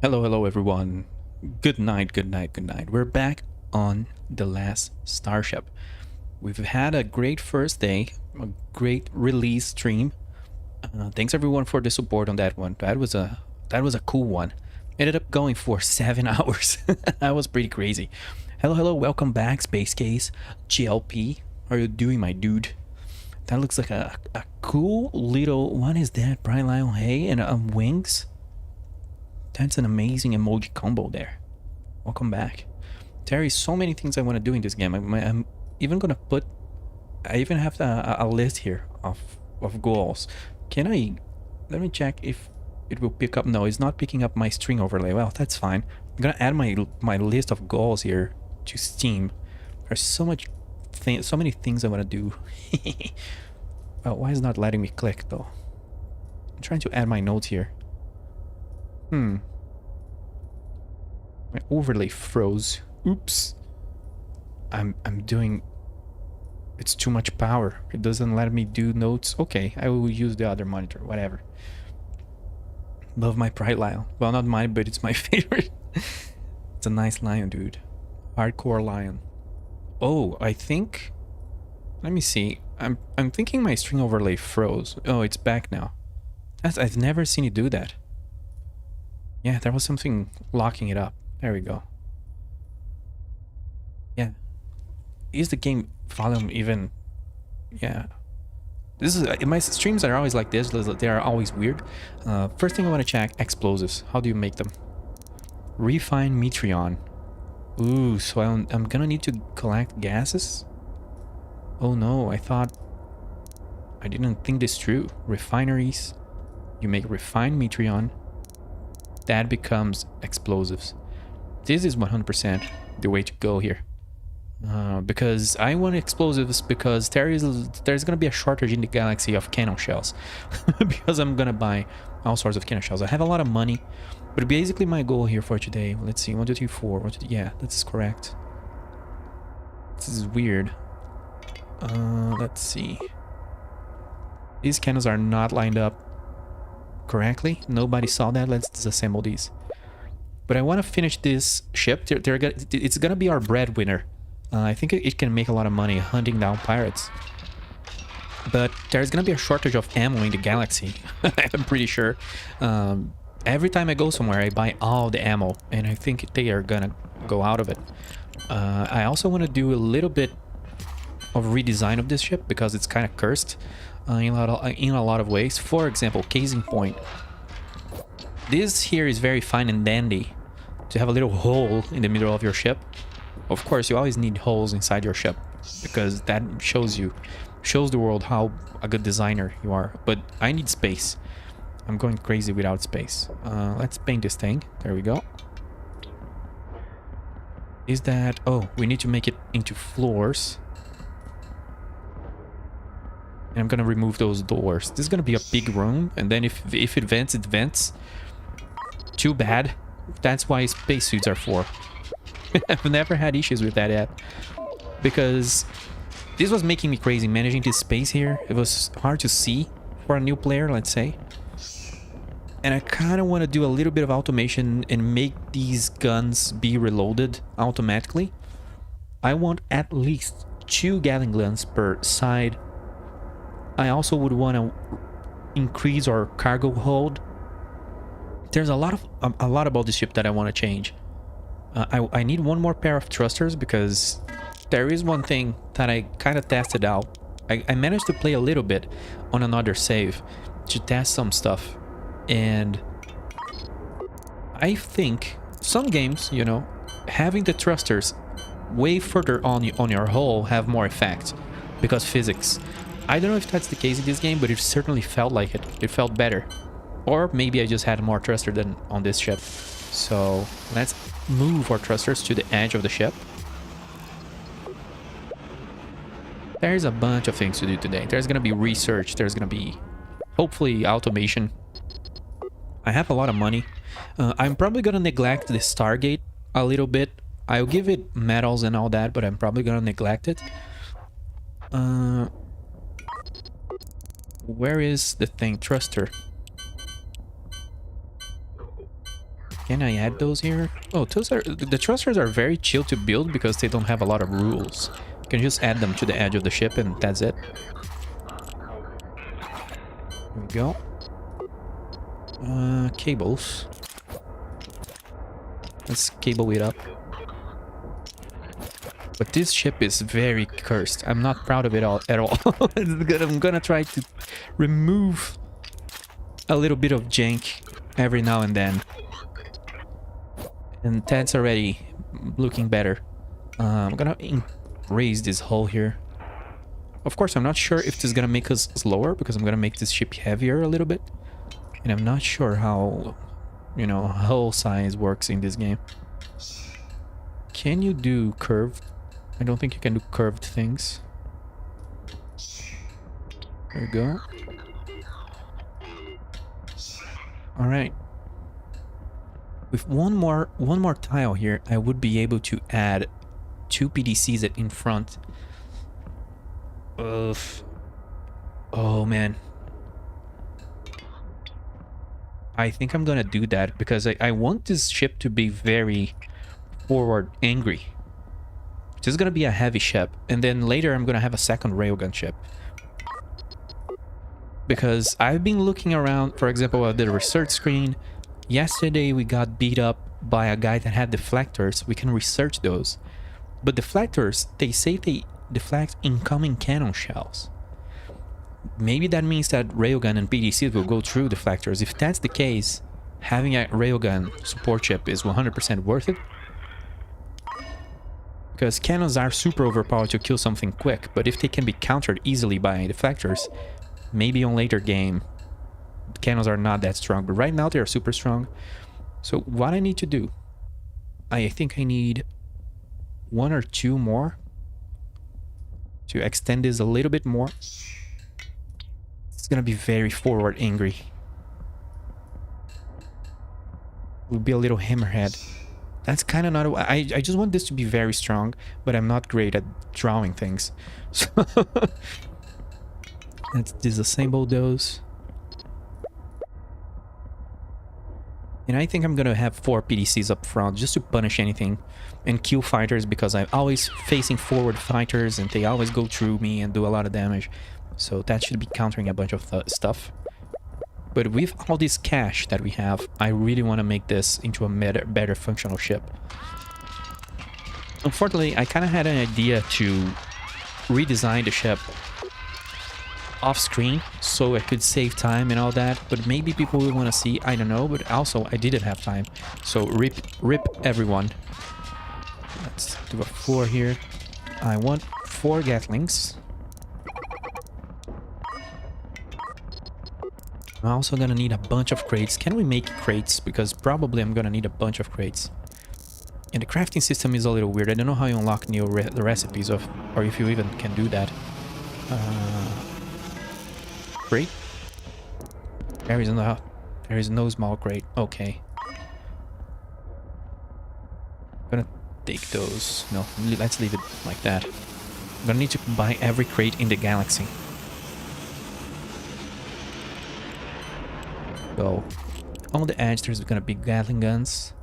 Hello, hello everyone. Good night, good night, good night. We're back on the Last Starship. We've had a great first day, a great release stream. Thanks everyone for the support on that one. That was a cool one. Ended up going for 7 hours. That was pretty crazy. Hello, hello, welcome back, Space Case GLP. How are you doing, my dude? That looks like a cool little. What is that? Bright Lion Hay and wings. That's an amazing emoji combo there. Welcome back. There is so many things I want to do in this game. I'm even gonna put. I even have a list here of goals. Can I? Let me check if it will pick up. No, it's not picking up my string overlay. Well, that's fine. I'm gonna add my list of goals here to Steam. There's so many things I want to do. Oh, why is it not letting me click though? I'm trying to add my notes here. My overlay froze. Oops. I'm doing. It's too much power. It doesn't let me do notes. Okay, I will use the other monitor. Whatever. Love my Pride Lion. Well, not mine, but it's my favorite. It's a nice lion, dude. Hardcore lion. Oh, I think. Let me see. I'm thinking my string overlay froze. Oh, it's back now. I've never seen it do that. Yeah, there was something locking it up. There we go. Yeah. Is the game volume even... Yeah. This is... my streams are always like this. They are always weird. First thing I want to check, explosives. How do you make them? Refine Metreon. Ooh, so I'm gonna need to collect gases? Oh no, I didn't think this through. Refineries. You make refined Metreon. That becomes explosives. This is 100% the way to go here. Because I want explosives because there's gonna be a shortage in the galaxy of cannon shells. Because I'm gonna buy all sorts of cannon shells. I have a lot of money, but basically my goal here for today. Let's see, 1, 2, 3, 4. 1, 2, 3, yeah, that's correct. This is weird. Let's see. These cannons are not lined up correctly. Nobody saw that. Let's disassemble these. But I want to finish this ship. It's gonna be our breadwinner. I think it can make a lot of money hunting down pirates. But there's gonna be a shortage of ammo in the galaxy. I'm pretty sure. Every time I go somewhere, I buy all the ammo, and I think they are gonna go out of it. I also want to do a little bit of redesign of this ship because it's kind of cursed in a lot of ways. For example, casing point. This here is very fine and dandy to have a little hole in the middle of your ship. Of course, you always need holes inside your ship because that shows the world how a good designer you are. But I need space. I'm going crazy without space. Let's paint this thing. There we go. Is that... Oh, we need to make it into floors. And I'm gonna remove those doors. This is gonna be a big room, and then if it vents, it vents. Too bad. That's why spacesuits are for. I've never had issues with that yet. Because this was making me crazy, managing this space here. It was hard to see for a new player, let's say. And I kind of want to do a little bit of automation and make these guns be reloaded automatically. I want at least 2 Gatling guns per side. I also would want to increase our cargo hold. There's a lot about this ship that I want to change. I need one more pair of thrusters because there is one thing that I kind of tested out. I managed to play a little bit on another save to test some stuff, and I think some games, you know, having the thrusters way further on your hull have more effect because physics. I don't know if that's the case in this game, but it certainly felt like it. It felt better. Or maybe I just had more thruster than on this ship. So let's move our thrusters to the edge of the ship. There's a bunch of things to do today. There's gonna be research. There's gonna be, hopefully, automation. I have a lot of money. I'm probably gonna neglect the Stargate a little bit. I'll give it medals and all that, but I'm probably gonna neglect it. Where is the thing? Thruster. Can Can I add those here? Oh, those are the thrusters are very chill to build because they don't have a lot of rules. You can just add them to the edge of the ship and that's it. Here we go. Cables. Let's cable it up. But this ship is very cursed. I'm not proud of it at all. I'm gonna try to remove a little bit of jank every now and then. And that's already looking better. I'm gonna raise this hull here. Of course, I'm not sure if this is gonna make us slower because I'm gonna make this ship heavier a little bit. And I'm not sure how, you know, hull size works in this game. Can you do curved? I don't think you can do curved things. There we go. All right. With one more tile here, I would be able to add 2 PDCs in front of... Oh man. I think I'm gonna do that because I want this ship to be very forward angry. This is gonna be a heavy ship, and then later I'm gonna have a second railgun ship. Because I've been looking around, for example, at the research screen. Yesterday we got beat up by a guy that had deflectors. We can research those. But deflectors, they say they deflect incoming cannon shells. Maybe that means that railgun and PDCs will go through deflectors. If that's the case, having a railgun support ship is 100% worth it. Because cannons are super overpowered to kill something quick, but if they can be countered easily by deflectors, maybe on later game, cannons are not that strong. But right now they are super strong. So what I need to do, I think I need 1 or 2 more to extend this a little bit more. It's gonna be very forward angry. Will be a little hammerhead. That's kind of not... I just want this to be very strong, but I'm not great at drawing things. So let's disassemble those. And I think I'm gonna have 4 PDCs up front just to punish anything and kill fighters, because I'm always facing forward fighters and they always go through me and do a lot of damage. So that should be countering a bunch of stuff. But with all this cash that we have, I really want to make this into a better functional ship. Unfortunately, I kind of had an idea to redesign the ship off screen so I could save time and all that, but maybe people will want to see, I don't know, but also I didn't have time. So rip everyone. Let's do a 4 here. I want 4 Gatlings. I'm also gonna need a bunch of crates. Can we make crates? Because probably I'm gonna need a bunch of crates. And the crafting system is a little weird. I don't know how you unlock new recipes of, or if you even can do that. Crate? There is no small crate. Okay. I'm gonna take those. No, let's leave it like that. I'm gonna need to buy every crate in the galaxy. So, on the edge there's gonna be Gatling guns.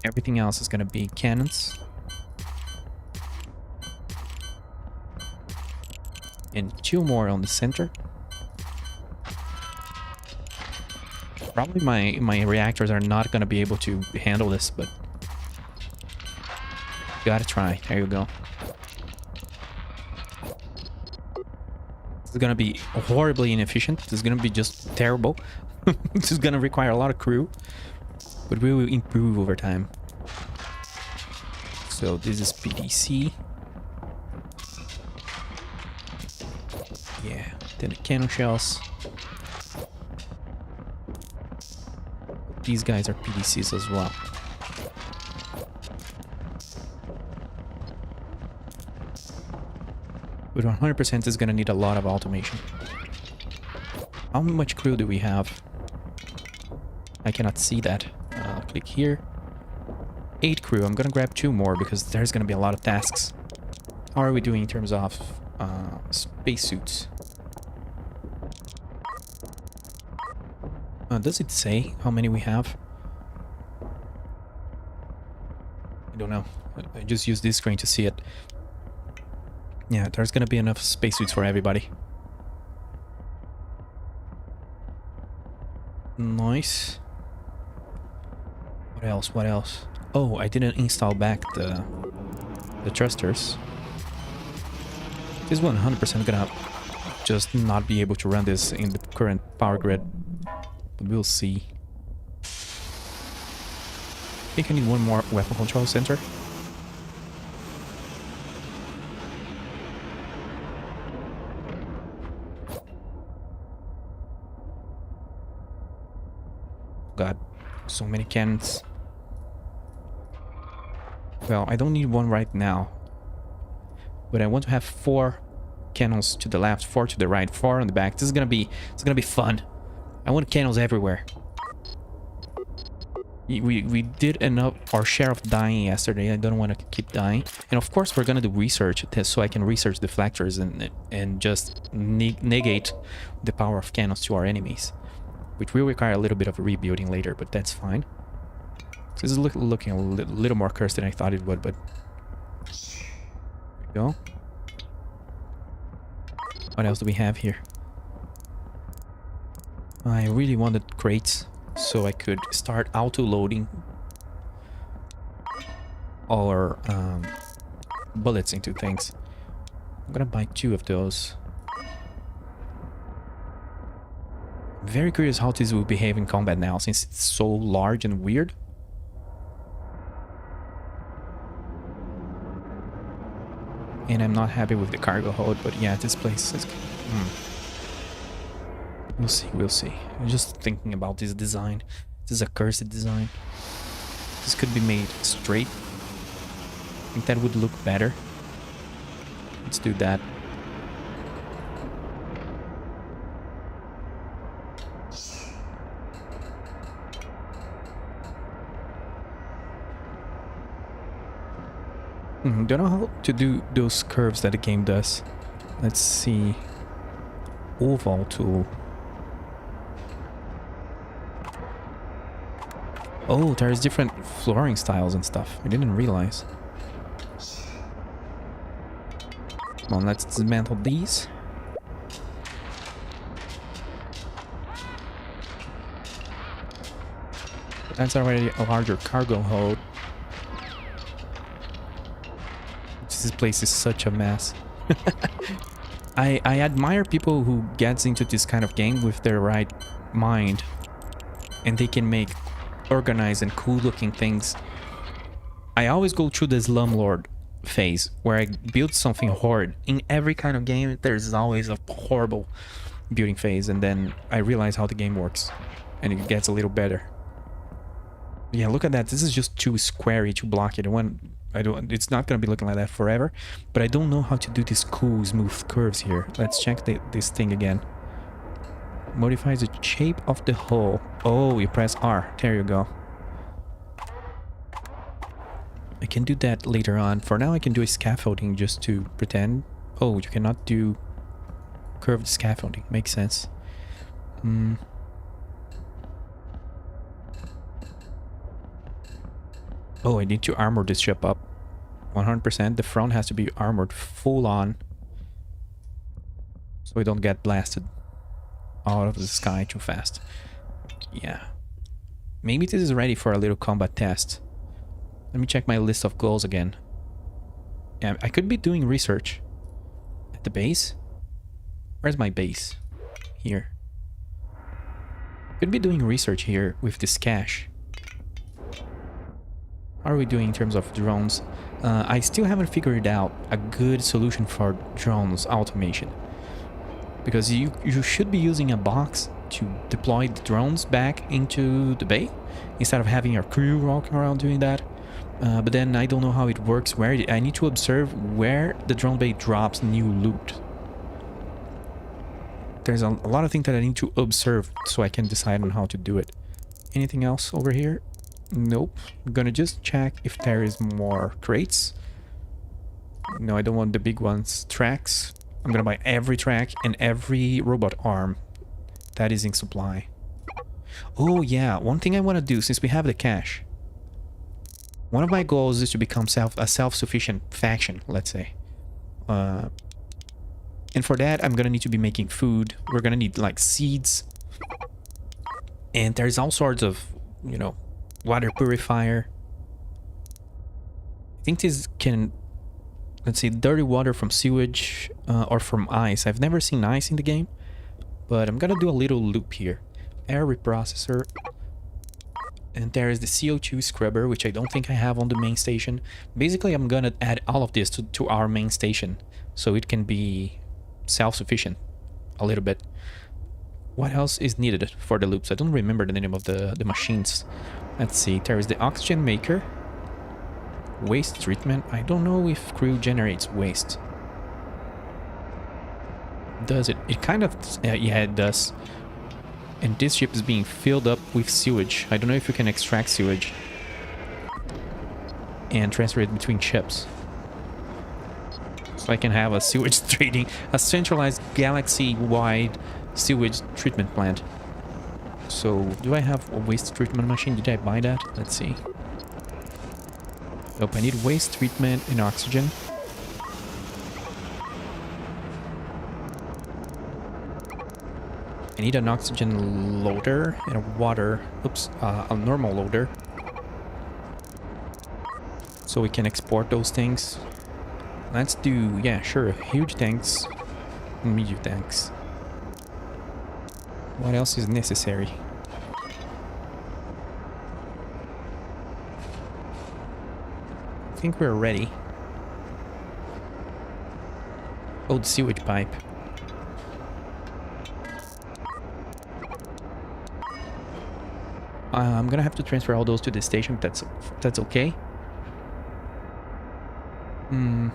Everything else is gonna be cannons. And 2 more on the center. Probably my reactors are not gonna be able to handle this, but gotta try. There you go. This is gonna be horribly inefficient. This is gonna be just terrible. This is gonna require a lot of crew, but we will improve over time. So this is PDC. Yeah, then the cannon shells. These guys are PDCs as well. But 100% is going to need a lot of automation. How much crew do we have? I cannot see that. Click here. 8 crew. I'm going to grab 2 more because there's going to be a lot of tasks. How are we doing in terms of spacesuits? Does it say how many we have? I don't know. I just use this screen to see it. Yeah, there's gonna be enough spacesuits for everybody. Nice. What else? What else? Oh, I didn't install back the thrusters. This 100% gonna just not be able to run this in the current power grid. But we'll see. I think I need one more weapon control center. God, so many cannons. Well, I don't need one right now. But I want to have 4 cannons to the left, 4 to the right, 4 on the back. It's gonna be fun. I want cannons everywhere. We did enough our share of dying yesterday. I don't want to keep dying. And of course we're gonna do research so I can research deflectors and just negate the power of cannons to our enemies. Which will require a little bit of rebuilding later, but that's fine. This is looking a little more cursed than I thought it would, but... There we go. What else do we have here? I really wanted crates, so I could start auto-loading our bullets into things. I'm gonna buy 2 of those. Very curious how this will behave in combat now, since it's so large and weird. And I'm not happy with the cargo hold, but yeah, this place is... We'll see, we'll see. I'm just thinking about this design. This is a cursed design. This could be made straight. I think that would look better. Let's do that. Don't know how to do those curves that the game does. Let's see. Oval tool. Oh, there's different flooring styles and stuff. I didn't realize. Come on, let's dismantle these. That's already a larger cargo hold. This place is such a mess. I admire people who gets into this kind of game with their right mind, and they can make organized and cool looking things. I always go through the slumlord phase where I build something horrid. In every kind of game there's always a horrible building phase, and then I realize how the game works and it gets a little better. Yeah, look at that. This is just too squarey, too blocky. It's not gonna be looking like that forever, but I don't know how to do these cool smooth curves here. Let's check this thing again. Modifies the shape of the hull. Oh, you press R. There you go. I can do that later on. For now, I can do a scaffolding just to pretend. Oh, you cannot do curved scaffolding. Makes sense. Oh, I need to armor this ship up. 100%. The front has to be armored full on, so we don't get blasted out of the sky too fast. Yeah. Maybe this is ready for a little combat test. Let me check my list of goals again. Yeah, I could be doing research at the base. Where's my base? Here. Could be doing research here with this cache. How are we doing in terms of drones? I still haven't figured out a good solution for drones automation. Because you should be using a box to deploy the drones back into the bay, instead of having your crew walking around doing that. But then I don't know how it works. I need to observe where the drone bay drops new loot. There's a lot of things that I need to observe so I can decide on how to do it. Anything else over here? Nope. I'm gonna just check if there is more crates. No, I don't want the big ones. Tracks. I'm gonna buy every track and every robot arm that is in supply. Oh yeah, one thing I want to do since we have the cash. One of my goals is to become a self-sufficient faction, let's say. And for that, I'm gonna need to be making food. We're gonna need like seeds. And there's all sorts of, you know, water purifier. I think this can, let's see, dirty water from sewage or from ice. I've never seen ice in the game, but I'm gonna do a little loop here. Air reprocessor. And there is the CO2 scrubber, which I don't think I have on the main station. Basically, I'm gonna add all of this to our main station so it can be self-sufficient a little bit. What else is needed for the loops? I don't remember the name of the machines. Let's see, there is the oxygen maker. Waste treatment. I don't know if crew generates waste. Does it? It kind of... yeah, it does. And this ship is being filled up with sewage. I don't know if you can extract sewage and transfer it between ships. So I can have a sewage trading, a centralized galaxy-wide sewage treatment plant. So, do I have a waste treatment machine? Did I buy that? Let's see. Nope, I need waste treatment and oxygen. I need an oxygen loader and a water, a normal loader. So we can export those things. Let's do, yeah, sure, huge tanks and medium tanks. What else is necessary? I think we're ready. Oh, the sewage pipe. I'm gonna have to transfer all those to the station, but that's okay. Hmm.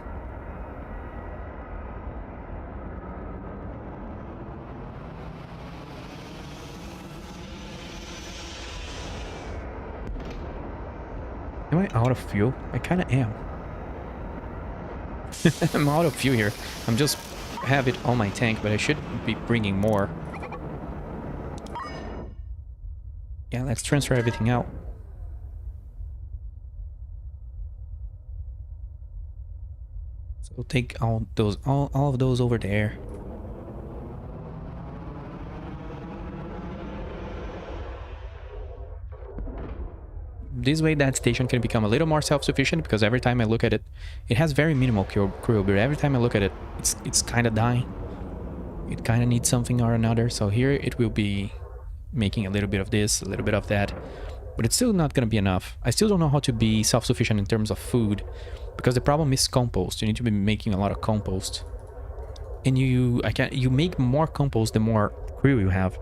Am I out of fuel? I kind of am. I'm out of fuel here. I'm just have it on my tank, but I should be bringing more. Yeah, let's transfer everything out. So we'll take all of those over there. This way that station can become a little more self-sufficient, because every time I look at it, it has very minimal crew, but every time I look at it, it's kind of dying. It kind of needs something or another. So here it will be making a little bit of this, a little bit of that, but it's still not going to be enough. I still don't know how to be self-sufficient in terms of food, because the problem is compost. You need to be making a lot of compost, and you make more compost the more crew you have.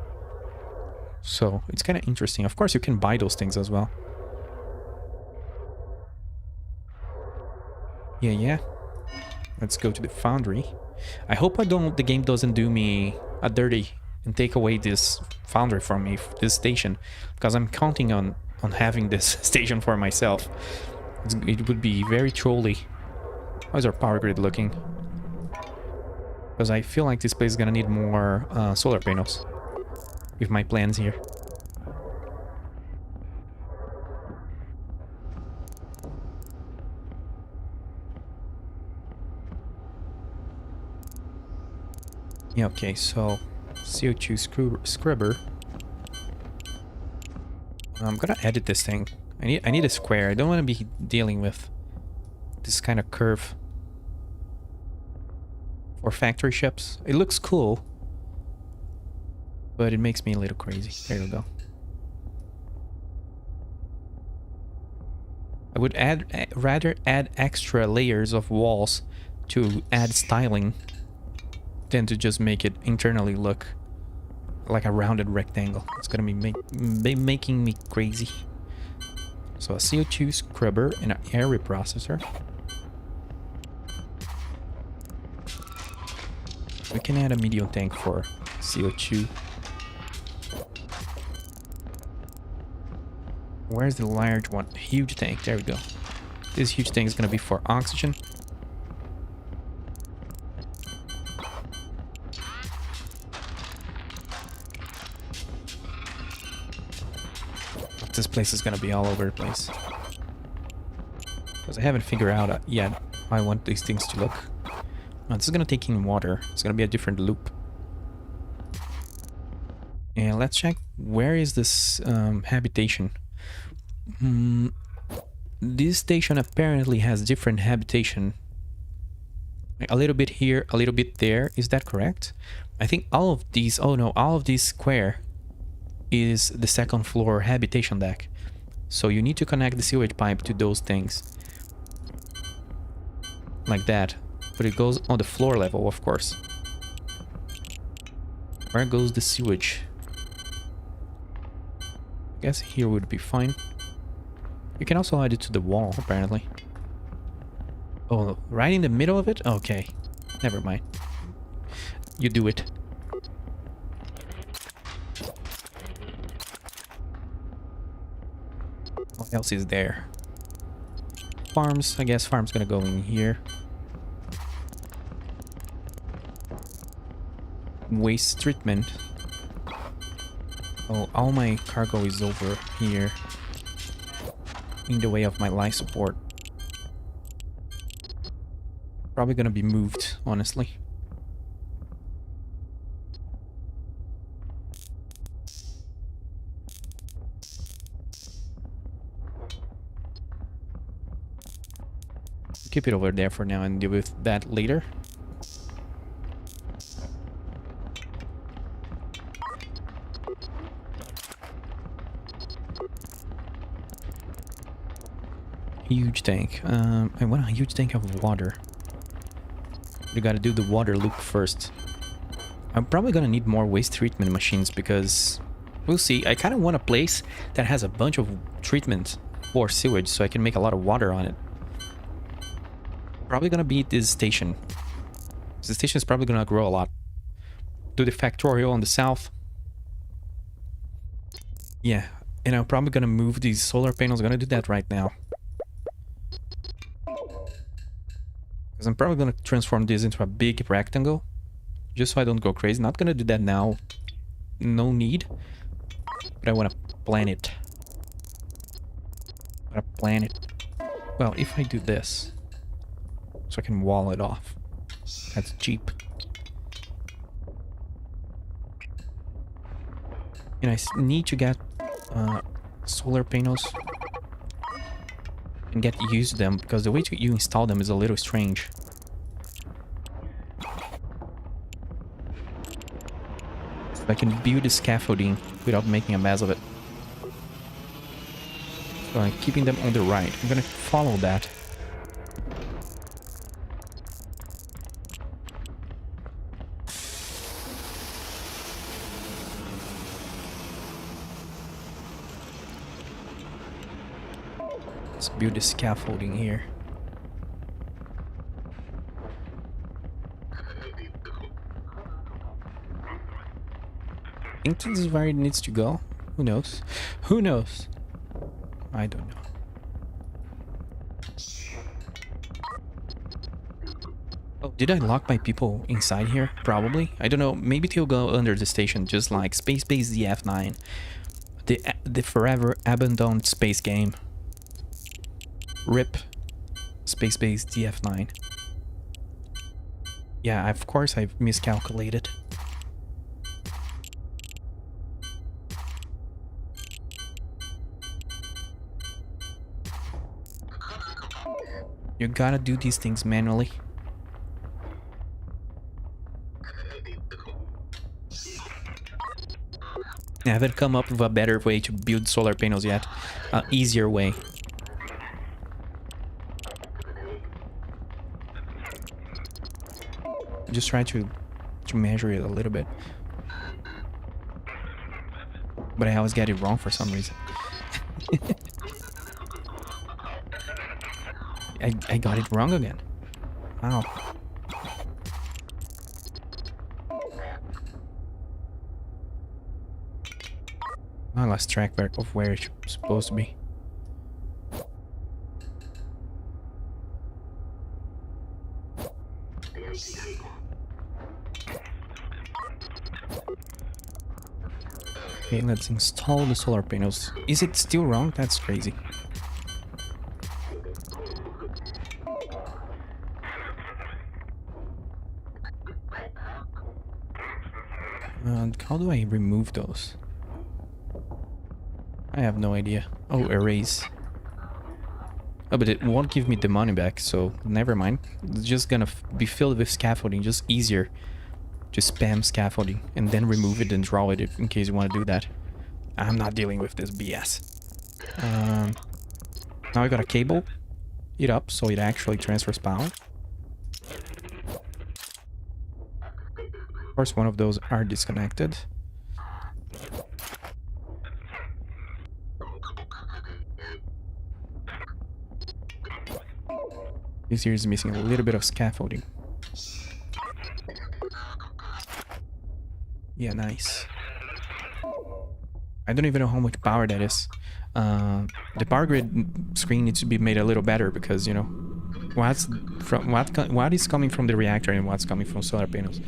So it's kind of interesting. Of course, you can buy those things as well. Yeah. Let's go to the foundry. I hope the game doesn't do me a dirty and take away this foundry from me, this station, because I'm counting on having this station for myself. It would be very trolly. How's our power grid looking? Because I feel like this place is gonna need more solar panels with my plans here. Yeah, okay, so CO2 scrubber. I'm gonna edit this thing. I need a square. I don't want to be dealing with this kind of curve for factory ships. It looks cool, but it makes me a little crazy. There we go. I would rather add extra layers of walls to add styling than to just make it internally look like a rounded rectangle. It's gonna be making me crazy. So a CO2 scrubber and an air reprocessor. We can add a medium tank for CO2. Where's the large one? Huge tank. There we go. This huge tank is gonna be for oxygen. This place is gonna be all over the place. Because I haven't figured out yet how I want these things to look. This is gonna take in water. It's gonna be a different loop. And let's check, where is this habitation? This station apparently has different habitation. A little bit here, a little bit there. Is that correct? I think all of these... Oh no, all of this square is the second floor habitation deck. So you need to connect the sewage pipe to those things. Like that. But it goes on the floor level, of course. Where goes the sewage? I guess here would be fine. You can also add it to the wall, apparently. Oh, right in the middle of it? Okay. Never mind. You do it. What else is there? Farms. I guess farm's gonna go in here. Waste treatment. Oh, all my cargo is over here. In the way of my life support. Probably gonna be moved, honestly. Keep it over there for now and deal with that later. Huge tank. I want a huge tank of water. We gotta do the water loop first. I'm probably gonna need more waste treatment machines because we'll see. I kind of want a place that has a bunch of treatment for sewage so I can make a lot of water on it. Probably gonna be this station. This station is probably gonna grow a lot. Do the Factorio on the south. Yeah, and I'm probably gonna move these solar panels. I'm gonna do that right now. Because I'm probably going to transform this into a big rectangle. Just so I don't go crazy. Not going to do that now. No need. But I want to plan it. I want to plan it. Well, if I do this. So I can wall it off. That's cheap. And I need to get solar panels. And get used to them, because the way you install them is a little strange. So I can build the scaffolding without making a mess of it. So I'm keeping them on the right. I'm gonna follow that. Let's build the scaffolding here. I think this is where it needs to go. Who knows? Who knows? I don't know. Oh, did I lock my people inside here? Probably. I don't know. Maybe they'll go under the station, just like Space Base DF9. The forever abandoned space game. RIP. Space Base DF9. Yeah, of course I've miscalculated. You gotta do these things manually. I haven't come up with a better way to build solar panels yet. An easier way. Just try to measure it a little bit. But I always get it wrong for some reason. I got it wrong again. Wow. I lost track of where it's supposed to be. Okay, let's install the solar panels. Is it still wrong? That's crazy. And how do I remove those? I have no idea. Oh, erase. Oh, but it won't give me the money back, so never mind. It's just gonna be filled with scaffolding, just easier to spam scaffolding and then remove it and draw it in case you want to do that. I'm not dealing with this BS. Now I gotta cable it up so it actually transfers power. Of course, one of those are disconnected. This here is missing a little bit of scaffolding. Yeah, nice. I don't even know how much power that is. The power grid screen needs to be made a little better because, you know, what is coming from the reactor and what's coming from solar panels.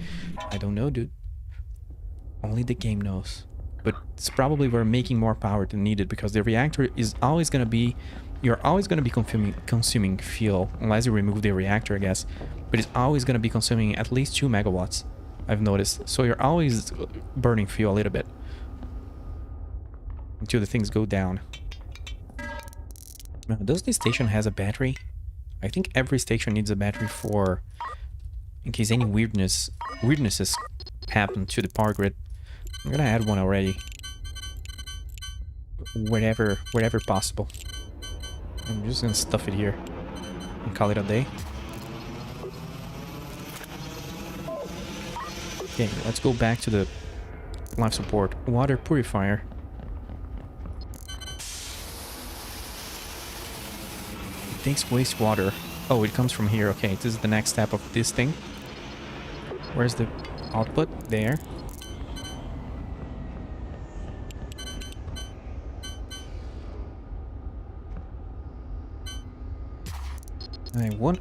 I don't know, dude. Only the game knows. But it's probably we're making more power than needed because the reactor is always gonna be... You're always going to be consuming fuel, unless you remove the reactor, I guess. But it's always going to be consuming at least 2 megawatts, I've noticed. So you're always burning fuel a little bit. Until the things go down. Now, does this station has a battery? I think every station needs a battery for... in case any weirdnesses happen to the power grid. I'm going to add one already. Wherever possible. I'm just gonna stuff it here and call it a day. Okay, let's go back to the life support. Water purifier. It takes wastewater. Oh, it comes from here. Okay, this is the next step of this thing. Where's the output? There.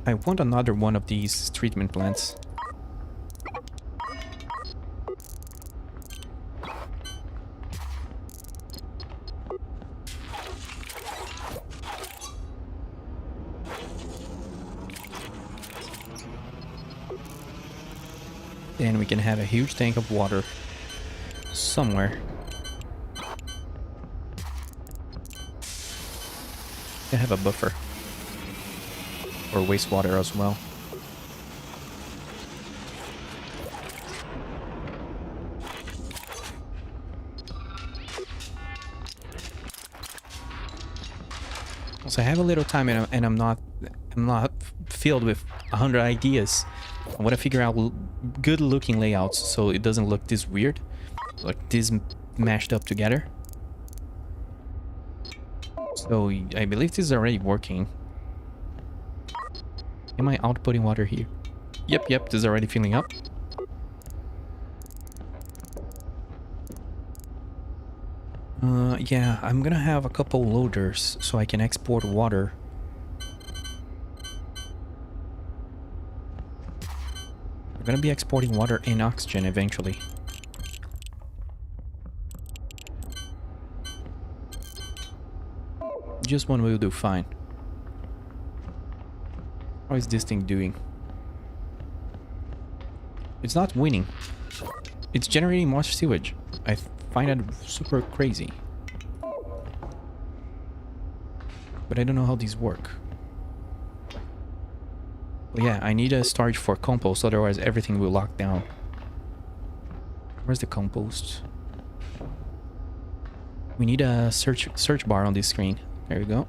I want another one of these treatment plants. Then we can have a huge tank of water somewhere. Can have a buffer. Or wastewater as well. So I have a little time and I'm not filled with 100 ideas. I want to figure out good looking layouts so it doesn't look this weird, like this mashed up together. So I believe this is already working. Am I outputting water here? Yep, this is already filling up. Yeah, I'm gonna have a couple loaders so I can export water. We're gonna be exporting water and oxygen eventually. Just one will do fine. How is this thing doing? It's not winning. It's generating more sewage. I find that super crazy. But I don't know how these work. But yeah, I need a storage for compost, otherwise everything will lock down. Where's the compost? We need a search bar on this screen. There we go.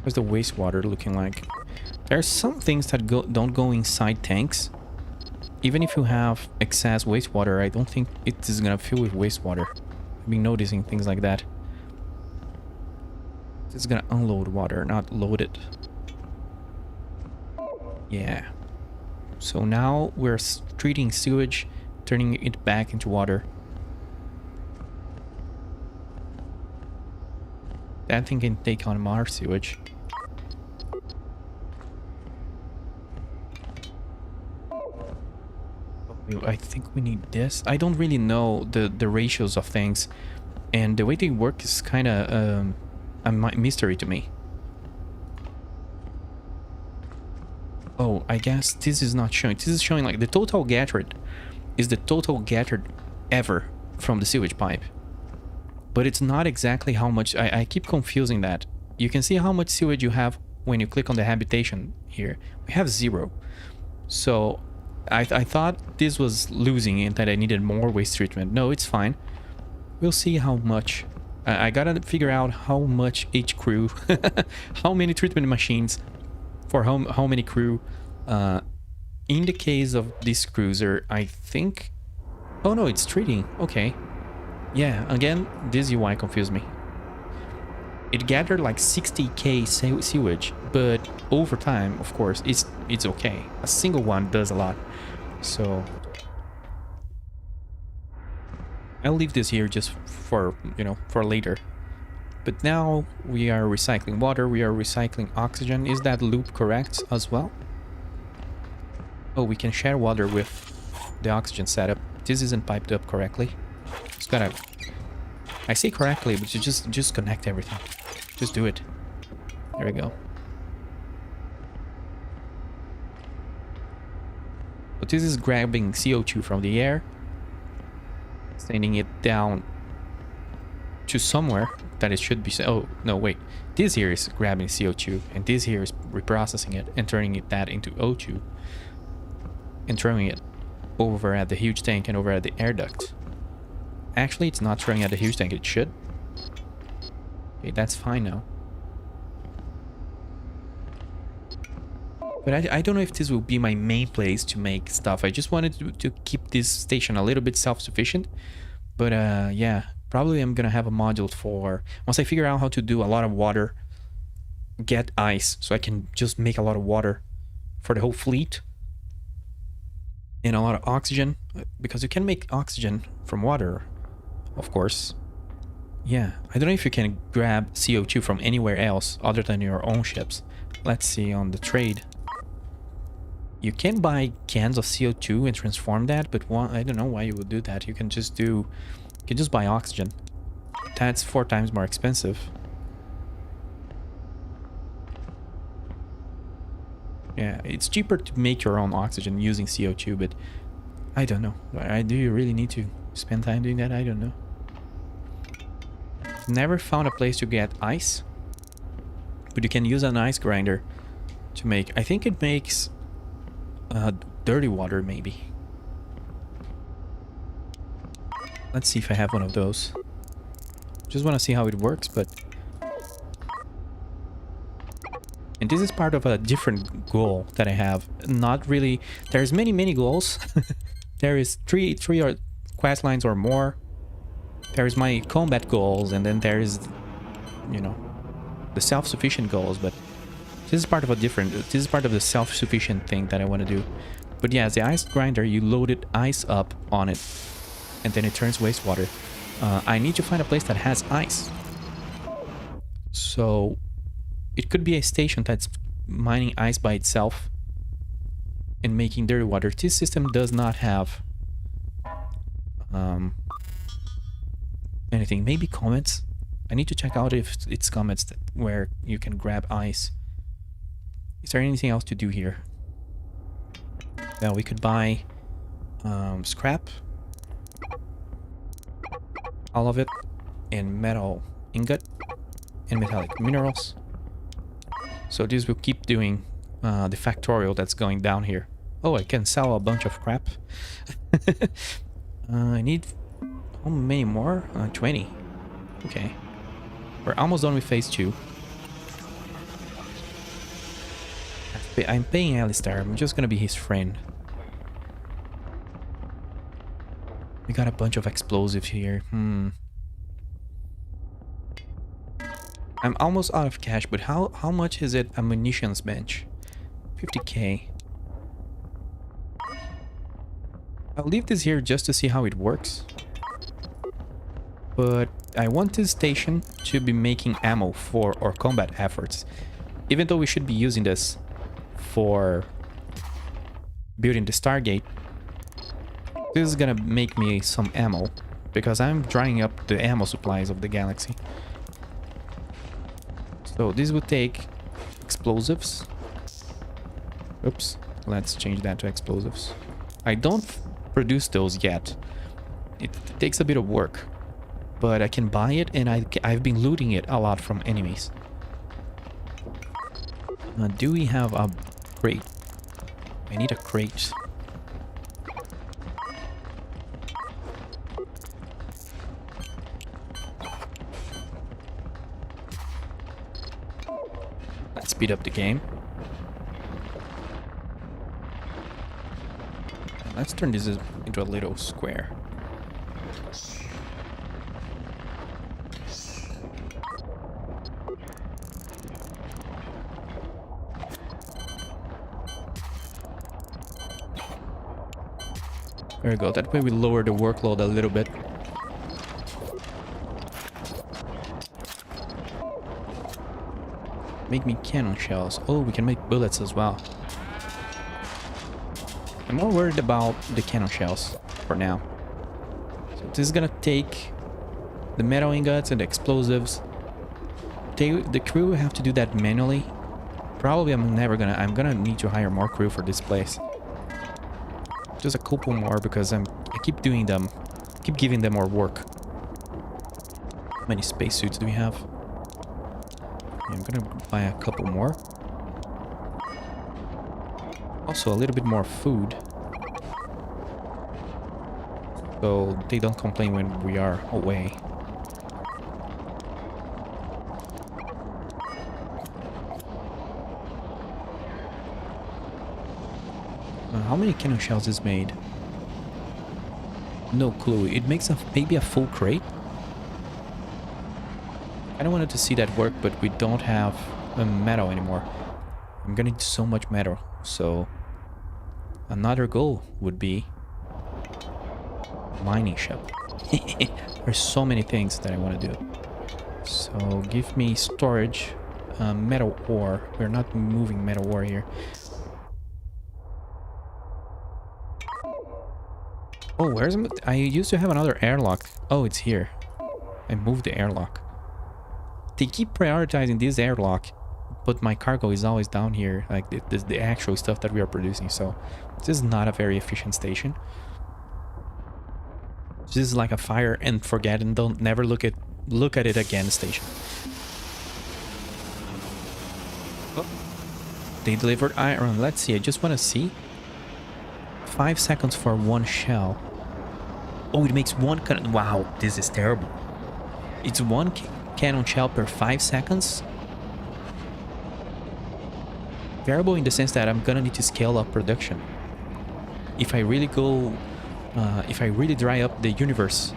What's the wastewater looking like? There are some things that don't go inside tanks. Even if you have excess wastewater, I don't think it is gonna fill with wastewater. I've been noticing things like that. It's gonna unload water, not load it. Yeah. So now we're treating sewage, turning it back into water. That thing can take on more sewage. I think we need this. I don't really know the ratios of things, and the way they work is kind of a mystery to me. Oh, I guess this is not showing. This is showing like the total gathered is the total gathered ever from the sewage pipe. But it's not exactly how much. I keep confusing that. You can see how much sewage you have when you click on the habitation here. We have 0. So I thought this was losing and that I needed more waste treatment. No, it's fine. We'll see how much. I gotta figure out how much each crew, how many treatment machines for how many crew. In the case of this cruiser, I think... Oh no, it's treating. Okay. Yeah, again, this UI confused me. It gathered like 60k sewage, but over time, of course, it's okay. A single one does a lot. So I'll leave this here just for, you know, for later. But now we are recycling water, we are recycling oxygen. Is that loop correct as well? Oh, we can share water with the oxygen setup. This isn't piped up correctly. Just gotta... I say correctly, but you just connect everything. Just do it. There we go. But this is grabbing CO2 from the air, sending it down to somewhere that it should be... Oh, no, wait. This here is grabbing CO2, and this here is reprocessing it and turning that into O2 and throwing it over at the huge tank and over at the air duct. Actually, it's not throwing at the huge tank. It should. Okay, that's fine now. But I don't know if this will be my main place to make stuff. I just wanted to keep this station a little bit self-sufficient. But yeah, probably I'm gonna have a module for... Once I figure out how to do a lot of water, get ice, so I can just make a lot of water for the whole fleet. And a lot of oxygen, because you can make oxygen from water, of course. Yeah, I don't know if you can grab CO2 from anywhere else other than your own ships. Let's see on the trade. You can buy cans of CO2 and transform that, but I don't know why you would do that. You can just buy oxygen. That's 4 times more expensive. Yeah, it's cheaper to make your own oxygen using CO2, but I don't know. Do you really need to spend time doing that? I don't know. Never found a place to get ice, but you can use an ice grinder to make... I think it makes dirty water, maybe. Let's see if I have one of those. Just want to see how it works, but... And this is part of a different goal that I have. Not really... There's many goals. There is three or quest lines or more. There's my combat goals, and then there's, you know, the self-sufficient goals. But this is part of a different... This is part of the self-sufficient thing that I want to do. But yeah, as the ice grinder, you loaded ice up on it, and then it turns wastewater. I need to find a place that has ice. So... It could be a station that's mining ice by itself and making dirty water. This system does not have anything. Maybe comets. I need to check out if it's comets where you can grab ice. Is there anything else to do here? Well, we could buy scrap, all of it, and metal ingot and metallic minerals. So this will keep doing the factorial that's going down here. Oh, I can sell a bunch of crap. I need... How many more? 20. Okay. We're almost done with phase 2. I'm paying Alistair. I'm just gonna be his friend. We got a bunch of explosives here. I'm almost out of cash, but how much is it a munitions bench? 50k. I'll leave this here just to see how it works. But I want this station to be making ammo for our combat efforts. Even though we should be using this for building the Stargate. This is gonna make me some ammo, because I'm drying up the ammo supplies of the galaxy. So this would take explosives. Oops, let's change that to explosives. I don't produce those yet. It takes a bit of work, but I can buy it, and I've been looting it a lot from enemies. Do we have a crate? I need a crate. Let's speed up the game. Let's turn this into a little square. There we go. That way we lower the workload a little bit. Make me cannon shells. Oh, we can make bullets as well. I'm more worried about the cannon shells for now. So this is gonna take the metal ingots and the explosives. The crew will have to do that manually. Probably I'm gonna need to hire more crew for this place. Just a couple more because I keep doing them, keep giving them more work. How many spacesuits do we have? Yeah, I'm gonna buy a couple more. Also a little bit more food, so they don't complain when we are away. How many cannon shells is made? No clue. It makes maybe a full crate. I don't wanted to see that work, but we don't have metal anymore. I'm gonna need so much metal. So another goal would be mining ship. There's so many things that I want to do. So give me storage, metal ore. We're not moving metal ore here. Oh, where's I used to have another airlock. Oh, it's here. I moved the airlock. They keep prioritizing this airlock, but my cargo is always down here, like the actual stuff that we are producing. So this is not a very efficient station. This is like a fire and forget and don't never look at it again station. Oh, they delivered iron. Let's see. I just want to see. 5 seconds for one shell. Oh, it makes one cannon. Wow, this is terrible. It's one cannon shell per 5 seconds. Variable in the sense that I'm gonna need to scale up production. If I really go, if I really dry up the universe.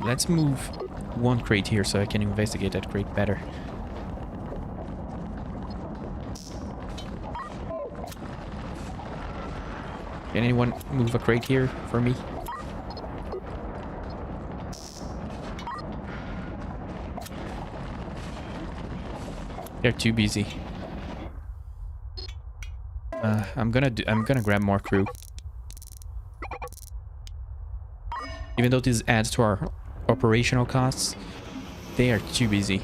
Let's move one crate here so I can investigate that crate better. Can anyone move a crate here for me? They're too busy. I'm gonna grab more crew. Even though this adds to our operational costs, they are too busy.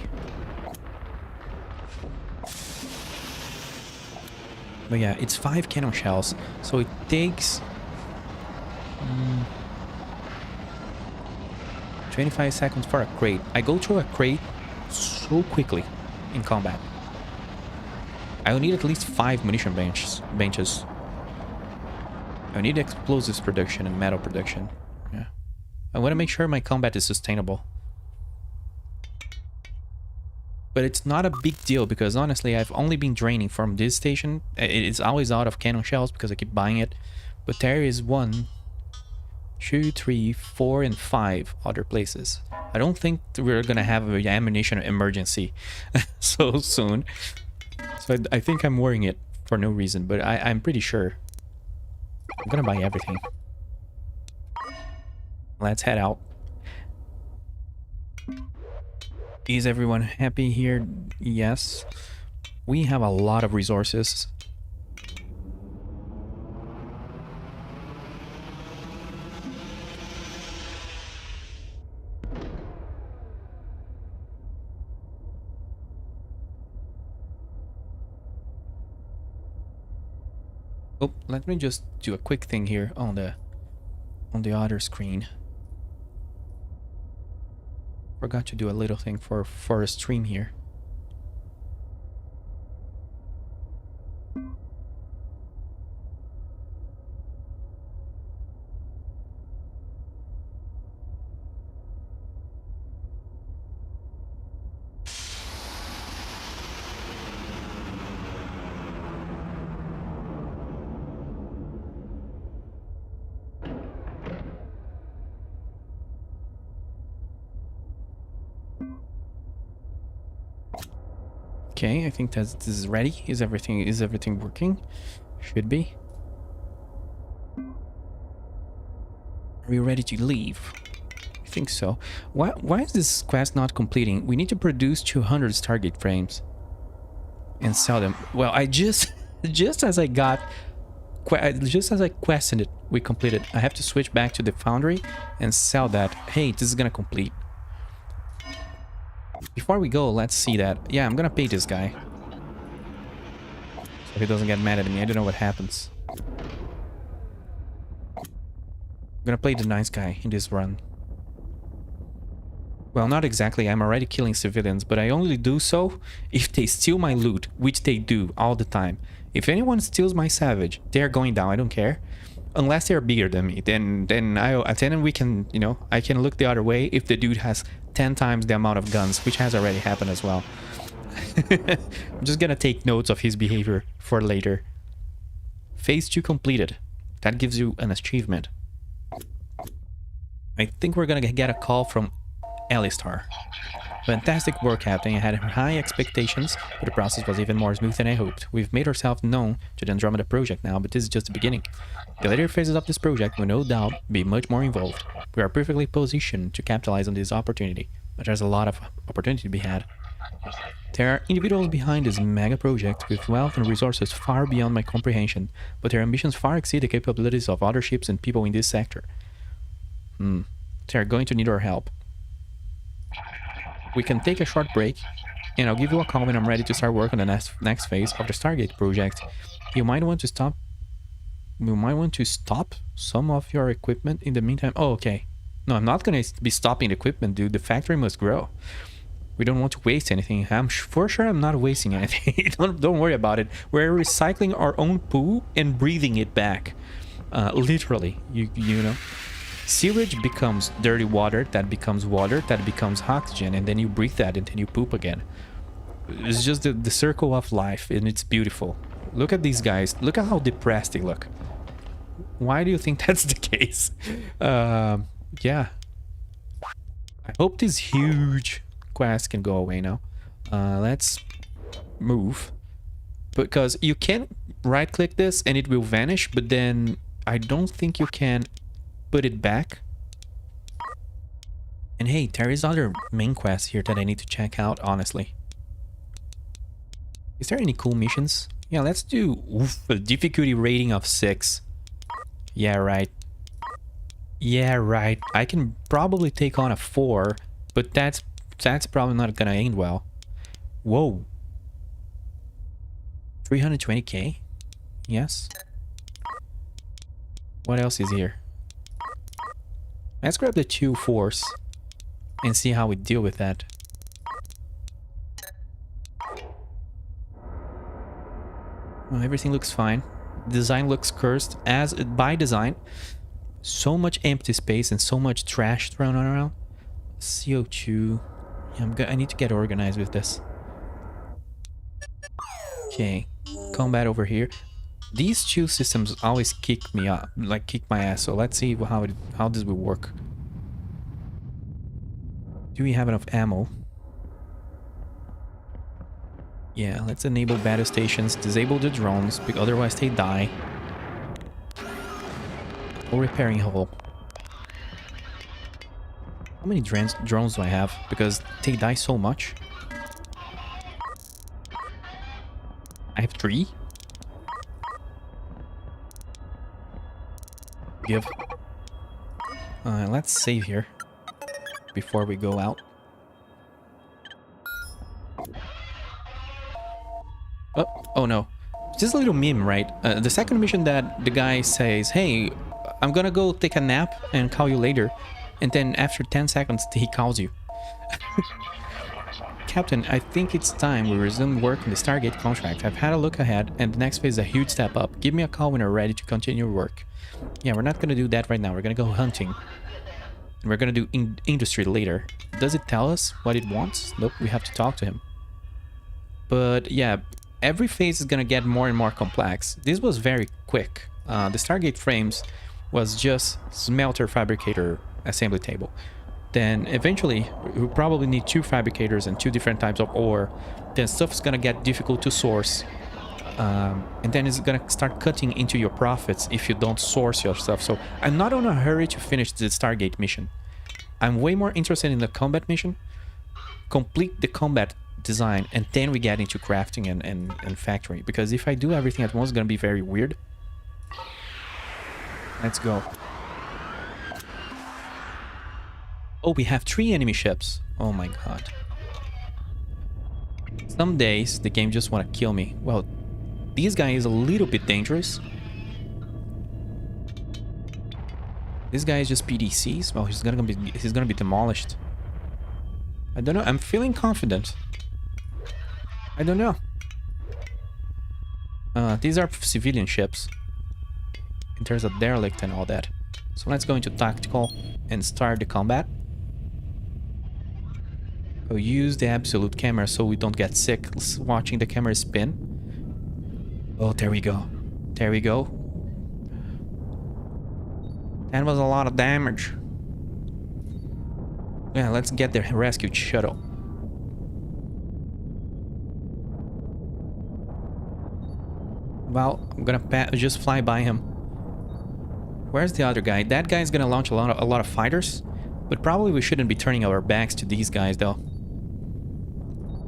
But yeah, it's 5 cannon shells, so it takes 25 seconds for a crate. I go through a crate so quickly in combat. I will need at least 5 munition benches. I need explosives production and metal production. Yeah, I want to make sure my combat is sustainable. But it's not a big deal because honestly, I've only been draining from this station. It's always out of cannon shells because I keep buying it. But there is 1, 2, 3, 4, and 5 other places. I don't think we're gonna have an ammunition emergency so soon. So I think I'm worrying it for no reason, but I'm pretty sure. I'm gonna buy everything. Let's head out. Is everyone happy here? Yes. We have a lot of resources. Oh, let me just do a quick thing here on the other screen. Forgot to do a little thing for a stream here. Okay, I think this is ready. Is everything working? Should be. Are we ready to leave? I think so. Why is this quest not completing? We need to produce 200 Stargate frames and sell them. Well, I just as I questioned it, we completed. I have to switch back to the foundry and sell that. Hey, this is gonna complete. Before we go, let's see that. Yeah, I'm gonna pay this guy. So he doesn't get mad at me. I don't know what happens. I'm gonna play the nice guy in this run. Well, not exactly. I'm already killing civilians, but I only do so if they steal my loot, which they do all the time. If anyone steals my savage, they're going down. I don't care. Unless they're bigger than me, then we can, you know, I can look the other way if the dude has 10 times the amount of guns, which has already happened as well. I'm just gonna take notes of his behavior for later. Phase 2 completed. That gives you an achievement. I think we're gonna get a call from Alistar. Fantastic work, Captain. I had high expectations, but the process was even more smooth than I hoped. We've made ourselves known to the Andromeda project now, but this is just the beginning. The later phases of this project will no doubt be much more involved. We are perfectly positioned to capitalize on this opportunity, but there's a lot of opportunity to be had. There are individuals behind this mega project with wealth and resources far beyond my comprehension, but their ambitions far exceed the capabilities of other ships and people in this sector. They are going to need our help. We can take a short break, and I'll give you a call when I'm ready to start work on the next phase of the Stargate project. You might want to stop some of your equipment in the meantime. Oh, okay. No, I'm not going to be stopping the equipment, dude. The factory must grow. We don't want to waste anything. For sure I'm not wasting anything. don't worry about it. We're recycling our own poo and breathing it back. Literally, you know. Sewage becomes dirty water, that becomes oxygen, and then you breathe that and then you poop again. It's just the circle of life, and it's beautiful. Look at these guys. Look at how depressed they look. Why do you think that's the case? Yeah. I hope this huge quest can go away now. Let's move. Because you can right-click this and it will vanish, but then I don't think you can put it back. And hey, there is other main quests here that I need to check out, honestly. Is there any cool missions? Yeah, let's do a difficulty rating of 6. Yeah, right. Yeah, right. I can probably take on a 4, but that's probably not gonna end well. Whoa. 320k? Yes. What else is here? Let's grab the 2 force and see how we deal with that. Well, everything looks fine. Design looks cursed as by design. So much empty space and so much trash thrown around. CO2. Yeah, I need to get organized with this. Okay, combat over here. These 2 systems always kick me up, like kick my ass. So let's see how this will work. Do we have enough ammo? Yeah, let's enable battle stations, disable the drones, because otherwise they die. Or repairing hull. How many drones do I have? Because they die so much. I have 3. Give. Let's save here before we go out. Oh no. Just a little meme, right? The second mission that the guy says, hey, I'm gonna go take a nap and call you later. And then after 10 seconds, he calls you. Captain, I think it's time we resume work on the Stargate contract. I've had a look ahead, and the next phase is a huge step up. Give me a call when you're ready to continue work. Yeah, we're not gonna do that right now. We're gonna go hunting. And we're gonna do industry later. Does it tell us what it wants? Nope, we have to talk to him. But yeah, every phase is gonna get more and more complex. This was very quick. The Stargate frames was just smelter fabricator assembly table. Then eventually we'll probably need 2 fabricators and 2 different types of ore. Then stuff's gonna get difficult to source. And then it's gonna start cutting into your profits if you don't source your stuff. So I'm not in a hurry to finish the Stargate mission. I'm way more interested in the combat mission. Complete the combat design, and then we get into crafting and factory. Because if I do everything at once, it's gonna be very weird. Let's go. Oh, we have 3 enemy ships. Oh my god. Some days the game just want to kill me. Well, this guy is a little bit dangerous. This guy is just PDCs. Well, he's gonna be demolished. I don't know. I'm feeling confident. I don't know. These are civilian ships. In terms of derelict and all that. So let's go into tactical and start the combat. I'll use the absolute camera so we don't get sick watching the camera spin. Oh, there we go. There we go. That was a lot of damage. Yeah, let's get the rescued shuttle. Well, I'm gonna just fly by him. Where's the other guy? That guy's gonna launch a lot of fighters, but probably we shouldn't be turning our backs to these guys though.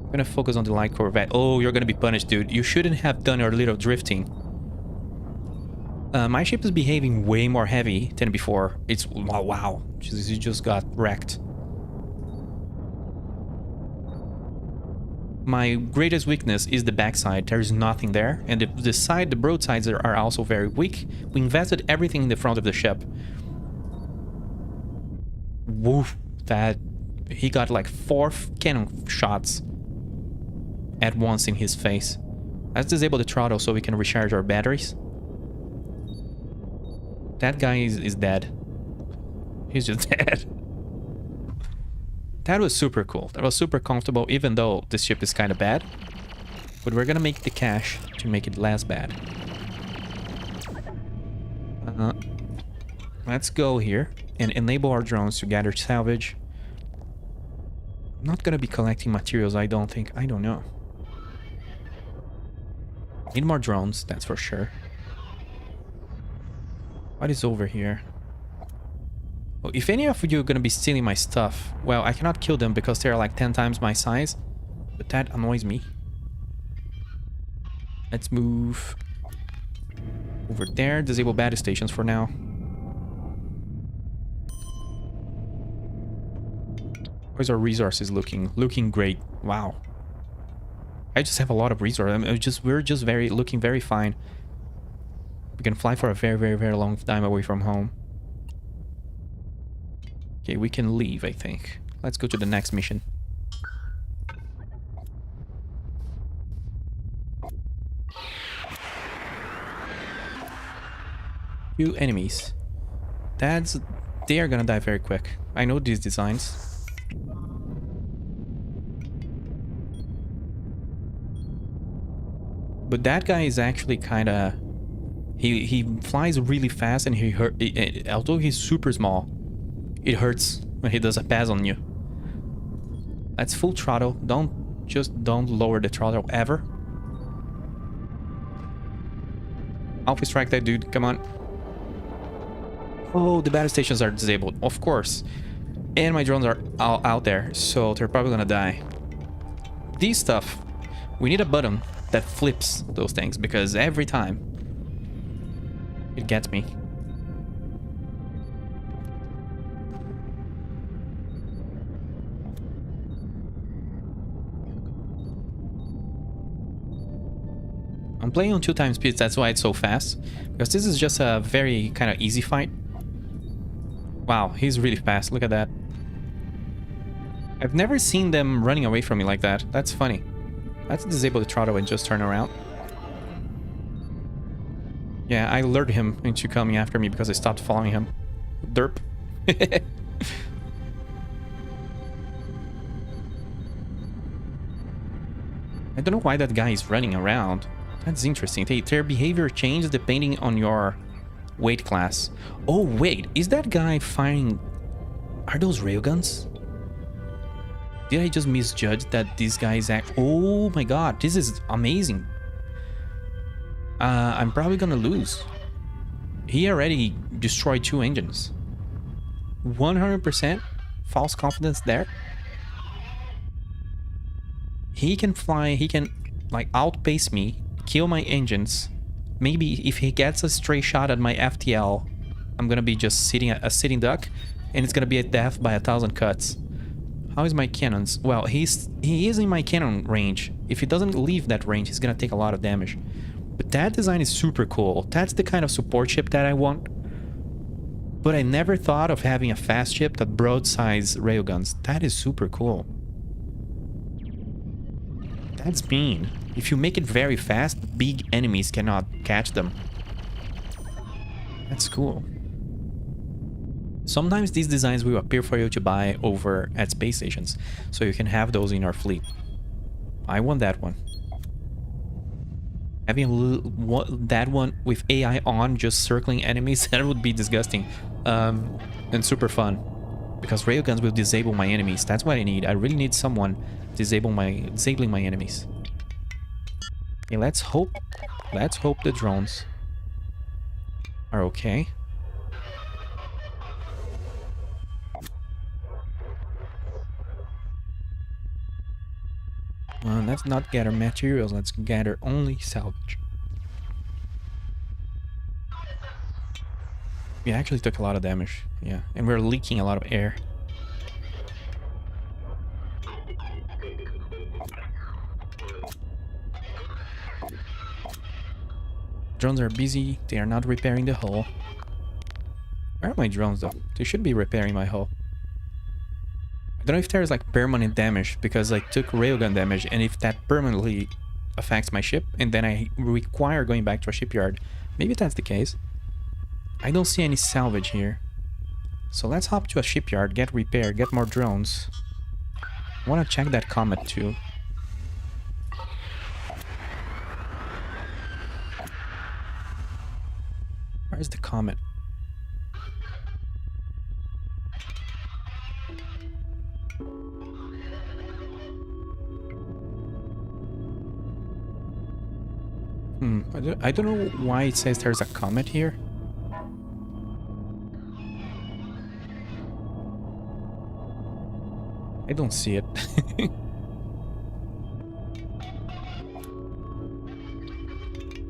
I'm gonna focus on the light corvette. Oh, you're gonna be punished, dude. You shouldn't have done your little drifting. My ship is behaving way more heavy than before. It's wow. You just got wrecked. My greatest weakness is the backside. There's nothing there, and the broadsides are also very weak. We invested everything in the front of the ship. Woof! That he got like 4 cannon shots at once in his face. Let's disable the throttle so we can recharge our batteries. That guy is dead. He's just dead. That was super cool. That was super comfortable, even though this ship is kind of bad. But we're gonna make the cash to make it less bad. Let's go here and enable our drones to gather salvage. I'm not gonna be collecting materials, I don't think. I don't know. Need more drones, that's for sure. What is over here? Well, if any of you are gonna be stealing my stuff, well, I cannot kill them because they're like 10 times my size. But that annoys me. Let's move over there. Disable battle stations for now. Where's our resources looking? Looking great. Wow. I just have a lot of resources. We're just looking very fine. We can fly for a very long time away from home. Okay, we can leave, I think. Let's go to the next mission. Few enemies. They are gonna die very quick. I know these designs. But that guy is actually kind of... He flies really fast and although he's super small, it hurts when he does a pass on you. That's full throttle. Don't lower the throttle ever. Alpha strike that dude. Come on. Oh, the battle stations are disabled. Of course. And my drones are all out there, so they're probably gonna die. These stuff, we need a button that flips those things, because every time it gets me. I'm playing on 2x speed, that's why it's so fast. Because this is just a very kind of easy fight. Wow, he's really fast, look at that. I've never seen them running away from me like that. That's funny. Let's disable the throttle and just turn around. Yeah, I lured him into coming after me because I stopped following him. Derp. I don't know why that guy is running around. That's interesting. Their behavior changes depending on your weight class. Oh, wait. Is that guy firing... Are those railguns? Did I just misjudge that these guys act... Oh my god. This is amazing. I'm probably gonna lose. He already destroyed 2 engines. 100% false confidence there. He can fly. He can, like, outpace me. Kill my engines. Maybe if he gets a stray shot at my FTL, I'm gonna be just sitting a sitting duck, and it's gonna be a death by 1,000 cuts. How is my cannons? Well, he is in my cannon range. If he doesn't leave that range, he's gonna take a lot of damage. But that design is super cool. That's the kind of support ship that I want. But I never thought of having a fast ship that broadsides railguns. That is super cool. That's mean. If you make it very fast, big enemies cannot catch them. That's cool. Sometimes these designs will appear for you to buy over at space stations, so you can have those in our fleet. I want that one. Having that one with AI on, just circling enemies, that would be disgusting. And super fun. Because railguns will disable my enemies. That's what I need. I really need someone disabling my enemies. Okay, let's hope the drones are okay. Let's not gather materials, let's gather only salvage. We actually took a lot of damage, yeah, and we're leaking a lot of air. Drones are busy, they are not repairing the hull. Where are my drones though? They should be repairing my hull. I don't know if there's like permanent damage because I took railgun damage, and if that permanently affects my ship and then I require going back to a shipyard. Maybe that's the case. I don't see any salvage here. So let's hop to a shipyard, get repaired, get more drones. I want to check that comet too. Where's the comet? I don't know why it says there's a comet here. I don't see it.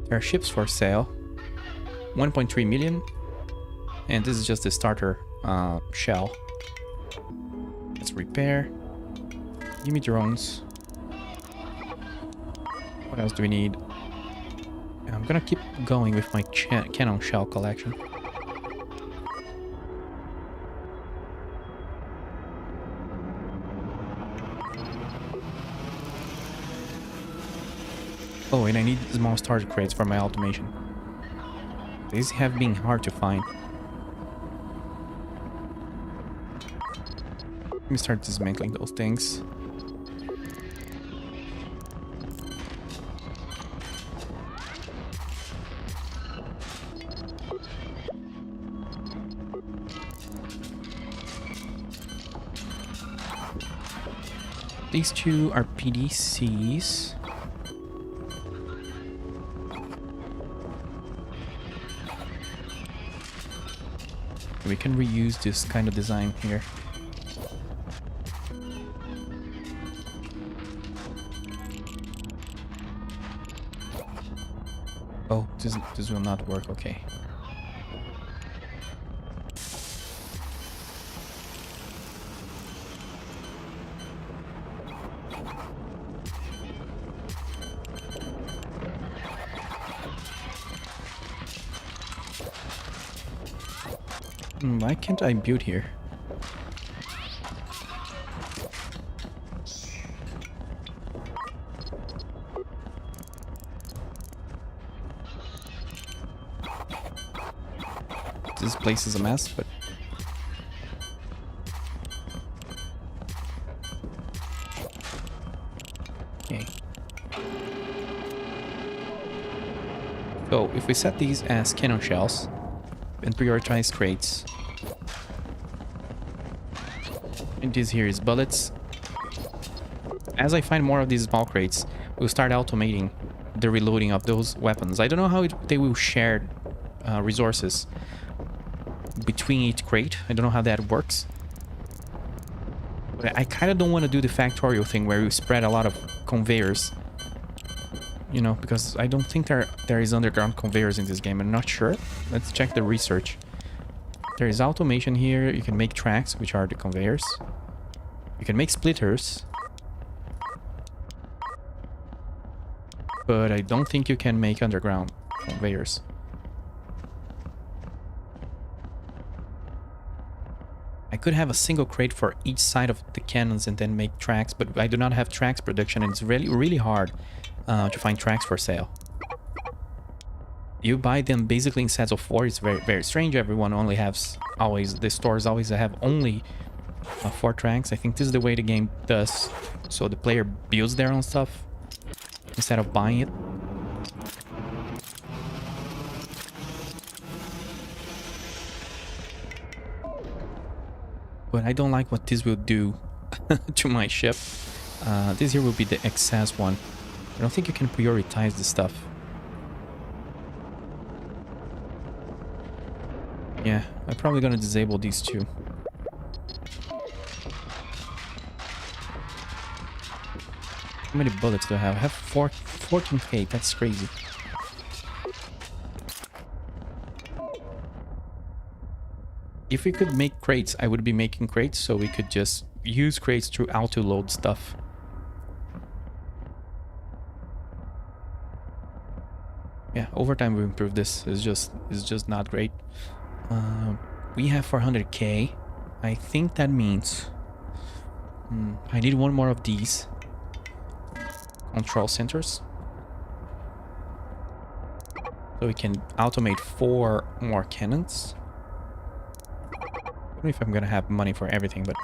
There are ships for sale. 1.3 million. And this is just the starter shell. Let's repair. Give me drones. What else do we need? I'm gonna keep going with my cannon shell collection. Oh, and I need small storage crates for my automation. These have been hard to find. Let me start dismantling those things. These two are PDCs. We can reuse this kind of design here. Oh, this will not work. Okay. Why can't I build here? This place is a mess, but... Okay. So, if we set these as cannon shells and prioritize crates, and this here is bullets, as I find more of these small crates, we'll start automating the reloading of those weapons. I don't know how they will share resources between each crate. I don't know how that works. But I kind of don't want to do the Factorio thing where you spread a lot of conveyors. You know, because I don't think there is underground conveyors in this game. I'm not sure. Let's check the research. There is automation here. You can make tracks, which are the conveyors. You can make splitters. But I don't think you can make underground conveyors. I could have a single crate for each side of the cannons and then make tracks, but I do not have tracks production, and it's really hard to find tracks for sale. You buy them basically in sets of 4. It's very strange. Everyone only has the stores always have only 4 tracks. I think this is the way the game does, so the player builds their own stuff instead of buying it. But I don't like what this will do to my ship. This here will be the excess one. I don't think you can prioritize the stuff. Yeah, I'm probably gonna disable these two. How many bullets do I have? I have 14k, that's crazy. If we could make crates, I would be making crates, so we could just use crates to auto-load stuff. Yeah, over time we improve this. It's just not great. We have 400k. I think that means I need one more of these control centers, so we can automate 4 more cannons. I don't know if I'm gonna have money for everything, but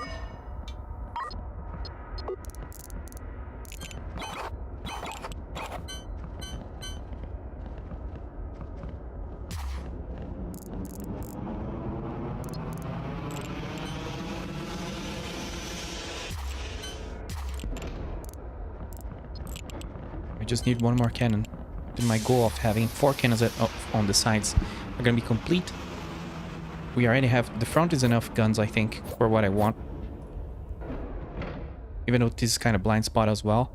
I just need one more cannon. Then my goal of having 4 cannons on the sides are gonna be complete. We already have... the front is enough guns, I think, for what I want. Even though this is kind of blind spot as well.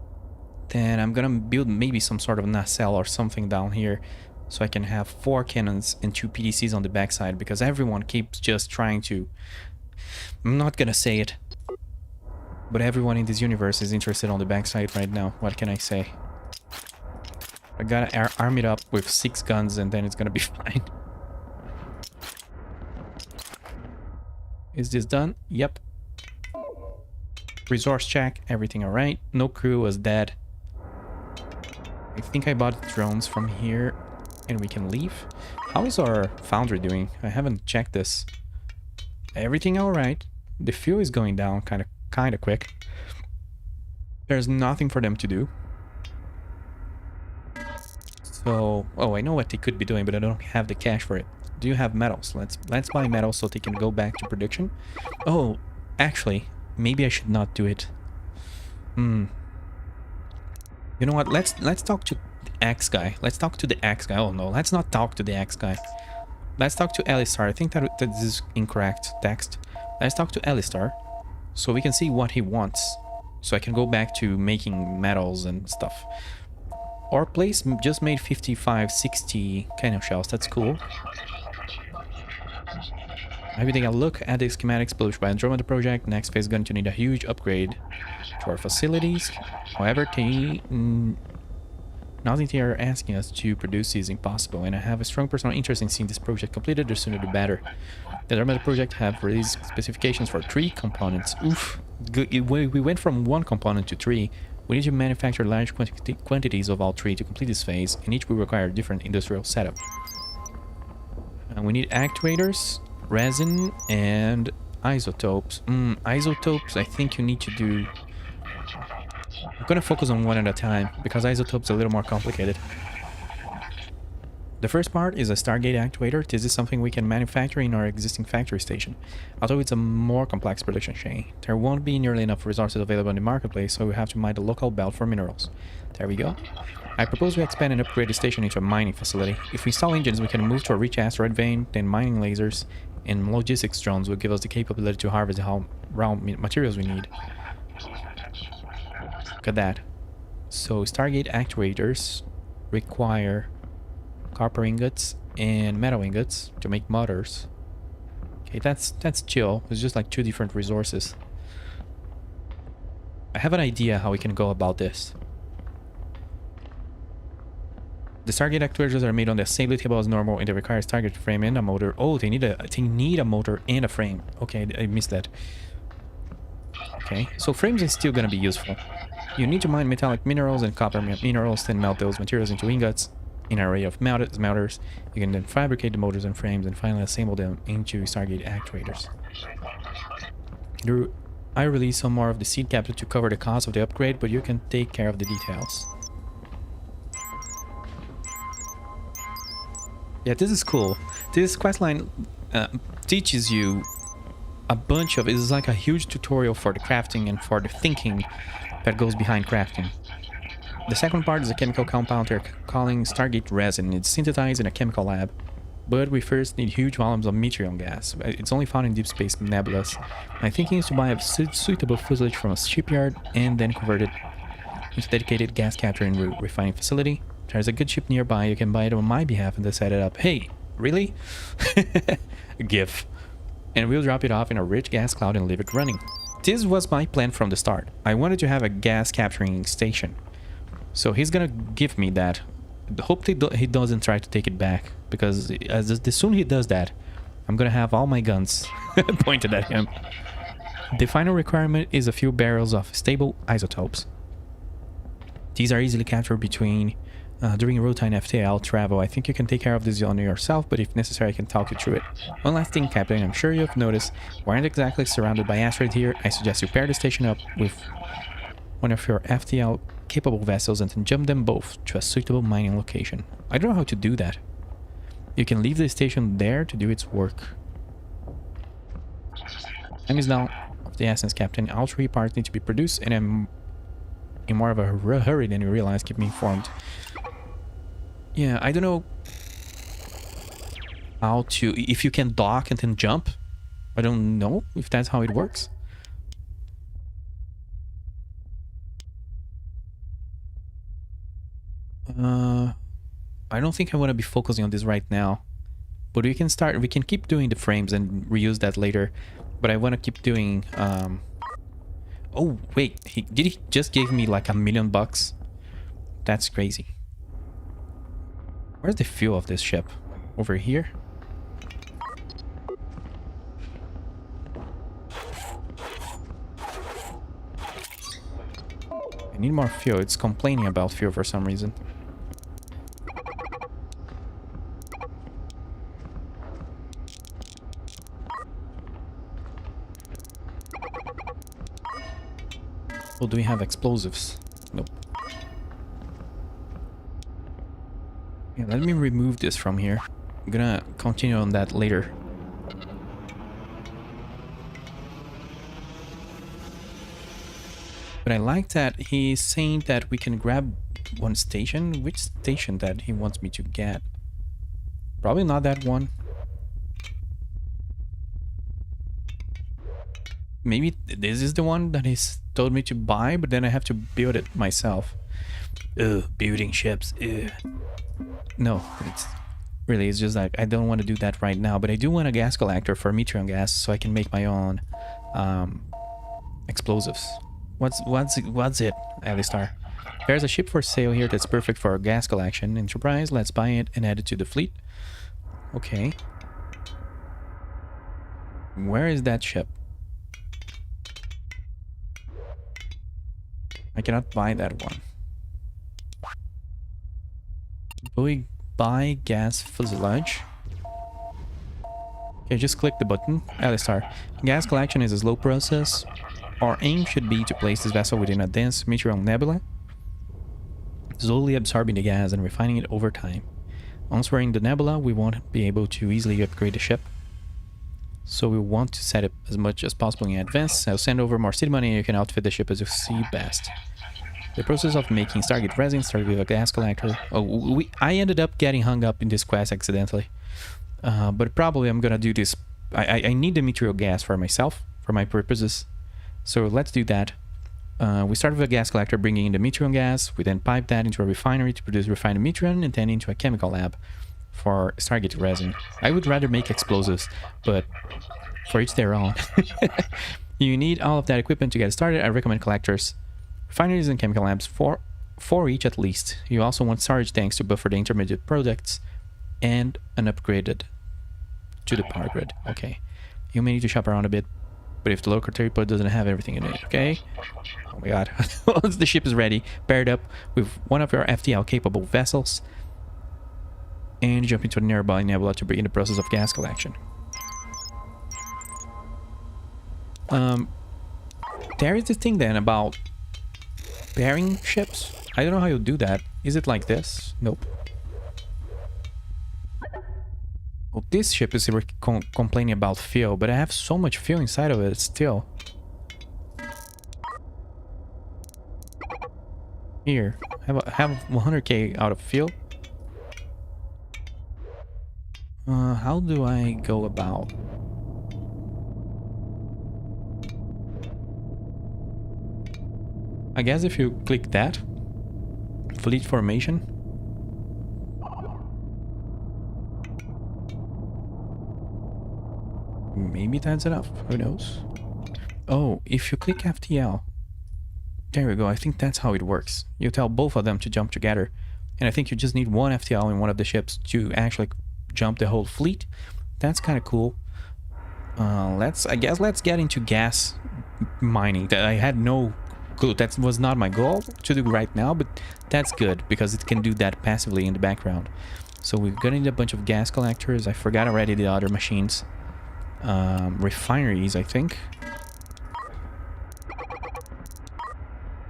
Then I'm gonna build maybe some sort of nacelle or something down here, so I can have 4 cannons and 2 PDCs on the backside, because everyone keeps just trying to... I'm not gonna say it, but everyone in this universe is interested on the backside right now. What can I say? I gotta arm it up with 6 guns and then it's gonna be fine. Is this done? Yep. Resource check, everything alright. No crew was dead. I think I bought drones from here and we can leave. How is our foundry doing? I haven't checked this. Everything alright. The fuel is going down kind of quick. There's nothing for them to do. So, oh, I know what they could be doing, but I don't have the cash for it. Do you have metals? Let's buy metals so they can go back to production. Oh, actually, maybe I should not do it. You know what? Let's talk to the X guy. Let's talk to the X guy. Oh no, let's not talk to the X guy. Let's talk to Alistar. I think that this is incorrect text. Let's talk to Alistar so we can see what he wants. So I can go back to making metals and stuff. Our place just made 55, 60 cannon shells. That's cool. Maybe take a look at the schematics published by Andromeda project. Next phase is going to need a huge upgrade to our facilities. However, nothing they are asking us to produce is impossible, and I have a strong personal interest in seeing this project completed. The sooner the better. The Darwinia project have released specifications for 3 components. Oof. We went from 1 component to 3. We need to manufacture large quantities of all 3 to complete this phase, and each will require a different industrial setup. We need actuators, resin, and isotopes. Isotopes, I think you need to do... I'm gonna focus on one at a time, because isotopes are a little more complicated. The first part is a Stargate actuator. This is something we can manufacture in our existing factory station. Although it's a more complex production chain, there won't be nearly enough resources available in the marketplace, so we have to mine the local belt for minerals. There we go. I propose we expand and upgrade the station into a mining facility. If we install engines, we can move to a rich asteroid vein, then mining lasers and logistics drones will give us the capability to harvest the raw materials we need. Look at that. So Stargate actuators require copper ingots and metal ingots to make motors. Okay, that's chill. It's just like 2 different resources. I have an idea how we can go about this. The Stargate actuators are made on the assembly table as normal, and they require a Stargate frame and a motor. Oh, they need a motor and a frame. Okay, I missed that. Okay, so frames is still gonna be useful. You need to mine metallic minerals and copper minerals, then melt those materials into ingots. In an array of smelters, you can then fabricate the motors and frames and finally assemble them into Stargate actuators. I released some more of the seed capital to cover the cost of the upgrade, but you can take care of the details. Yeah, this is cool. This questline teaches you a bunch of... It's like a huge tutorial for the crafting and for the thinking that goes behind crafting. The second part is a chemical compound they're calling Stargate resin. It's synthesized in a chemical lab, but we first need huge volumes of Metreon gas. It's only found in deep space nebulas. My thinking is to buy a suitable fuselage from a shipyard and then convert it into a dedicated gas capture and refining facility. There's a good ship nearby. You can buy it on my behalf and then set it up. Hey, really? GIF. And we'll drop it off in a rich gas cloud and leave it running. This was my plan from the start. I wanted to have a gas capturing station. So he's gonna give me that. Hopefully he doesn't try to take it back, because as soon as he does that, I'm gonna have all my guns pointed at him. The final requirement is a few barrels of stable isotopes. These are easily captured during routine FTL travel. I think you can take care of this on yourself, but if necessary I can talk you through it. One last thing, Captain, I'm sure you've noticed we aren't exactly surrounded by asteroids here. I suggest you pair the station up with one of your FTL capable vessels and then jump them both to a suitable mining location. I don't know how to do that. You can leave the station there to do its work. Time is now of the essence, Captain. All 3 parts need to be produced, and I'm in more of a hurry than you realize. Keep me informed. Yeah, I don't know how to... If you can dock and then jump. I don't know if that's how it works. I don't think I want to be focusing on this right now, but we can keep doing the frames and reuse that later, but I want to keep doing oh wait, did he just give me like $1 million? That's crazy. Where's the fuel of this ship? Over here? I need more fuel. It's complaining about fuel for some reason. Oh, do we have explosives? Nope. Yeah, let me remove this from here. I'm gonna continue on that later. But I like that he's saying that we can grab one station. Which station that he wants me to get? Probably not that one. Maybe this is the one that he's told me to buy, but then I have to build it myself. Ugh, building ships. Ugh. No, it's just like I don't want to do that right now, but I do want a gas collector for Metreon gas so I can make my own explosives. What's it, Alistar? There's a ship for sale here that's perfect for gas collection. Enterprise, let's buy it and add it to the fleet. Okay. Where is that ship? I cannot buy that one. Buy gas fuselage. Okay, just click the button. Alistar. Gas collection is a slow process. Our aim should be to place this vessel within a dense meteoric nebula, slowly absorbing the gas and refining it over time. Once we're in the nebula, we won't be able to easily upgrade the ship. So we want to set it as much as possible in advance. I'll send over more seed money and you can outfit the ship as you see best. The process of making Stargate resin started with a gas collector. Oh, I ended up getting hung up in this quest accidentally. But probably I'm gonna do this. I need the material gas for myself, for my purposes. So let's do that. We start with a gas collector bringing in the Metreon gas. We then pipe that into a refinery to produce refined Metreon and then into a chemical lab for Stargate resin. I would rather make explosives, but for each their own. You need all of that equipment to get started. I recommend collectors, refineries and chemical labs for each at least. You also want storage tanks to buffer the intermediate products and an upgraded to the power grid. Okay. You may need to shop around a bit, but if the local tripod doesn't have everything in it, okay? Oh my god. Once the ship is ready, paired up with one of your FTL capable vessels, and jump into a nearby nebula to begin the process of gas collection. There is this thing then about pairing ships. I don't know how you do that. Is it like this? Nope. Well, this ship is complaining about fuel, but I have so much fuel inside of it still. Here, I have 100k out of fuel. How do I go about? I guess if you click that, fleet formation. Maybe that's enough, who knows? Oh, if you click FTL, there we go, I think that's how it works. You tell both of them to jump together, and I think you just need one FTL in one of the ships to actually jump the whole fleet. That's kind of cool. Let's get into gas mining. I had no clue. That was not my goal to do right now, but that's good because it can do that passively in the background. So we're gonna need a bunch of gas collectors. I forgot already the other machines. Refineries, I think.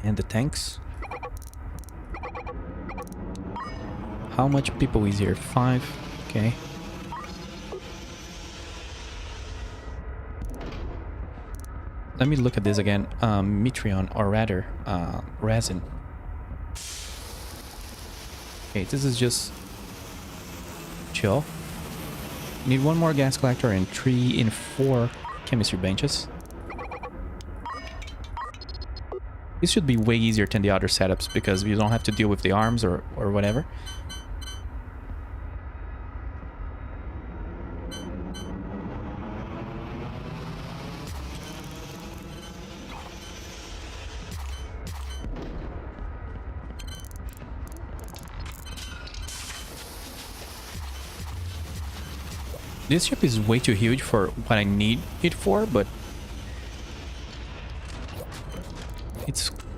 And the tanks. How much people is here? 5. Okay. Let me look at this again. Metreon, or rather, resin. Okay, this is just chill. Need one more gas collector and 3 in 4 chemistry benches. This should be way easier than the other setups because you don't have to deal with the arms or whatever. This ship is way too huge for what I need it for, but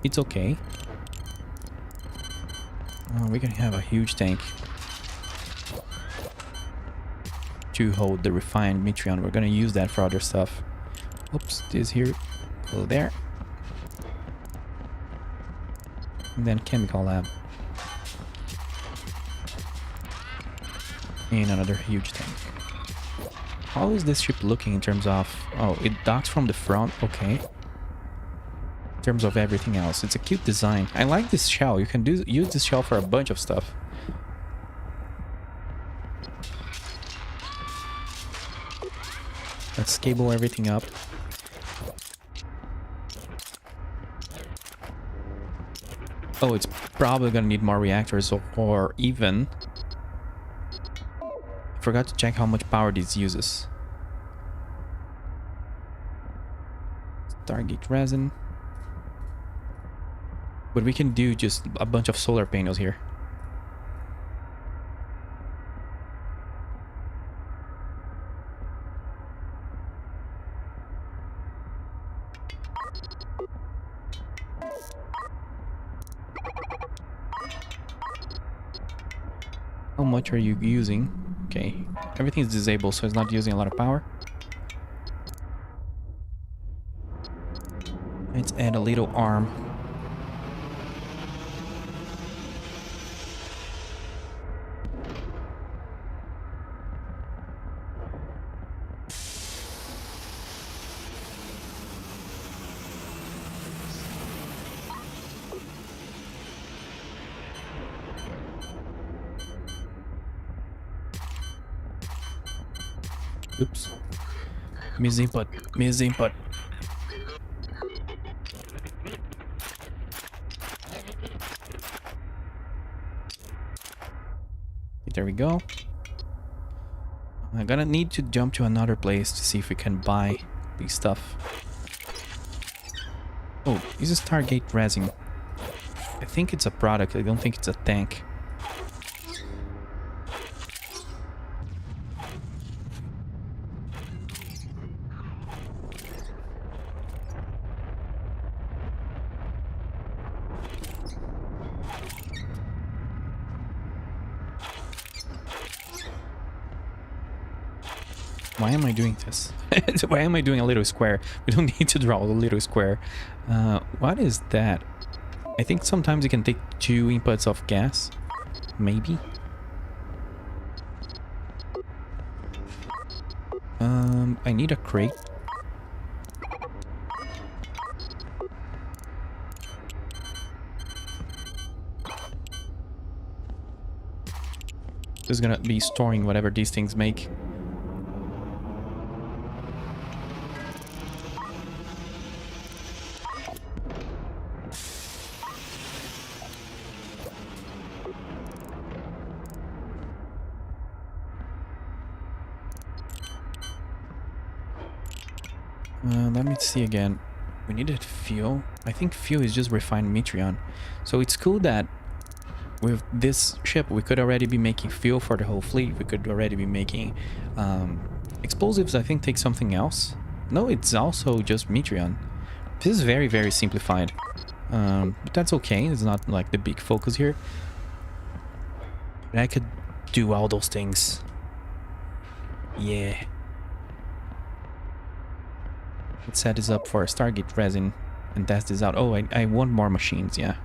it's okay. We're gonna have a huge tank to hold the refined Metreon. We're gonna use that for other stuff. Oops, this here, go there. And then chemical lab. And another huge tank. How is this ship looking in terms of... Oh, it docks from the front, okay. In terms of everything else, it's a cute design. I like this shell. You can use this shell for a bunch of stuff. Let's cable everything up. Oh, it's probably gonna need more reactors, or even... I forgot to check how much power this uses. Stargate resin. But we can do just a bunch of solar panels here. How much are you using? Okay, everything is disabled, so it's not using a lot of power. Let's add a little arm. Oops. Miss input. Miss input. There we go. I'm gonna need to jump to another place to see if we can buy these stuff. Oh, this is Stargate resin. I think it's a product. I don't think it's a tank. Why am I doing this? Why am I doing a little square? We don't need to draw a little square. What is that? I think sometimes you can take 2 inputs of gas. Maybe. I need a crate. Just gonna be storing whatever these things make. Let me see again. We needed fuel. I think fuel is just refined Metreon. So it's cool that with this ship we could already be making fuel for the whole fleet. We could already be making explosives. I think take something else. No, it's also just Metreon. This is very, very simplified. But that's okay. It's not like the big focus here. But I could do all those things. Yeah. Let's set this up for a Stargate resin and test this out. Oh, I want more machines, yeah.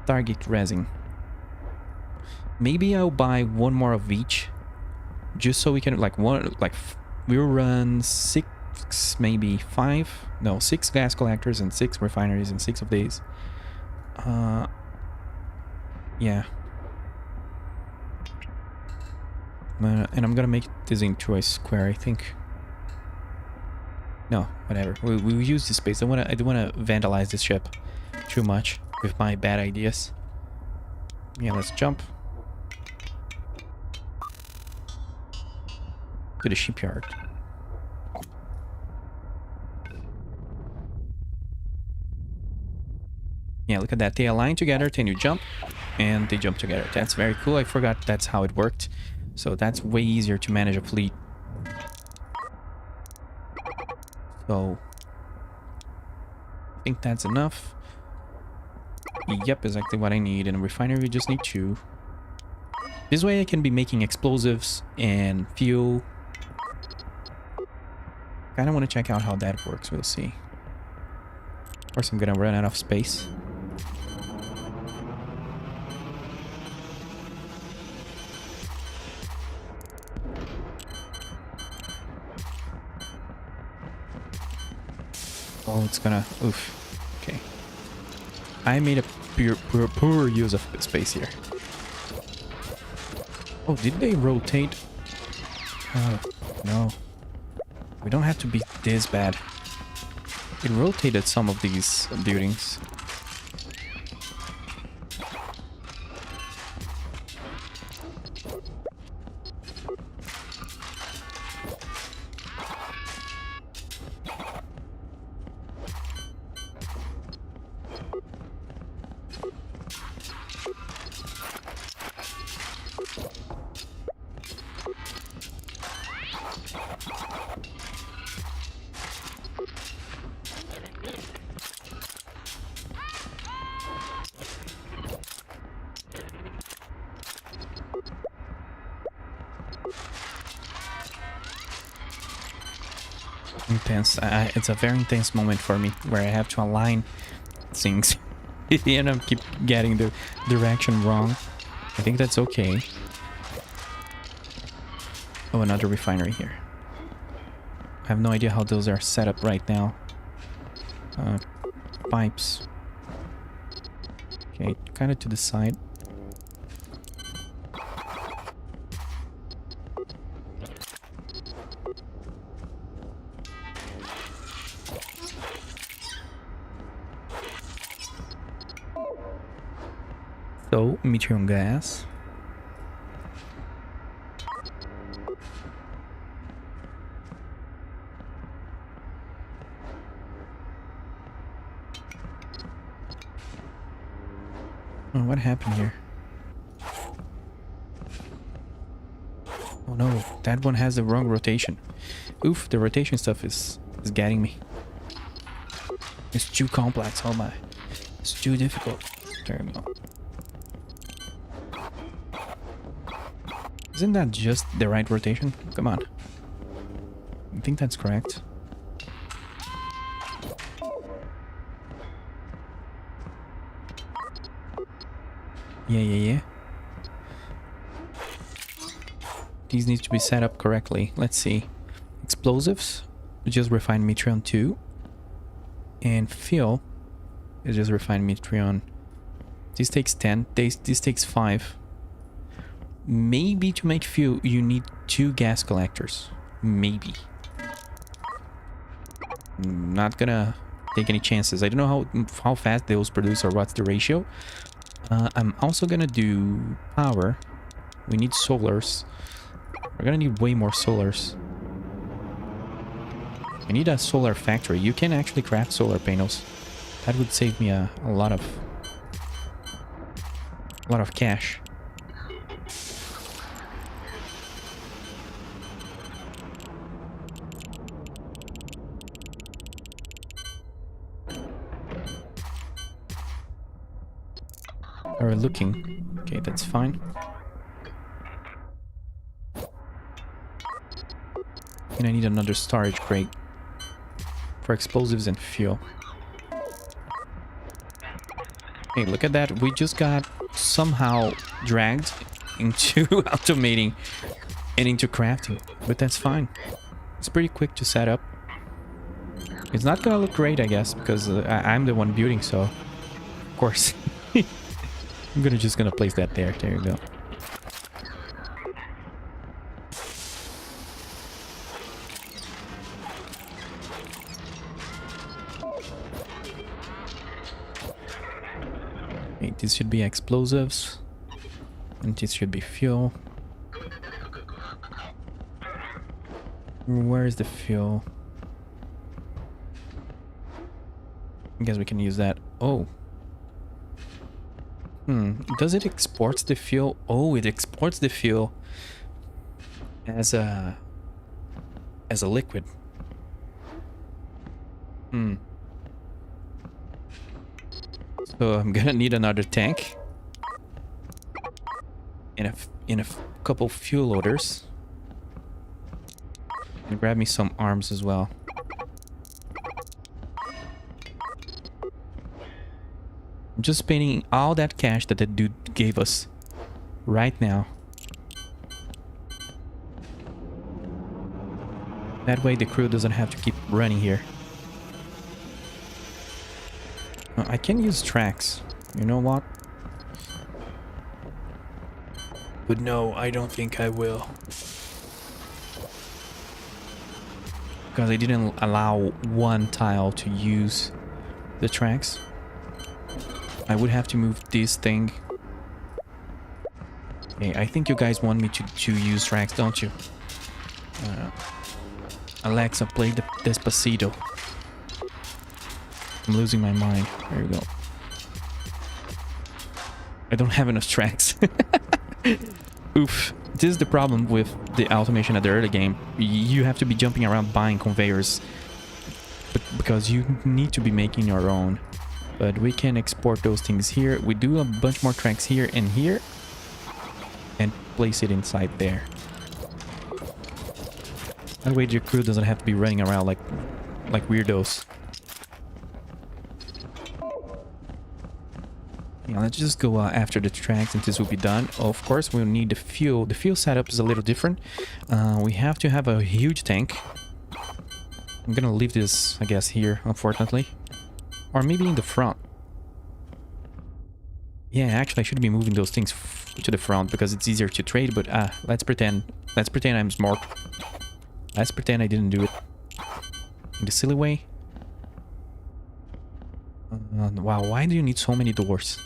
Stargate resin. Maybe I'll buy 1 more of each, just so we can we'll run 6, maybe 5, no, 6 gas collectors and 6 refineries and 6 of these. Yeah. And I'm gonna make this into a square, I think. No, whatever. We'll use this space. I don't wanna vandalize this ship too much with my bad ideas. Yeah, let's jump to the shipyard. Yeah, look at that. They align together, then you jump, and they jump together. That's very cool. I forgot that's how it worked. So that's way easier to manage a fleet. So I think that's enough. Yep, exactly what I need. In a refinery, we just need 2. This way I can be making explosives and fuel. Kind of want to check out how that works. We'll see. Of course, I'm gonna run out of space. Oh, it's gonna... Oof. Okay. I made a poor use of space here. Oh, did they rotate? Oh, no. We don't have to be this bad. It rotated some of these buildings. intense. It's a very intense moment for me where I have to align things and I keep getting the direction wrong. I think that's okay. Oh, another refinery here. I have no idea how those are set up right now. Pipes. Okay, kind of to the side. So, Metreon gas. Oh, what happened here? Oh no, that one has the wrong rotation. Oof, the rotation stuff is getting me. It's too complex, oh my. It's too difficult. There we go. Isn't that just the right rotation? Come on. I think that's correct. Yeah. These need to be set up correctly. Let's see. Explosives, just refined Metreon 2. And fuel is just refined Metreon. This takes 10. This takes 5. Maybe to make fuel, you need 2 gas collectors. Maybe. Not gonna take any chances. I don't know how fast those produce or what's the ratio. I'm also gonna do power. We need solars. We're gonna need way more solars. I need a solar factory. You can actually craft solar panels. That would save me a lot of cash. Are looking. Okay, that's fine. And I need another storage crate for explosives and fuel. Hey, look at that. We just got somehow dragged into automating and into crafting. But that's fine. It's pretty quick to set up. It's not gonna look great, I guess, because I'm the one building, so... Of course. I'm just gonna place that there. There you go. Okay, this should be explosives. And this should be fuel. Where is the fuel? I guess we can use that. Oh. Does it export the fuel? Oh, it exports the fuel as a liquid. So I'm gonna need another tank and a couple fuel loaders, and grab me some arms as well. I'm just spending all that cash that dude gave us right now. That way the crew doesn't have to keep running here. I can use tracks. You know what? But no, I don't think I will. Because I didn't allow one tile to use the tracks. I would have to move this thing. Okay, I think you guys want me to use tracks, don't you? Alexa, play the Despacito. I'm losing my mind. There we go. I don't have enough tracks. Oof. This is the problem with the automation at the early game. You have to be jumping around buying conveyors. But because you need to be making your own. But we can export those things here. We do a bunch more tracks here and here. And place it inside there. That way your crew doesn't have to be running around like weirdos. Yeah, let's just go after the tracks and this will be done. Of course, we'll need the fuel. The fuel setup is a little different. We have to have a huge tank. I'm gonna leave this, I guess, here, unfortunately. Or maybe in the front. Yeah, actually, I should be moving those things to the front because it's easier to trade, but let's pretend. Let's pretend I'm smart. Let's pretend I didn't do it in the silly way. Wow, why do you need so many doors?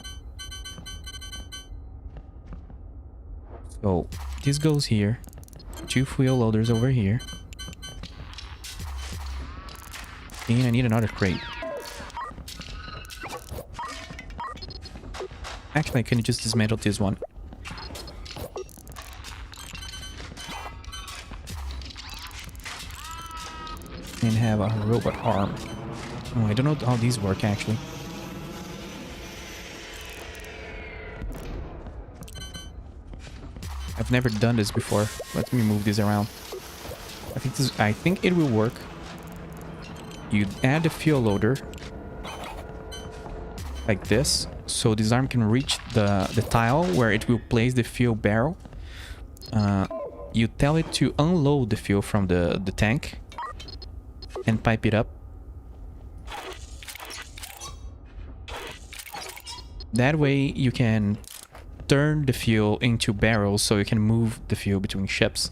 So, this goes here. 2 fuel loaders over here. And I need another crate. Actually, I can just dismantle this one. And have a robot arm. Oh, I don't know how these work, actually. I've never done this before. Let me move this around. I think it will work. You add the fuel loader like this, so this arm can reach the tile where it will place the fuel barrel. You tell it to unload the fuel from the tank and pipe it up. That way you can turn the fuel into barrels so you can move the fuel between ships.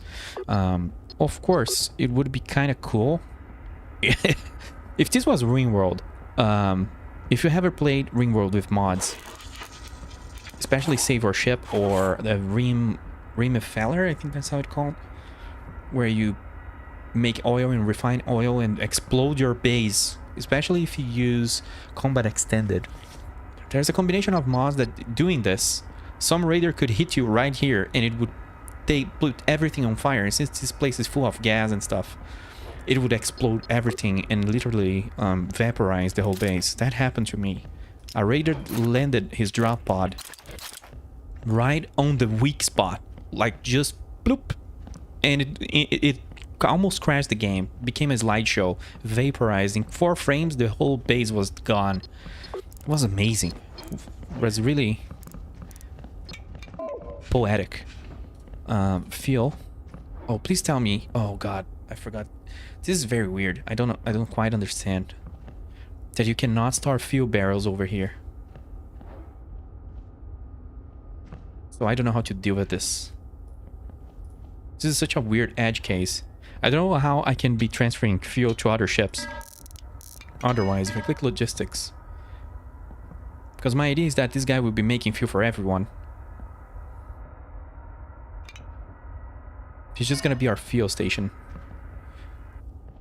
Of course, it would be kind of cool if this was Ringworld. If you ever played Ringworld with mods, especially Save Our Ship or the Remefeller, I think that's how it's called, where you make oil and refine oil and explode your base, especially if you use Combat Extended. There's a combination of mods that doing this. Some raider could hit you right here and it would put everything on fire. And since this place is full of gas and stuff, it would explode everything and literally vaporize the whole base. That happened to me. A raider landed his drop pod right on the weak spot, like just bloop, and it almost crashed the game. Became a slideshow, vaporized in 4 frames. The whole base was gone. It was amazing. It was really poetic. Fuel. Oh, please tell me. Oh God, I forgot. This is very weird. I don't quite understand that you cannot store fuel barrels over here. So I don't know how to deal with this. This is such a weird edge case. I don't know how I can be transferring fuel to other ships. Otherwise, if I click logistics, because my idea is that this guy will be making fuel for everyone. He's just gonna be our fuel station.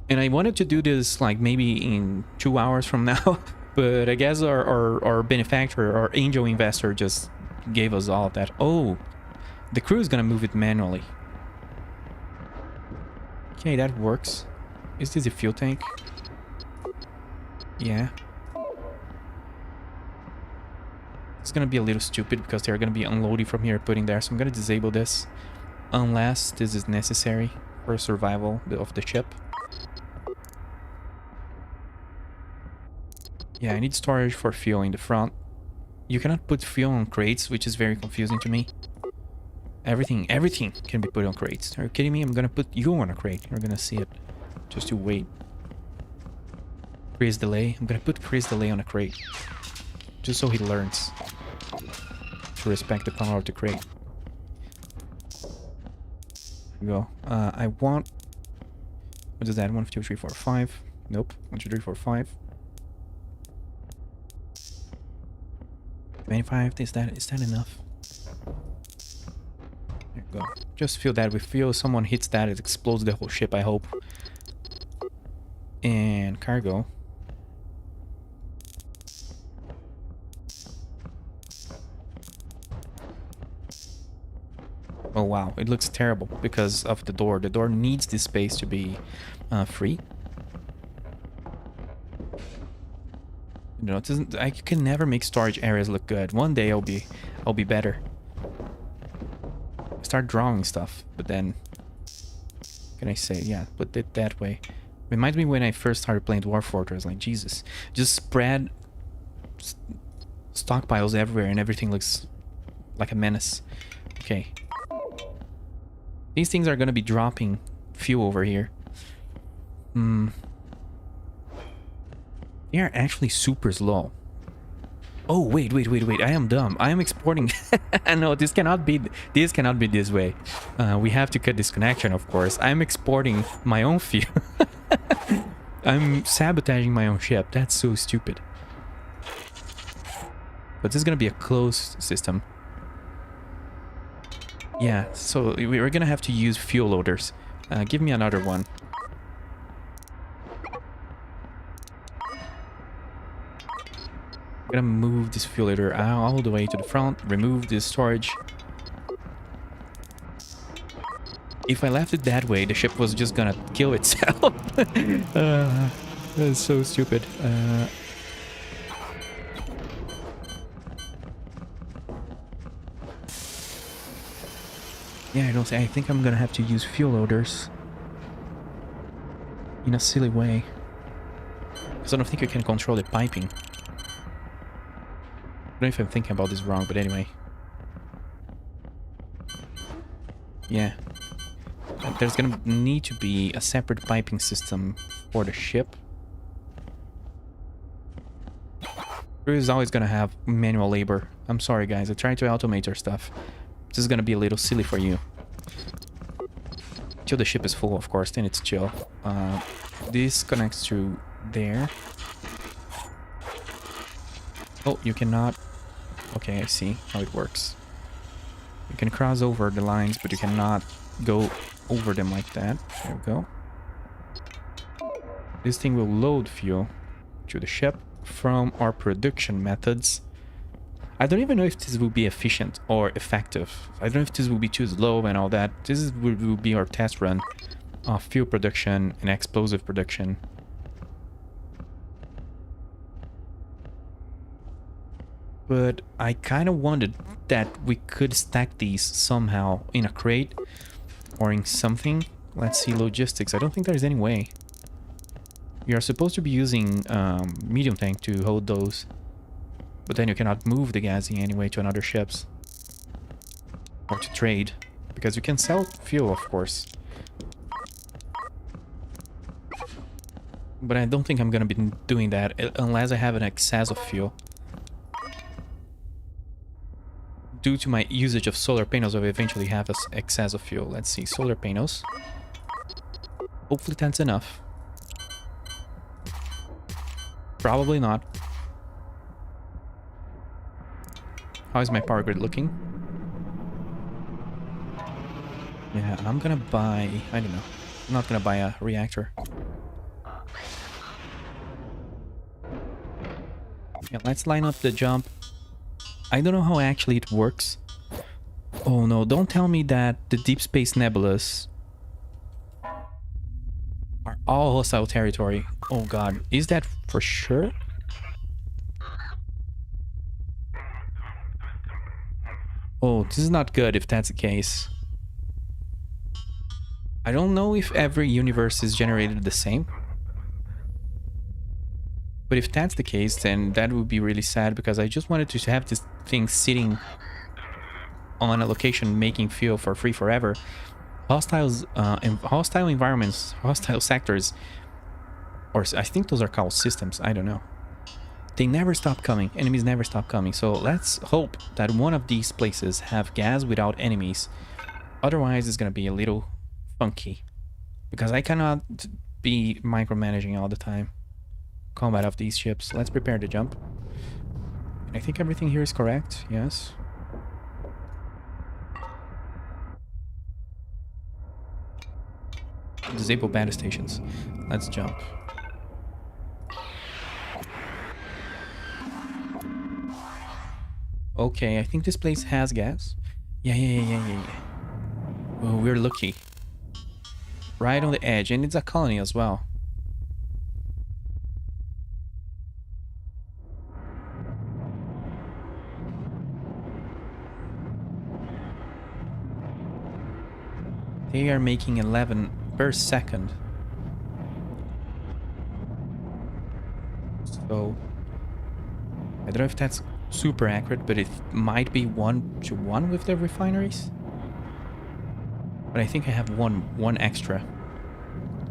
And I wanted to do this like maybe in 2 hours from now, but I guess our benefactor, our angel investor, just gave us all of that. Oh, the crew is gonna move it manually. Okay, that works. Is this a fuel tank? Yeah. It's gonna be a little stupid because they're gonna be unloading from here, putting there. So I'm gonna disable this unless this is necessary for survival of the ship. Yeah, I need storage for fuel in the front. You cannot put fuel on crates, which is very confusing to me. Everything can be put on crates. Are you kidding me? I'm gonna put you on a crate. You're gonna see it. Just to wait. Chris Delay. I'm gonna put Chris Delay on a crate. Just so he learns to respect the power of the crate. There we go. I want... What is that? 1, 2, 3, 4, 5. Nope. 1, 2, 3, 4, 5. 25. Is that enough? There you go. Just fill that with fuel. Someone hits that, it explodes the whole ship, I hope. And cargo. Oh wow, it looks terrible because of the door. The door needs this space to be free. You know, it doesn't. I can never make storage areas look good. One day I'll be better. Start drawing stuff, but then can I say? Yeah, put it that way. Reminds me when I first started playing Dwarf Fortress. Like, Jesus. Just spread stockpiles everywhere and everything looks like a menace. Okay. These things are gonna be dropping fuel over here. They are actually super slow. Oh, wait. I am dumb. I am exporting. No, this cannot be this way. We have to cut this connection, of course. I'm exporting my own fuel. I'm sabotaging my own ship. That's so stupid. But this is gonna be a closed system. Yeah, so we're gonna have to use fuel loaders. Give me another one. I'm gonna move this fuel loader all the way to the front, remove this storage. If I left it that way, the ship was just gonna kill itself. That's so stupid. Yeah, I think I'm gonna have to use fuel loaders in a silly way. Because I don't think you can control the piping. I don't know if I'm thinking about this wrong, but anyway. Yeah. There's gonna need to be a separate piping system for the ship. Crew is always gonna have manual labor. I'm sorry guys, I tried to automate your stuff. This is gonna be a little silly for you. Till the ship is full, of course, then it's chill. This connects to there. Oh, you cannot... Okay, I see how it works. You can cross over the lines, but you cannot go over them like that. There we go. This thing will load fuel to the ship from our production methods. I don't even know if this will be efficient or effective. I don't know if this will be too slow and all that. Will be our test run of fuel production and explosive production. But I kind of wanted that we could stack these somehow in a crate or in something. Let's see, logistics. I don't think there's any way. You are supposed to be using medium tank to hold those. But then you cannot move the gassing anyway to another ships. Or to trade. Because you can sell fuel, of course. But I don't think I'm gonna be doing that unless I have an excess of fuel. Due to my usage of solar panels, I will eventually have an excess of fuel. Let's see, solar panels. Hopefully that's enough. Probably not. How is my power grid looking? Yeah, I'm gonna buy... I don't know. I'm not gonna buy a reactor. Yeah, let's line up the jump. I don't know how actually it works. Oh no, don't tell me that the deep space nebulas are all hostile territory. Oh god, is that for sure? Oh, this is not good if that's the case. I don't know if every universe is generated the same. But if that's the case, then that would be really sad, because I just wanted to have this thing sitting on a location making fuel for free forever. Hostile environments, hostile sectors, or I think those are called systems, I don't know. They never stop coming, enemies never stop coming, so let's hope that one of these places have gas without enemies. Otherwise it's gonna be a little funky, because I cannot be micromanaging all the time. Combat of these ships. Let's prepare to jump. I think everything here is correct, yes. Disable battle stations. Let's jump. Okay, I think this place has gas. Yeah. Oh, we're lucky. Right on the edge, and it's a colony as well. They are making 11% per second. So I don't know if that's super accurate, but it might be 1-to-1 with the refineries. But I think I have one extra.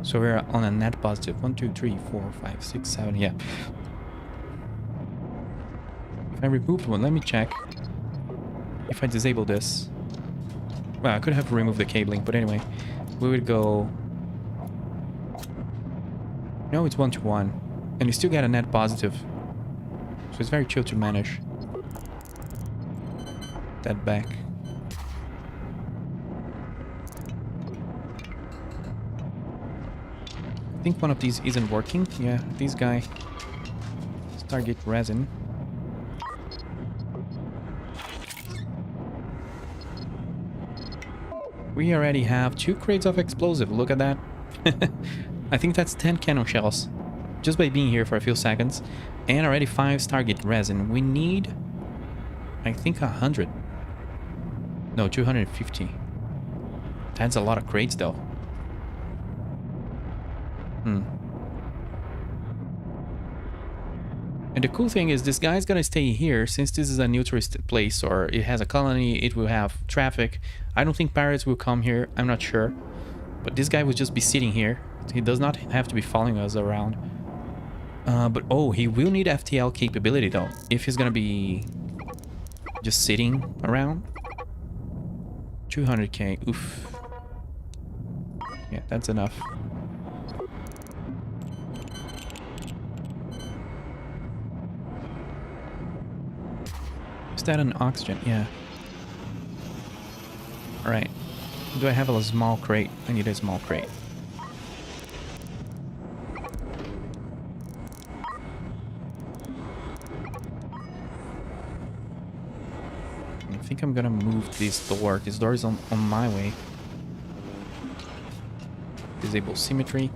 So we're on a net positive. 1, 2, 3, 4, 5, 6, 7. Yeah. If I remove one, let me check. If I disable this. Well, I could have removed the cabling, but anyway. We would go... No, it's 1-to-1. And you still get a net positive. So it's very chill to manage that back. I think one of these isn't working. Yeah, this guy. Target resin. We already have 2 crates of explosive. Look at that. I think that's 10 cannon shells. Just by being here for a few seconds. And already 5 Stargate resin. We need, I think, 100. No, 250. That's a lot of crates, though. And the cool thing is this guy's gonna stay here. Since this is a neutralist place, or it has a colony, it will have traffic. I don't think pirates will come here. I'm not sure. But this guy will just be sitting here. He does not have to be following us around. But oh, he will need FTL capability though, if he's gonna be just sitting around. 200k, oof. Yeah, that's enough. Is that an oxygen? Yeah. Alright. Do I have a small crate? I need a small crate. I think I'm gonna move this door. This door is on my way. Disable symmetry.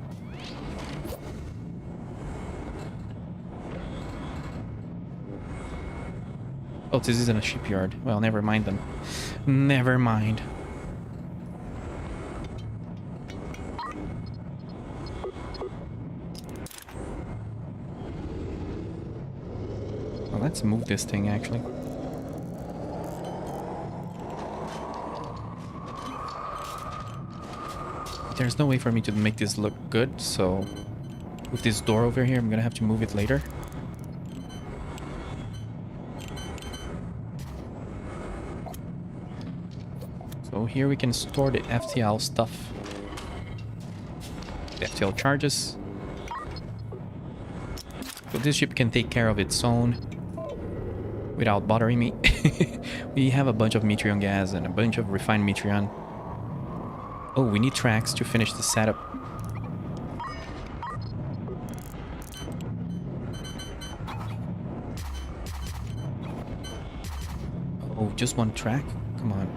Oh, this isn't a shipyard. Well, never mind then. Never mind. Well, let's move this thing actually. There's no way for me to make this look good, so with this door over here, I'm gonna have to move it later. So here we can store the FTL stuff. The FTL charges. So this ship can take care of its own without bothering me. We have a bunch of Metreon gas and a bunch of refined Metreon. Oh, we need tracks to finish the setup. Oh, just one track? Come on.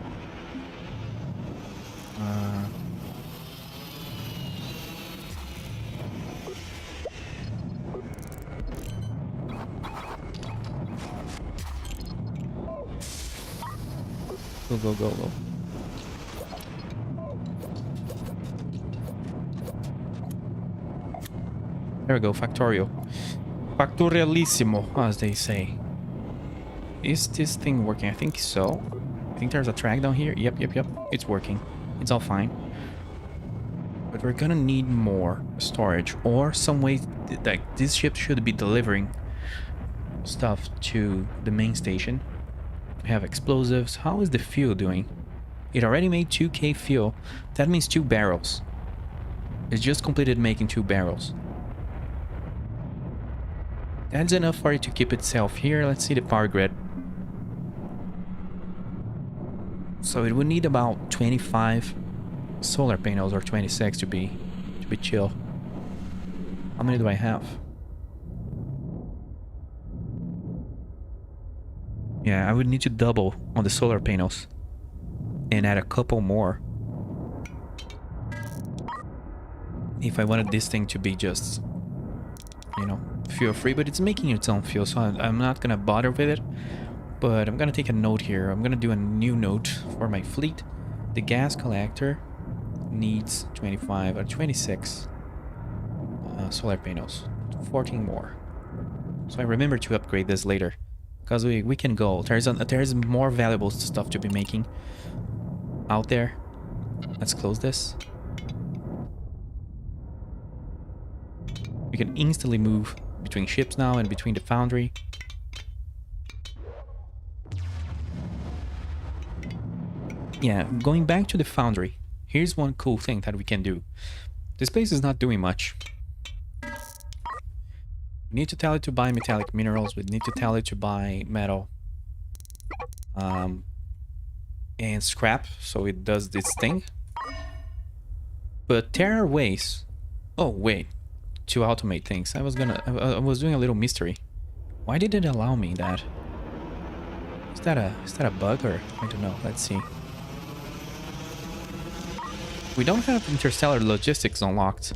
Go. There we go, Factorio. Factorialissimo, as they say. Is this thing working? I think so. I think there's a track down here. Yep. It's working. It's all fine. But we're gonna need more storage or some way that this ship should be delivering stuff to the main station. We have explosives. How is the fuel doing? It already made 2k fuel. That means 2 barrels. It's just completed making 2 barrels. That's enough for it to keep itself here. Let's see the power grid. So it would need about 25 solar panels or 26 to be chill. How many do I have? Yeah, I would need to double on the solar panels and add a couple more if I wanted this thing to be just, you know, fuel free, but it's making its own fuel, so I'm not gonna bother with it. But I'm gonna take a note here. I'm gonna do a new note for my fleet. The gas collector needs 25 or 26 solar panels. 14 more. So I remember to upgrade this later. Because we can go. There's more valuable stuff to be making out there. Let's close this. We can instantly move between ships now and between the foundry. Yeah, going back to the foundry. Here's one cool thing that we can do. This place is not doing much. We need to tell it to buy metallic minerals. We need to tell it to buy metal. And scrap, so it does this thing. But there are ways... Oh, wait. To automate things. I was doing a little mystery. Why did it allow me that? Is that a bug or... I don't know. Let's see. We don't have interstellar logistics unlocked,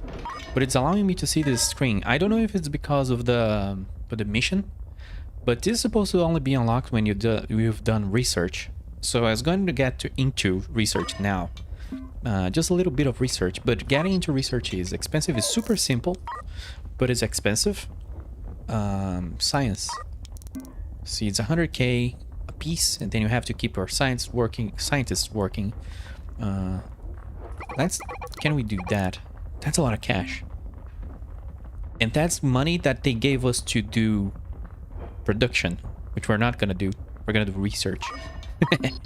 but it's allowing me to see this screen. I don't know if it's because of the mission, but this is supposed to only be unlocked when you've done research. So I was going to get into research now. Just a little bit of research, but getting into research is expensive. It's super simple, but it's expensive. Science. See, it's 100k a piece, and then you have to keep your scientists working. Can we do that? That's a lot of cash. And that's money that they gave us to do production, which we're not gonna do. We're gonna do research. I'm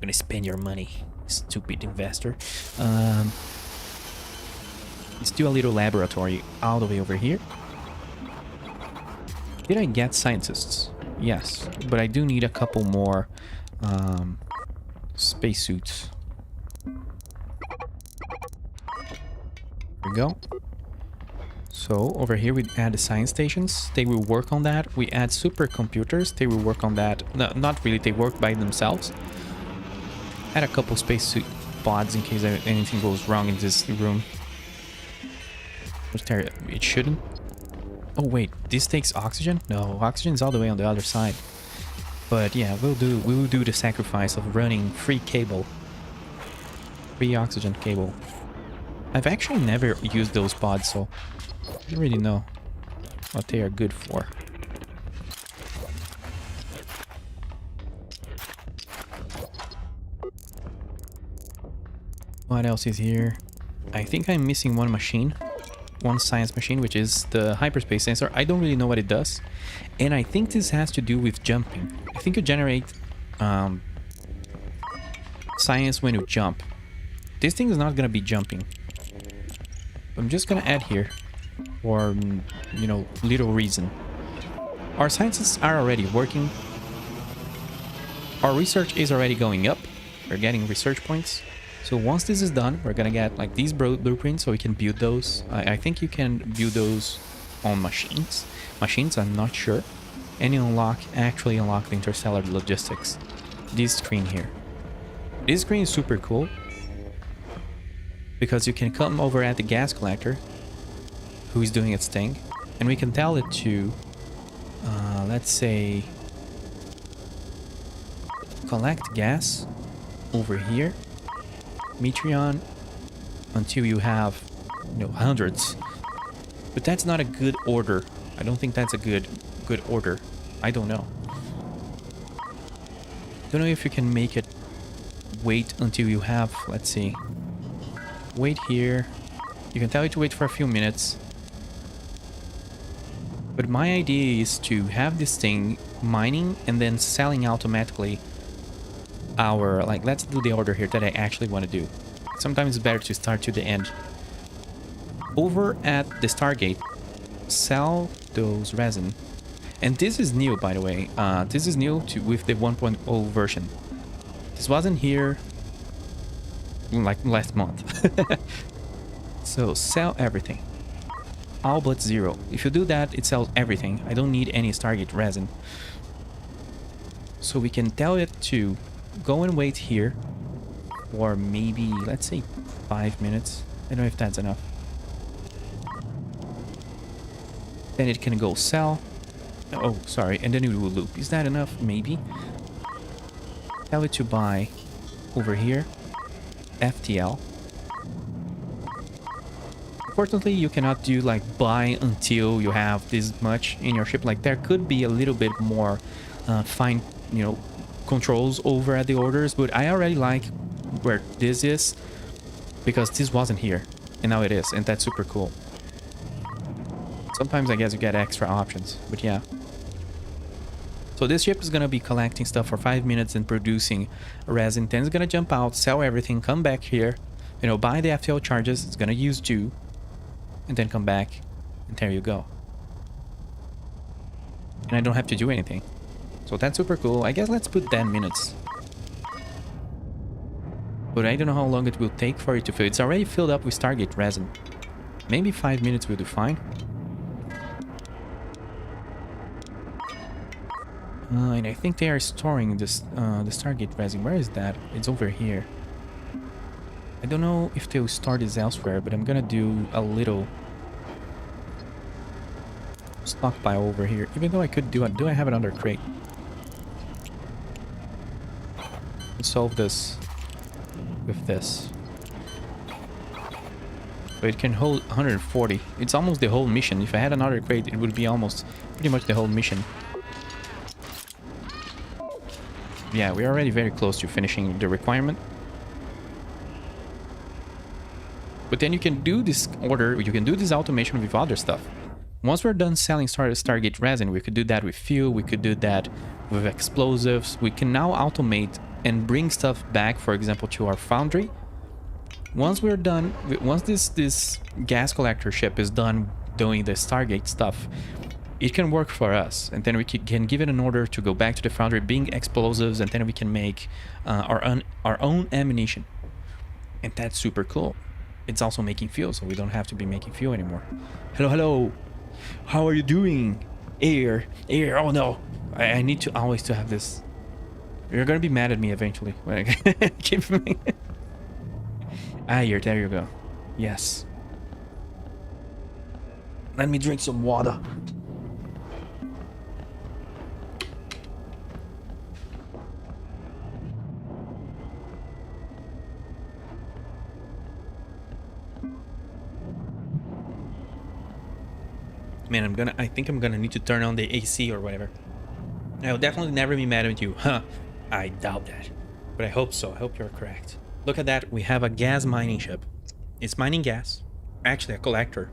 gonna spend your money, stupid investor. Let's do a little laboratory all the way over here. Did I get scientists? Yes, but I do need a couple more spacesuits. There we go. So over here we add the science stations. They will work on that. We add supercomputers. They will work on that. No, not really. They work by themselves. Add a couple spacesuit pods in case anything goes wrong in this room. It shouldn't. Oh wait, this takes oxygen? No, oxygen's all the way on the other side. But yeah, we will do the sacrifice of running free cable. Free oxygen cable. I've actually never used those pods, so I don't really know what they are good for. What else is here? I think I'm missing one machine. One science machine, which is the hyperspace sensor. I don't really know what it does. And I think this has to do with jumping. I think you generate science when you jump. This thing is not going to be jumping. I'm just going to add here for, you know, little reason. Our scientists are already working. Our research is already going up. We're getting research points. So once this is done, we're gonna get like these blueprints so we can build those. I think you can build those on machines. I'm not sure. And you actually unlock the interstellar logistics. This screen here. This screen is super cool because you can come over at the gas collector who is doing its thing, and we can tell it to, let's say, collect gas over here. Metreon until you have, you know, hundreds. But that's not a good order. I don't think that's a good order. I don't know. Don't know if you can make it wait until you have, let's see. Wait here. You can tell it to wait for a few minutes. But my idea is to have this thing mining and then selling automatically our, like, let's do the order here that I actually want to do. Sometimes it's better to start to the end. Over at the Stargate, sell those resin. And this is new, by the way. This is new with the 1.0 version. This wasn't here like last month. So sell everything. All but 0. If you do that, it sells everything. I don't need any Stargate resin. So we can tell it to go and wait here for maybe, let's say, 5 minutes. I don't know if that's enough. Then it can go sell. Oh, sorry. And then it will loop. Is that enough? Maybe. Tell it to buy over here. FTL. Unfortunately, you cannot do like buy until you have this much in your ship. Like there could be a little bit more fine, you know, controls over at the orders, but I already like where this is because this wasn't here and now it is, and that's super cool. Sometimes I guess you get extra options, but yeah. So this ship is gonna be collecting stuff for 5 minutes and producing resin. Then it's gonna jump out, sell everything, come back here, you know, buy the FTL charges. It's gonna use 2, and then come back, and there you go. And I don't have to do anything. So that's super cool. I guess let's put 10 minutes. But I don't know how long it will take for it to fill. It's already filled up with Stargate resin. Maybe 5 minutes will do fine. And I think they are storing this the Stargate resin. Where is that? It's over here. I don't know if they'll store this elsewhere, but I'm gonna do a little stockpile over here. Even though I could do it. Do I have another crate? Let's solve this with this. So it can hold 140. It's almost the whole mission. If I had another crate, it would be almost pretty much the whole mission. Yeah, we're already very close to finishing the requirement. But then you can do this order, you can do this automation with other stuff. Once we're done selling Stargate resin, we could do that with fuel, we could do that with explosives. We can now automate and bring stuff back, for example, to our foundry. Once we're done, once this gas collector ship is done doing the Stargate stuff, it can work for us, and then we can give it an order to go back to the foundry, being explosives, and then we can make our own ammunition. And that's super cool. It's also making fuel, so we don't have to be making fuel anymore. Hello, hello. How are you doing? Air. Oh no. I need to always to have this. You're gonna be mad at me eventually. When I keep Air, there you go. Yes. Let me drink some water. Man, I think I'm gonna need to turn on the AC or whatever. I'll definitely never be mad at you. Huh. I doubt that. But I hope so. I hope you're correct. Look at that. We have a gas mining ship. It's mining gas. Actually, a collector.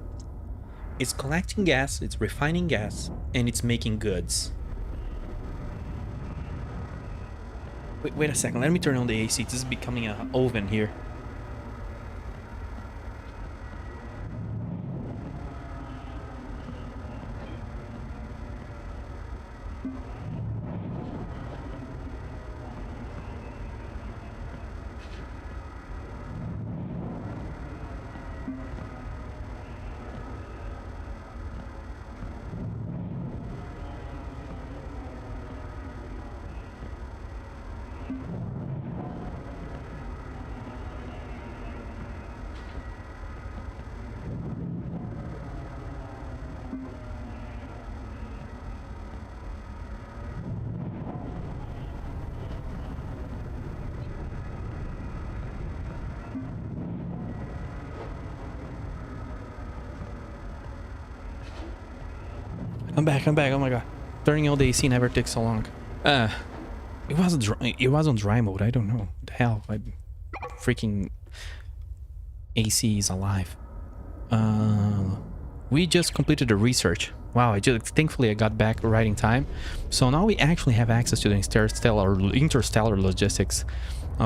It's collecting gas, it's refining gas, and it's making goods. Wait a second. Let me turn on the AC. This is becoming an oven here. I'm back. Oh my god. Turning on the AC never takes so long. It was on dry mode. I don't know. What the hell? Freaking AC is alive. We just completed the research. Wow, thankfully I got back right in time. So now we actually have access to the interstellar logistics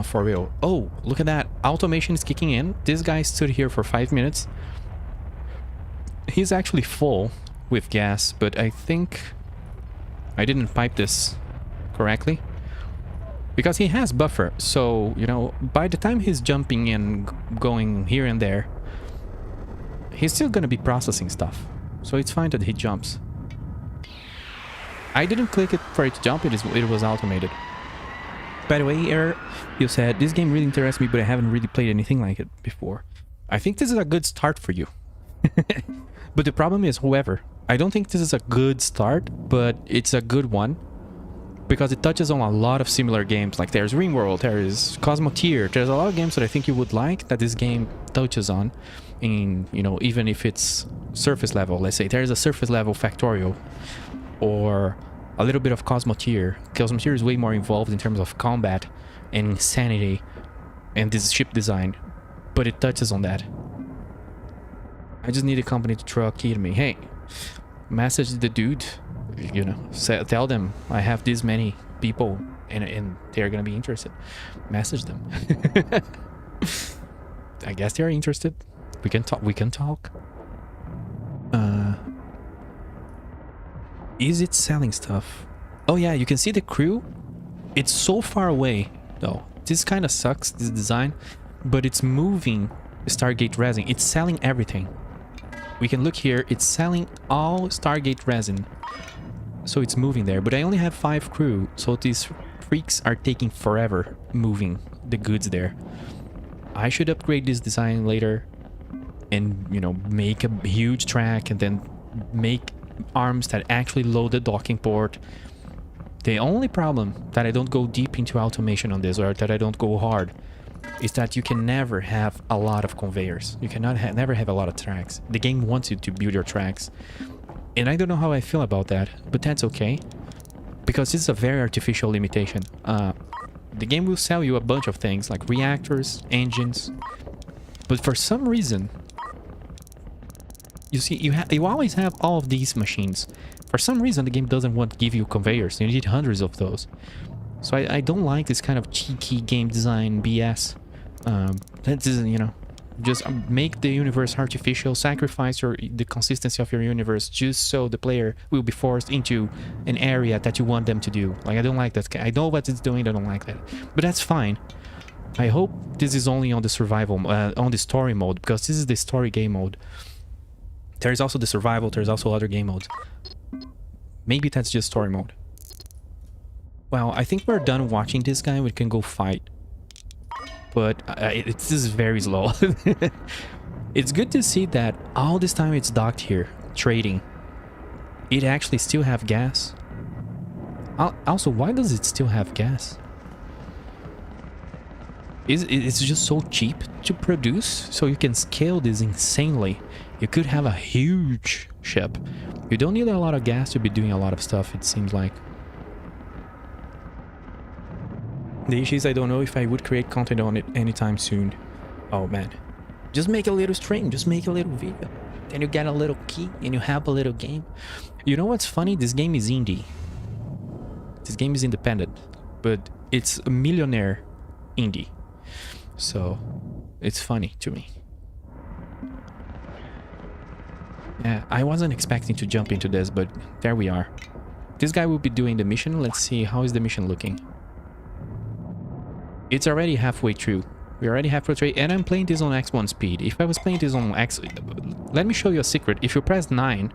for real. Oh, look at that. Automation is kicking in. This guy stood here for 5 minutes. He's actually full with gas, but I think I didn't pipe this correctly because he has buffer. So, you know, by the time he's jumping and going here and there, he's still gonna be processing stuff. So it's fine that he jumps. I didn't click it for it to jump. It was automated. By the way, Error, you said, this game really interests me, but I haven't really played anything like it before. I think this is a good start for you. But the problem is, however, I don't think this is a good start, but it's a good one. because it touches on a lot of similar games. Like there's Ringworld, there's Cosmoteer, there's a lot of games that I think you would like that this game touches on. In, you know, even if it's surface level, let's say there's a surface level Factorio or a little bit of Cosmoteer. Cosmoteer is way more involved in terms of combat and insanity and this ship design, but it touches on that. I just need a company to throw a key to me. Hey, message the dude, you know, tell them I have this many people and they're gonna be interested. Message them. I guess they're interested. We can talk. Is it selling stuff? Oh yeah, you can see the crew. It's so far away though. This kind of sucks, this design, but it's moving Stargate resin. It's selling everything. We can look here, it's selling all Stargate resin. So it's moving there, but I only have 5 crew, so these freaks are taking forever moving the goods there. I should upgrade this design later and, you know, make a huge track and then make arms that actually load the docking port. The only problem that I don't go deep into automation on this, or that I don't go hard, is that you can never have a lot of conveyors. You cannot never have a lot of tracks. The game wants you to build your tracks. And I don't know how I feel about that, but that's okay. Because this is a very artificial limitation. The game will sell you a bunch of things like reactors, engines, but for some reason, you see, you always have all of these machines. For some reason, the game doesn't want to give you conveyors. You need hundreds of those. So I don't like this kind of cheeky game design BS. That isn't, you know, just make the universe artificial, sacrifice the consistency of your universe just so the player will be forced into an area that you want them to do. Like, I don't like that. I know what it's doing, I don't like that. But that's fine. I hope this is only on the survival, on the story mode, because this is the story game mode. There's also the survival, there's also other game modes. Maybe that's just story mode. Well, I think we're done watching this guy. We can go fight. But this is very slow. It's good to see that all this time it's docked here, trading. It actually still have gas. Also, why does it still have gas? It's just so cheap to produce, so you can scale this insanely. You could have a huge ship. You don't need a lot of gas to be doing a lot of stuff, it seems like. The issue is I don't know if I would create content on it anytime soon. Oh man. Just make a little stream, just make a little video. Then you get a little key and you have a little game. You know what's funny? This game is indie. This game is independent, but it's a millionaire indie. So it's funny to me. Yeah, I wasn't expecting to jump into this, but there we are. This guy will be doing the mission. Let's see, how is the mission looking? It's already halfway through. We're already halfway through, and I'm playing this on X1 speed. If I was playing this on X... Let me show you a secret. If you press 9,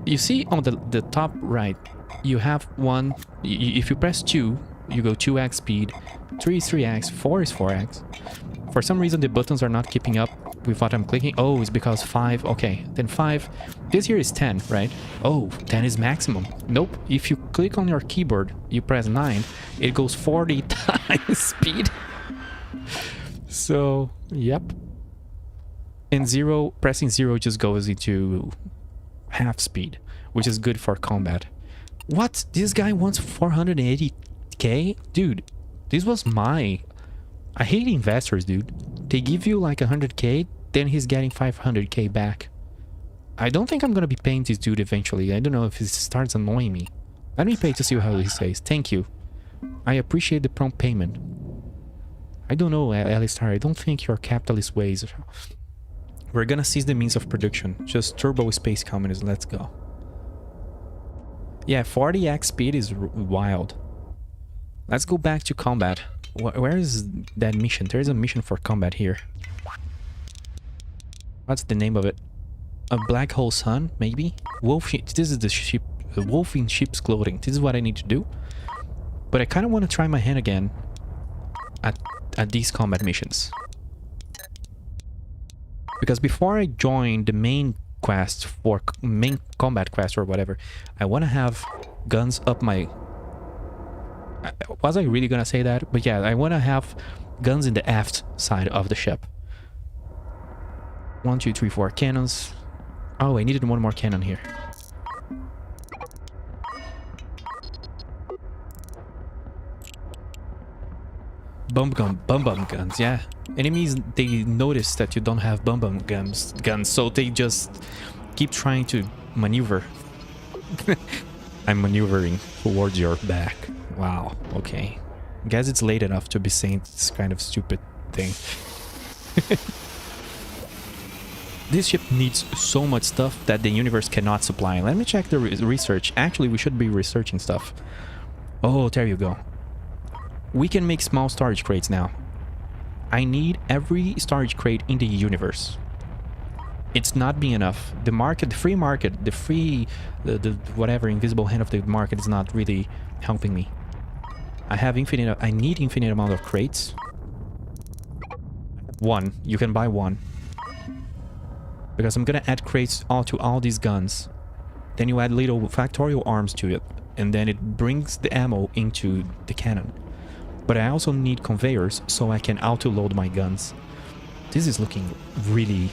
you see on the top right, you have one... If you press 2, you go 2x speed, 3 is 3x, 4 is 4x. For some reason, the buttons are not keeping up with what I'm clicking. Oh, it's because 5. Okay, then 5. This here is 10, right? Oh, 10 is maximum. Nope. If you click on your keyboard, you press 9, it goes 40 times speed. So, yep. And 0, pressing 0 just goes into half speed, which is good for combat. What? This guy wants 480k? Dude, this was my... I hate investors, dude. They give you like 100k, then he's getting 500k back. I don't think I'm gonna be paying this dude eventually. I don't know if it starts annoying me. Let me pay to see how he says. Thank you. I appreciate the prompt payment. I don't know, Alistar. I don't think your capitalist ways... We're gonna seize the means of production. Just turbo space communism. Let's go. Yeah, 40x speed is wild. Let's go back to combat. Where is that mission? There is a mission for combat here. What's the name of it? A black hole sun, maybe? This is the ship. The wolf in ship's clothing. This is what I need to do. But I kind of want to try my hand again at these combat missions. Because before I join the main quest for main combat quest or whatever, I want to have guns up my Was I really gonna say that? But yeah, I want to have guns in the aft side of the ship. 1, 2, 3, 4 cannons. Oh, I needed one more cannon here. Bum guns, yeah. Enemies, they notice that you don't have bum guns, so they just keep trying to maneuver. I'm maneuvering towards your back. Wow, okay. Guess it's late enough to be saying this kind of stupid thing. This ship needs so much stuff that the universe cannot supply. Let me check the research. Actually, we should be researching stuff. Oh, there you go. We can make small storage crates now. I need every storage crate in the universe. It's not being enough. The market, the free market, the whatever invisible hand of the market is not really helping me. I need infinite amount of crates. One, you can buy one. Because I'm gonna add crates to all these guns. Then you add little factorial arms to it. And then it brings the ammo into the cannon. But I also need conveyors so I can auto-load my guns. This is looking really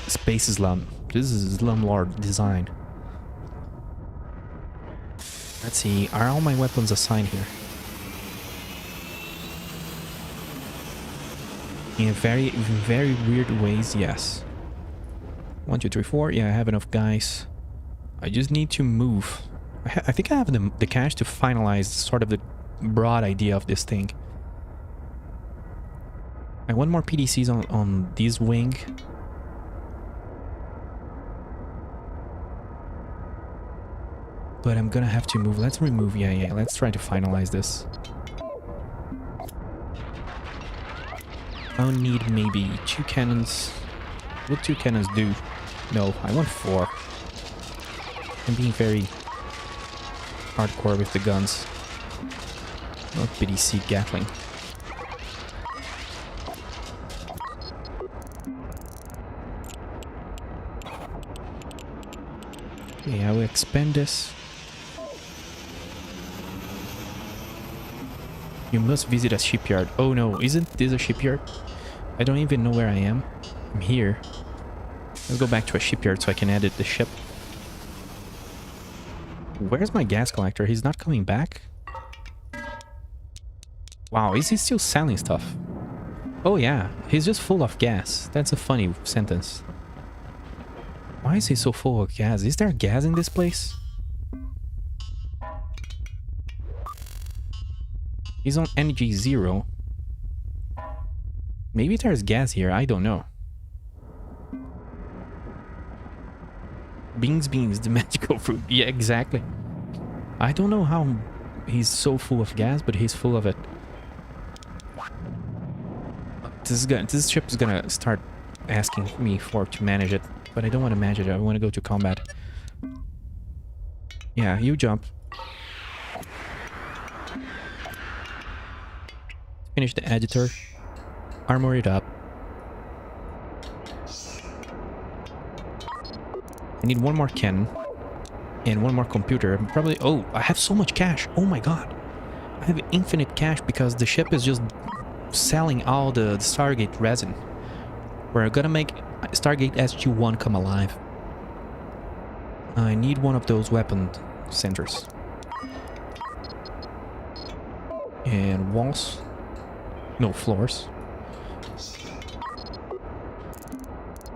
Space Slum. This is Slumlord design. Let's see, are all my weapons assigned here? In very weird ways, yes. 1, 2, 3, 4. Yeah, I have enough guys. I just need to move. I think I have the cash to finalize sort of the broad idea of this thing. I want more PDCs on this wing. But I'm gonna have to move. Let's remove. Yeah. Let's try to finalize this. I'll need maybe 2 cannons. What 2 cannons do? No, I want 4. I'm being very hardcore with the guns. Not PDC Gatling. Okay, I will expand this. You must visit a shipyard. Oh no, isn't this a shipyard? I don't even know where I am. I'm here. Let's go back to a shipyard so I can edit the ship. Where's my gas collector? He's not coming back? Wow, is he still selling stuff? Oh yeah, he's just full of gas. That's a funny sentence. Why is he so full of gas? Is there gas in this place? He's on energy 0. Maybe there's gas here, I don't know. Beans, the magical fruit. Yeah, exactly. I don't know how he's so full of gas, but he's full of it. This ship is gonna start asking me to manage it, but I don't want to manage it. I want to go to combat. Yeah, you jump. Finish the editor. Armor it up. I need one more cannon. And one more computer. Probably... Oh, I have so much cash. Oh my god. I have infinite cash because the ship is just selling all the Stargate resin. We're gonna make Stargate SG-1 come alive. I need one of those weapon centers. And walls. No, floors.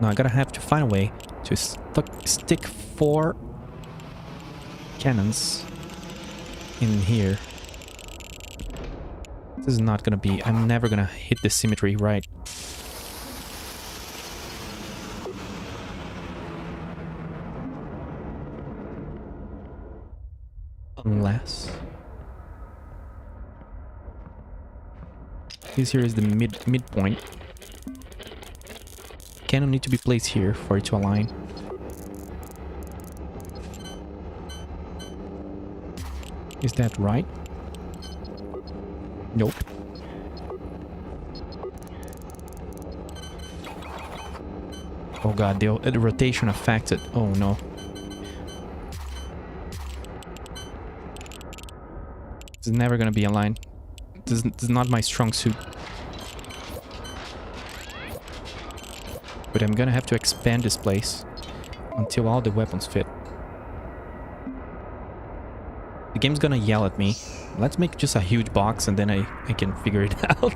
Now I'm gonna have to find a way to stick 4 cannons in here. This is not gonna be... I'm never gonna hit the symmetry right. Unless... this here is the midpoint. Cannon need to be placed here for it to align. Is that right? Nope. Oh god, the rotation affected. Oh no. It's never gonna be aligned. This is not my strong suit. But I'm gonna have to expand this place until all the weapons fit. The game's gonna yell at me. Let's make just a huge box and then I can figure it out.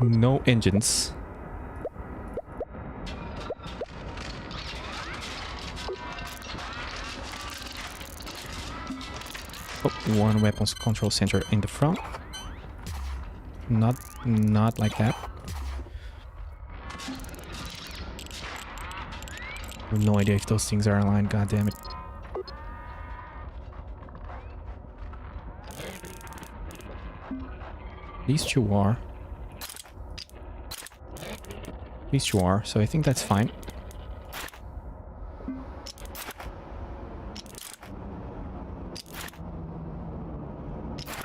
No engines. Oh, one weapons control center in the front. Not like that. I have no idea if those things are aligned, god damn it. These two are. These two are, so I think that's fine.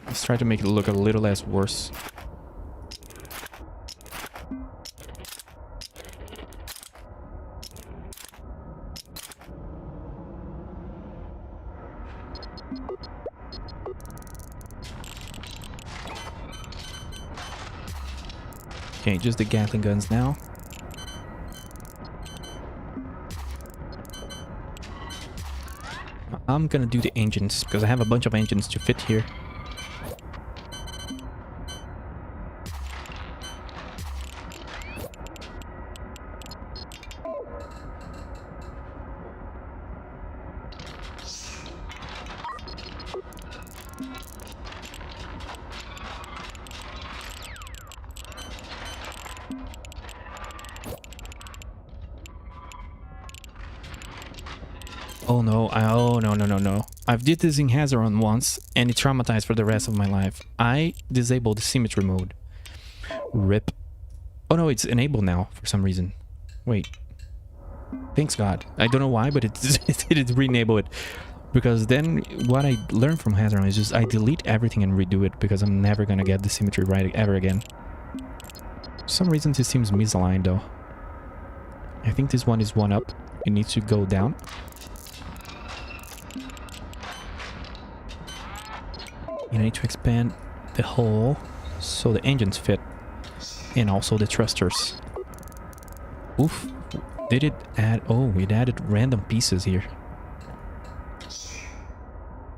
Let's try to make it look a little less worse. Okay, just the Gatling guns now. I'm gonna do the engines, because I have a bunch of engines to fit here. Oh no, oh no. I've did this in Hazaron once and it traumatized for the rest of my life. I disabled the symmetry mode. RIP. Oh no, it's enabled now for some reason. Wait. Thanks God. I don't know why, but it did re-enable it. Because then what I learned from Hazaron is just I delete everything and redo it because I'm never gonna get the symmetry right ever again. For some reason this seems misaligned though. I think this one is one up. It needs to go down. You need to expand the hole so the engines fit. And also the thrusters. Oof. Did it add... Oh, it added random pieces here.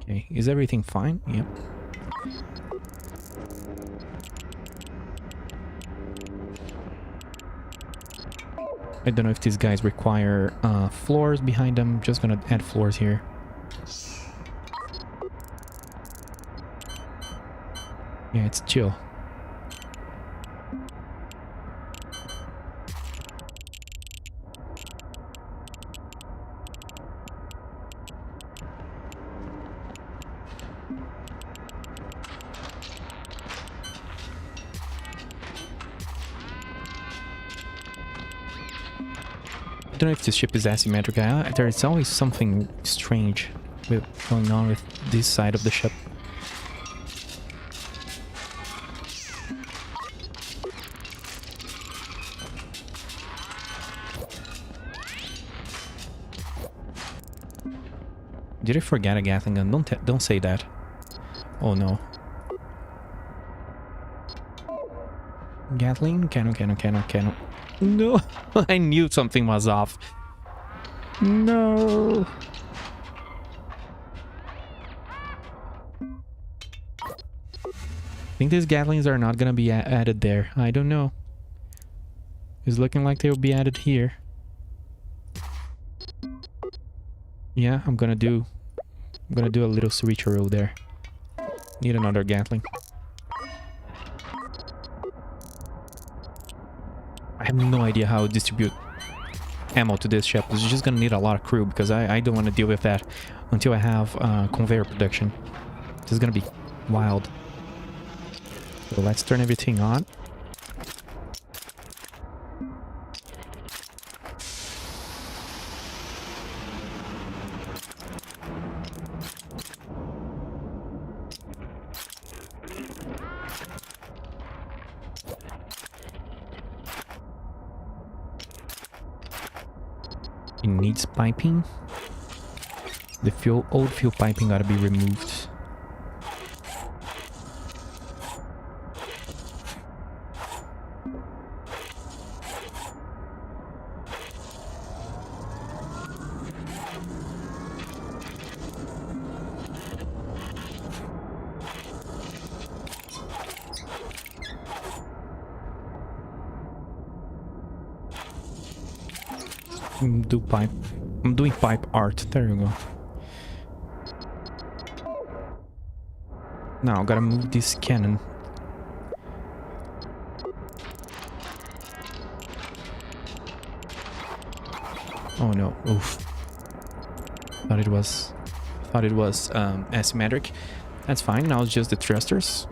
Okay, is everything fine? Yep. I don't know if these guys require floors behind them. Just gonna add floors here. Yeah, it's chill. I don't know if this ship is asymmetric. There's always something strange going on with this side of the ship. Did I forget a Gatling gun? Don't say that. Oh no. Gatling? Cannon. No! I knew something was off. No! I think these Gatlings are not gonna be added there. I don't know. It's looking like they will be added here. Yeah, I'm gonna do a little switcheroo there. Need another Gatling. I have no idea how to distribute ammo to this ship. It's just gonna need a lot of crew because I don't want to deal with that until I have conveyor production. This is gonna be wild. So let's turn everything on. It needs piping. The old fuel piping gotta be removed. Do pipe. I'm doing pipe art. There you go. Now, gotta move this cannon. Oh no, oof. Thought it was asymmetric. That's fine, now it's just the thrusters.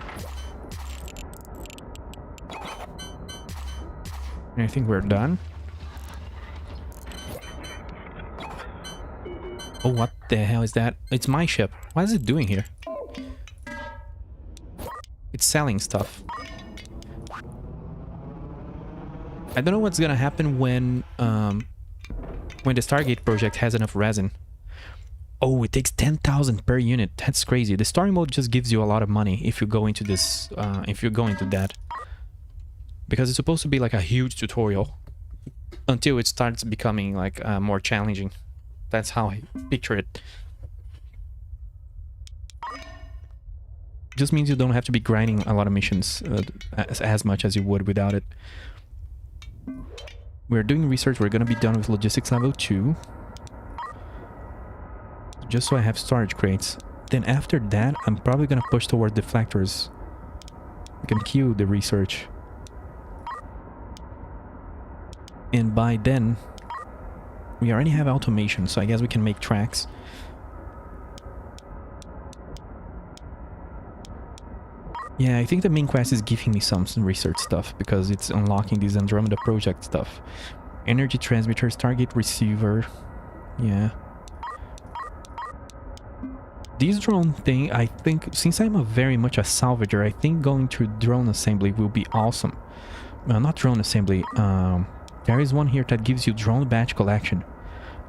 And I think we're done. Oh, what the hell is that? It's my ship. What is it doing here? It's selling stuff. I don't know what's gonna happen when the Stargate project has enough resin. Oh, it takes 10,000 per unit. That's crazy. The story mode just gives you a lot of money if you go into this, if you go into that. Because it's supposed to be like a huge tutorial until it starts becoming like more challenging. That's how I picture it. Just means you don't have to be grinding a lot of missions as much as you would without it. We're doing research. We're gonna be done with logistics level 2. Just so I have storage crates. Then after that, I'm probably gonna push toward deflectors. We can queue the research. And by then, we already have automation, so I guess we can make tracks. Yeah, I think the main quest is giving me some research stuff because it's unlocking this Andromeda project stuff. Energy transmitter, Stargate receiver. Yeah. This drone thing, I think, since I'm very much a salvager, I think going through drone assembly will be awesome. Well, not drone assembly. There is one here that gives you drone batch collection.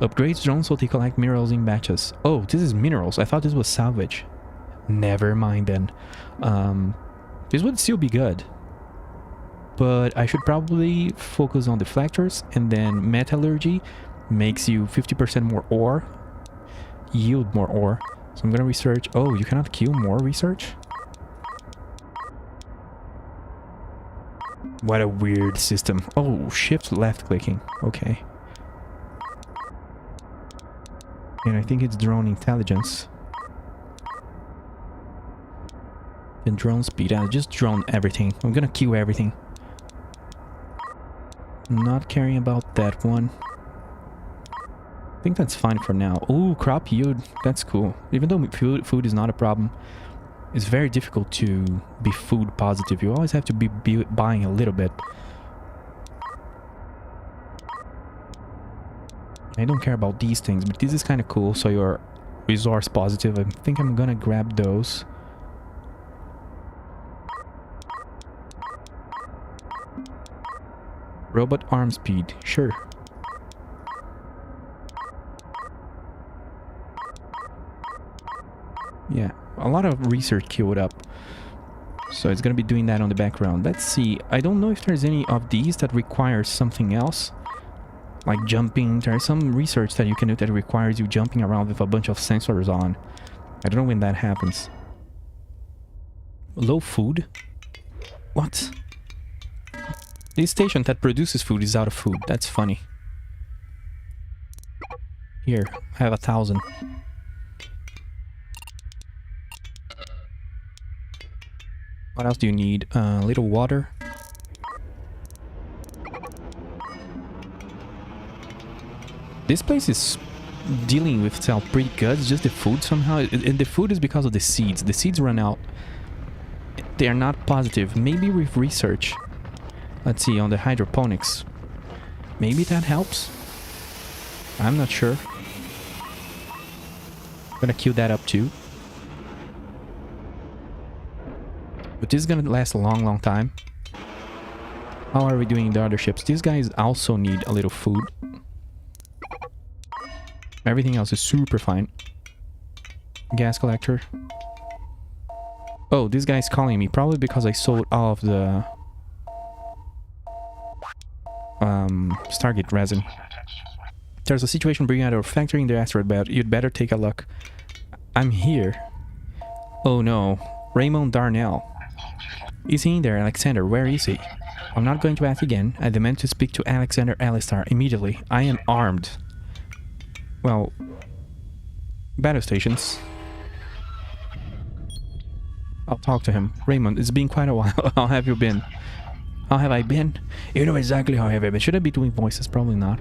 Upgrades drones so they collect minerals in batches. Oh, this is minerals. I thought this was salvage. Never mind then. This would still be good. But I should probably focus on deflectors, and then metallurgy makes you 50% more ore. Yield more ore. So I'm gonna research. Oh, you cannot kill more research? What a weird system. Oh, shift left clicking. Okay. And I think it's drone intelligence. And drone speed. I'll just drone everything. I'm gonna queue everything. Not caring about that one. I think that's fine for now. Ooh, crop yield. That's cool. Even though food is not a problem, it's very difficult to be food positive. You always have to be buying a little bit. I don't care about these things, but this is kind of cool. So you're resource positive. I think I'm gonna grab those. Robot arm speed, sure. Yeah, a lot of research queued up. So it's gonna be doing that on the background. Let's see. I don't know if there's any of these that requires something else. Like jumping. There's some research that you can do that requires you jumping around with a bunch of sensors on. I don't know when that happens. Low food? What? This station that produces food is out of food. That's funny. Here, I have 1,000. What else do you need? A little water. This place is dealing with itself pretty good. It's just the food somehow. And the food is because of the seeds. The seeds run out. They are not positive. Maybe with research. Let's see, on the hydroponics. Maybe that helps? I'm not sure. I'm gonna queue that up too. But this is gonna last a long, long time. How are we doing in the other ships? These guys also need a little food. Everything else is super fine. gas collector. Oh, this guy's calling me, probably because I sold all of the Stargate resin. There's a situation brewing out of factory in the asteroid belt. You'd better take a look. I'm here. Oh no, Raymond Darnell. Is he in there, Alexander? Where is he? I'm not going to ask again. I demand to speak to Alexander Alistar immediately. I am armed. Well, battle stations. I'll talk to him. Raymond, it's been quite a while. How have you been? How have I been? You know exactly how I have been. Should I be doing voices? Probably not.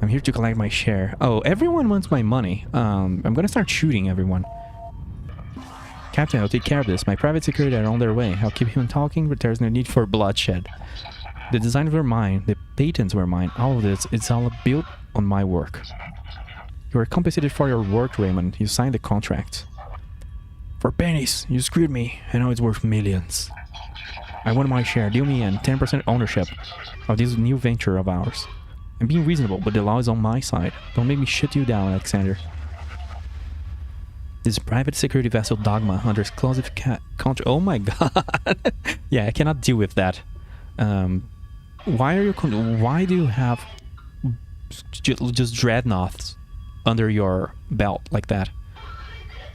I'm here to collect my share. Oh, everyone wants my money. I'm gonna start shooting everyone. Captain, I'll take care of this. My private security are on their way. I'll keep him talking, but there's no need for bloodshed. The designs were mine. The patents were mine. All of this, it's all built on my work. You were compensated for your work, Raymond. You signed the contract. For pennies, you screwed me, and now it's worth millions. I want my share. Deal me in 10% ownership of this new venture of ours. I'm being reasonable, but the law is on my side. Don't make me shut you down, Alexander. This private security vessel Dogma under exclusive contract. Oh my god. Yeah, I cannot deal with that. Why do you have just dreadnoughts under your belt like that?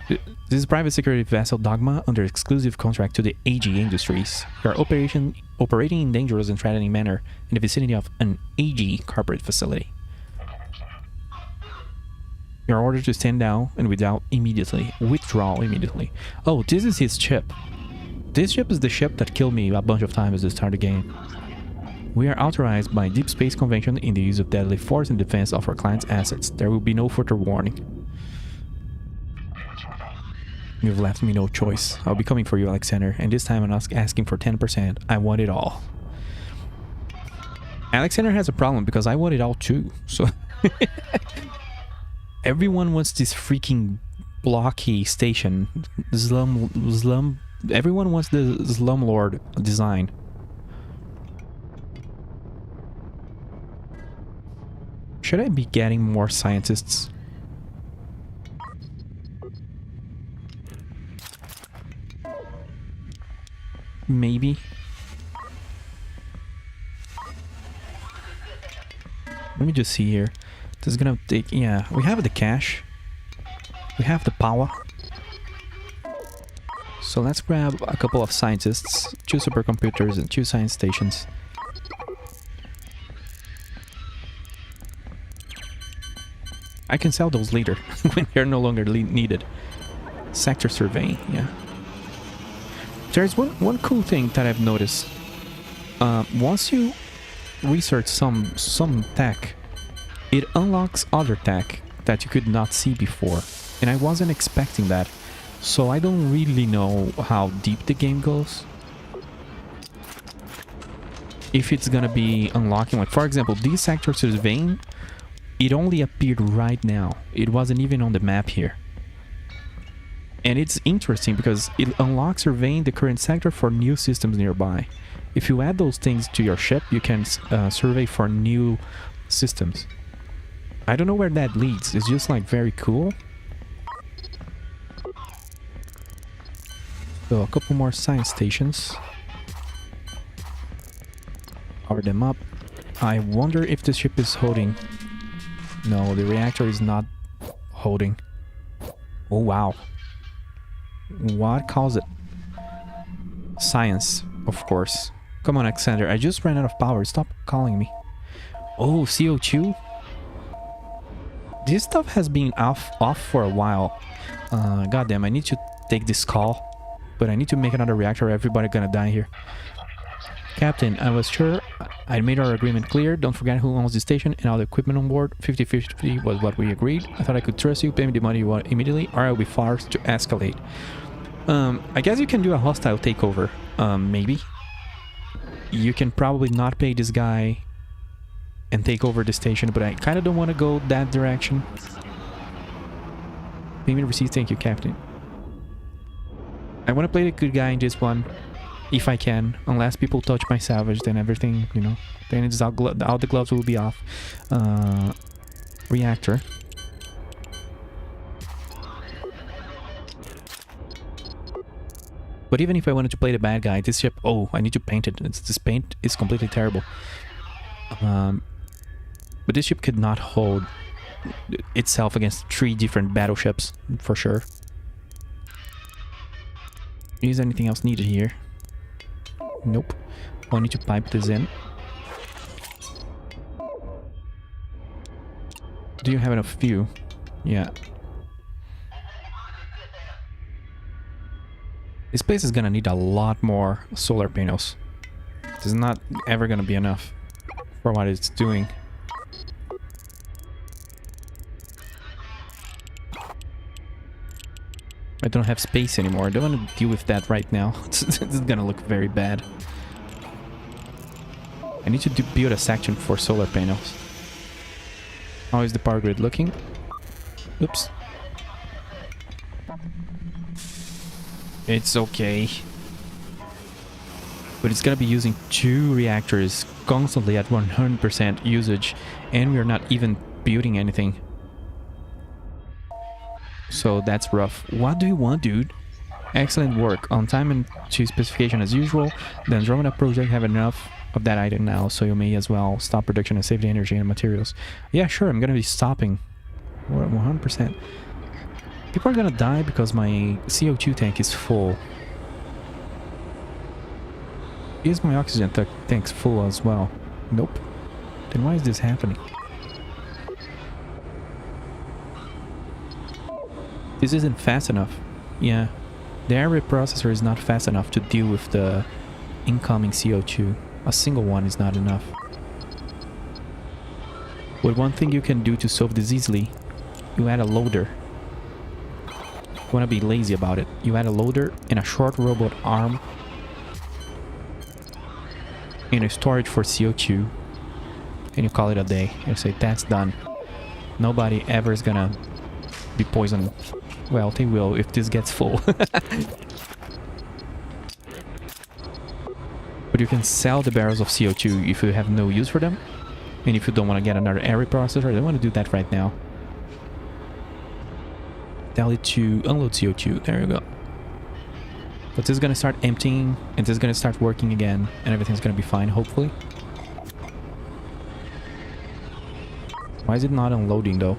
This is private security vessel Dogma under exclusive contract to the AG Industries. You are operating in dangerous and threatening manner in the vicinity of an AG corporate facility. You are ordered to stand down and withdraw immediately. Oh, this is his ship. This ship is the ship that killed me a bunch of times at the start of the game. We are authorized by Deep Space Convention in the use of deadly force in defense of our client's assets. There will be no further warning. You've left me no choice. I'll be coming for you, Alexander, and this time I'm not asking for 10%. I want it all. Alexander has a problem because I want it all too. So everyone wants this freaking blocky station. Slum. Everyone wants the slumlord design. Should I be getting more scientists? Maybe. Let me just see here. This is gonna take... Yeah, we have the cash. We have the power. So let's grab a couple of scientists, 2 supercomputers and 2 science stations. I can sell those later when they're no longer needed. Sector surveying, yeah. There's one cool thing that I've noticed. Once you research some tech, it unlocks other tech that you could not see before. And I wasn't expecting that. So I don't really know how deep the game goes. If it's gonna be unlocking, like for example, this sector surveying, it only appeared right now. It wasn't even on the map here. And it's interesting because it unlocks surveying the current sector for new systems nearby. If you add those things to your ship, you can survey for new systems. I don't know where that leads. It's just like very cool. So a couple more science stations. Power them up. I wonder if the ship is holding. No, the reactor is not holding. Oh wow. What caused it? Science, of course. Come on, Alexander. I just ran out of power. Stop calling me. Oh, CO2? This stuff has been off for a while. Goddamn, I need to take this call. But I need to make another reactor. Everybody's gonna die here. Captain, I was sure I made our agreement clear. Don't forget who owns the station and all the equipment on board. 50-50 was what we agreed. I thought I could trust you. Pay me the money you want immediately, or I'll be forced to escalate. I guess you can do a hostile takeover. Maybe. You can probably not pay this guy and take over the station, but I kind of don't want to go that direction. Payment received. Thank you, Captain. I want to play the good guy in this one. If I can, unless people touch my salvage, then everything, you know, then it's all the gloves will be off. Reactor. But even if I wanted to play the bad guy, this ship... Oh, I need to paint it. This paint is completely terrible. But this ship could not hold itself against 3 different battleships, for sure. Is anything else needed here? Nope. I need to pipe this in. Do you have enough fuel? Yeah. This place is gonna need a lot more solar panels. This is not ever gonna be enough for what it's doing. I don't have space anymore. I don't want to deal with that right now. This is gonna look very bad. I need to build a section for solar panels. How is the power grid looking? Oops. It's okay. But it's gonna be using 2 reactors constantly at 100% usage, and we're not even building anything. So that's rough. What do you want, dude? Excellent work. On time and to specification as usual. The Andromeda project have enough of that item now, so you may as well stop production and save the energy and materials. Yeah, sure, I'm gonna be stopping. 100%. People are gonna die because my CO2 tank is full. Is my oxygen tank's full as well? Nope. Then why is this happening? This isn't fast enough. Yeah. The air reprocessor is not fast enough to deal with the incoming CO2. A single one is not enough. But one thing you can do to solve this easily, you add a loader. You wanna be lazy about it. You add a loader and a short robot arm and a storage for CO2, and you call it a day. You say that's done. Nobody ever is gonna be poisoned. Well, they will if this gets full. But you can sell the barrels of CO2 if you have no use for them. And if you don't want to get another air reprocessor, I don't want to do that right now. Tell it to unload CO2. There you go. But this is going to start emptying, and this is going to start working again, and everything's going to be fine, hopefully. Why is it not unloading, though?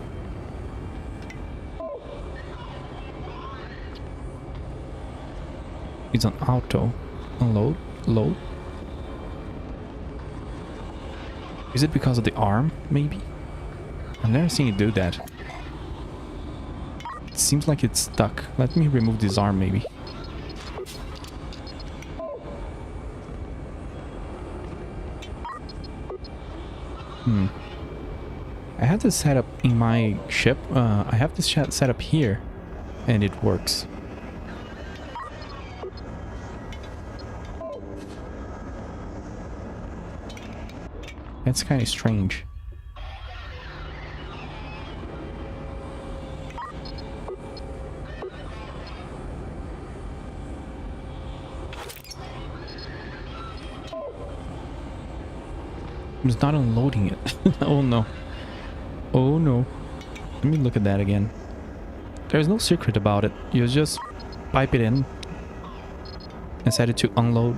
It's on auto. Unload. Load. Is it because of the arm, maybe? I've never seen it do that. It seems like it's stuck. Let me remove this arm, maybe. I have this set up in my ship. I have this set up here, and it works. That's kind of strange. It's not unloading it. Oh no. Oh no. Let me look at that again. There's no secret about it. You just pipe it in and set it to unload.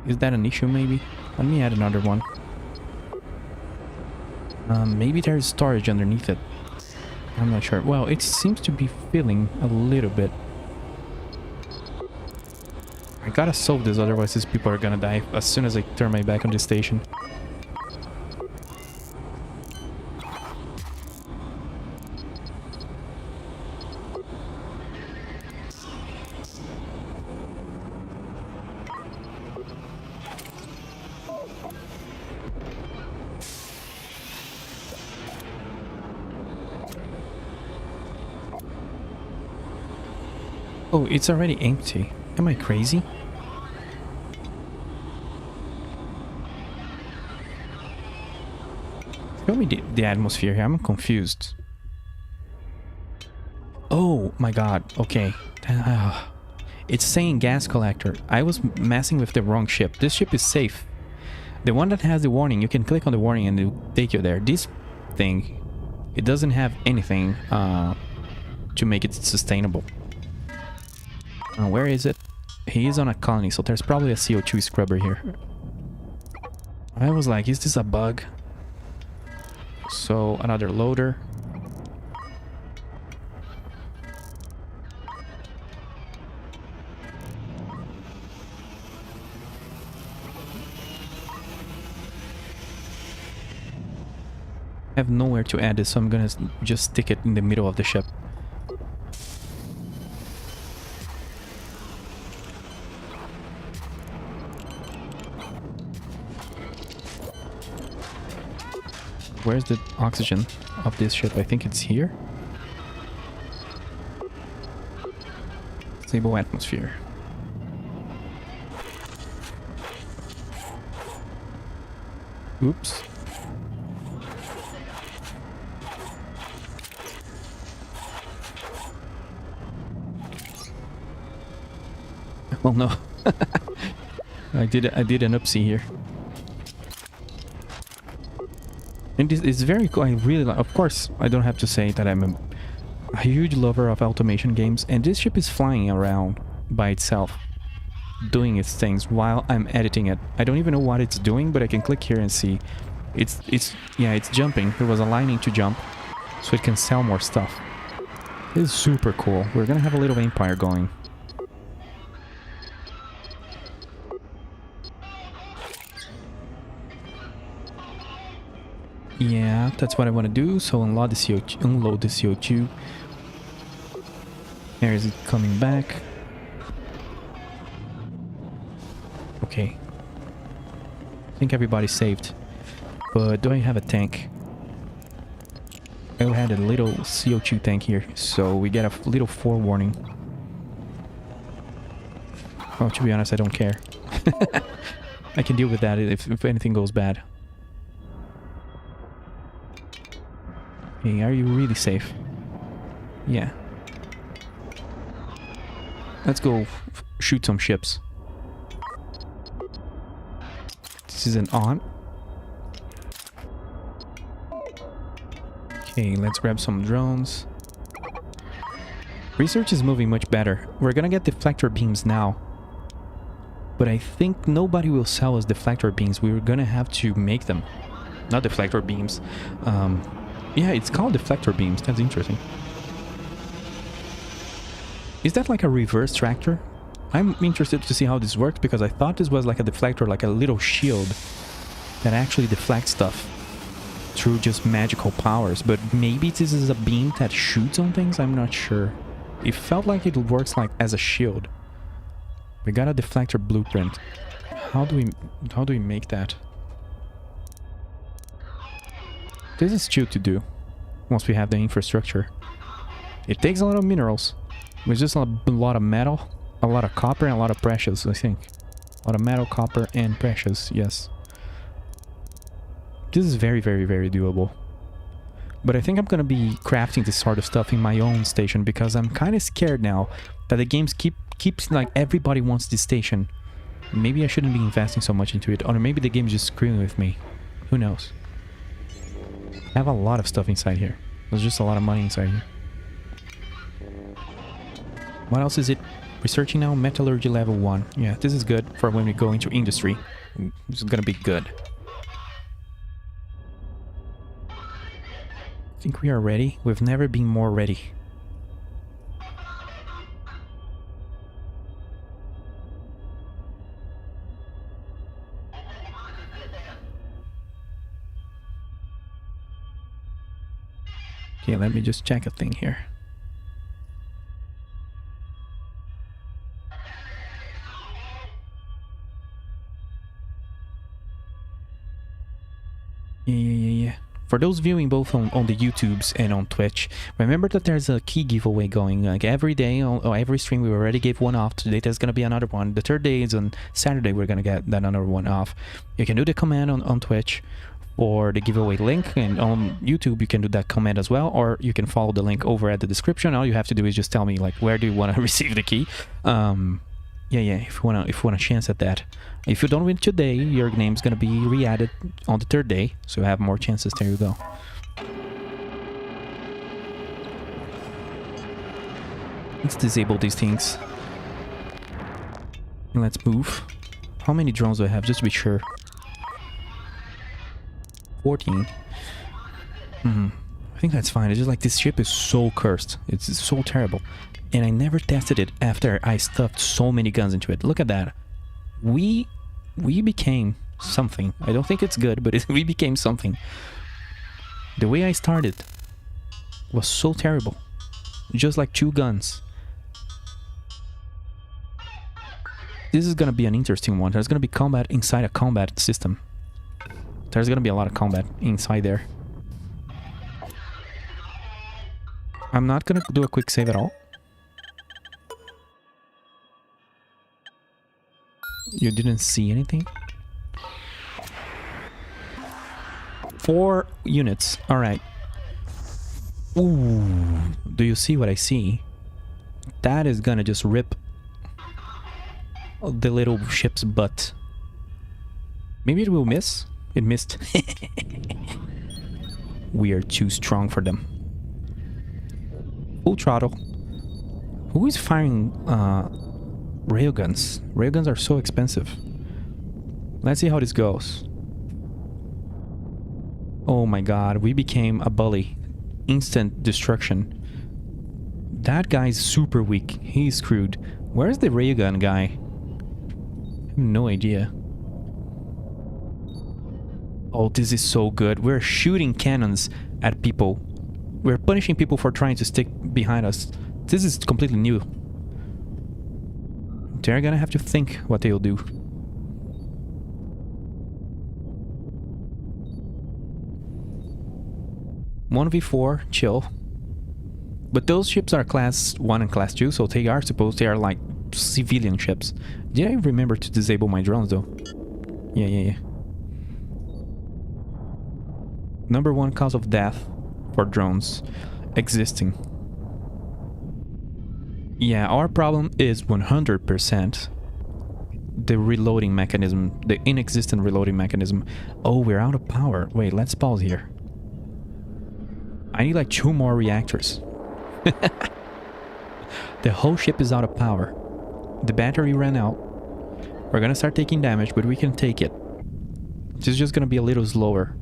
Is that an issue maybe? Let me add another one. Maybe there's storage underneath it. I'm not sure. Well, it seems to be filling a little bit. I gotta solve this, otherwise these people are gonna die as soon as I turn my back on this station. Oh, it's already empty. Am I crazy? Show me the atmosphere here. I'm confused. Oh my god. Okay. It's saying gas collector. I was messing with the wrong ship. This ship is safe. The one that has the warning, you can click on the warning and it'll take you there. This thing, it doesn't have anything to make it sustainable. Where is it? He is on a colony, so there's probably a CO2 scrubber here. I was like, is this a bug? So, another loader. I have nowhere to add this, so I'm gonna just stick it in the middle of the ship. Where's the oxygen of this ship? I think it's here. Stable atmosphere. Oops. Oh no. I did an oopsie here. And it's very cool. I really like, of course, I don't have to say that I'm a huge lover of automation games, and this ship is flying around by itself, doing its things while I'm editing it. I don't even know what it's doing, but I can click here and see. It's jumping. It was aligning to jump, so it can sell more stuff. It's super cool. We're gonna have a little empire going. Yeah, that's what I want to do. So unload the CO2. There is it coming back. Okay. I think everybody's saved. But do I have a tank? I had a little CO2 tank here, so we get a little forewarning. Well, to be honest, I don't care. I can deal with that if anything goes bad. Hey, are you really safe? Yeah. Let's go shoot some ships. This is an on. Okay, let's grab some drones. Research is moving much better. We're gonna get deflector beams now. But I think nobody will sell us deflector beams. We're gonna have to make them. Not deflector beams. Yeah, it's called deflector beams. That's interesting. Is that like a reverse tractor? I'm interested to see how this works because I thought this was like a deflector, like a little shield that actually deflects stuff through just magical powers. But maybe this is a beam that shoots on things? I'm not sure. It felt like it works like as a shield. We got a deflector blueprint. How do we make that? This is chill to do once we have the infrastructure. It takes a lot of minerals. It's just a lot of metal, a lot of copper, and a lot of precious, I think. A lot of metal, copper, and precious, yes. This is very, very, very doable. But I think I'm gonna be crafting this sort of stuff in my own station because I'm kind of scared now that the games keeps like everybody wants this station. Maybe I shouldn't be investing so much into it, or maybe the game is just screwing with me. Who knows? I have a lot of stuff inside here. There's just a lot of money inside here. What else is it? Researching now, metallurgy level 1. Yeah, this is good for when we go into industry. This is gonna be good. I think we are ready. We've never been more ready. Okay, let me just check a thing here. Yeah. For those viewing both on the YouTubes and on Twitch, remember that there's a key giveaway going. Like every day, or every stream, we already gave one off. Today there's going to be another one. The third day is on Saturday, we're going to get that another one off. You can do the command on Twitch or the giveaway link, and on YouTube you can do that command as well, or you can follow the link over at the description. All you have to do is just tell me like where do you want to receive the key. Yeah, if you want a chance at that. If you don't win today, your name's gonna be re-added on the third day, so you have more chances. There you go. Let's disable these things. And let's move. How many drones do I have, just to be sure? 14. I think that's fine. It's just like this ship is so cursed. It's so terrible. And I never tested it after I stuffed so many guns into it. Look at that. We became something. I don't think it's good, but we became something. The way I started was so terrible. Just like 2 guns. This is gonna be an interesting one. There's gonna be combat inside a combat system. There's gonna be a lot of combat inside there. I'm not gonna do a quick save at all. You didn't see anything? 4 units. Alright. Ooh. Do you see what I see? That is gonna just rip the little ship's butt. Maybe it will miss. It missed. We are too strong for them. Full throttle. Who is firing railguns? Railguns are so expensive. Let's see how this goes. Oh my god, we became a bully. Instant destruction. That guy's super weak. He's screwed. Where's the railgun guy? I have no idea. Oh, this is so good. We're shooting cannons at people. We're punishing people for trying to stick behind us. This is completely new. They're gonna have to think what they'll do. "1v4, chill." But those ships are class 1 and class 2, so they are like civilian ships. Did I remember to disable my drones though? Yeah. Number 1 cause of death for drones existing. Yeah, our problem is 100% the reloading mechanism, the inexistent reloading mechanism. Oh, we're out of power. Wait, let's pause here. I need like 2 more reactors. The whole ship is out of power. The battery ran out. We're gonna start taking damage, but we can take it. It's just gonna be a little slower.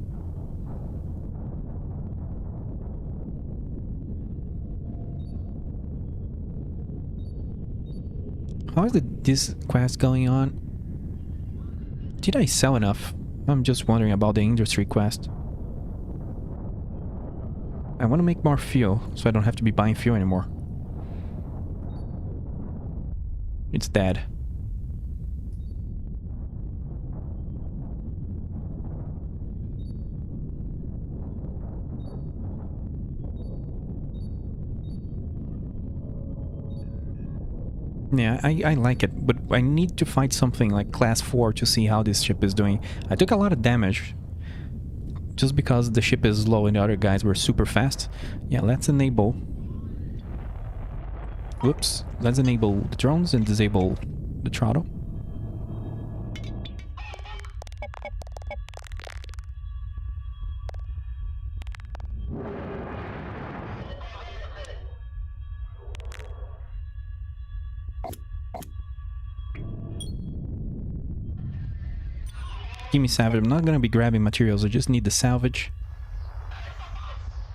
How is this quest going on? Did I sell enough? I'm just wondering about the industry quest. I want to make more fuel, so I don't have to be buying fuel anymore. It's dead. Yeah, I like it, but I need to fight something like class 4 to see how this ship is doing. I took a lot of damage just because the ship is slow and the other guys were super fast. Yeah, let's enable... Whoops. Let's enable the drones and disable the throttle. Give me salvage. I'm not gonna be grabbing materials, I just need the salvage.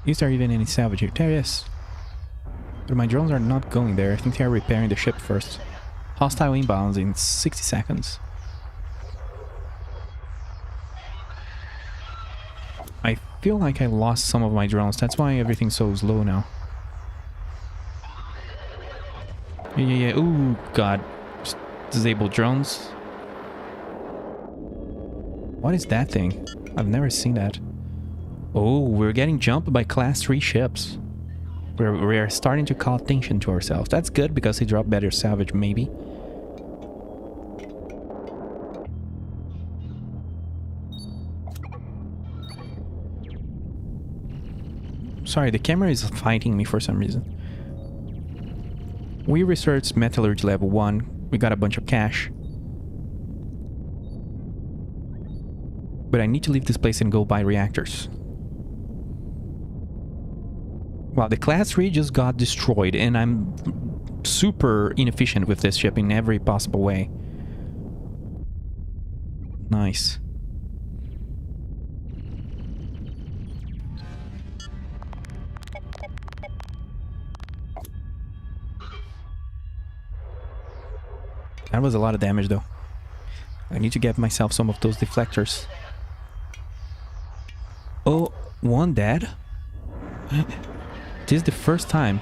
Is there even any salvage here? There is. But my drones are not going there. I think they are repairing the ship first. Hostile inbounds in 60 seconds. I feel like I lost some of my drones. That's why everything's so slow now. Yeah. Ooh, god. Just disable drones. What is that thing? I've never seen that. Oh, we're getting jumped by class 3 ships. We're starting to call attention to ourselves. That's good because they drop better salvage, maybe. Sorry, the camera is fighting me for some reason. We researched metallurgy level 1. We got a bunch of cash. But I need to leave this place and go buy reactors. Wow, the class 3 just got destroyed and I'm super inefficient with this ship in every possible way. Nice. That was a lot of damage though. I need to get myself some of those deflectors. Oh, one dead? This is the first time.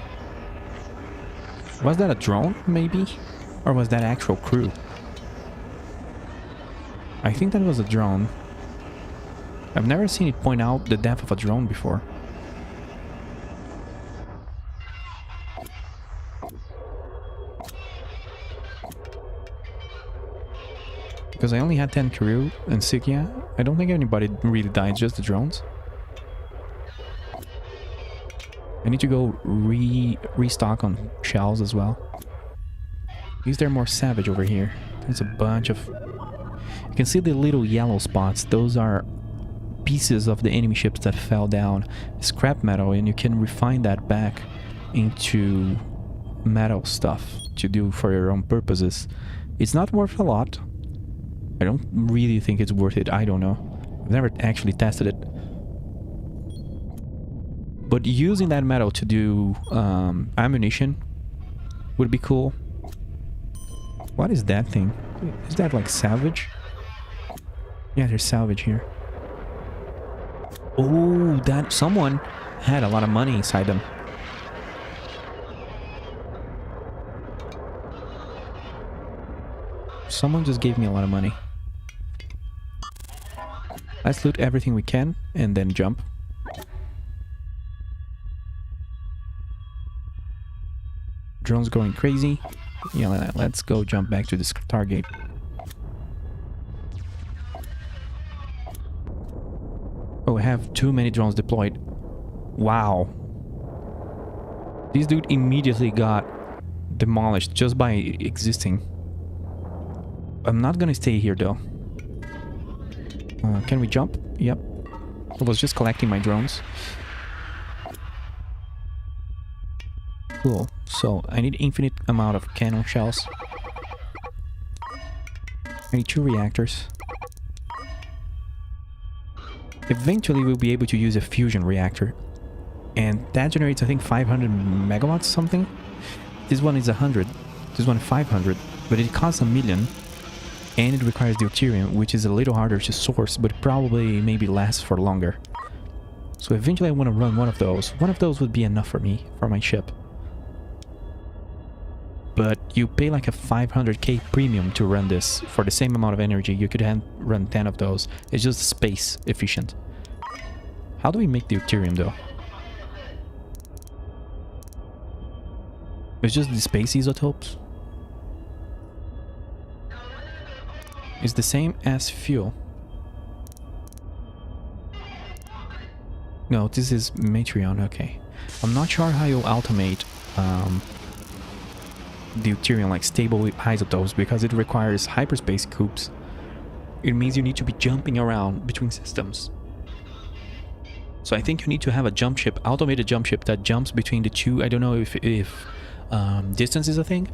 Was that a drone, maybe? Or was that actual crew? I think that was a drone. I've never seen it point out the death of a drone before. Because I only had 10 crew and Sikia. I don't think anybody really died, just the drones. I need to go restock on shells as well. Is there more savage over here? There's a bunch of... You can see the little yellow spots. Those are pieces of the enemy ships that fell down. Scrap metal, and you can refine that back into metal stuff to do for your own purposes. It's not worth a lot. I don't really think it's worth it. I don't know. I've never actually tested it. But using that metal to do ammunition would be cool. What is that thing? Is that like salvage? Yeah, there's salvage here. Oh, that someone had a lot of money inside them. Someone just gave me a lot of money. Let's loot everything we can and then jump. Drone's going crazy. Yeah, let's go jump back to this target. Oh, I have too many drones deployed. Wow. This dude immediately got demolished just by existing. I'm not gonna stay here though. Can we jump? Yep. I was just collecting my drones. Cool. So I need infinite amount of cannon shells. I need 2 reactors. Eventually we'll be able to use a fusion reactor. And that generates, I think, 500 megawatts something. This one is 100. This one 500. But it costs 1 million. And it requires deuterium, which is a little harder to source, but probably maybe lasts for longer. So eventually I want to run one of those. One of those would be enough for me, for my ship. But you pay like a 500k premium to run this. For the same amount of energy, you could run 10 of those. It's just space efficient. How do we make deuterium though? It's just the space isotopes? It's the same as fuel. No, this is Metreon, okay. I'm not sure how you'll automate deuterium, like stable isotopes, because it requires hyperspace coops. It means you need to be jumping around between systems. So I think you need to have a jump ship, automated jump ship that jumps between the two. I don't know if distance is a thing,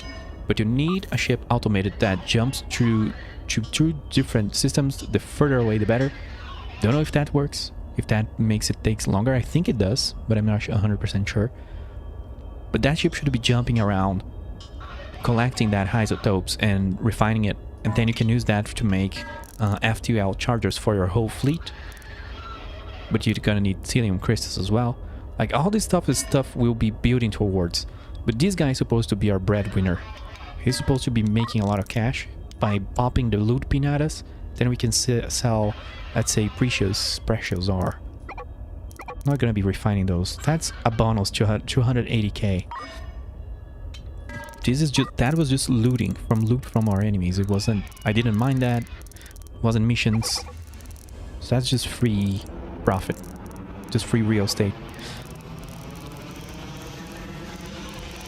but you need a ship automated that jumps through two different systems. The further away the better. Don't know if that works, if that makes it takes longer. I think it does, but I'm not 100% sure. But that ship should be jumping around, collecting that isotopes and refining it, and then you can use that to make FTL chargers for your whole fleet. But you're gonna need helium crystals as well. Like, all this stuff is stuff we'll be building towards. But this guy is supposed to be our breadwinner. He's supposed to be making a lot of cash by popping the loot pin at us. Then we can sell, let's say, precious ore. I'm not gonna be refining those. That's a bonus, 280k. This is just, that was just loot from our enemies. It wasn't, I didn't mind that. It wasn't missions. So that's just free profit. Just free real estate.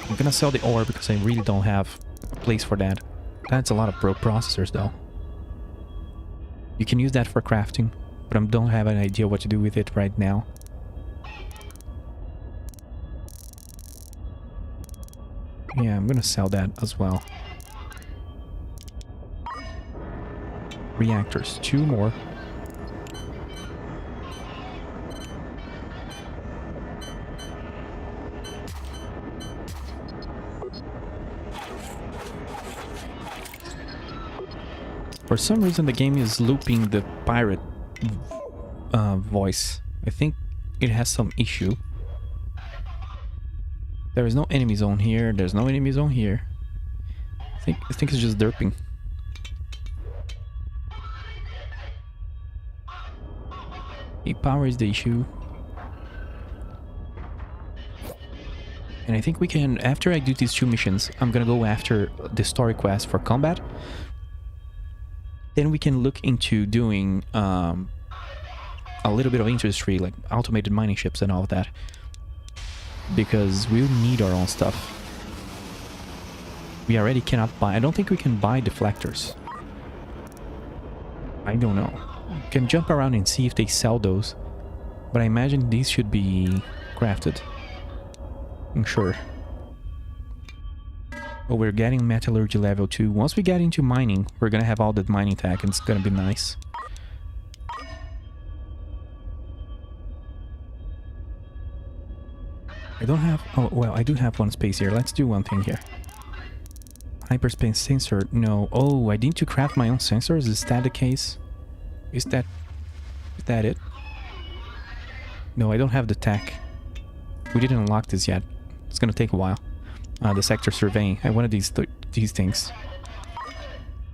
I'm gonna sell the ore because I really don't have a place for that. That's a lot of processors though. You can use that for crafting, but I don't have an idea what to do with it right now. Yeah, I'm gonna sell that as well. reactors. 2 more. For some reason the game is looping the pirate voice. I think it has some issue. There is no enemy zone here. There's no enemy zone here. I think it's just derping. Power is the issue. And I think we can, after I do these 2 missions, I'm gonna go after the story quest for combat. Then we can look into doing a little bit of industry, like automated mining ships and all of that. Because we'll need our own stuff. We already cannot buy... I don't think we can buy deflectors. I don't know. We can jump around and see if they sell those. But I imagine these should be crafted. I'm sure. Oh, we're getting metallurgy level 2. Once we get into mining, we're gonna have all that mining tech and it's gonna be nice. I don't have... Oh, well, I do have 1 space here. Let's do one thing here. Hyperspace sensor. No. Oh, I need to craft my own sensors? Is that the case? Is that it? No, I don't have the tech. We didn't unlock this yet. It's gonna take a while. The sector surveying. I wanted these things.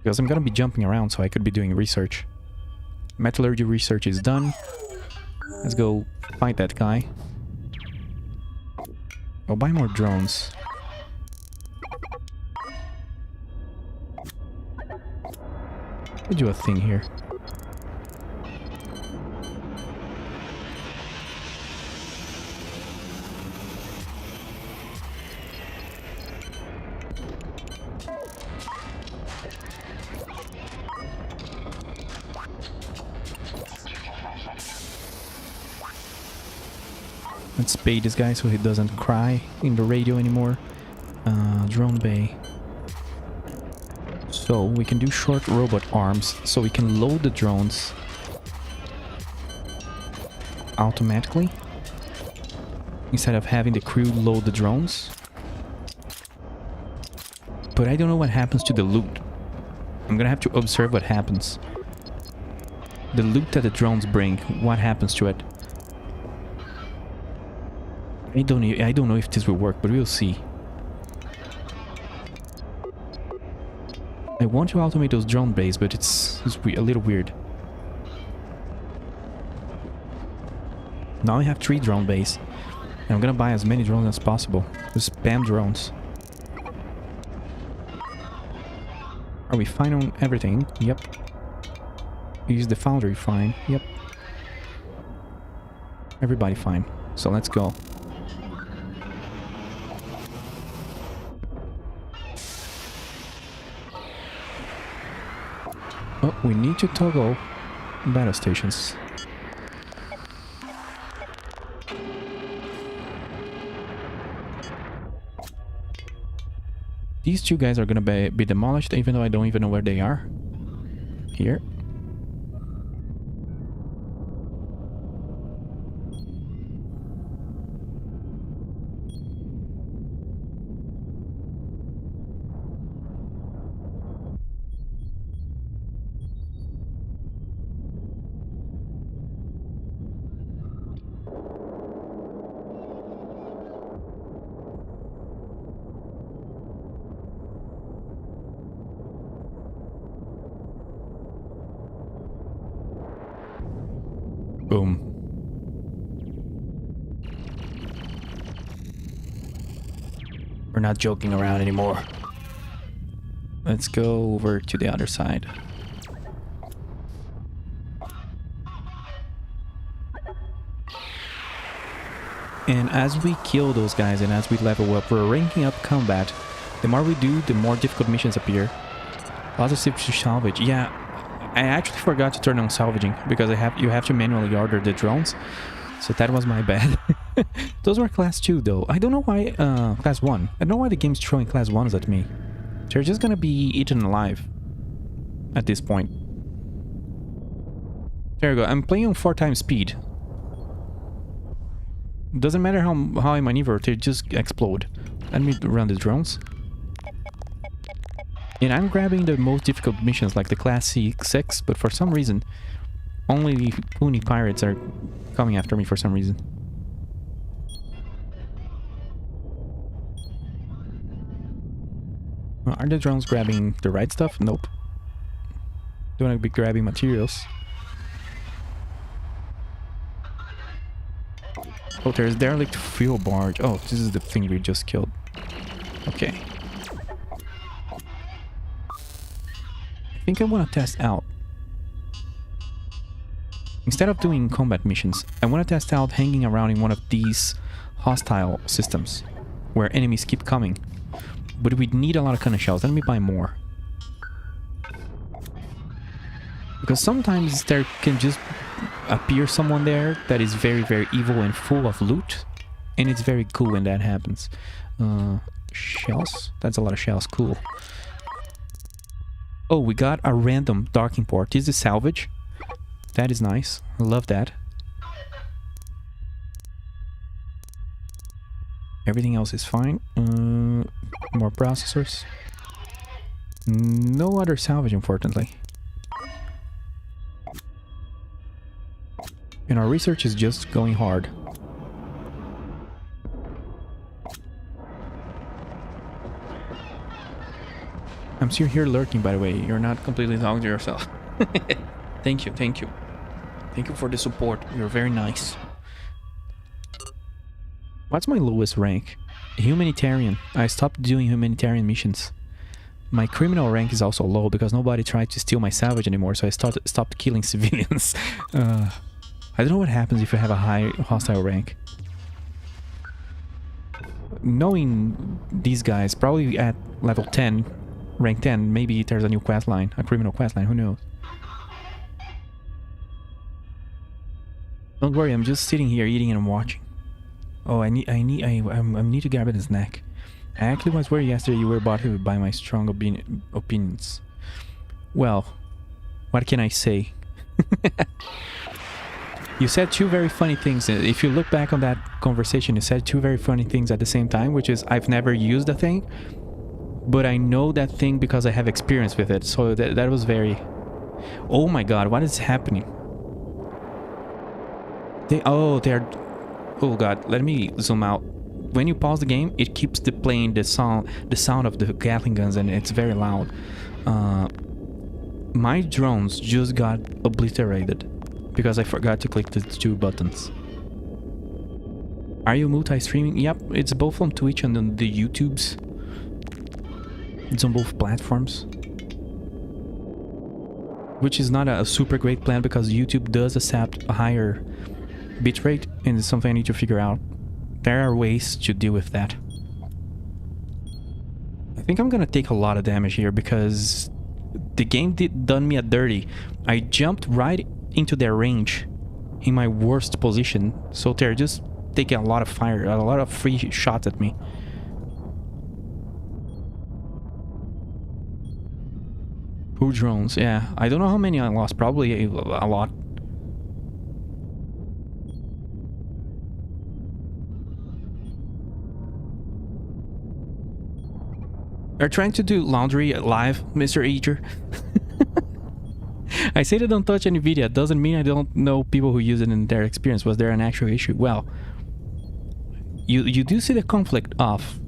Because I'm gonna be jumping around, so I could be doing research. Metallurgy research is done. Let's go fight that guy. I'll buy more drones. We'll do a thing here. Let's bait this guy so he doesn't cry in the radio anymore. Drone bay. So we can do short robot arms, so we can load the drones automatically instead of having the crew load the drones. But I don't know what happens to the loot. I'm gonna have to observe what happens. The loot that the drones bring, what happens to it? I don't know if this will work, but we'll see. I want to automate those drone bays, but it's a little weird. Now I have 3 drone bays. And I'm gonna buy as many drones as possible. Just spam drones. Are we fine on everything? Yep. Use the foundry fine. Yep. Everybody fine. So let's go. Oh, we need to toggle battle stations. These 2 guys are gonna be demolished, even though I don't even know where they are. Here. Boom. We're not joking around anymore. Let's go over to the other side. And as we kill those guys and as we level up, we're ranking up combat. The more we do, the more difficult missions appear. Lots of ships to salvage. Yeah, I actually forgot to turn on salvaging because you have to manually order the drones. So that was my bad. Those were class 2 though. I don't know why, class 1. I don't know why the game's throwing class 1s at me. They're just gonna be eaten alive at this point. There you go. I'm playing on 4 times speed. Doesn't matter how I maneuver, they just explode. Let me run the drones. And I'm grabbing the most difficult missions like the Class C6, but for some reason, only the puny pirates are coming after me for some reason. Are the drones grabbing the right stuff? Nope. Don't want to be grabbing materials. Oh, there's derelict fuel barge. Oh, this is the thing we just killed. Okay. I think I want to test out. Instead of doing combat missions, I want to test out hanging around in one of these hostile systems where enemies keep coming. But we need a lot of cannon shells. Let me buy more. Because sometimes there can just appear someone there that is very, very evil and full of loot. And it's very cool when that happens. Shells? That's a lot of shells. Cool. Oh, we got a random docking port. This is salvage. That is nice. I love that. Everything else is fine. More processors. No other salvage, unfortunately. And our research is just going hard. I'm still here lurking, by the way. You're not completely talking to yourself. Thank you, thank you. Thank you for the support. You're very nice. What's my lowest rank? Humanitarian. I stopped doing humanitarian missions. My criminal rank is also low because nobody tried to steal my salvage anymore, so I stopped killing civilians. I don't know what happens if you have a high hostile rank. Knowing these guys, probably at level 10, rank 10, maybe there's a new quest line, a criminal quest line, who knows? Don't worry, I'm just sitting here eating and watching. Oh, I need to grab a snack. I actually was worried yesterday you were bothered by my strong opinions. Well, what can I say? You said 2 very funny things. If you look back on that conversation, you said 2 very funny things at the same time, which is I've never used a thing, but I know that thing because I have experience with it. So that was very... Oh my god, what is happening? They're... Oh god, let me zoom out. When you pause the game, it keeps playing the sound of the Gatling guns, and it's very loud. My drones just got obliterated because I forgot to click the 2 buttons. Are you multi-streaming? Yep, it's both on Twitch and on the YouTubes. It's on both platforms. Which is not a super great plan because YouTube does accept a higher bitrate, and it's something I need to figure out. There are ways to deal with that. I think I'm gonna take a lot of damage here because the game done me a dirty. I jumped right into their range in my worst position, so they're just taking a lot of fire, a lot of free shots at me. Poor drones, yeah. I don't know how many I lost, probably a lot. Are trying to do laundry live, Mr. Eager? I say that don't touch NVIDIA. Doesn't mean I don't know people who use it in their experience. Was there an actual issue? Well, you do see the conflict of...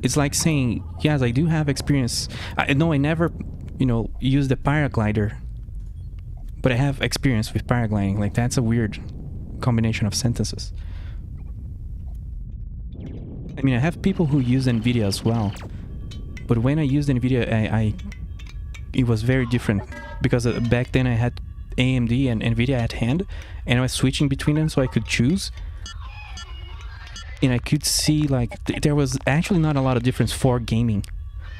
It's like saying, yes, I do have experience. I never, used the paraglider. But I have experience with paragliding. Like, that's a weird combination of sentences. I mean, I have people who use NVIDIA as well. But when I used NVIDIA, it was very different. Because back then I had AMD and NVIDIA at hand. And I was switching between them so I could choose. And I could see, like, there was actually not a lot of difference for gaming.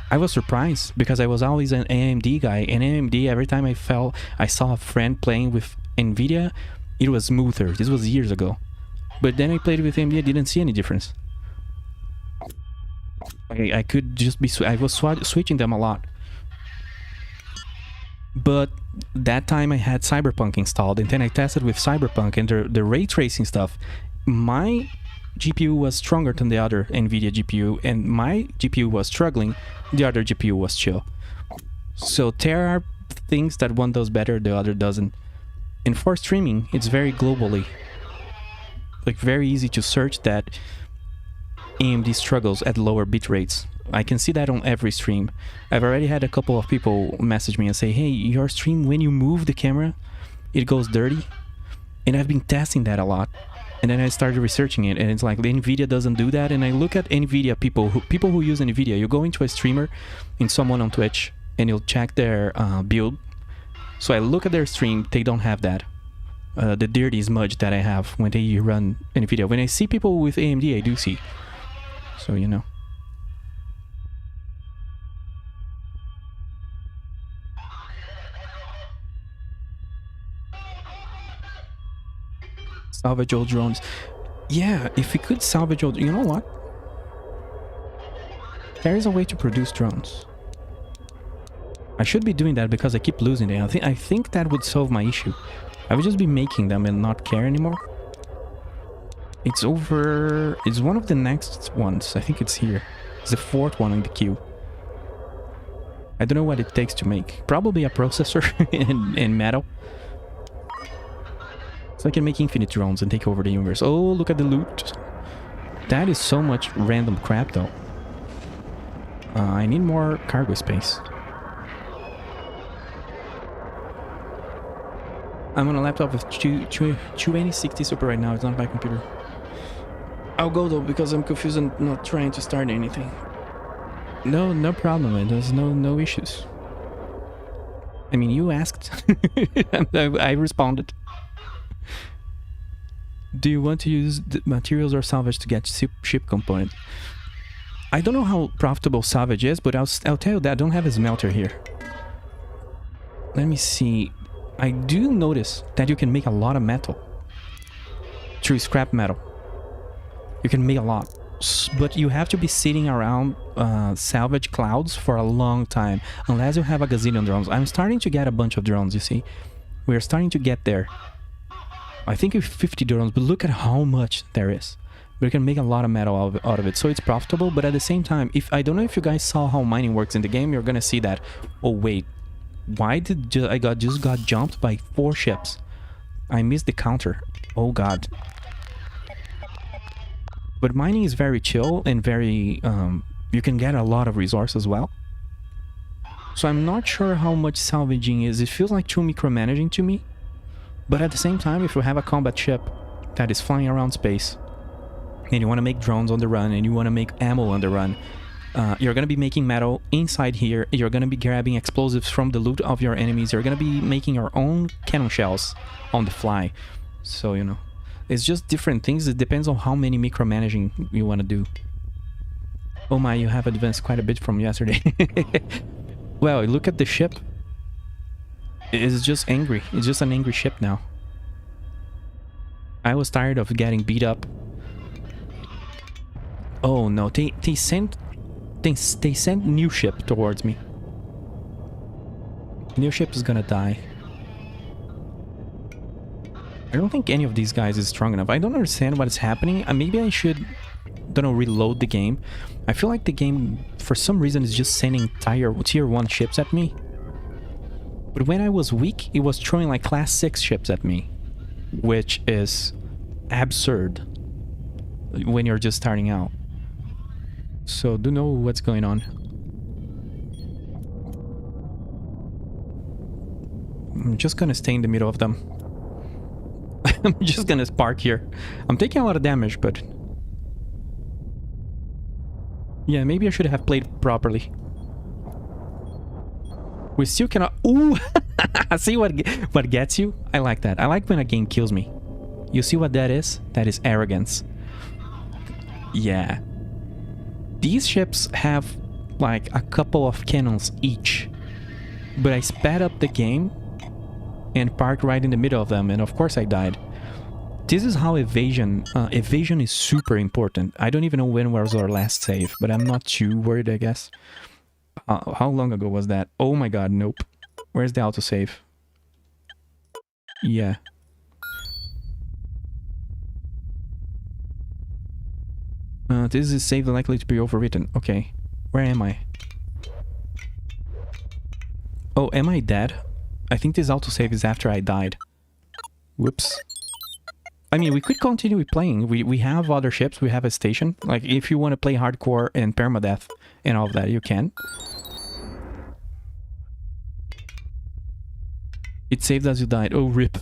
I was surprised because I was always an AMD guy. And AMD, every time I saw a friend playing with NVIDIA, it was smoother. This was years ago. But then I played with AMD, I didn't see any difference. I could just be... I was switching them a lot. But that time I had Cyberpunk installed, and then I tested with Cyberpunk and the ray tracing stuff. My GPU was stronger than the other NVIDIA GPU, and my GPU was struggling, the other GPU was chill. So there are things that one does better, the other doesn't. And for streaming, it's very globally, like very easy to search that AMD struggles at lower bit rates. I can see that on every stream. I've already had a couple of people message me and say, hey, your stream, when you move the camera, it goes dirty. And I've been testing that a lot. And then I started researching it, and it's like, NVIDIA doesn't do that. And I look at NVIDIA people who use NVIDIA. You go into a streamer and someone on Twitch, and you'll check their build. So I look at their stream, they don't have that. The dirty smudge that I have when they run NVIDIA. When I see people with AMD, I do see. So, you know. Salvage old drones. Yeah, if we could salvage old... You know what? There is a way to produce drones. I should be doing that because I keep losing them. I think that would solve my issue. I would just be making them and not care anymore. It's over... It's one of the next ones. I think it's here. It's the fourth one in the queue. I don't know what it takes to make. Probably a processor and metal. So I can make infinite drones and take over the universe. Oh, look at the loot. That is so much random crap, though. I need more cargo space. I'm on a laptop with 2060 Super right now. It's not my computer. I'll go, though, because I'm confused and not trying to start anything. No problem, man. There's no issues. I mean, you asked. I responded. Do you want to use the materials or salvage to get ship components? I don't know how profitable salvage is, but I'll tell you that I don't have a smelter here. Let me see. I do notice that you can make a lot of metal through scrap metal. You can make a lot, but you have to be sitting around salvage clouds for a long time, unless you have a gazillion drones. I'm starting to get a bunch of drones, you see. We're starting to get there. I think it's 50 drones, but look at how much there is. We can make a lot of metal out of it, so it's profitable. But at the same time, I don't know if you guys saw how mining works in the game, you're gonna see that. Oh wait, why did I just got jumped by 4 ships? I missed the counter. Oh god. But mining is very chill and very you can get a lot of resource as well. So I'm not sure how much salvaging is. It feels like too micromanaging to me. But at the same time, if you have a combat ship that is flying around space, and you want to make drones on the run, and you want to make ammo on the run, you're going to be making metal inside here. You're going to be grabbing explosives from the loot of your enemies. You're going to be making your own cannon shells on the fly. So, you know, it's just different things. It depends on how many micromanaging you want to do. Oh my, you have advanced quite a bit from yesterday. Well, look at the ship. It's just angry. It's just an angry ship now. I was tired of getting beat up. Oh no, they sent new ship towards me. New ship is gonna die. I don't think any of these guys is strong enough. I don't understand what is happening. Maybe I should, don't know, reload the game. I feel like the game, for some reason, is just sending tier 1 ships at me. But when I was weak, it was throwing like class 6 ships at me, which is absurd when you're just starting out. So do know what's going on. I'm just gonna stay in the middle of them. I'm just gonna park here. I'm taking a lot of damage, but yeah, maybe I should have played properly. We still cannot... Ooh! See what gets you? I like that. I like when a game kills me. You see what that is? That is arrogance. Yeah. These ships have like a couple of cannons each. But I sped up the game and parked right in the middle of them, and of course I died. This is how evasion... evasion is super important. I don't even know when was our last save, but I'm not too worried, I guess. How long ago was that? Oh my god, nope. Where's the autosave? Yeah. This is save likely to be overwritten. Okay. Where am I? Oh, am I dead? I think this autosave is after I died. Whoops. I mean, we could continue playing. We have other ships. We have a station. Like, if you want to play hardcore and permadeath and all of that, you can. It saved as you died. Oh, rip.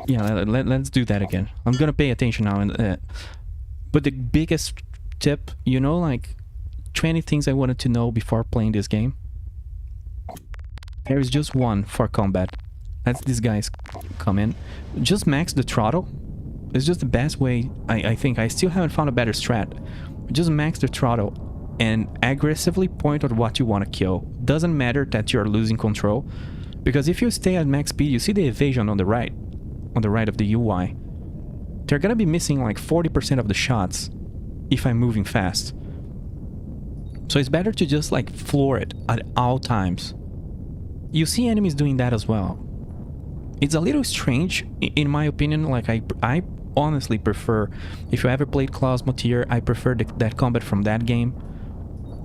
Yeah, let's do that again. I'm gonna pay attention now. But the biggest tip, you know, like 20 things I wanted to know before playing this game. There is just one for combat. That's these guys come in. Just max the throttle. It's just the best way, I think. I still haven't found a better strat. Just max the throttle and aggressively point at what you want to kill. Doesn't matter that you're losing control. Because if you stay at max speed, you see the evasion on the right of the UI. They're gonna be missing like 40% of the shots if I'm moving fast. So it's better to just like floor it at all times. You see enemies doing that as well. It's a little strange, in my opinion. Like I honestly prefer, if you ever played Cosmoteer, I prefer that combat from that game.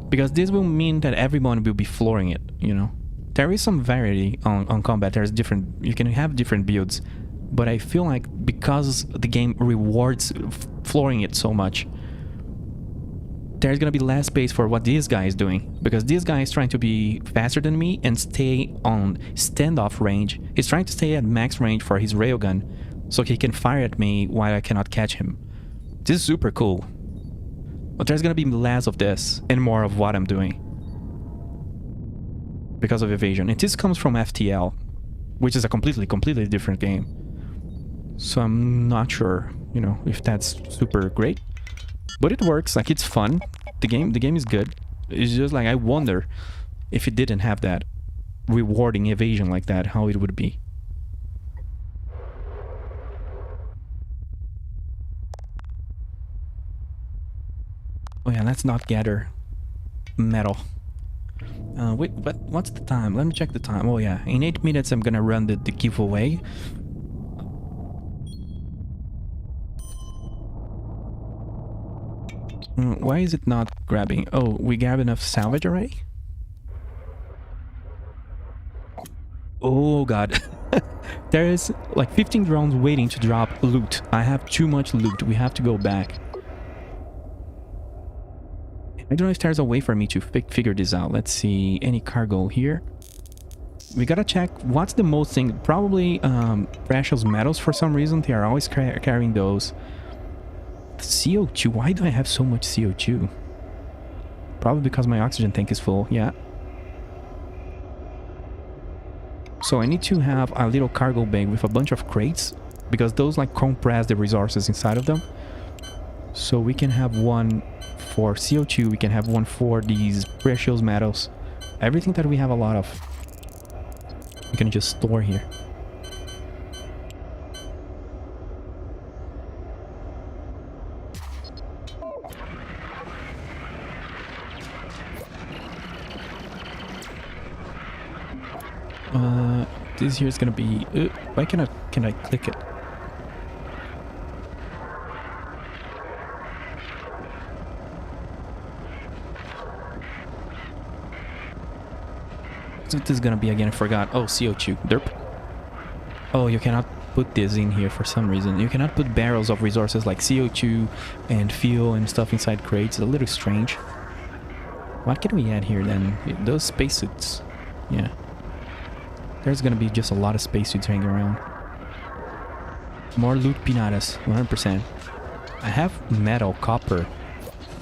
Because this will mean that everyone will be flooring it, you know. There is some variety on combat. There's different, you can have different builds. But I feel like because the game rewards flooring it so much, there's gonna be less space for what this guy is doing. Because this guy is trying to be faster than me and stay on standoff range. He's trying to stay at max range for his railgun, so he can fire at me while I cannot catch him. This is super cool. But there's gonna be less of this and more of what I'm doing. Because of evasion. And this comes from FTL, which is a completely different game. So I'm not sure, you know, if that's super great. But it works, like it's fun. The game is good. It's just like I wonder if it didn't have that rewarding evasion like that, how it would be. Oh yeah, let's not gather metal. Wait, but what's the time? Let me check the time. Oh yeah, in 8 minutes I'm gonna run the giveaway. Why is it not grabbing? Oh, we grabbed enough salvage already? Oh god. There is like 15 drones waiting to drop loot. I have too much loot. We have to go back. I don't know if there's a way for me to figure this out. Let's see. Any cargo here? We gotta check what's the most thing. Probably precious metals for some reason. They are always carrying those. CO2. Why do I have so much CO2? Probably because my oxygen tank is full. Yeah. So I need to have a little cargo bay with a bunch of crates, because those like compress the resources inside of them. So we can have one for CO2, we can have one for these precious metals. Everything that we have a lot of, we can just store here. This here is gonna be... why can I click it? So this is gonna be again, I forgot. Oh, CO2. Derp. Oh, you cannot put this in here for some reason. You cannot put barrels of resources like CO2 and fuel and stuff inside crates. It's a little strange. What can we add here then? Those spacesuits. Yeah. There's gonna be just a lot of spacesuits hanging around. More loot pinatas, 100%. I have metal, copper.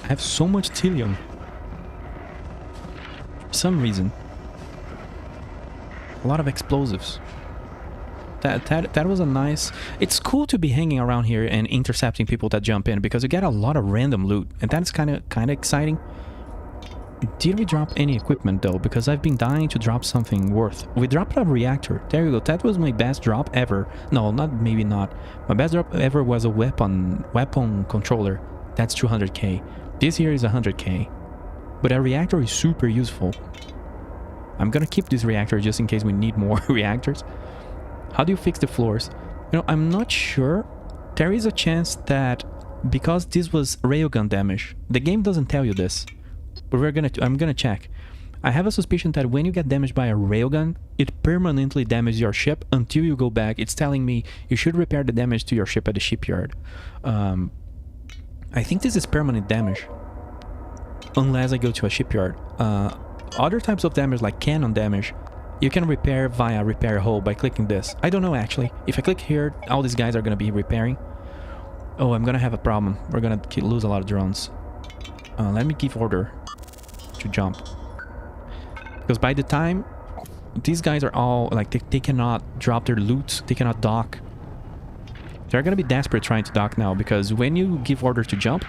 I have so much thallium. For some reason. A lot of explosives. That was a nice... It's cool to be hanging around here and intercepting people that jump in, because you get a lot of random loot, and that's kind of exciting. Did we drop any equipment though? Because I've been dying to drop something worth. We dropped a reactor. There you go. That was my best drop ever. No, maybe not. My best drop ever was a weapon controller. That's 200k. This here is 100k. But a reactor is super useful. I'm gonna keep this reactor just in case we need more reactors. How do you fix the floors? You know, I'm not sure. There is a chance that because this was railgun damage, the game doesn't tell you this, but I'm gonna check. I have a suspicion that when you get damaged by a railgun, it permanently damages your ship until you go back. It's telling me you should repair the damage to your ship at the shipyard. I think this is permanent damage, unless I go to a shipyard. Other types of damage, like cannon damage, you can repair via repair hole by clicking this. I don't know actually. If I click here, all these guys are gonna be repairing. Oh, I'm gonna have a problem. We're gonna lose a lot of drones. Let me give order to jump. Because by the time these guys are all like they cannot drop their loot, they cannot dock. They're gonna be desperate trying to dock now, because when you give order to jump,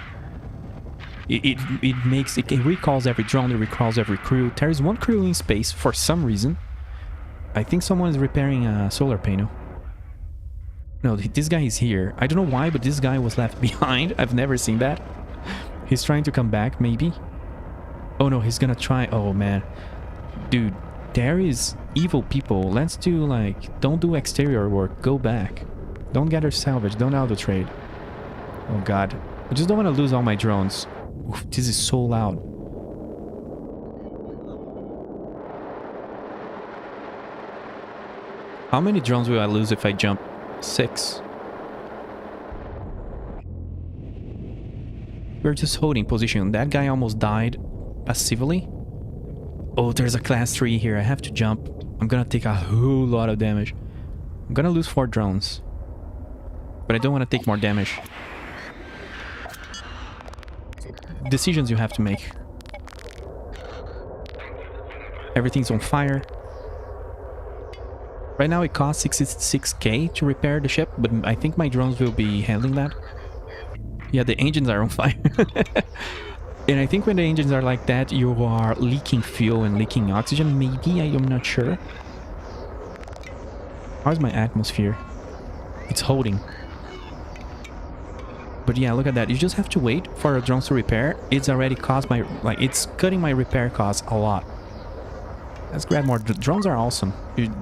it recalls every drone, it recalls every crew. There is one crew in space for some reason. I think someone is repairing a solar panel. No, this guy is here. I don't know why, but this guy was left behind. I've never seen that. He's trying to come back, maybe. Oh no, he's gonna try. Oh man. Dude, there is evil people. Let's do like, don't do exterior work. Go back. Don't gather salvage. Don't auto trade. Oh god. I just don't want to lose all my drones. Oof, this is so loud. How many drones will I lose if I jump? 6. We're just holding position. That guy almost died passively. Oh, there's a class 3 here. I have to jump. I'm gonna take a whole lot of damage. I'm gonna lose 4 drones. But I don't want to take more damage. Decisions you have to make. Everything's on fire. Right now it costs 66k to repair the ship, but I think my drones will be handling that. Yeah, the engines are on fire. And I think when the engines are like that, you are leaking fuel and leaking oxygen. Maybe, I am not sure. How's my atmosphere? It's holding. But yeah, look at that. You just have to wait for your drones to repair. It's already cost my... like, it's cutting my repair costs a lot. Let's grab more. Drones are awesome.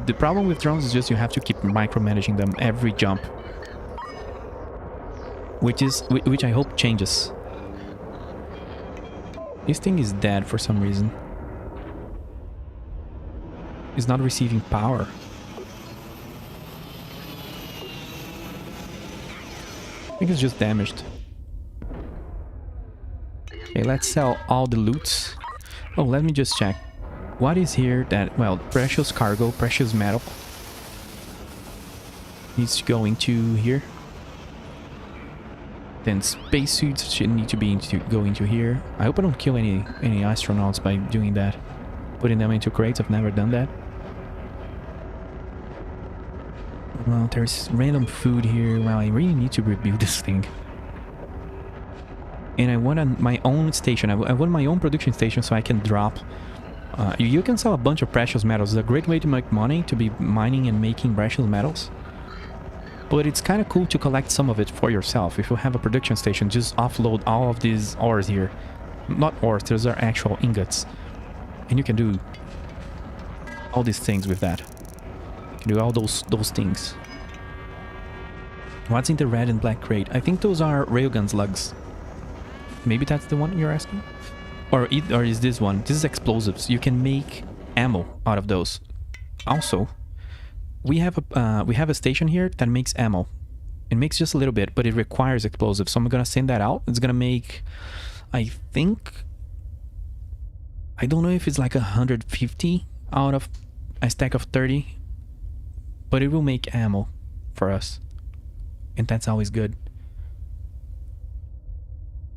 The problem with drones is just you have to keep micromanaging them every jump. Which I hope changes. This thing is dead for some reason. It's not receiving power. I think it's just damaged. Okay, let's sell all the loots. Oh, let me just check. What is here that... well, precious cargo, precious metal. Needs to go into here. Then spacesuits should need to go into here. I hope I don't kill any astronauts by doing that. Putting them into crates, I've never done that. Well, there's random food here. Well, I really need to rebuild this thing. And I want my own station. I want my own production station so I can drop... you can sell a bunch of precious metals. It's a great way to make money, to be mining and making precious metals. But it's kind of cool to collect some of it for yourself. If you have a production station, just offload all of these ores here. Not ores, those are actual ingots. And you can do all these things with that. You can do all those things. What's in the red and black crate? I think those are railgun slugs. Maybe that's the one you're asking? Or is this one? This is explosives. You can make ammo out of those. Also, we have a station here that makes ammo. It makes just a little bit, but it requires explosives. So I'm gonna send that out. It's gonna make, I think, I don't know if it's like 150 out of a stack of 30, but it will make ammo for us, and that's always good.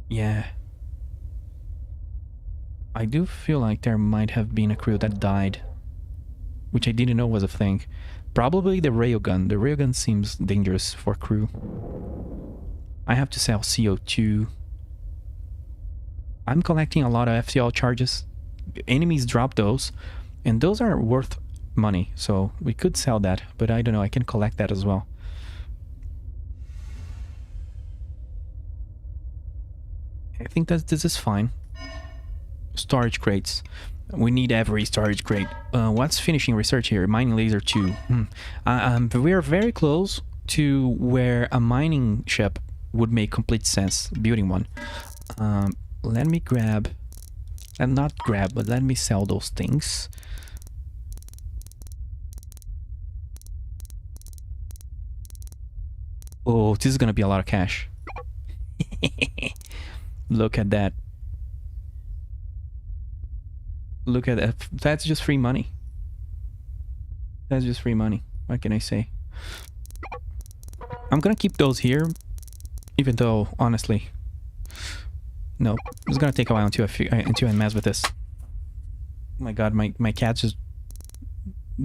Yeah. I do feel like there might have been a crew that died, which I didn't know was a thing. Probably the railgun. The railgun seems dangerous for crew. I have to sell CO2. I'm collecting a lot of FTL charges. Enemies drop those, and those are worth money, so we could sell that, but I don't know, I can collect that as well. I think that this is fine. Storage crates. We need every storage crate. What's finishing research here? Mining laser 2. We're very close to where a mining ship would make complete sense, building one. Let me grab... not grab, but let me sell those things. Oh, this is gonna be a lot of cash. Look at that. Look at that. That's just free money. That's just free money. What can I say? I'm gonna keep those here, even though, honestly, no, it's gonna take a while until I mess with this. Oh my god, my cat just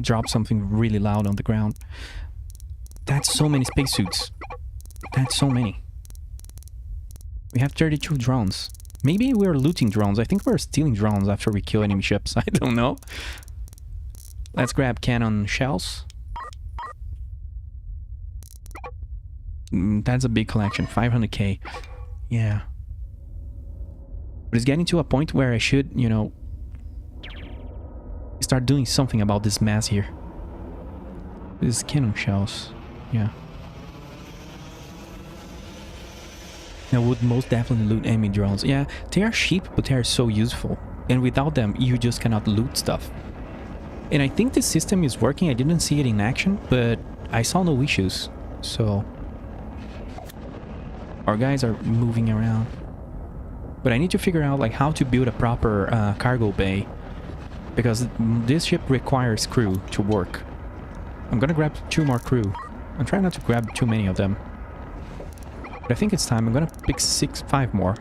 dropped something really loud on the ground. That's so many spacesuits. That's so many. We have 32 drones. Maybe we're looting drones. I think we're stealing drones after we kill enemy ships. I don't know. Let's grab cannon shells. That's a big collection. 500k. Yeah. But it's getting to a point where I should, you know, start doing something about this mess here. These cannon shells. Yeah. I would most definitely loot enemy drones. Yeah, they are cheap, but they are so useful. And without them, you just cannot loot stuff. And I think this system is working. I didn't see it in action, but I saw no issues. So... our guys are moving around. But I need to figure out like how to build a proper cargo bay. Because this ship requires crew to work. I'm gonna grab 2 more crew. I'm trying not to grab too many of them. But I think it's time. I'm gonna pick 5 more.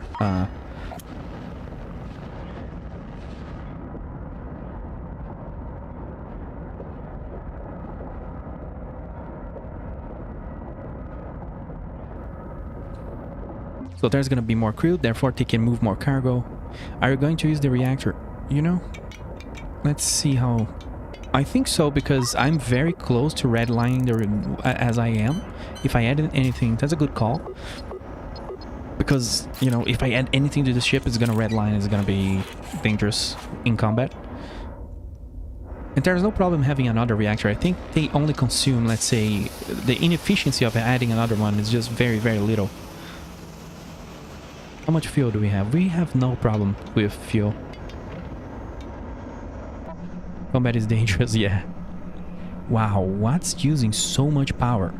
So there's gonna be more crew, therefore they can move more cargo. Are you going to use the reactor? You know, let's see how... I think so, because I'm very close to redlining as I am. If I add anything, that's a good call. Because, you know, if I add anything to the ship, it's gonna redline, it's gonna be dangerous in combat. And there's no problem having another reactor. I think they only consume, let's say, the inefficiency of adding another one is just very, very little. How much fuel do we have? We have no problem with fuel. Combat is dangerous, yeah. Wow, what's using so much power?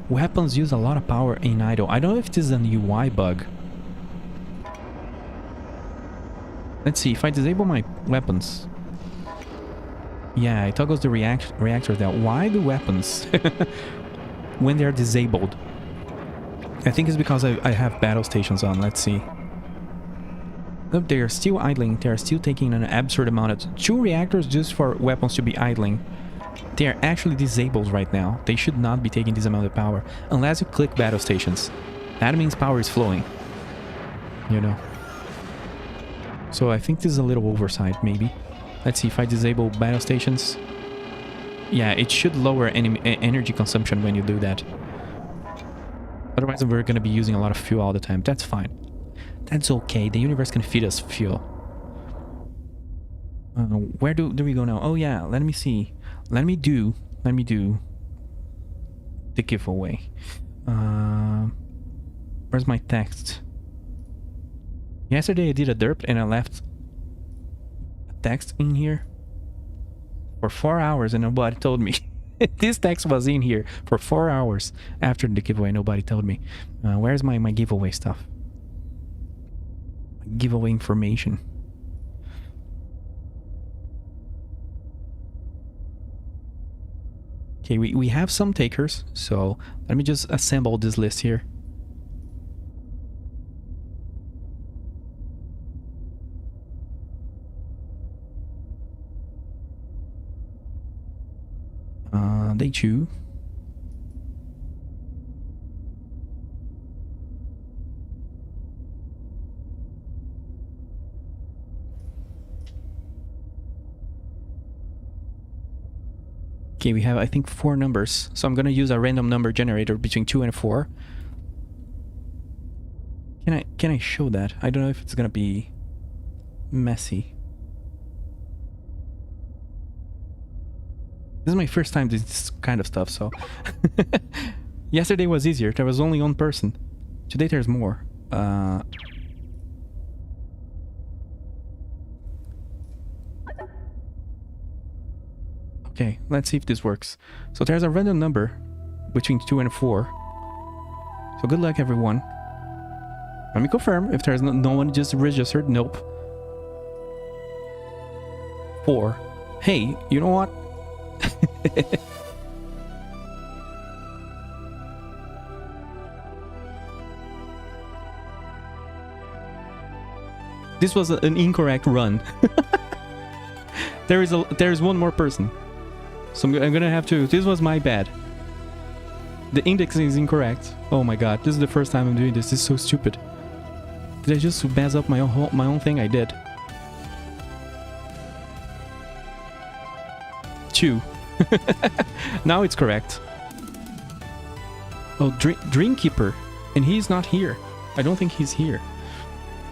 Weapons use a lot of power in idle. I don't know if this is an UI bug. Let's see, if I disable my weapons... yeah, it toggles the reactor there. Why the weapons? When they're disabled. I think it's because I have battle stations on. Let's see. Look, they are still idling. They are still taking an absurd amount of... 2 reactors just for weapons to be idling. They are actually disabled right now. They should not be taking this amount of power. Unless you click battle stations. That means power is flowing. You know. So I think this is a little oversight, maybe. Let's see if I disable battle stations. Yeah, it should lower energy consumption when you do that. Otherwise, we're going to be using a lot of fuel all the time. That's fine. That's okay. The universe can feed us fuel. Where do we go now? Oh, yeah. Let me see. Let me do the giveaway. Where's my text? Yesterday I did a derp and I left a text in here for 4 hours and nobody told me. This text was in here for 4 hours after the giveaway. Nobody told me. Where's my giveaway stuff? Giveaway information. Okay, we have some takers, so let me just assemble this list here. Day 2. Okay, we have, I think, 4 numbers. So I'm going to use a random number generator between 2 and 4. Can I show that? I don't know if it's going to be messy. This is my first time doing this kind of stuff, so... Yesterday was easier. There was only one person. Today there's more. Okay, let's see if this works. So there's a random number between 2 and 4. So good luck, everyone. Let me confirm if there's no one just registered. Nope. 4. Hey, you know what? This was an incorrect run. There's one more person. So I'm gonna have to... This was my bad. The index is incorrect. Oh my god, this is the first time I'm doing this. This is so stupid. Did I just mess up my own thing? I did. 2. Now it's correct. Oh, Dreamkeeper. And he's not here. I don't think he's here.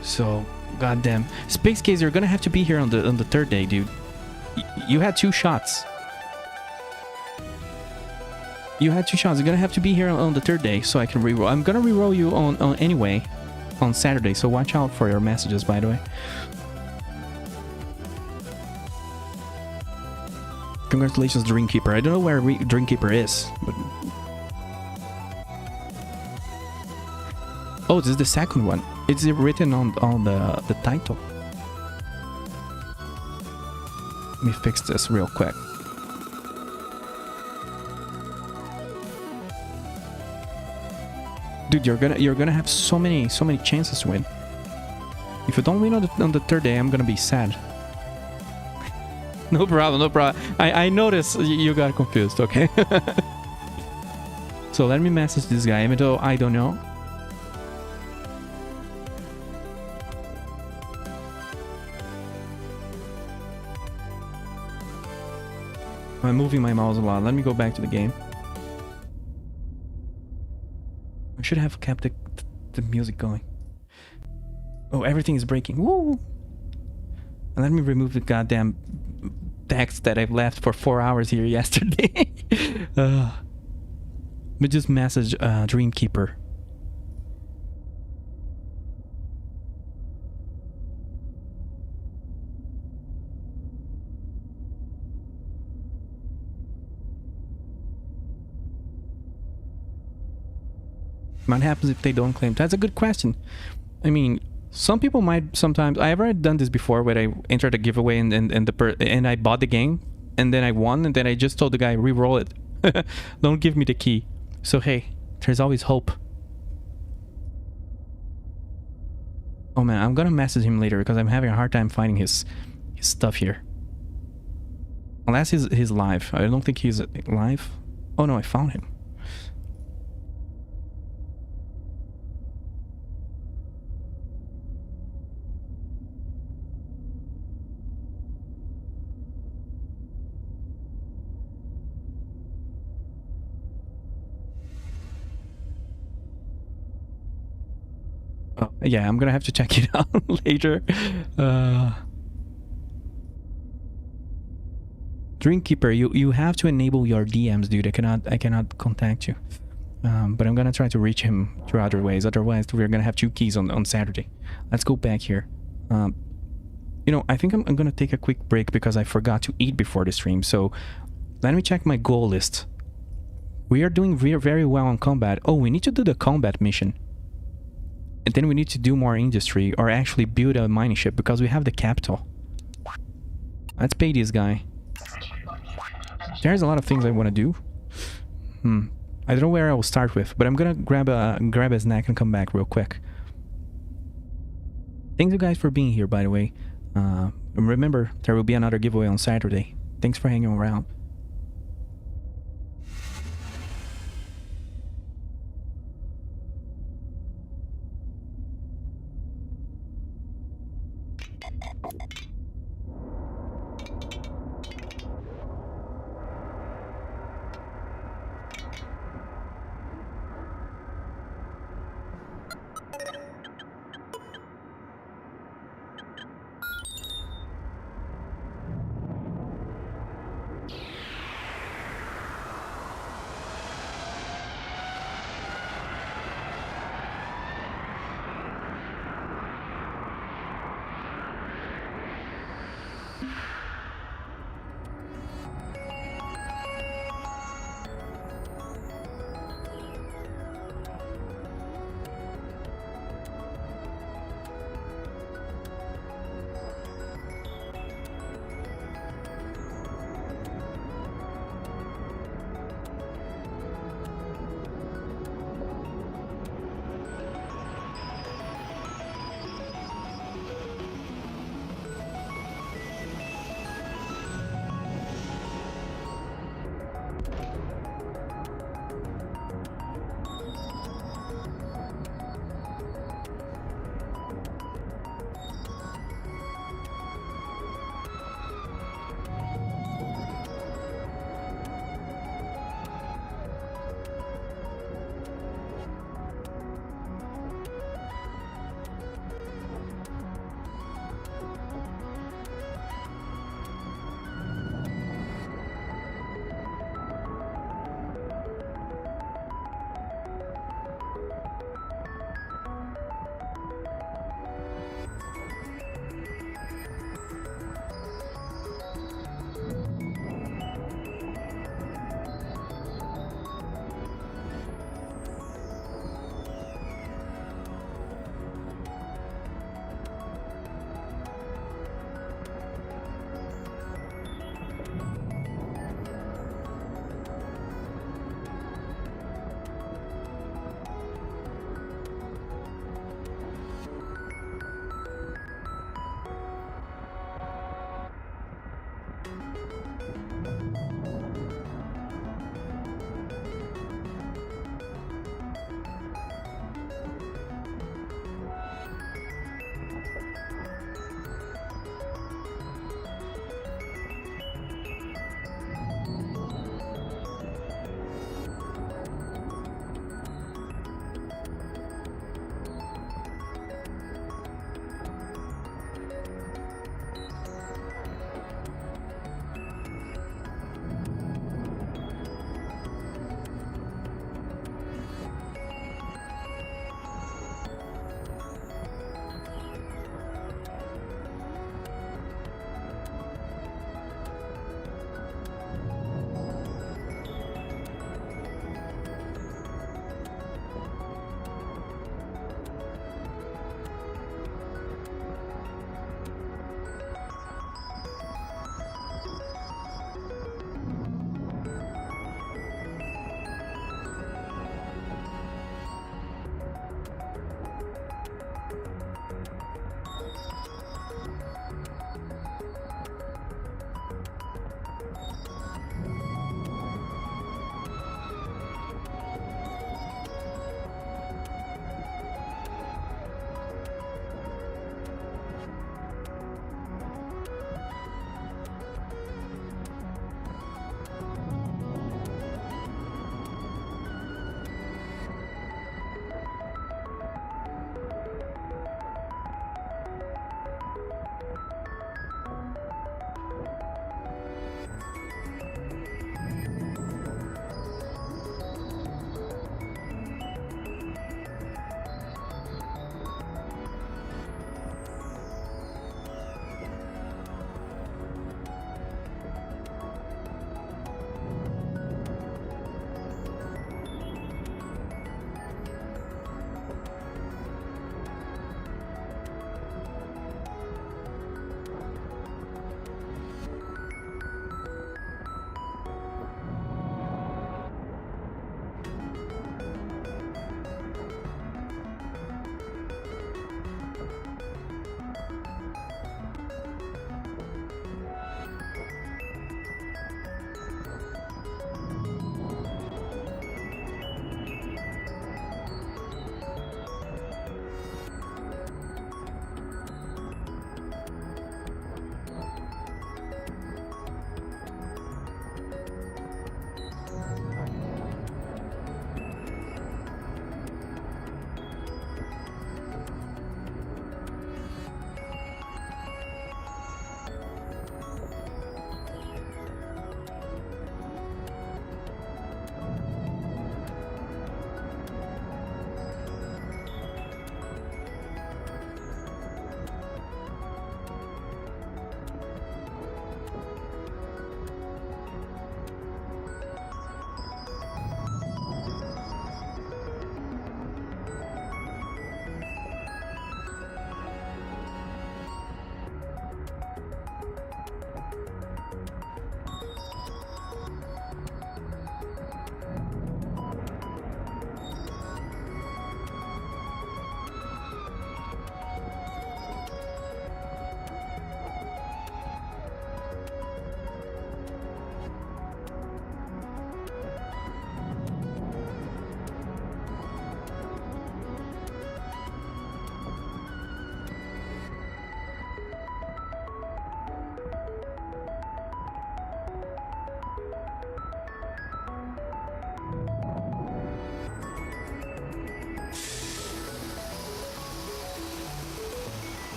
So, goddamn. Space Case, you're gonna have to be here on the third day, dude. You had 2 shots. You had 2 shots. You're gonna have to be here on the third day so I can reroll. I'm gonna reroll you on anyway on Saturday, so watch out for your messages, by the way. Congratulations, Dreamkeeper. I don't know where Dreamkeeper is, but... Oh, this is the second one. It's written on the title. Let me fix this real quick. Dude, you're gonna have so many chances to win. If you don't win on the third day, I'm gonna be sad. No problem, no problem. I noticed you got confused, okay? So let me message this guy, even though I don't know. I'm moving my mouse a lot. Let me go back to the game. I should have kept the music going. Oh, everything is breaking. Woo! And let me remove the goddamn text that I've left for 4 hours here yesterday. Let me just message Dreamkeeper. What happens if they don't claim? That's a good question. I mean, some people might sometimes... I've already done this before where I entered a giveaway and I bought the game and then I won and then I just told the guy, re-roll it. Don't give me the key. So hey, there's always hope. Oh man, I'm gonna message him later because I'm having a hard time finding his stuff here. Unless he's live. I don't think he's live. Oh no, I found him. Oh, yeah, I'm gonna have to check it out later. Dreamkeeper, you have to enable your DMs, dude. I cannot contact you. But I'm gonna try to reach him through other ways. Otherwise, we're gonna have 2 keys on Saturday. Let's go back here. You know, I think I'm gonna take a quick break because I forgot to eat before the stream. So let me check my goal list. We are doing very well on combat. Oh, we need to do the combat mission. And then we need to do more industry or actually build a mining ship because we have the capital. Let's pay this guy. There's a lot of things I want to do. I don't know where I will start with, but I'm gonna grab a snack and come back real quick. Thank you guys for being here, by the way. Remember, there will be another giveaway on Saturday. Thanks for hanging around.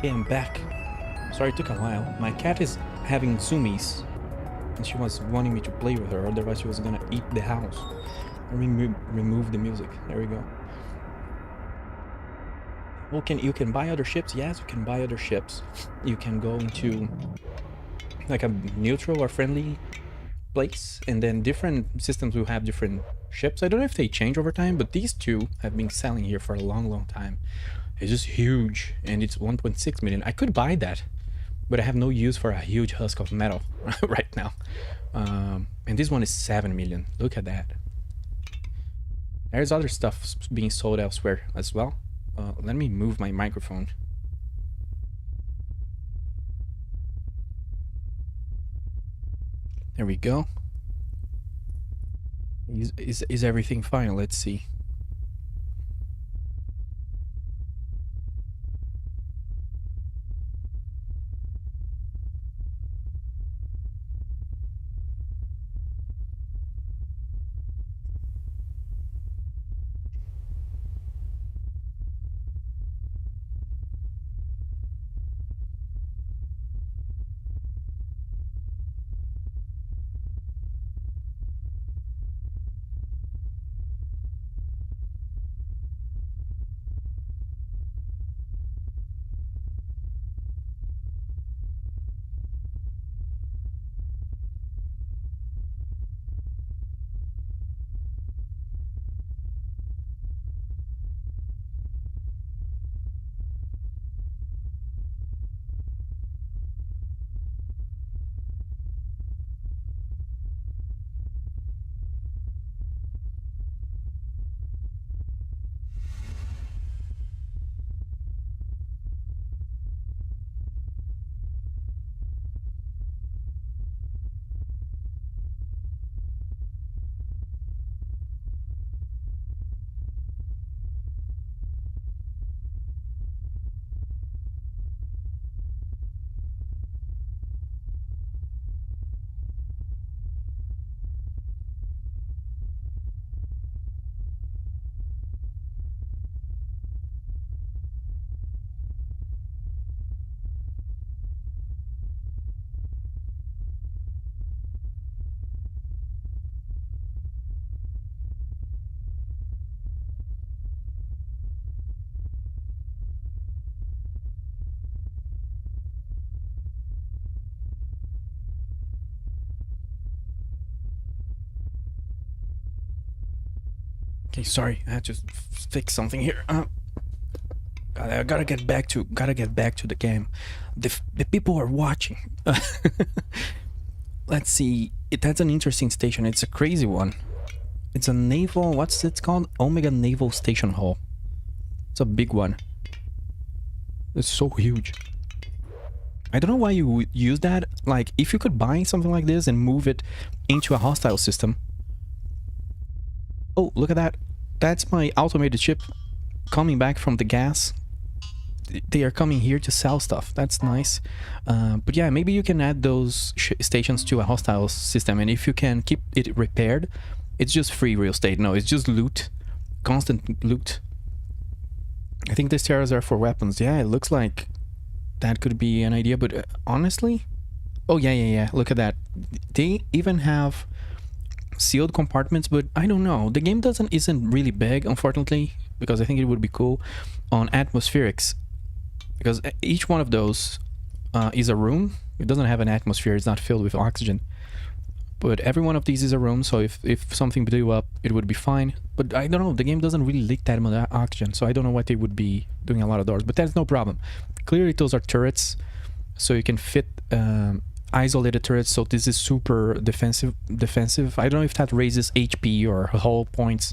Okay, I'm back. Sorry it took a while. My cat is having zoomies, and she was wanting me to play with her, otherwise she was gonna eat the house. Remove the music. There we go. Well, you can buy other ships? Yes, you can buy other ships. You can go into like a neutral or friendly place, and then different systems will have different ships. I don't know if they change over time, but these two have been selling here for a long time. It's just huge, and it's 1.6 million. I could buy that, but I have no use for a huge husk of metal right now. And this one is 7 million. Look at that. There's other stuff being sold elsewhere as well. Let me move my microphone. There we go. Is everything fine? Let's see. Okay, sorry, I had to fix something here. I gotta get back to the game. The people are watching. Let's see. That's an interesting station. It's a crazy one. It's a naval. What's it called? Omega Naval Station Hall. It's a big one. It's so huge. I don't know why you would use that. Like, if you could buy something like this and move it into a hostile system. Oh, look at that. That's my automated ship coming back from the gas. They are coming here to sell stuff. That's nice. But yeah, maybe you can add those stations to a hostile system. And if you can keep it repaired, it's just free real estate. No, it's just loot. Constant loot. I think the stairs are for weapons. Yeah, it looks like that could be an idea. But honestly... Oh, yeah. Look at that. They even have sealed compartments, but I don't know. The game isn't really big, unfortunately, because I think it would be cool on atmospherics, because each one of those is a room. It doesn't have an atmosphere. It's not filled with oxygen, but every one of these is a room. So if something blew up, it would be fine. But I don't know. The game doesn't really leak that much oxygen, so I don't know what they would be doing a lot of doors. But that's no problem. Clearly, those are turrets, so you can fit isolated turrets, so this is super defensive. I don't know if that raises HP or hull points,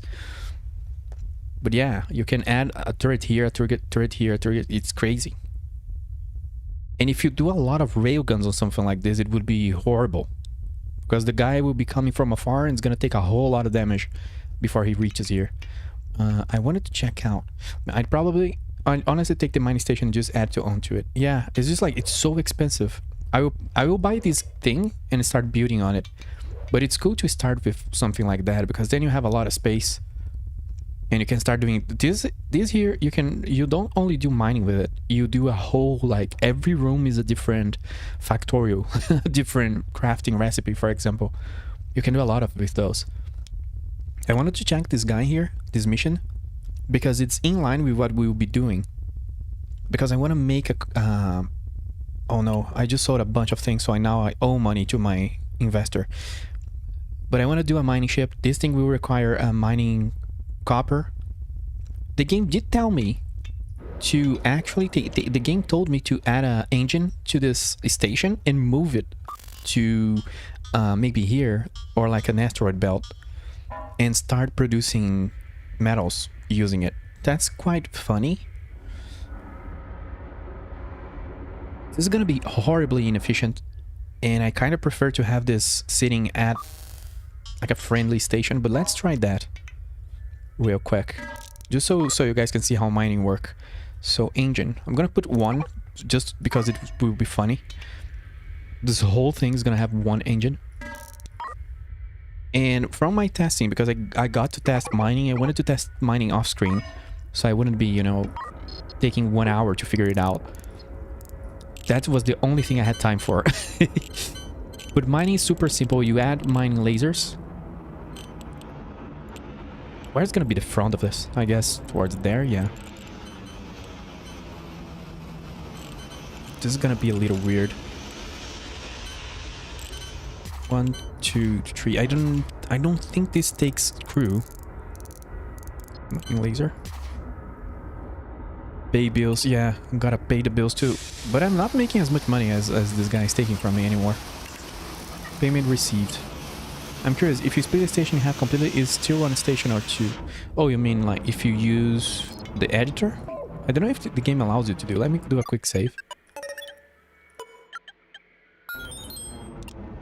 but yeah, you can add a turret here, a turret here, a turret. It's crazy. And if you do a lot of railguns or something like this, it would be horrible, because the guy will be coming from afar and it's gonna take a whole lot of damage before he reaches here. I wanted to check out. I'd honestly take the mining station and just add onto it. Yeah, it's just like, it's so expensive. I will buy this thing and start building on it. But it's cool to start with something like that, because then you have a lot of space. And you can start doing this here. You don't only do mining with it, you do a whole, like, every room is a different factorial, different crafting recipe, for example. You can do a lot of with those. I wanted to check this guy here, this mission, because it's in line with what we will be doing. Because I want to make a oh no, I just sold a bunch of things, so now I owe money to my investor. But I want to do a mining ship. This thing will require a mining copper. The game did tell me to actually the game told me to add an engine to this station and move it to maybe here or like an asteroid belt and start producing metals using it. That's quite funny. This is gonna be horribly inefficient, and I kind of prefer to have this sitting at like a friendly station, but let's try that real quick, just so you guys can see how mining work. So engine, I'm gonna put one just because it will be funny. This whole thing is gonna have one engine. And from my testing, because I got to test mining, I wanted to test mining off screen, so I wouldn't be, you know, taking 1 hour to figure it out. That was the only thing I had time for. But mining is super simple. You add mining lasers. Where's gonna be the front of this? I guess towards there, yeah. This is gonna be a little weird. 1, 2, 3. I don't think this takes crew. Mining laser. Pay bills, yeah, gotta pay the bills too. But I'm not making as much money as this guy is taking from me anymore. Payment received. I'm curious, if you split the station in half completely, is still one station or two? Oh, you mean like if you use the editor? I don't know if the game allows you to do. Let me do a quick save.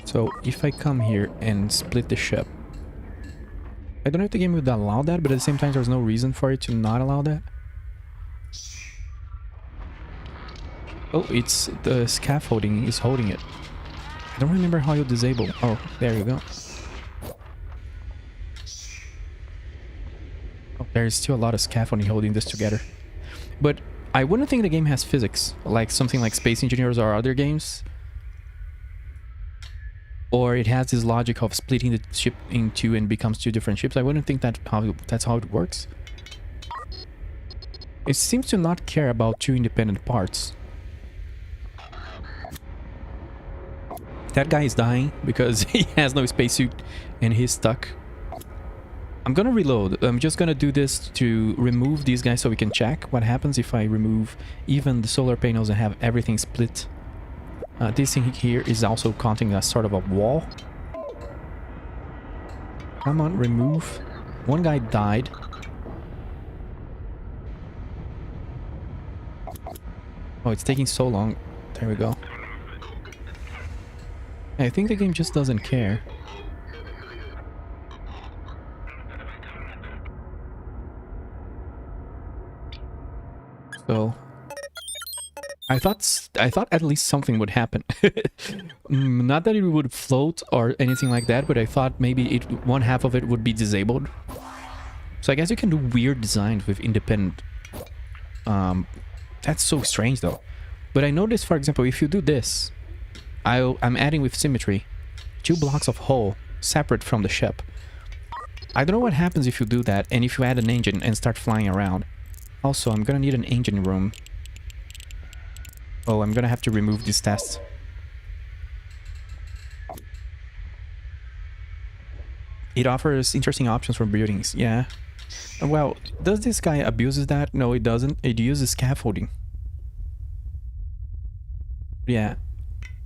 So if I come here and split the ship, I don't know if the game would allow that, but at the same time there's no reason for it to not allow that. Oh, it's the scaffolding is holding it. I don't remember how you disable. Oh, there you go. Oh, there's still a lot of scaffolding holding this together. But I wouldn't think the game has physics, like something like Space Engineers or other games. Or it has this logic of splitting the ship in two and becomes two different ships. I wouldn't think that's how it works. It seems to not care about two independent parts. That guy is dying because he has no spacesuit and he's stuck. I'm gonna reload. I'm just gonna do this to remove these guys so we can check what happens if I remove even the solar panels and have everything split. This thing here is also counting as sort of a wall. Come on, remove. One guy died. Oh, it's taking so long. There we go. I think the game just doesn't care. So I thought at least something would happen. Not that it would float or anything like that, but I thought maybe one half of it would be disabled. So I guess you can do weird designs with independent. That's so strange though. But I noticed, for example, if you do this, I'm adding with symmetry 2 blocks of hull separate from the ship. I don't know what happens if you do that and if you add an engine and start flying around. Also, I'm gonna need an engine room. Oh, I'm gonna have to remove these tests. It offers interesting options for buildings, yeah. Well, does this guy abuses that? No, it doesn't. It uses scaffolding. Yeah.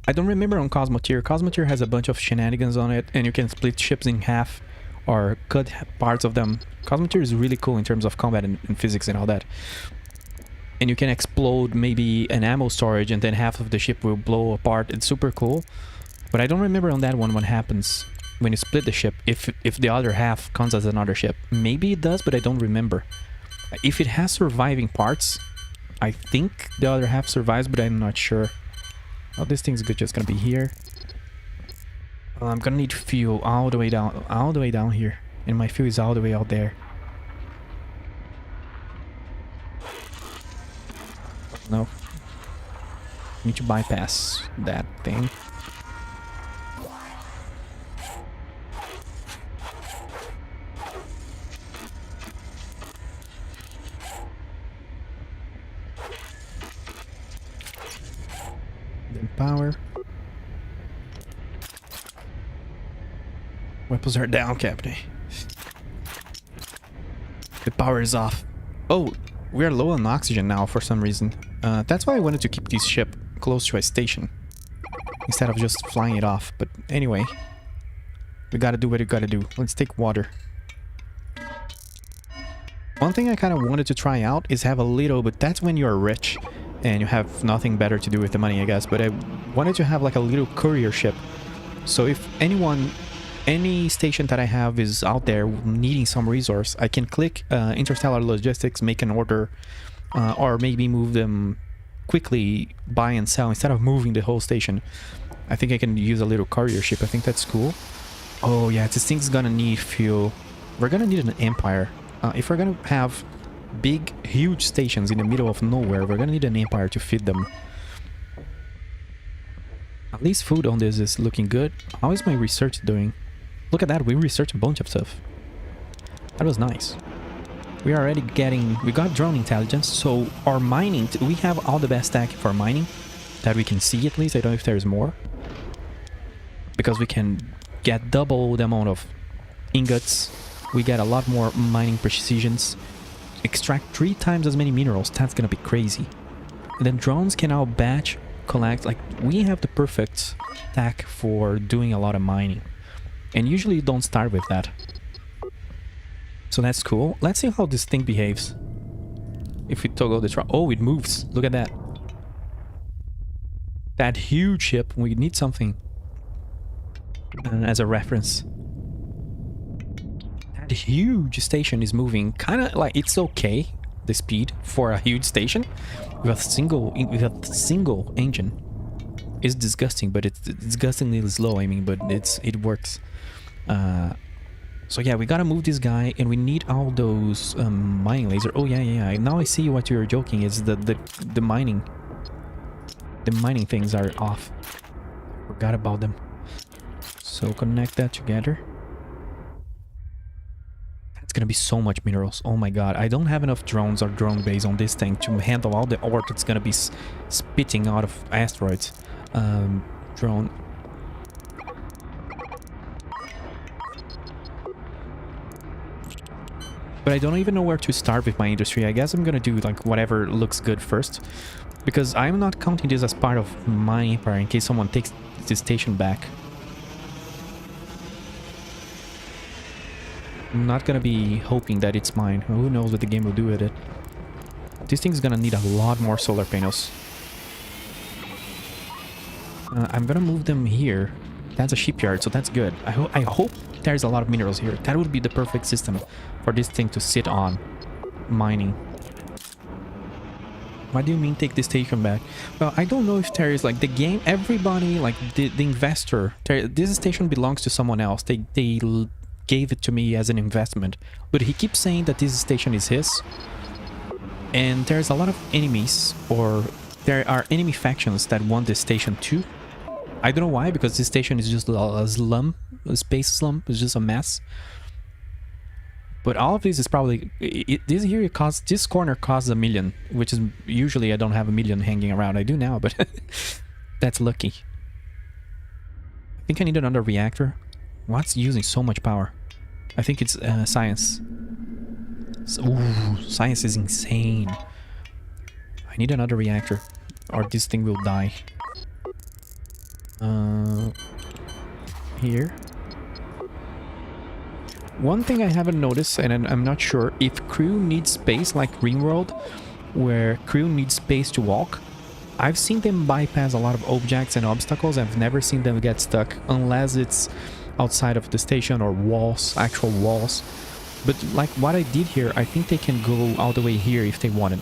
I don't remember on Cosmoteer. Cosmoteer has a bunch of shenanigans on it, and you can split ships in half or cut parts of them. Cosmoteer is really cool in terms of combat and physics and all that. And you can explode maybe an ammo storage and then half of the ship will blow apart. It's super cool. But I don't remember on that one what happens when you split the ship, if the other half counts as another ship. Maybe it does, but I don't remember. If it has surviving parts, I think the other half survives, but I'm not sure. Oh, this thing's just gonna be here. I'm gonna need fuel all the way down here. And my fuel is all the way out there. Need to bypass that thing. Then power. Weapons are down, Captain. The power is off. Oh, we are low on oxygen now for some reason. That's why I wanted to keep this ship close to a station instead of just flying it off. But anyway, we gotta do what we gotta do. Let's take water. One thing I kind of wanted to try out is have a little, but that's when you're rich and you have nothing better to do with the money, I guess. But I wanted to have like a little courier ship. So if any station that I have is out there needing some resource, I can click Interstellar Logistics, make an order, or maybe move them quickly, buy and sell instead of moving the whole station. I think I can use a little courier ship. I think that's cool. Oh yeah, this thing's gonna need fuel. We're gonna need an empire. If we're gonna have big, huge stations in the middle of nowhere, we're gonna need an empire to feed them. At least food on this is looking good. How is my research doing? Look at that, we researched a bunch of stuff. That was nice. We are already getting... We got drone intelligence, so our mining... We have all the best tech for mining that we can see at least. I don't know if there's more. Because we can get double the amount of ingots. We get a lot more mining precisions. Extract 3 times as many minerals. That's gonna be crazy. And then drones can now batch, collect... Like, we have the perfect tech for doing a lot of mining. And usually you don't start with that. So that's cool. Let's see how this thing behaves. If we toggle the truck. Oh, it moves. Look at that. That huge ship. We need something as a reference. That huge station is moving. Kind of like, it's okay, the speed for a huge station with a single engine. It's disgusting, but it's disgustingly slow. I mean, but it works. So yeah, we gotta move this guy, and we need all those mining laser. Oh yeah. Now I see what you're joking. Is the mining things are off. Forgot about them. So connect that together. That's gonna be so much minerals. Oh my god, I don't have enough drones or drone base on this thing to handle all the ore that's gonna be spitting out of asteroids. Drone. But I don't even know where to start with my industry. I guess I'm gonna do like whatever looks good first, because I'm not counting this as part of my empire in case someone takes this station back. I'm not gonna be hoping that it's mine. Who knows what the game will do with it. This thing's gonna need a lot more solar panels. I'm gonna move them here. That's a shipyard, so that's good. I hope there's a lot of minerals here. That would be the perfect system for this thing to sit on. Mining. What do you mean take the station back? Well, I don't know if there is like the game, everybody, like the investor, this station belongs to someone else. They gave it to me as an investment, but he keeps saying that this station is his. And there's a lot of enemies, or there are enemy factions that want this station too. I don't know why, because this station is just a slum, a space slum. It's just a mess. But all of this is probably... this corner costs $1 million, which is usually I don't have $1 million hanging around. I do now, but that's lucky. I think I need another reactor. What's using so much power? I think it's science. Ooh, science is insane. I need another reactor, or this thing will die. Here. One thing I haven't noticed, and I'm not sure, if crew needs space, like RimWorld, where crew needs space to walk, I've seen them bypass a lot of objects and obstacles. I've never seen them get stuck, unless it's outside of the station or walls, actual walls. But like what I did here, I think they can go all the way here if they wanted.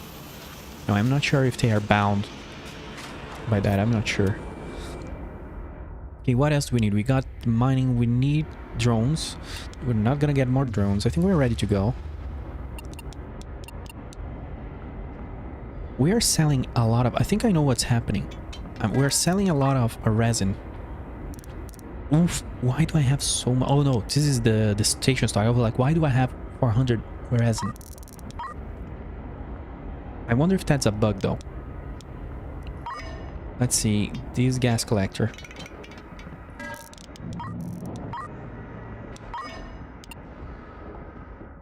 No, I'm not sure if they are bound by that. I'm not sure. Okay, what else do we need? We got mining. We need drones. We're not gonna get more drones. I think we're ready to go. We are selling a lot of... I think I know what's happening. We're selling a lot of resin. Oof, why do I have so much? Oh no, this is the station stock. I was like, why do I have 400 resin? I wonder if that's a bug though. Let's see, this gas collector.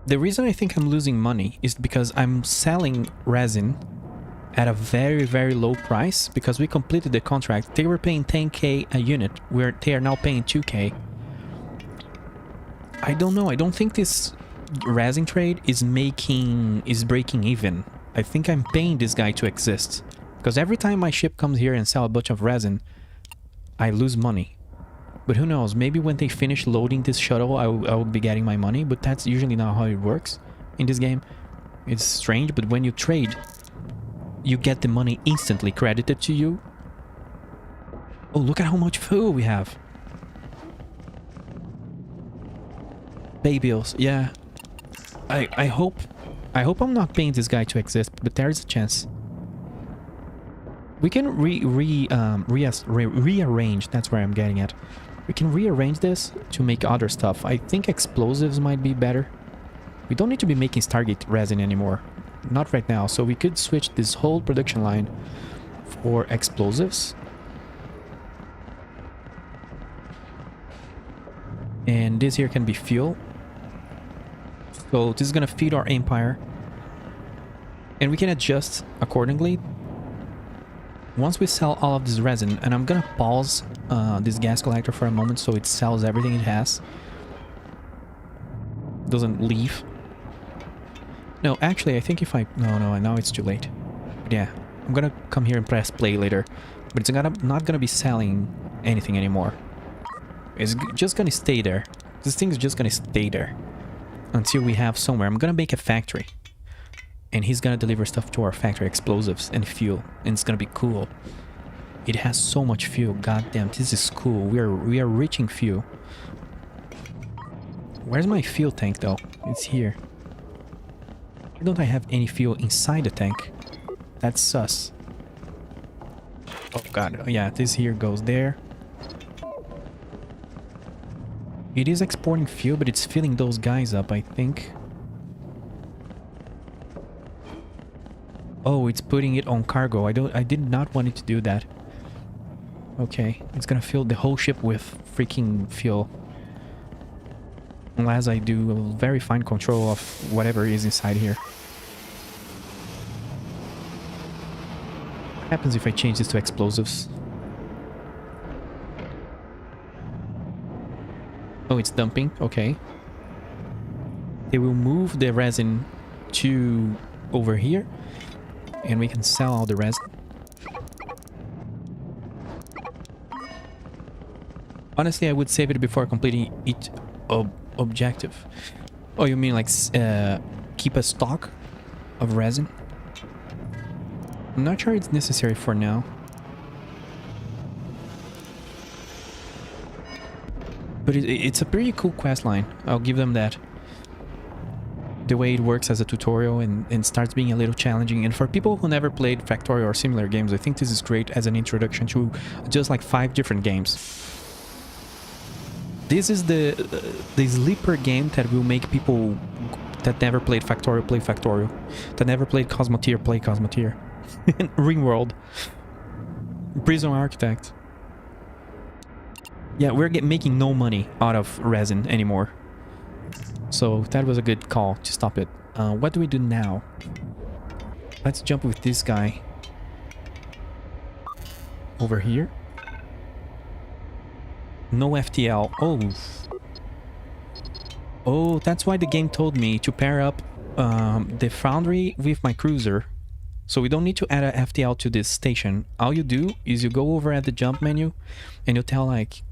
The reason I think I'm losing money is because I'm selling resin at a very, very low price because we completed the contract. They were paying 10k a unit, where they are now paying 2k. I don't know. I don't think this resin trade is breaking even. I think I'm paying this guy to exist because every time my ship comes here and sell a bunch of resin, I lose money. But who knows, maybe when they finish loading this shuttle, I will be getting my money, but that's usually not how it works in this game. It's strange, but when you trade, you get the money instantly credited to you. Oh, look at how much fuel we have. Pay bills, yeah. I hope I'm not paying this guy to exist, but there's a chance. We can rearrange, that's where I'm getting at. We can rearrange this to make other stuff. I think explosives might be better. We don't need to be making Stargate resin anymore. Not right now. So we could switch this whole production line for explosives. And this here can be fuel. So this is going to feed our empire. And we can adjust accordingly. Once we sell all of this resin, and I'm gonna pause this gas collector for a moment so it sells everything it has. Doesn't leave. No, actually, I think if I... No, now it's too late. But yeah, I'm gonna come here and press play later. But it's not gonna be selling anything anymore. It's just gonna stay there. This thing is just gonna stay there until we have somewhere. I'm gonna make a factory. And he's gonna deliver stuff to our factory, explosives and fuel, and it's gonna be cool. It has so much fuel. God damn, this is cool. We are reaching fuel. Where's my fuel tank though? It's here. Why don't I have any fuel inside the tank? That's sus. Oh god, oh, yeah, this here goes there. It is exporting fuel, but it's filling those guys up, I think. Oh, it's putting it on cargo. I did not want it to do that. Okay, it's gonna fill the whole ship with freaking fuel. Unless I do a very fine control of whatever is inside here. What happens if I change this to explosives? Oh, it's dumping. Okay. They will move the resin to over here. And we can sell all the resin. Honestly, I would save it before completing each objective. Oh, you mean like keep a stock of resin? I'm not sure it's necessary for now. But it's a pretty cool quest line. I'll give them that. The way it works as a tutorial and starts being a little challenging. And for people who never played Factorio or similar games, I think this is great as an introduction to just like 5 different games. This is the sleeper game that will make people that never played Factorio play Factorio, that never played Cosmoteer play Cosmoteer. Ringworld, Prison Architect. Yeah, we're making no money out of resin anymore. So that was a good call to stop it. What do we do now? Let's jump with this guy over here. No FTL. Oh, that's why the game told me to pair up the foundry with my cruiser. So we don't need to add a FTL to this station. All you do is you go over at the jump menu and you tell like,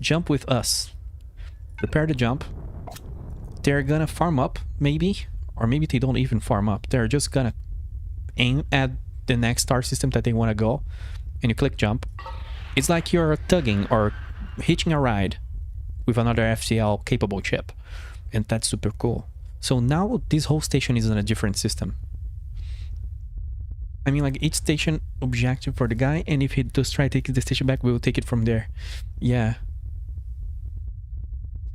jump with us. Prepare the jump. They're gonna farm up, maybe. Or maybe they don't even farm up. They're just gonna aim at the next star system that they want to go. And you click jump. It's like you're tugging or hitching a ride with another FTL capable ship. And that's super cool. So now this whole station is on a different system. I mean, like, each station objective for the guy, and if he does try taking the station back, we will take it from there. Yeah.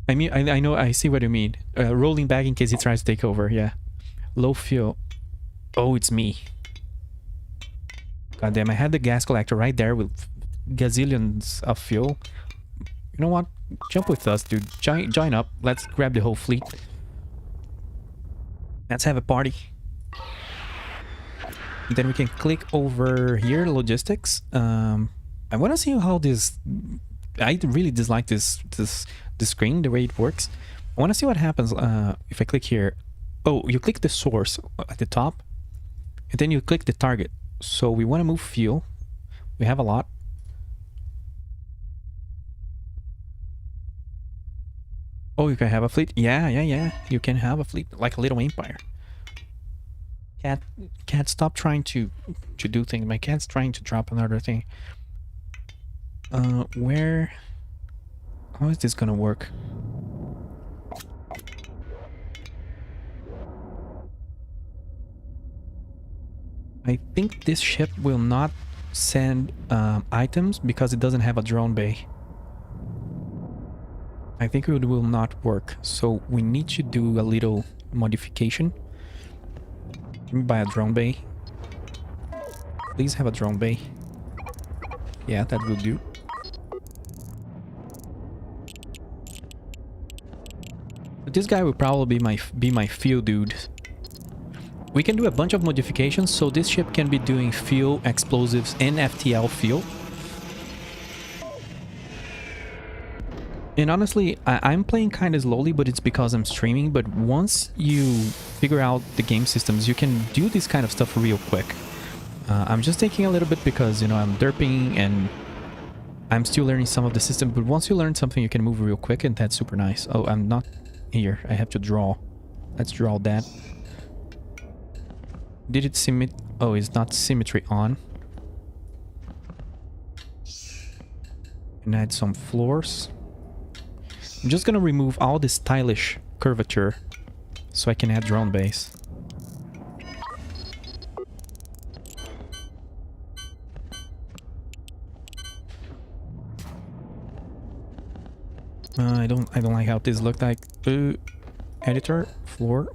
I mean, I know, I see what you mean. Rolling back in case he tries to take over, yeah. Low fuel. Oh, it's me. God damn, I had the gas collector right there with gazillions of fuel. You know what? Jump with us, dude. Join up. Let's grab the whole fleet. Let's have a party. And then we can click over here, logistics. I want to see how this... I really dislike this screen, the way it works. I want to see what happens if I click here. Oh, you click the source at the top, and then you click the target. So we want to move fuel. We have a lot. Oh, you can have a fleet. Yeah. You can have a fleet like a little empire. Cat, stop trying to do things. My cat's trying to drop another thing. Where? How is this gonna work? I think this ship will not send items because it doesn't have a drone bay. I think it will not work. So we need to do a little modification. Let me buy a drone bay. Please have a drone bay. Yeah, that will do. But this guy will probably be my fuel dude. We can do a bunch of modifications, so this ship can be doing fuel, explosives, and FTL fuel. And honestly, I'm playing kind of slowly, but it's because I'm streaming. But once you figure out the game systems, you can do this kind of stuff real quick. I'm just taking a little bit because, you know, I'm derping and I'm still learning some of the system. But once you learn something, you can move real quick, and that's super nice. Oh, I'm not here. I have to draw. Let's draw that. Did it symmetry? Oh, it's not symmetry on. And add some floors. I'm just gonna remove all the stylish curvature so I can add drone base. I don't like how this looked like. Editor, floor.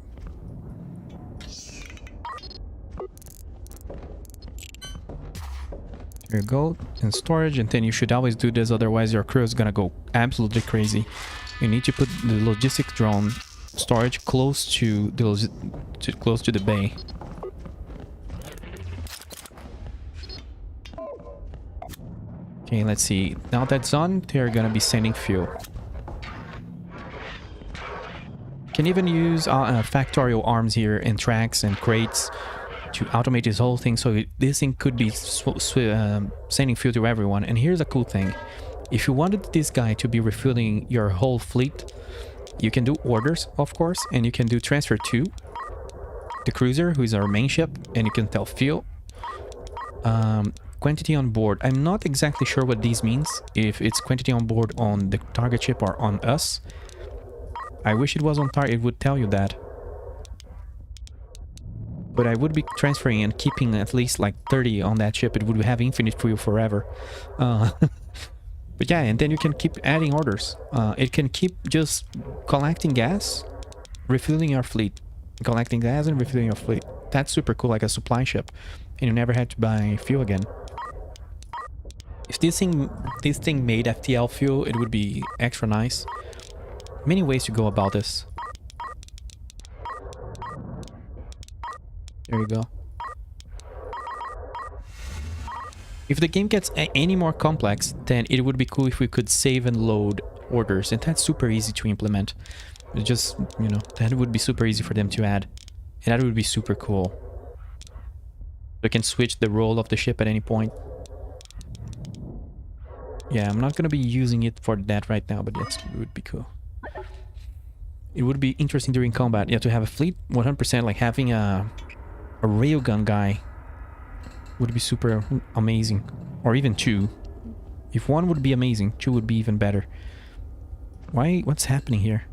There you go, and storage, and then you should always do this, otherwise your crew is gonna go absolutely crazy. You need to put the logistic drone storage close to the bay. Okay, let's see. Now that's on, they're gonna be sending fuel. Can even use factorial arms here and tracks and crates to automate this whole thing, so this thing could be sending fuel to everyone. And here's a cool thing: if you wanted this guy to be refueling your whole fleet, you can do orders, of course, and you can do transfer to the cruiser, who is our main ship, and you can tell fuel. Quantity on board. I'm not exactly sure what these means, if it's quantity on board on the target ship or on us. I wish it was on target, it would tell you that. But I would be transferring and keeping at least like 30 on that ship. It would have infinite fuel forever. But yeah, and then you can keep adding orders. It can keep just collecting gas, refueling your fleet. Collecting gas and refueling your fleet. That's super cool, like a supply ship. And you never had to buy fuel again. If this thing made FTL fuel, it would be extra nice. Many ways to go about this. There you go. If the game gets any more complex, then it would be cool if we could save and load orders, and that's super easy to implement. It just, you know, that would be super easy for them to add, and that would be super cool. We can switch the role of the ship at any point. Yeah, I'm not gonna be using it for that right now, but it would be cool. It would be interesting during combat, yeah, to have a fleet 100%, like having a railgun guy would be super amazing. Or even two. If one would be amazing, two would be even better. Why? What's happening here?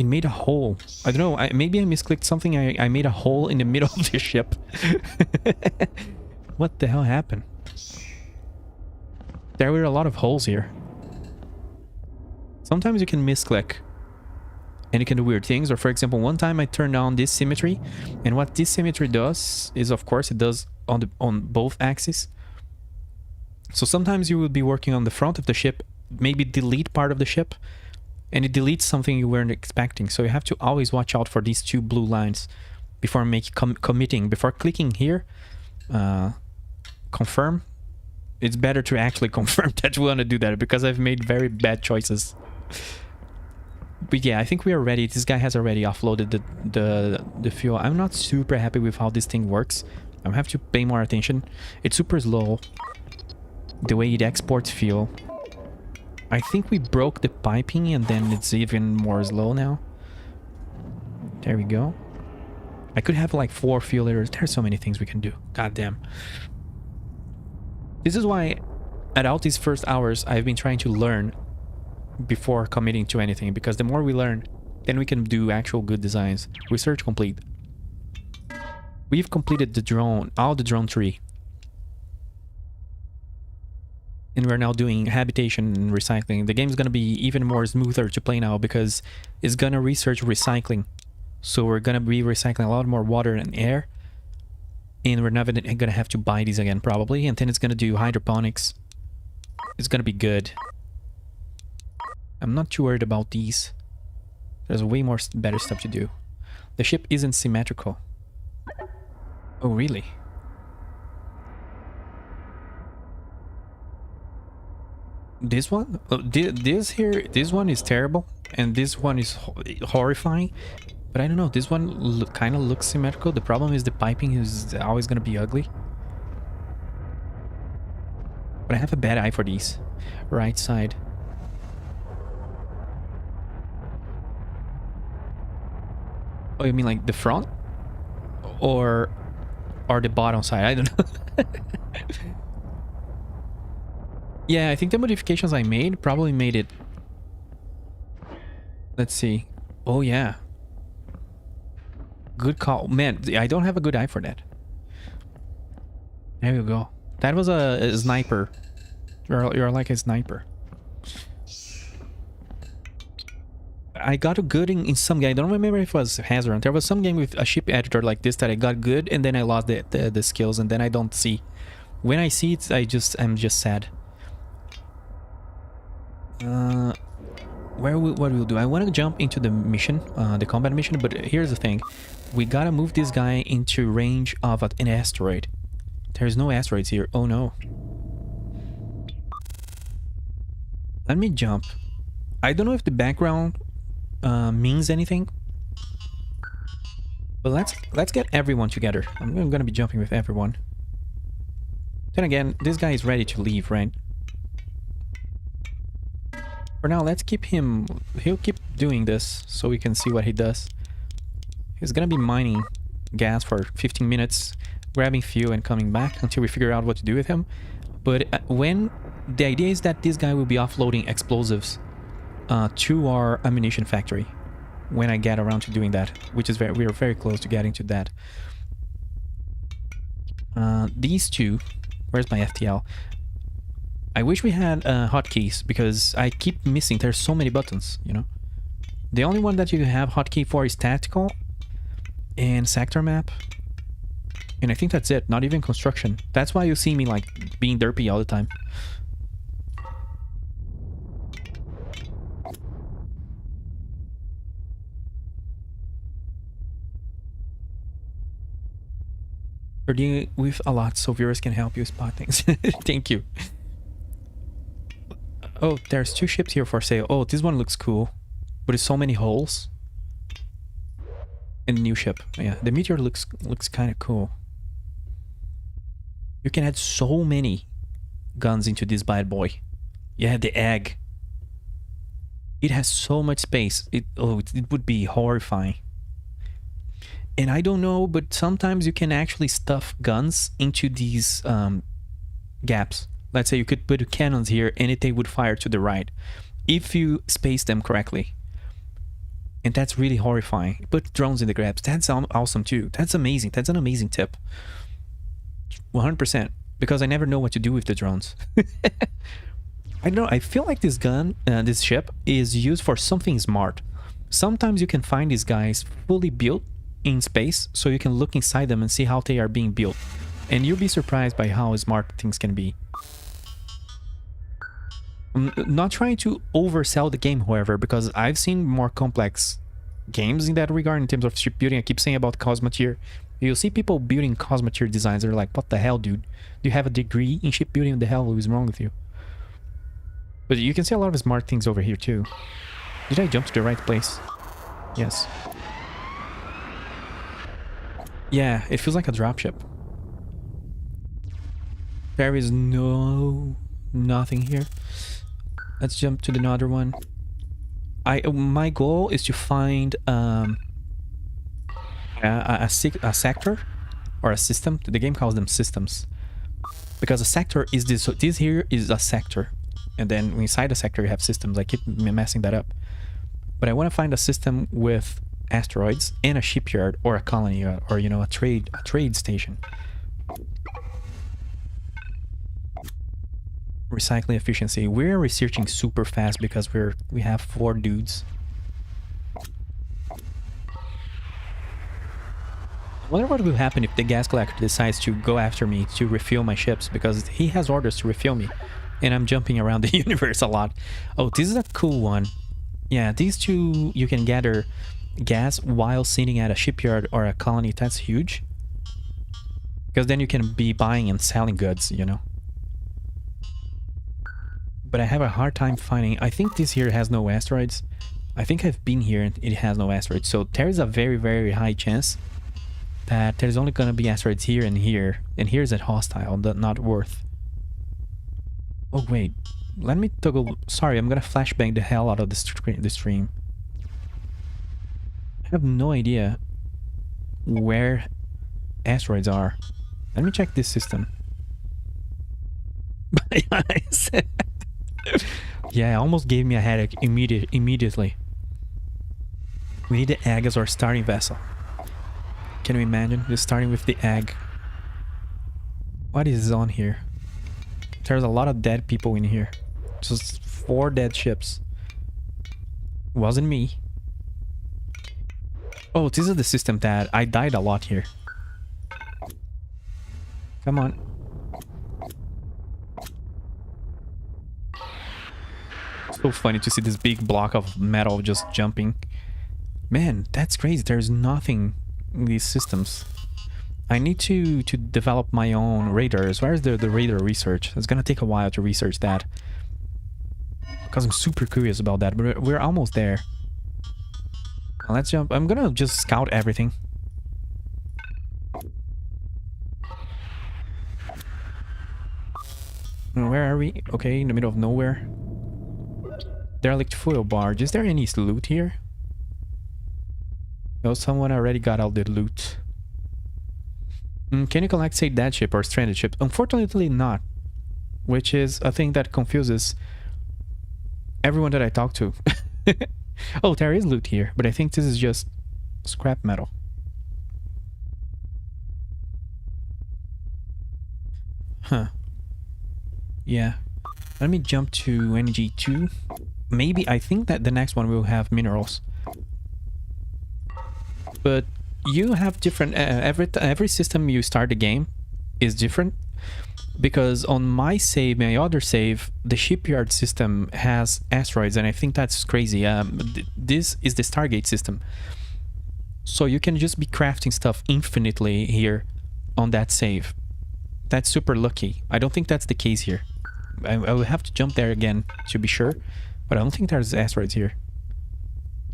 It made a hole. I don't know. Maybe I misclicked something. I made a hole in the middle of the ship. What the hell happened? There were a lot of holes here. Sometimes you can misclick and you can do weird things. Or for example, one time I turned on this symmetry, and what this symmetry does is, of course, it does on both axes. So sometimes you will be working on the front of the ship, maybe delete part of the ship, and it deletes something you weren't expecting. So you have to always watch out for these two blue lines before committing. Before clicking here, confirm. It's better to actually confirm that you want to do that, because I've made very bad choices. But yeah, I think we are ready. This guy has already offloaded the fuel. I'm not super happy with how this thing works. I have to pay more attention. It's super slow. The way it exports fuel. I think we broke the piping and then it's even more slow now. There we go. I could have like 4 fuel layers. There's so many things we can do. God damn. This is why at all these first hours I've been trying to learn before committing to anything, because the more we learn, then we can do actual good designs. Research complete. We've completed the drone, all the drone tree. And we're now doing habitation and recycling. The game's gonna be even more smoother to play now because it's gonna research recycling. So we're gonna be recycling a lot more water and air. And we're never gonna have to buy these again probably. And then it's gonna do hydroponics. It's gonna be good. I'm not too worried about these. There's way more better stuff to do. The ship isn't symmetrical. Oh, really? This one? Oh, this one is terrible. And this one is horrifying. But I don't know, this one kind of looks symmetrical. The problem is the piping is always going to be ugly. But I have a bad eye for these. Right side. Oh, you mean like the front? Or the bottom side? I don't know. Yeah, I think the modifications I made probably made it... Let's see. Oh, yeah. Good call. Man, I don't have a good eye for that. There you go. That was a sniper. You're like a sniper. I got a good in some game. I don't remember if it was Hazard. There was some game with a ship editor like this that I got good, and then I lost the skills, and then I don't see. When I see it, I'm just sad. What we'll do? I want to jump into the mission, the combat mission. But here's the thing: we gotta move this guy into range of an asteroid. There's no asteroids here. Oh no! Let me jump. I don't know if the background means anything, but let's get everyone together. I'm gonna be jumping with everyone. Then again, this guy is ready to leave, right? For now, let's keep him... He'll keep doing this so we can see what he does. He's gonna be mining gas for 15 minutes, grabbing fuel and coming back until we figure out what to do with him. But when... The idea is that this guy will be offloading explosives to our ammunition factory when I get around to doing that, which is we are very close to getting to that. These two... Where's my FTL? I wish we had hotkeys, because I keep missing. There's so many buttons, you know. The only one that you have hotkey for is tactical and sector map. And I think that's it, not even construction. That's why you see me like being derpy all the time. We're dealing with a lot, so viewers can help you spot things. Thank you. Oh, there's 2 ships here for sale. Oh, this one looks cool. But there's so many holes. And the new ship. Yeah, the Meteor looks kind of cool. You can add so many guns into this bad boy. Yeah, the egg. It has so much space. It would be horrifying. And I don't know, but sometimes you can actually stuff guns into these gaps. Let's say you could put cannons here and they would fire to the right if you space them correctly. And that's really horrifying. Put drones in the grabs. That's awesome too. That's amazing. That's an amazing tip. 100%. Because I never know what to do with the drones. I don't know. I feel like this gun, this ship, is used for something smart. Sometimes you can find these guys fully built in space, so you can look inside them and see how they are being built. And you'll be surprised by how smart things can be. I'm not trying to oversell the game, however, because I've seen more complex games in that regard in terms of shipbuilding. I keep saying about Cosmoteer. You'll see people building Cosmoteer designs. They're like, what the hell, dude? Do you have a degree in shipbuilding? What the hell is wrong with you? But you can see a lot of smart things over here, too. Did I jump to the right place? Yes. Yeah, it feels like a dropship. There is nothing here. Let's jump to another one. My goal is to find a sector or a system. The game calls them systems, because a sector is this. So this here is a sector, and then inside a sector you have systems. I keep messing that up, but I want to find a system with asteroids and a shipyard or a colony or you know, a trade station. Recycling efficiency. We're researching super fast because we have 4 dudes. I wonder what will happen if the gas collector decides to go after me to refuel my ships, because he has orders to refuel me and I'm jumping around the universe a lot. Oh, this is a cool one. Yeah, these two, you can gather gas while sitting at a shipyard or a colony. That's huge, because then you can be buying and selling goods, you know. But I have a hard time finding... I think this here has no asteroids. I think I've been here and it has no asteroids. So there is a very, very high chance that there's only going to be asteroids here. And here's at hostile, not worth. Oh, wait. Let me toggle... Sorry, I'm going to flashbang the hell out of the stream. I have no idea where asteroids are. Let me check this system. My eyes. Yeah, it almost gave me a headache immediately. We need the egg as our starting vessel. Can you imagine? Just starting with the egg. What is on here? There's a lot of dead people in here. Just 4 dead ships. Wasn't me. Oh, this is the system that I died a lot here. Come on. So funny to see this big block of metal just jumping. Man, that's crazy. There's nothing in these systems. I need to develop my own radars. Where's the radar research? It's gonna take a while to research that, because I'm super curious about that, but we're almost there. Now let's jump. I'm gonna just scout everything. Where are we? Okay, in the middle of nowhere. Derelict fuel barge. Is there any loot here? No, someone already got all the loot. Can you collect, say, dead ship or stranded ship? Unfortunately not. Which is a thing that confuses everyone that I talk to. Oh, there is loot here, but I think this is just scrap metal. Huh. Yeah. Let me jump to NG2. Maybe, I think that the next one will have minerals. But you have different... every system you start the game is different. Because on my save, my other save, the shipyard system has asteroids, and I think that's crazy. This is the Stargate system. So you can just be crafting stuff infinitely here on that save. That's super lucky. I don't think that's the case here. I will have to jump there again to be sure, but I don't think there's asteroids here.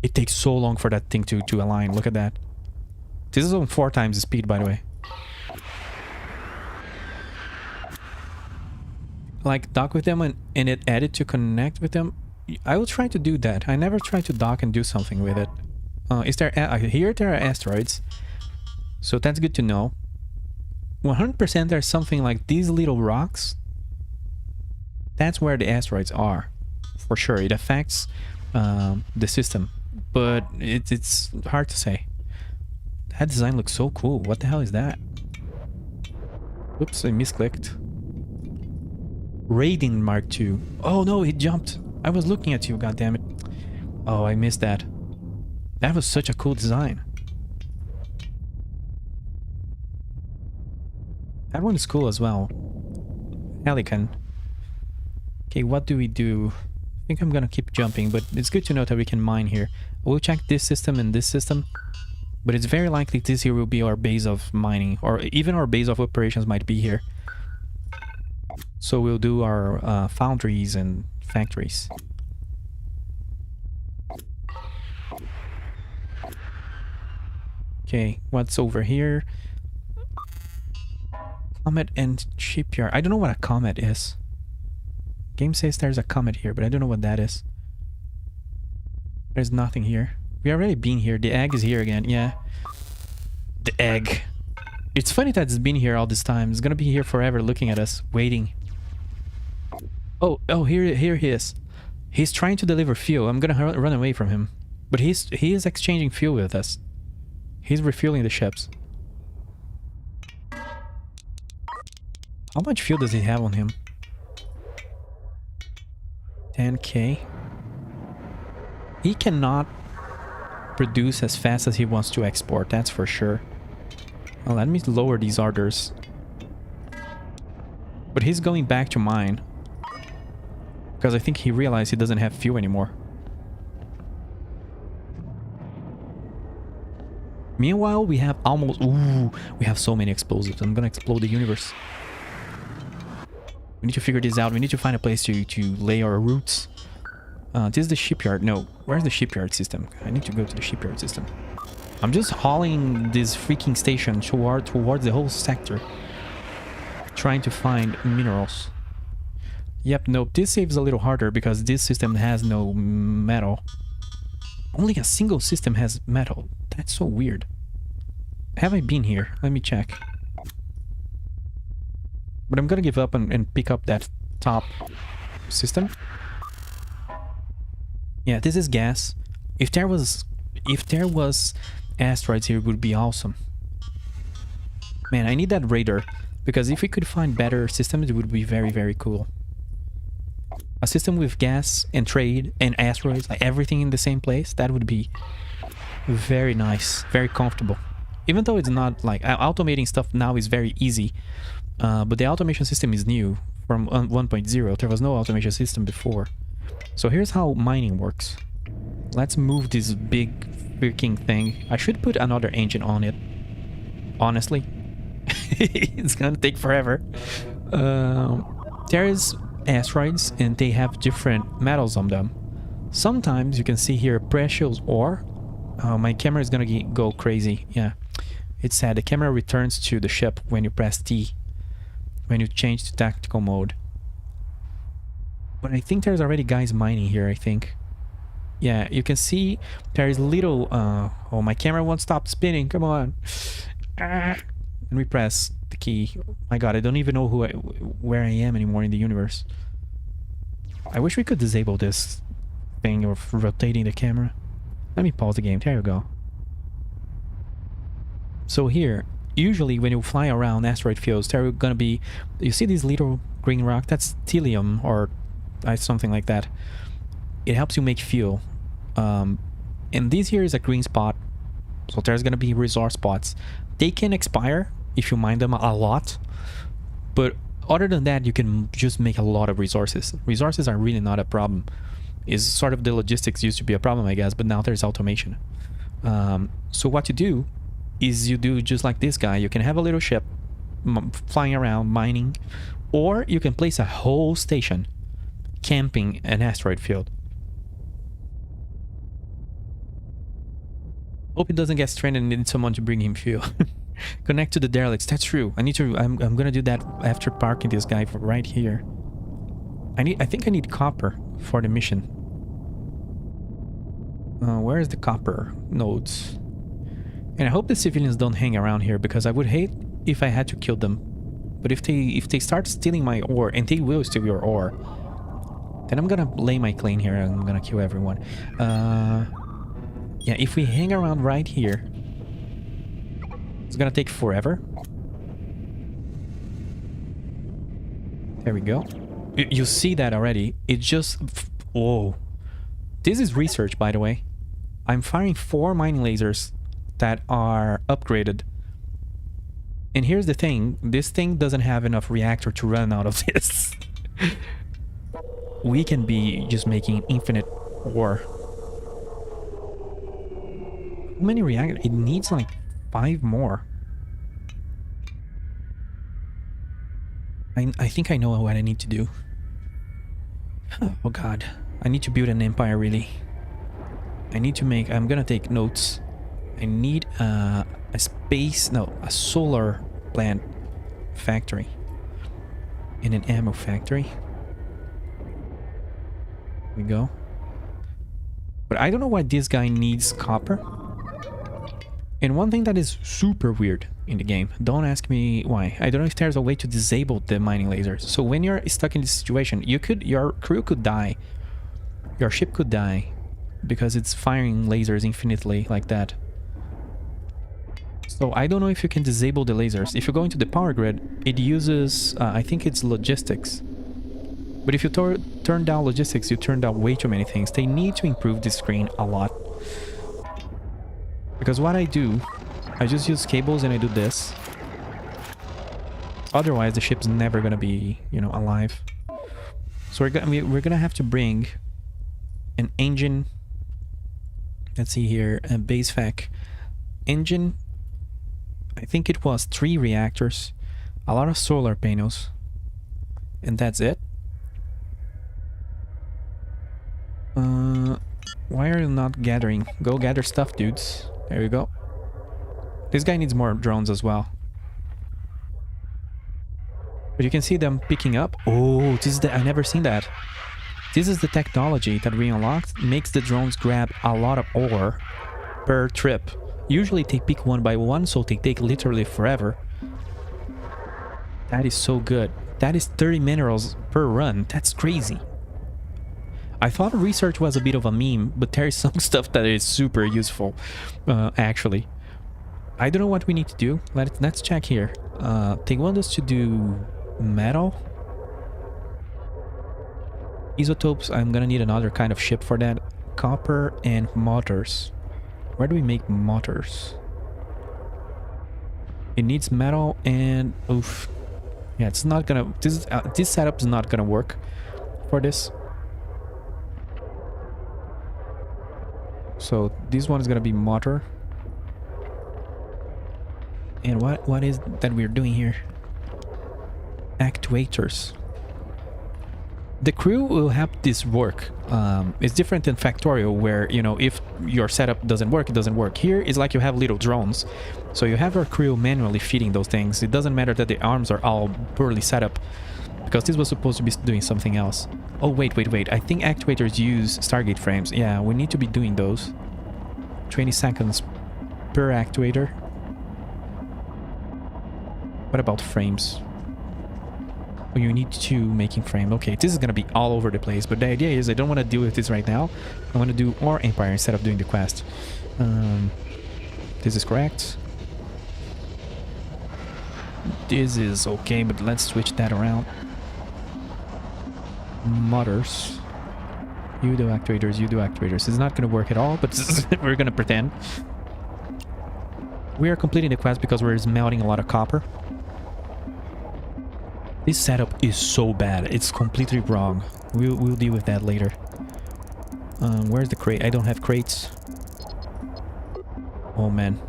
It takes so long for that thing to align. Look at that. This is on 4 times the speed, by the way. Like, dock with them and it added to connect with them. I will try to do that. I never try to dock and do something with it. Is there... here there are asteroids. So that's good to know. 100% there's something like these little rocks. That's where the asteroids are. For sure. It affects the system. but it's hard to say. That design looks so cool. What the hell is that? Oops, I misclicked. Raiding Mark II. Oh no, it jumped. I was looking at you, goddammit. Oh, I missed that. That was such a cool design. That one is cool as well. Helican. Okay, what do we do? I think I'm gonna keep jumping, but it's good to know that we can mine here. We'll check this system and this system, but it's very likely this here will be our base of mining, or even our base of operations might be here. So we'll do our foundries and factories. Okay, what's over here? Comet and shipyard. I don't know what a comet is. Game says there's a comet here, but I don't know what that is. There's nothing here. We already been here. The egg is here again. Yeah. The egg. It's funny that it's been here all this time. It's gonna be here forever looking at us, waiting. Oh, here he is. He's trying to deliver fuel. I'm gonna run away from him. But he is exchanging fuel with us. He's refueling the ships. How much fuel does he have on him? 10k. He cannot produce as fast as he wants to export, that's for sure. Well, let me lower these orders. But he's going back to mine. Because I think he realized he doesn't have fuel anymore. Meanwhile, we have almost... Ooh, we have so many explosives. I'm gonna explode the universe. We need to figure this out. We need to find a place to lay our roots. This is the shipyard. No, where's the shipyard system? I need to go to the shipyard system. I'm just hauling this freaking station towards the whole sector. Trying to find minerals. Yep, nope. This saves a little harder because this system has no metal. Only a single system has metal. That's so weird. Have I been here? Let me check. But I'm gonna give up and pick up that top system. Yeah, this is gas. If there was asteroids here, it would be awesome. Man, I need that radar, because if we could find better systems, it would be very, very cool. A system with gas and trade and asteroids, like everything in the same place, that would be very nice, very comfortable. Even though it's not like automating stuff now is very easy. But the automation system is new from 1.0. There was no automation system before. So here's how mining works. Let's move this big freaking thing. I should put another engine on it. Honestly. It's gonna take forever. There's asteroids and they have different metals on them. Sometimes you can see here precious ore. My camera is gonna go crazy. Yeah. It's sad. The camera returns to the ship when you press T. When you change to tactical mode. But I think there's already guys mining here, I think. Yeah, you can see there's little... oh, my camera won't stop spinning. Come on. And we press the key. My god, I don't even know where I am anymore in the universe. I wish we could disable this thing of rotating the camera. Let me pause the game. There you go. So here... Usually when you fly around asteroid fields, there are gonna be... You see these little green rock? That's telium or something like that. It helps you make fuel. And this here is a green spot. So there's gonna be resource spots. They can expire if you mine them a lot. But other than that, you can just make a lot of resources. Resources are really not a problem. Is sort of the logistics used to be a problem, I guess, but now there's automation. So what you do is you do just like this guy. You can have a little ship flying around mining, or you can place a whole station camping an asteroid field. Hope it doesn't get stranded and need someone to bring him fuel. Connect to the derelicts. That's true. I'm gonna do that after parking this guy right here. I think I need copper for the mission. Where is the copper nodes? And I hope the civilians don't hang around here, because I would hate if I had to kill them. But if they start stealing my ore, and they will steal your ore, then I'm gonna lay my claim here and I'm gonna kill everyone. Yeah, if we hang around right here, it's gonna take forever. There we go. You see that already. It just... Whoa. This is research, by the way. I'm firing 4 mining lasers that are upgraded. And here's the thing. This thing doesn't have enough reactor to run out of this. We can be just making infinite ore. How many reactors? It needs like 5 more. I think I know what I need to do. Oh god. I need to build an empire, really. I need to make... I'm gonna take notes. I need a space... No, a solar plant factory. And an ammo factory. There we go. But I don't know why this guy needs copper. And one thing that is super weird in the game, don't ask me why. I don't know if there's a way to disable the mining lasers. So when you're stuck in this situation, your crew could die. Your ship could die because it's firing lasers infinitely like that. So I don't know if you can disable the lasers. If you go into the power grid, it uses, I think it's logistics. But if you turn down logistics, you turn down way too many things. They need to improve the screen a lot. Because what I do, I just use cables and I do this. Otherwise, the ship's never gonna be, you know, alive. So we're gonna have to bring an engine. Let's see here, a base fac engine. I think it was 3 reactors, a lot of solar panels, and that's it. Why are you not gathering? Go gather stuff, dudes. There you go. This guy needs more drones as well. But you can see them picking up. Oh, this is I never seen that. This is the technology that we unlocked. Makes the drones grab a lot of ore per trip. Usually they pick one by one, so they take literally forever. That is so good. That is 30 minerals per run. That's crazy. I thought research was a bit of a meme, but there is some stuff that is super useful, actually. I don't know what we need to do. Let's check here. They want us to do metal. Isotopes, I'm gonna need another kind of ship for that. Copper and motors. Where do we make motors? It needs metal and... Oof. Yeah, it's not gonna... This setup is not gonna work for this. So this one is gonna be motor. And what is that we're doing here? Actuators. The crew will have this work. It's different than Factorio, where, you know, if your setup doesn't work, it doesn't work. Here, it's like you have little drones. So you have your crew manually feeding those things. It doesn't matter that the arms are all poorly set up, because this was supposed to be doing something else. Oh, wait. I think actuators use Stargate frames. Yeah, we need to be doing those. 20 seconds per actuator. What about frames? Oh, you need 2 making frame. Okay, this is gonna be all over the place, but the idea is I don't want to deal with this right now. I want to do more Empire instead of doing the quest. This is correct. This is okay, but let's switch that around. Motors. You do actuators, you do actuators. It's not gonna work at all, but we're gonna pretend. We are completing the quest because we're smelting a lot of copper. This setup is so bad. It's completely wrong. We'll deal with that later. Where's the crate? I don't have crates. Oh man.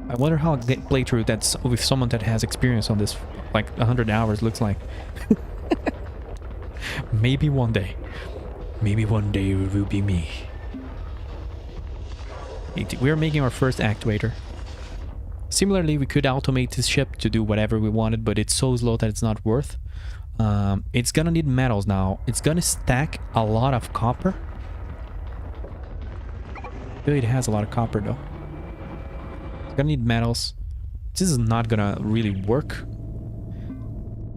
I wonder how a playthrough that's with someone that has experience on this, like 100 hours, looks like. Maybe one day. Maybe one day it will be me. We're making our first actuator. Similarly, we could automate this ship to do whatever we wanted, but it's so slow that it's not worth. It's gonna need metals now. It's gonna stack a lot of copper. It has a lot of copper though. It's gonna need metals. This is not gonna really work.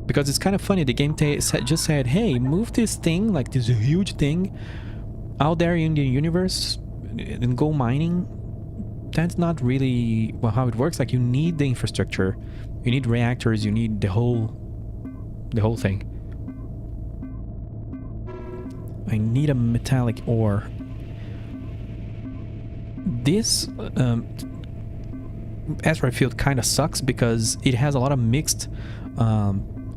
Because it's kind of funny, the game just said, hey, move this thing, like this huge thing, out there in the universe in gold mining, that's not really well how it works. Like, you need the infrastructure, you need reactors, you need the whole thing. I need a metallic ore. This asteroid field kind of sucks because it has a lot of mixed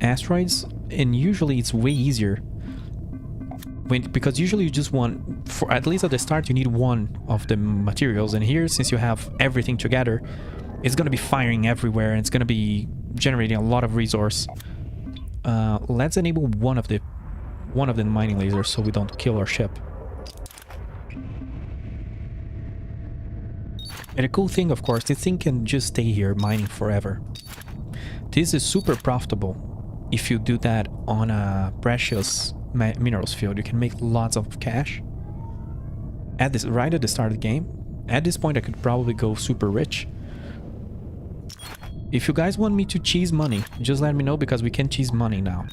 asteroids, and usually it's way easier because usually you just want, for at least at the start, you need one of the materials, and here, since you have everything together, it's going to be firing everywhere and it's going to be generating a lot of resource. Let's enable one of the mining lasers so we don't kill our ship. And the cool thing, of course, this thing can just stay here mining forever. This is super profitable if you do that on a precious minerals field. You can make lots of cash. Right at the start of the game. At this point, I could probably go super rich. If you guys want me to cheese money, just let me know, because we can cheese money now.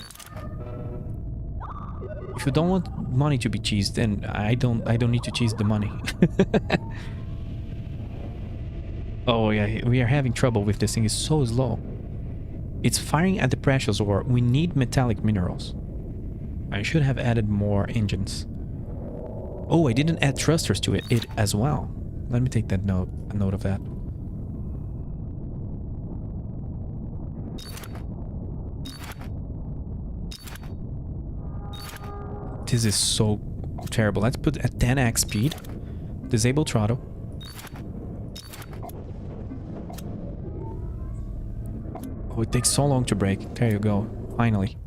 If you don't want money to be cheesed, then I don't need to cheese the money. Oh yeah, we are having trouble with this thing. It's so slow. It's firing at the precious ore. We need metallic minerals. I should have added more engines. Oh, I didn't add thrusters to it as well. Let me take that a note of that. This is so terrible. Let's put at 10x speed. Disable throttle. Oh, it takes so long to brake. There you go. Finally.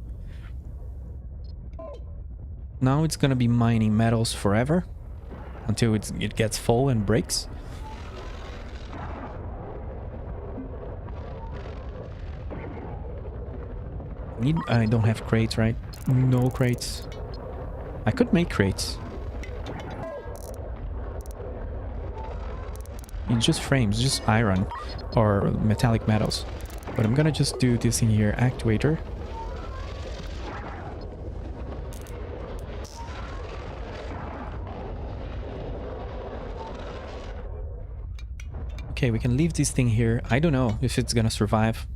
Now it's gonna be mining metals forever until it gets full and breaks. I don't have crates, right? No crates. I could make crates. It's just frames, just iron or metallic metals. But I'm gonna just do this in here, actuator. Okay, we can leave this thing here. I don't know if it's gonna survive,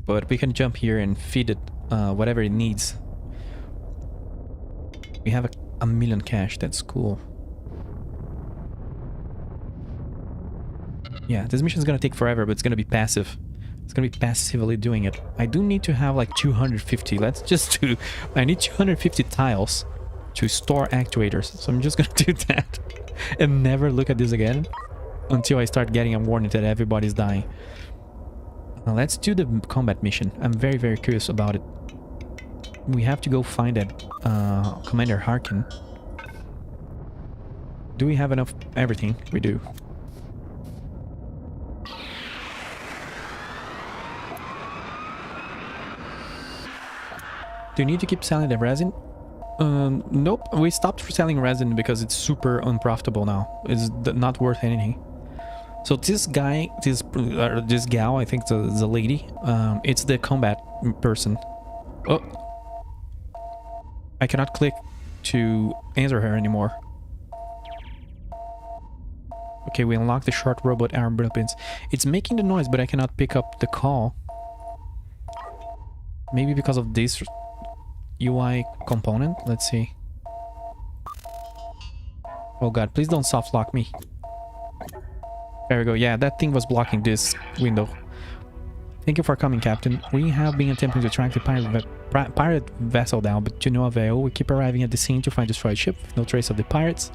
but we can jump here and feed it whatever it needs. We have a million cash. That's cool. Yeah, this mission is gonna take forever, but it's gonna be passive. It's gonna be passively doing it. I do need to have like 250. Let's just do... I need 250 tiles to store actuators. So I'm just gonna do that and never look at this again until I start getting a warning that everybody's dying. Let's do the combat mission. I'm very, very curious about it. We have to go find that Commander Harkin. Do we have enough everything? We do. Do you need to keep selling the resin? Nope. We stopped selling resin because it's super unprofitable now. It's not worth anything. So this guy, this gal, I think the lady, it's the combat person. Oh. I cannot click to answer her anymore. Okay, we unlocked the short robot arm blueprints. It's making the noise, but I cannot pick up the call. Maybe because of this UI component? Let's see. Oh god, please don't soft lock me. There we go. Yeah, that thing was blocking this window. Thank you for coming, Captain. We have been attempting to track the pirate vessel down, but to no avail. We keep arriving at the scene to find a destroyed ship. No trace of the pirates.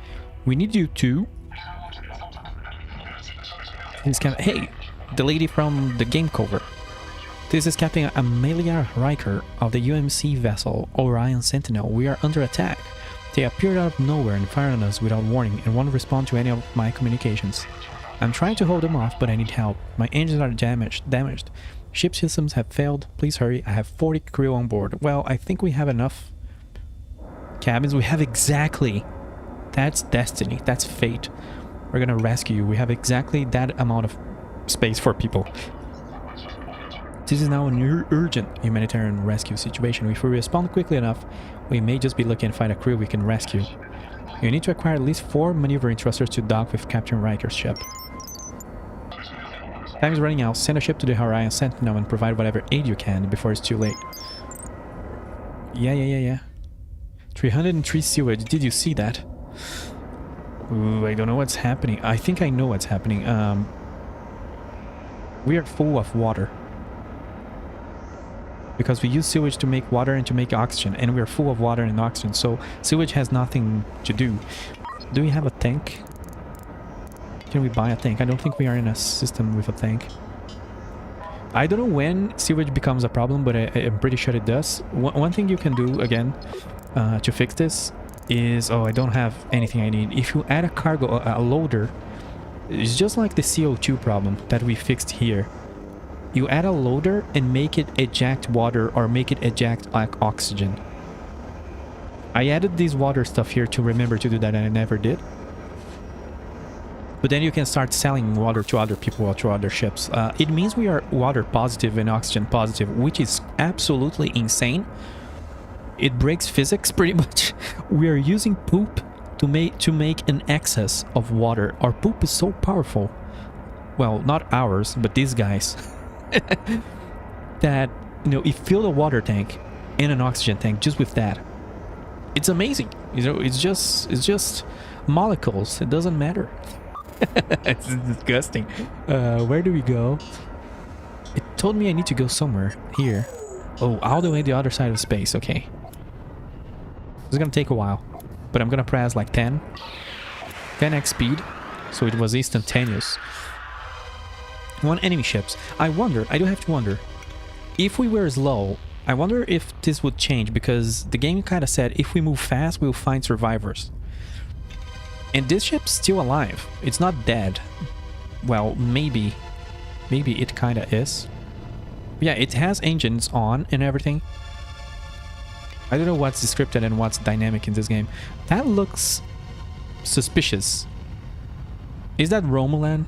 We need you to... Hey, the lady from the game cover. This is Captain Amelia Riker of the UMC vessel Orion Sentinel. We are under attack. They appeared out of nowhere and fired on us without warning and won't respond to any of my communications. I'm trying to hold them off, but I need help. My engines are damaged. Ship systems have failed. Please hurry. I have 40 crew on board. Well, I think we have enough cabins. We have exactly... That's destiny. That's fate. We're gonna rescue you. We have exactly that amount of space for people. This is now an urgent humanitarian rescue situation. If we respond quickly enough, we may just be lucky and find a crew we can rescue. You need to acquire at least 4 maneuvering thrusters to dock with Captain Riker's ship. Time is running out. Send a ship to the Orion Sentinel and provide whatever aid you can before it's too late. Yeah. 303 sewage. Did you see that? Ooh, I don't know what's happening. I think I know what's happening. We are full of water. Because we use sewage to make water and to make oxygen. And we are full of water and oxygen. So sewage has nothing to do. Do we have a tank? Can we buy a tank? I don't think we are in a system with a tank. I don't know when sewage becomes a problem, but I'm pretty sure it does. One thing you can do, again, to fix this is... Oh, I don't have anything I need. If you add a cargo, a loader, it's just like the CO2 problem that we fixed here. You add a loader and make it eject water or make it eject like oxygen. I added this water stuff here to remember to do that, and I never did. But then you can start selling water to other people or to other ships. It means we are water positive and oxygen positive, which is absolutely insane. It breaks physics pretty much. We are using poop to make an excess of water. Our poop is so powerful. Well, not ours, but these guys. That, you know, it filled a water tank and an oxygen tank just with that. It's amazing. You know, it's just molecules. It doesn't matter. It's disgusting. Where do we go? It told me I need to go somewhere. Here. Oh, all the way the other side of space. Okay. It's gonna take a while. But I'm gonna press like 10x speed. So it was instantaneous. 1 enemy ships. I wonder, I do have to wonder, if we were slow, I wonder if this would change, because the game kind of said if we move fast, we'll find survivors. And this ship's still alive. It's not dead. Well, maybe it kind of is. Yeah, it has engines on and everything. I don't know what's scripted and what's dynamic in this game. That looks suspicious. Is that Romulan?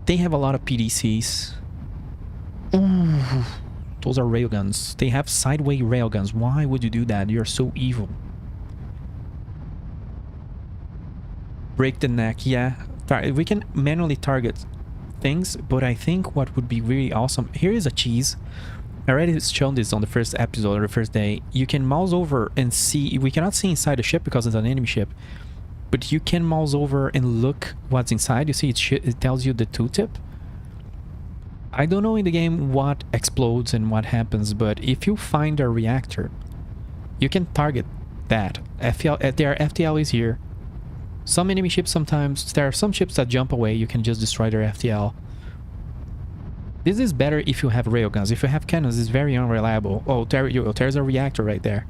They have a lot of PDCs. Ooh, those are railguns. They have sideway railguns. Why would you do that? You're so evil. Break the neck. Yeah, we can manually target things, but I think what would be really awesome... Here is a cheese. I already shown this on the first episode or the first day. You can mouse over and see... We cannot see inside the ship because it's an enemy ship. But you can mouse over and look what's inside. You see it tells you the tooltip. I don't know in the game what explodes and what happens, but if you find a reactor, you can target that. Their FTL is here. Some enemy ships sometimes... There are some ships that jump away. You can just destroy their FTL. This is better if you have railguns. If you have cannons, it's very unreliable. Oh, there's a reactor right there.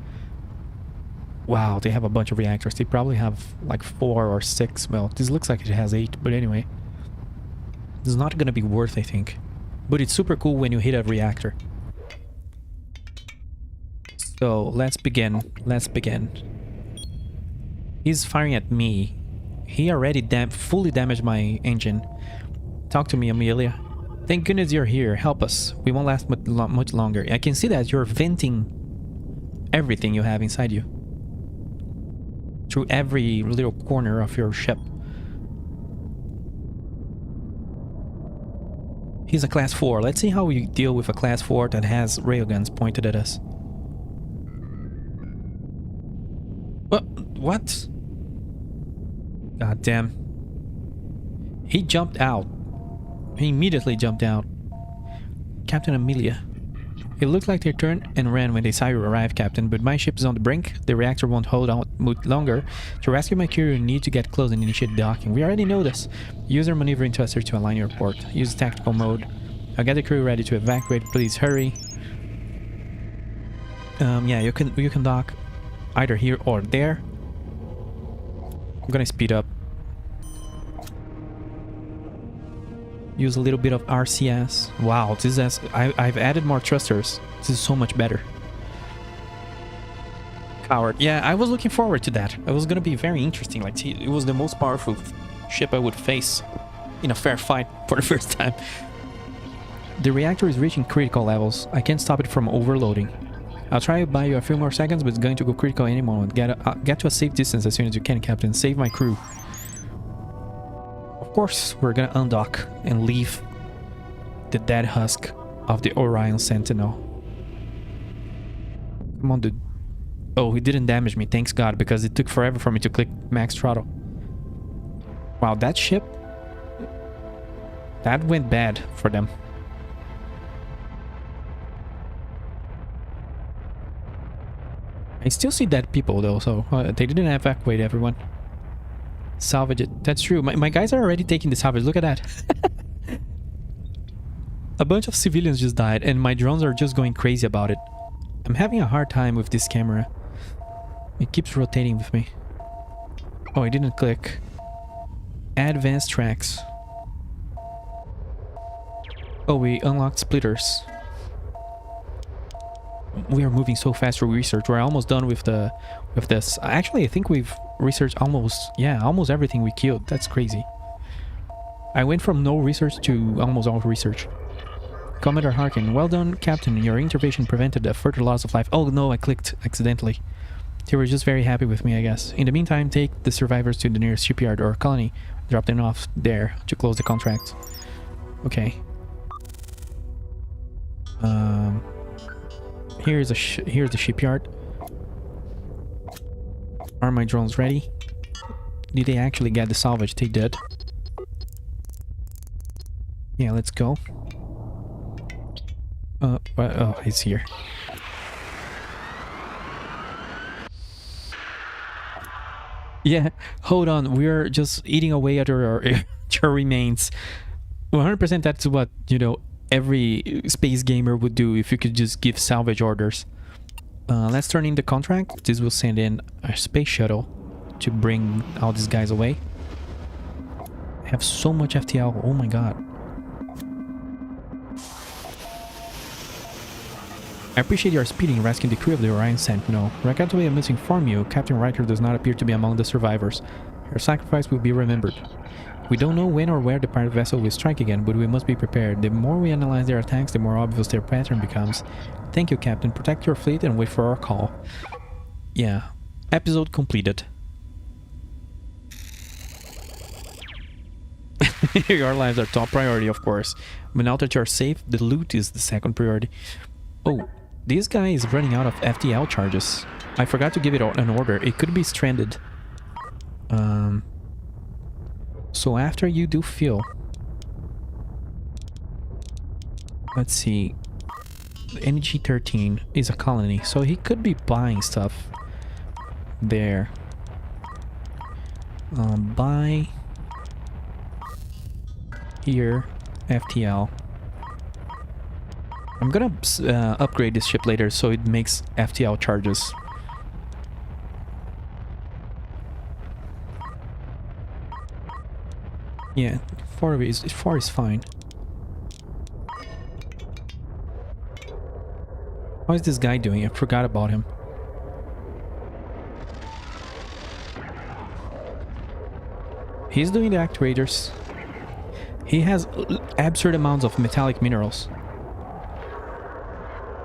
Wow, they have a bunch of reactors. They probably have like 4 or 6. Well, this looks like it has 8, but anyway. It's not gonna be worth, I think. But it's super cool when you hit a reactor. So, let's begin. Let's begin. He's firing at me. He already fully damaged my engine. Talk to me, Amelia. Thank goodness you're here. Help us. We won't last much longer. I can see that you're venting everything you have inside you. Through every little corner of your ship. He's a class 4. Let's see how we deal with a class 4 that has railguns pointed at us. What? God damn. He jumped out. He immediately jumped out. Captain Amelia. It looked like they turned and ran when they saw you arrive, Captain, but my ship is on the brink. The reactor won't hold out much longer. To rescue my crew, you need to get close and initiate docking. We already know this. Use your maneuvering thruster to align your port. Use tactical mode. I'll get the crew ready to evacuate. Please hurry. Yeah, you can dock either here or there. I'm gonna speed up. Use a little bit of RCS. Wow, this is... I've added more thrusters. This is so much better. Coward. Yeah, I was looking forward to that. It was gonna be very interesting. Like, it was the most powerful ship I would face in a fair fight for the first time. The reactor is reaching critical levels. I can't stop it from overloading. I'll try to buy you a few more seconds, but it's going to go critical any moment. Get to a safe distance as soon as you can, Captain. Save my crew. Of course, we're gonna undock and leave the dead husk of the Orion Sentinel. Come on, dude. Oh, he didn't damage me, thanks God, because it took forever for me to click max throttle. Wow, that ship... that went bad for them. I still see dead people though, so they didn't evacuate everyone. Salvage it. That's true. My guys are already taking the salvage. Look at that. A bunch of civilians just died and my drones are just going crazy about it. I'm having a hard time with this camera. It keeps rotating with me. Oh, I didn't click. Advanced tracks. Oh, we unlocked splitters. We are moving so fast for research. We're almost done with this. Actually, I think we've researched almost everything we killed. That's crazy. I went from no research to almost all research. Commander Harkin, well done, Captain. Your intervention prevented a further loss of life. Oh no, I clicked accidentally. They were just very happy with me, I guess. In the meantime, take the survivors to the nearest shipyard or colony. Drop them off there to close the contract. Okay. Here's the shipyard. Are my drones ready? Did they actually get the salvage? They did. Yeah, let's go. Oh, it's here. Yeah, hold on. We're just eating away at our remains. 100% that's what, you know, every space gamer would do if you could just give salvage orders. Let's turn in the contract. This will send in a space shuttle to bring all these guys away. I have so much FTL. Oh my god. I appreciate your speeding rescuing the crew of the Orion Sentinel. Regrettably, I must inform you, Captain Riker does not appear to be among the survivors. Her sacrifice will be remembered. We don't know when or where the pirate vessel will strike again, but we must be prepared. The more we analyze their attacks, the more obvious their pattern becomes. Thank you, Captain. Protect your fleet and wait for our call. Yeah. Episode completed. Your lives are top priority, of course. But now that you're safe, the loot is the second priority. Oh, this guy is running out of FTL charges. I forgot to give it an order. It could be stranded. So after you do fuel... Let's see. NG-13 is a colony, so he could be buying stuff there. Buy... Here, FTL. I'm gonna upgrade this ship later so it makes FTL charges. Yeah, 4 is fine. How is this guy doing? I forgot about him. He's doing the actuators. He has absurd amounts of metallic minerals.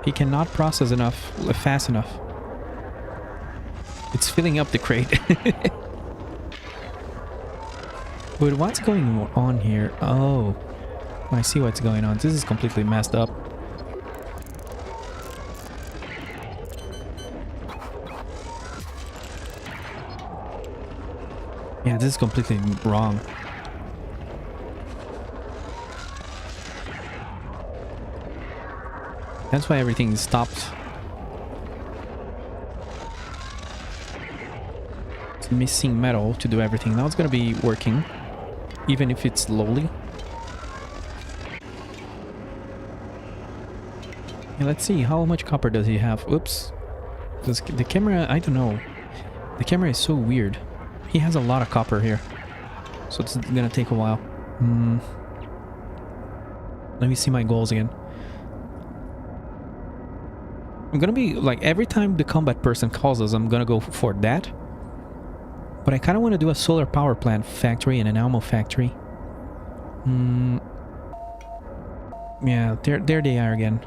He cannot process enough, fast enough. It's filling up the crate. But what's going on here? Oh, I see what's going on. This is completely messed up. Yeah, this is completely wrong. That's why everything stopped. It's missing metal to do everything. Now it's gonna be working, even if it's slowly. Yeah, let's see, how much copper does he have? Oops. The camera, I don't know. The camera is so weird. He has a lot of copper here. So it's gonna take a while. Let me see my goals again. I'm gonna be like, every time the combat person calls us, I'm gonna go for that. But I kind of want to do a solar power plant factory and an ammo factory. Yeah, there they are again.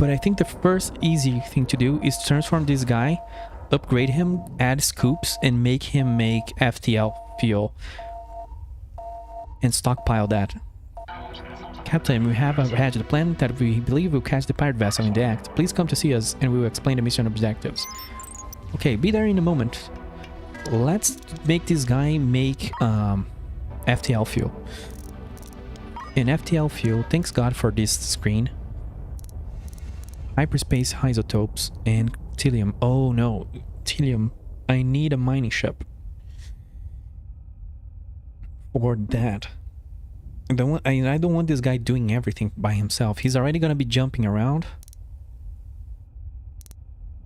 But I think the first easy thing to do is transform this guy, upgrade him, add scoops, and make him make FTL fuel. And stockpile that. Captain, we have hatched a plan that we believe will catch the pirate vessel in the act. Please come to see us and we will explain the mission objectives. Okay, be there in a moment. Let's make this guy make FTL fuel. And FTL fuel, thanks God for this screen. Hyperspace isotopes and Tilium. Oh no, Tilium. I need a mining ship. For that. I don't want this guy doing everything by himself. He's already gonna be jumping around.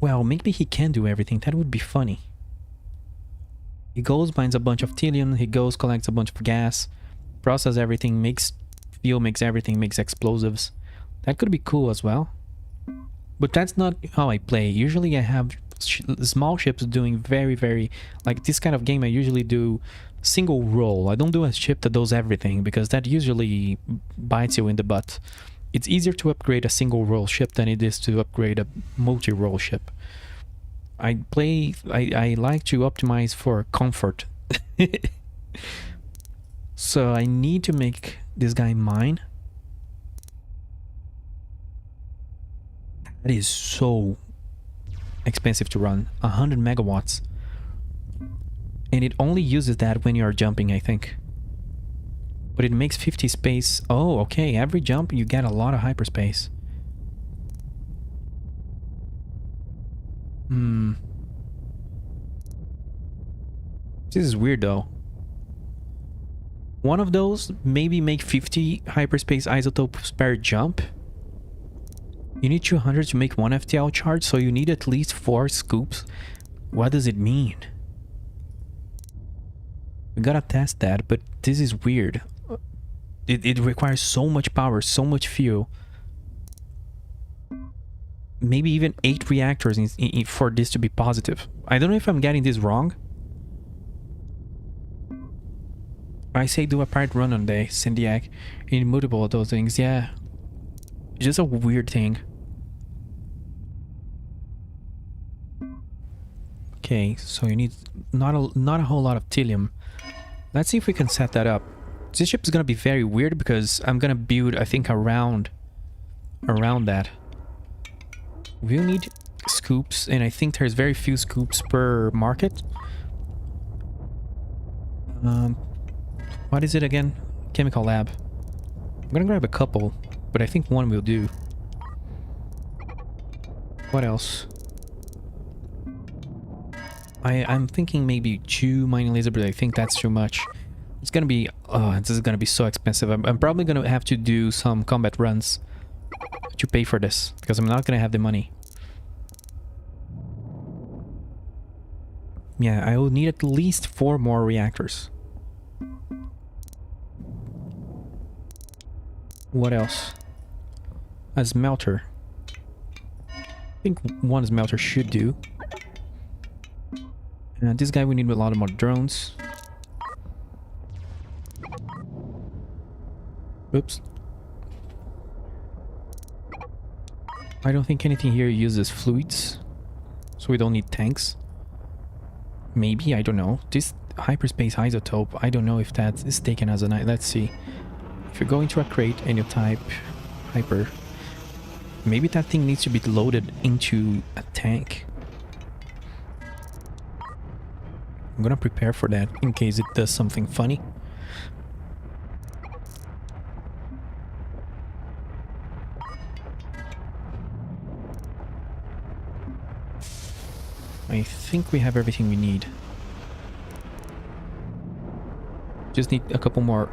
Well, maybe he can do everything. That would be funny. He goes, mines a bunch of Tilium. He goes, collects a bunch of gas. Processes everything, makes fuel, makes everything, makes explosives. That could be cool as well. But that's not how I play. Usually I have small ships doing very... Like this kind of game I usually do single role. I don't do a ship that does everything because that usually bites you in the butt. It's easier to upgrade a single role ship than it is to upgrade a multi-role ship. I like to optimize for comfort. So I need to make this guy mine. That is so expensive to run. 100 megawatts. And it only uses that when you are jumping, I think. But it makes 50 space. Oh, okay. Every jump you get a lot of hyperspace. This is weird though. One of those maybe make 50 hyperspace isotopes per jump. You need 200 to make one FTL charge, so you need at least 4 scoops. What does it mean? We gotta test that, but this is weird. It requires so much power, so much fuel. Maybe even 8 reactors for this to be positive. I don't know if I'm getting this wrong. I say do a pirate run on the Syndiac in multiple of those things, yeah. It's just a weird thing. Okay, so you need not a whole lot of Tilium. Let's see if we can set that up. This ship is gonna be very weird because I'm gonna build, I think, around that. We'll need scoops, and I think there's very few scoops per market. What is it again? Chemical lab. I'm gonna grab a couple, but I think one will do. What else? I'm thinking maybe 2 mining laser, but I think that's too much. It's gonna be... this is gonna be so expensive. I'm probably gonna have to do some combat runs to pay for this, because I'm not gonna have the money. Yeah, I will need at least 4 more reactors. What else? A smelter. I think 1 smelter should do. This guy we need a lot more drones. Oops. I don't think anything here uses fluids, so we don't need tanks. Maybe, I don't know. This hyperspace isotope, I don't know if that is taken as a... Let's see. If you go into a crate and you type hyper, maybe that thing needs to be loaded into a tank. I'm gonna prepare for that in case it does something funny. I think we have everything we need. Just need a couple more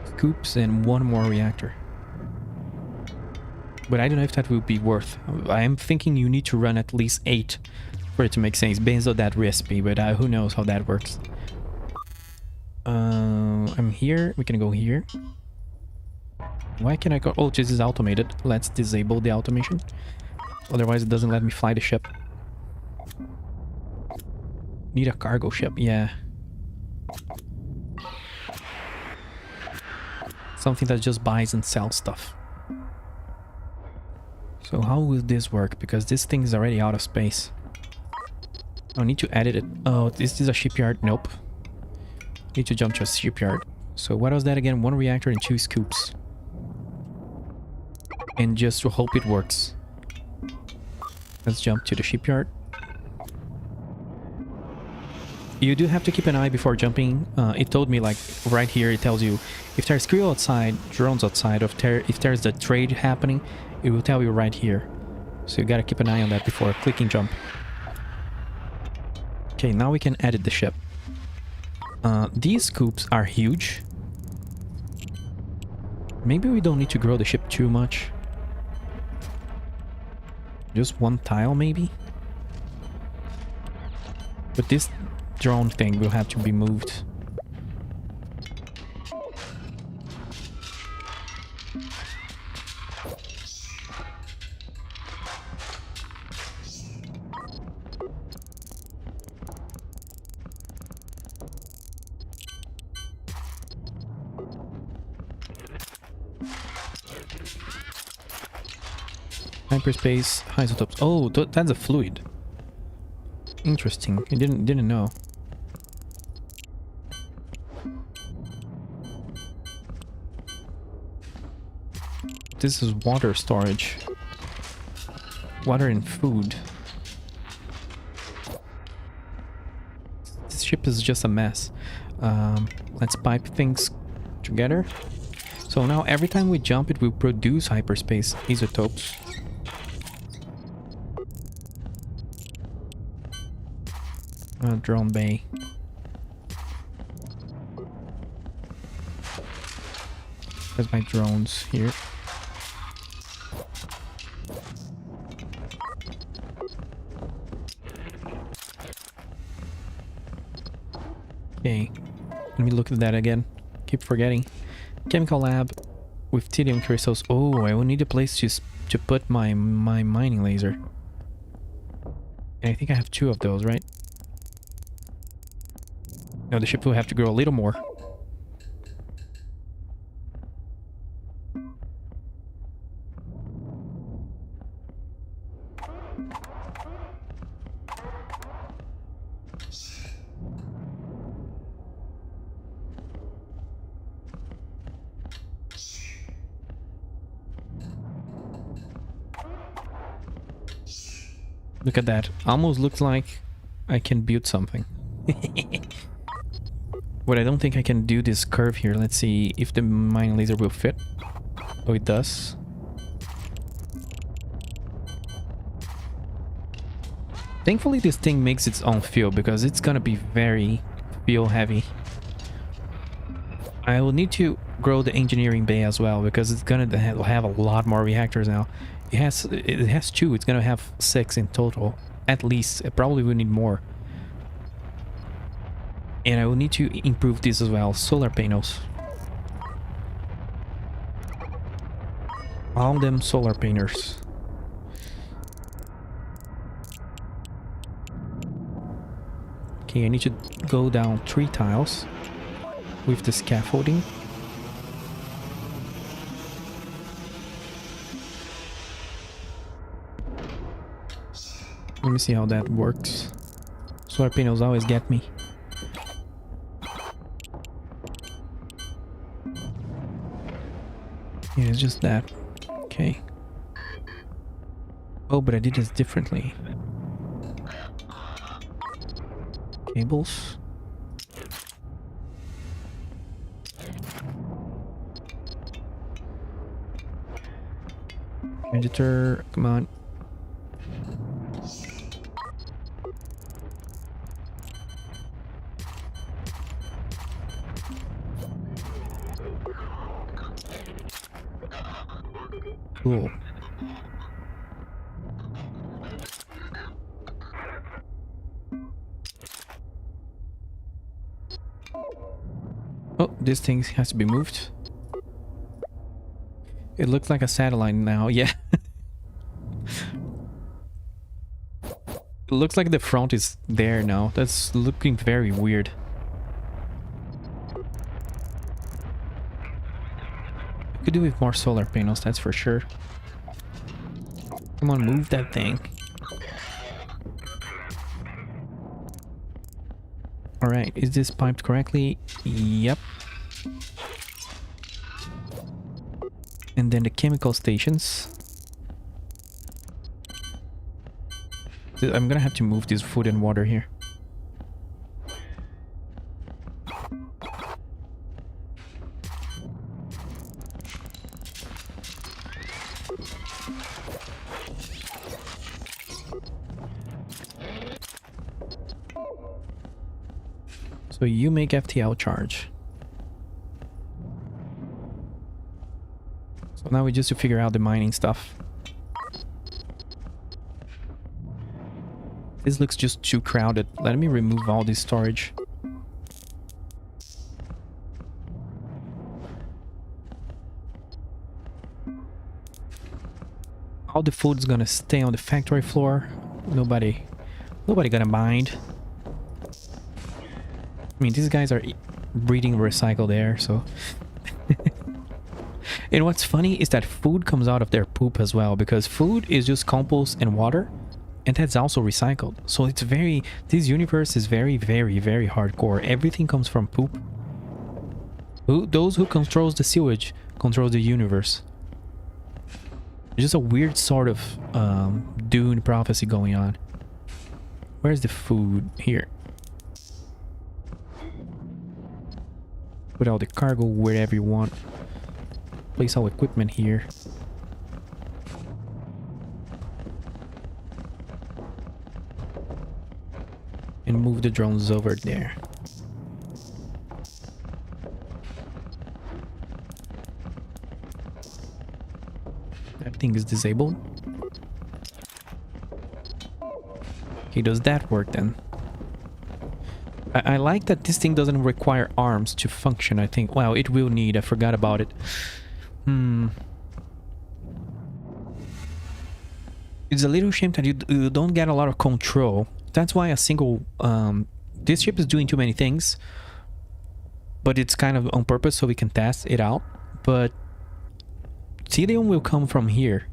scoops and 1 more reactor. But I don't know if that will be worth. I am thinking you need to run at least 8 for it to make sense based on that recipe, but who knows how that works. I'm here. We can go here. Why can I go? Oh, this is automated. Let's disable the automation. Otherwise it doesn't let me fly the ship. Need a cargo ship, yeah. Something that just buys and sells stuff. So how will this work? Because this thing is already out of space. I need to edit it. Oh, this is a shipyard. Nope. Need to jump to a shipyard. So what was that again? 1 reactor and 2 scoops. And just to hope it works. Let's jump to the shipyard. You do have to keep an eye before jumping. It told me, like, right here, it tells you if there's crew outside, drones outside, if there's the trade happening, it will tell you right here. So you gotta keep an eye on that before clicking jump. Okay, now we can edit the ship. These scoops are huge. Maybe we don't need to grow the ship too much. Just 1 tile, maybe? But this drone thing will have to be moved. Hyperspace isotopes. Oh, that's a fluid. Interesting. I didn't know. This is water storage. Water and food. This ship is just a mess. Let's pipe things together. So now every time we jump, it will produce hyperspace isotopes. Drone bay. There's my drones here. Okay, let me look at that again. Keep forgetting. Chemical lab with titanium crystals. Oh, I will need a place to put my mining laser. And I think I have 2 of those, right? No, the ship will have to grow a little more. Look at that. Almost looks like I can build something. But I don't think I can do this curve here. Let's see if the mining laser will fit. Oh, it does. Thankfully, this thing makes its own fuel because it's gonna be very fuel heavy. I will need to grow the engineering bay as well because it's gonna have a lot more reactors now. It has 2. It's gonna have 6 in total, at least. It probably will need more. And I will need to improve this as well. Solar panels. All them solar panels. Okay, I need to go down 3 tiles with the scaffolding. Let me see how that works. Solar panels always get me. Yeah, it's just that. Okay. Oh, but I did this differently. Cables. Editor, come on. Cool. Oh, this thing has to be moved. It looks like a satellite now, yeah. It looks like the front is there now. That's looking very weird. Could do with more solar panels, that's for sure. Come on, move that thing. Alright, is this piped correctly? Yep. And then the chemical stations. I'm gonna have to move this food and water here. So you make FTL charge. So now we just to figure out the mining stuff. This looks just too crowded. Let me remove all this storage. All the food's gonna stay on the factory floor. Nobody gonna mind. I mean, these guys are breeding recycled air, so... And what's funny is that food comes out of their poop as well, because food is just compost and water, and that's also recycled. So it's very... This universe is very, very, very hardcore. Everything comes from poop. Those who controls the sewage controls the universe. It's just a weird sort of Dune prophecy going on. Where's the food? Here. Put all the cargo wherever you want. Place all equipment here. And move the drones over there. Everything is disabled. Okay, does that work then? I like that this thing doesn't require arms to function, I think. Wow, it will need. I forgot about it. It's a little shame that you don't get a lot of control. That's why a single... this ship is doing too many things. But it's kind of on purpose so we can test it out. But... Telium will come from here.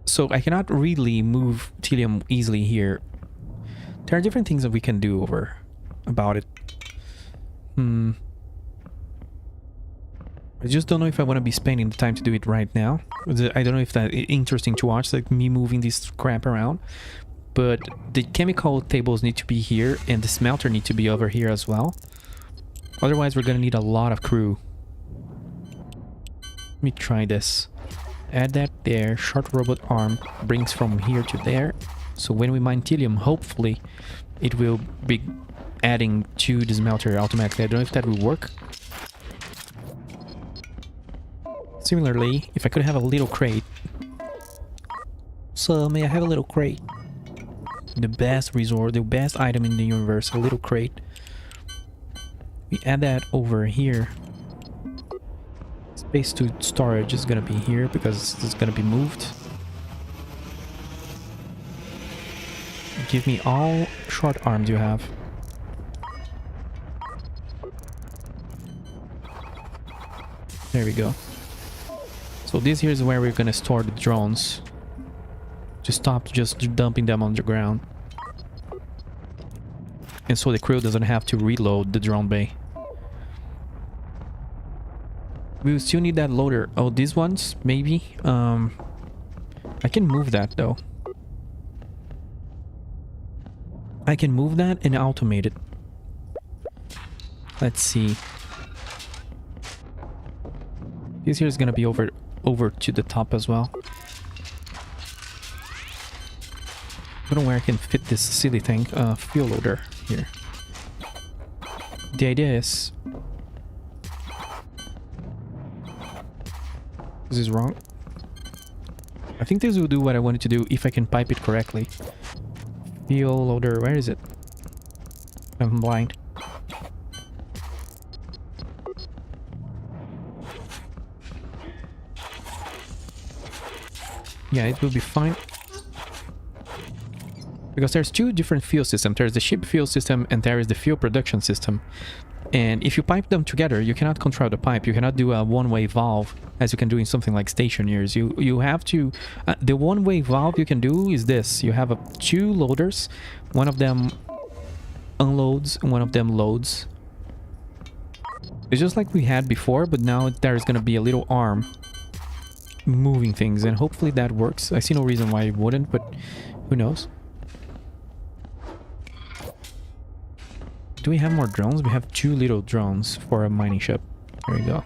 So I cannot really move Telium easily here. There are different things that we can do about it. I just don't know if I want to be spending the time to do it right now. I don't know if that's interesting to watch, like me moving this crap around. But the chemical tables need to be here, and the smelter need to be over here as well. Otherwise, we're going to need a lot of crew. Let me try this. Add that there. Short robot arm brings from here to there. So when we mine Telium, hopefully it will be adding to the smelter automatically. I don't know if that will work. Similarly, if I could have a little crate. So may I have a little crate? The best resort, the best item in the universe, a little crate. We add that over here. Space to storage is gonna be here because it's gonna be moved. Give me all short arms you have. There we go. So this here is where we're gonna store the drones. To stop just dumping them on the ground. And so the crew doesn't have to reload the drone bay. We will still need that loader. Oh, these ones? Maybe? I can move that though. I can move that and automate it. Let's see. This here is gonna be over to the top as well. I don't know where I can fit this silly thing. Fuel loader here. The idea is... This is wrong. I think this will do what I wanted to do if I can pipe it correctly. Fuel loader, where is it? I'm blind. Yeah, it will be fine. Because there's two different fuel systems. There's the ship fuel system and there is the fuel production system. And if you pipe them together, you cannot control the pipe. You cannot do a one-way valve as you can do in something like stationaries. You have to... the one-way valve you can do is this. You have two loaders. One of them unloads and one of them loads. It's just like we had before, but now there's going to be a little arm moving things, and hopefully that works. I see no reason why it wouldn't, but who knows? Do we have more drones? We have 2 little drones for a mining ship. There we go.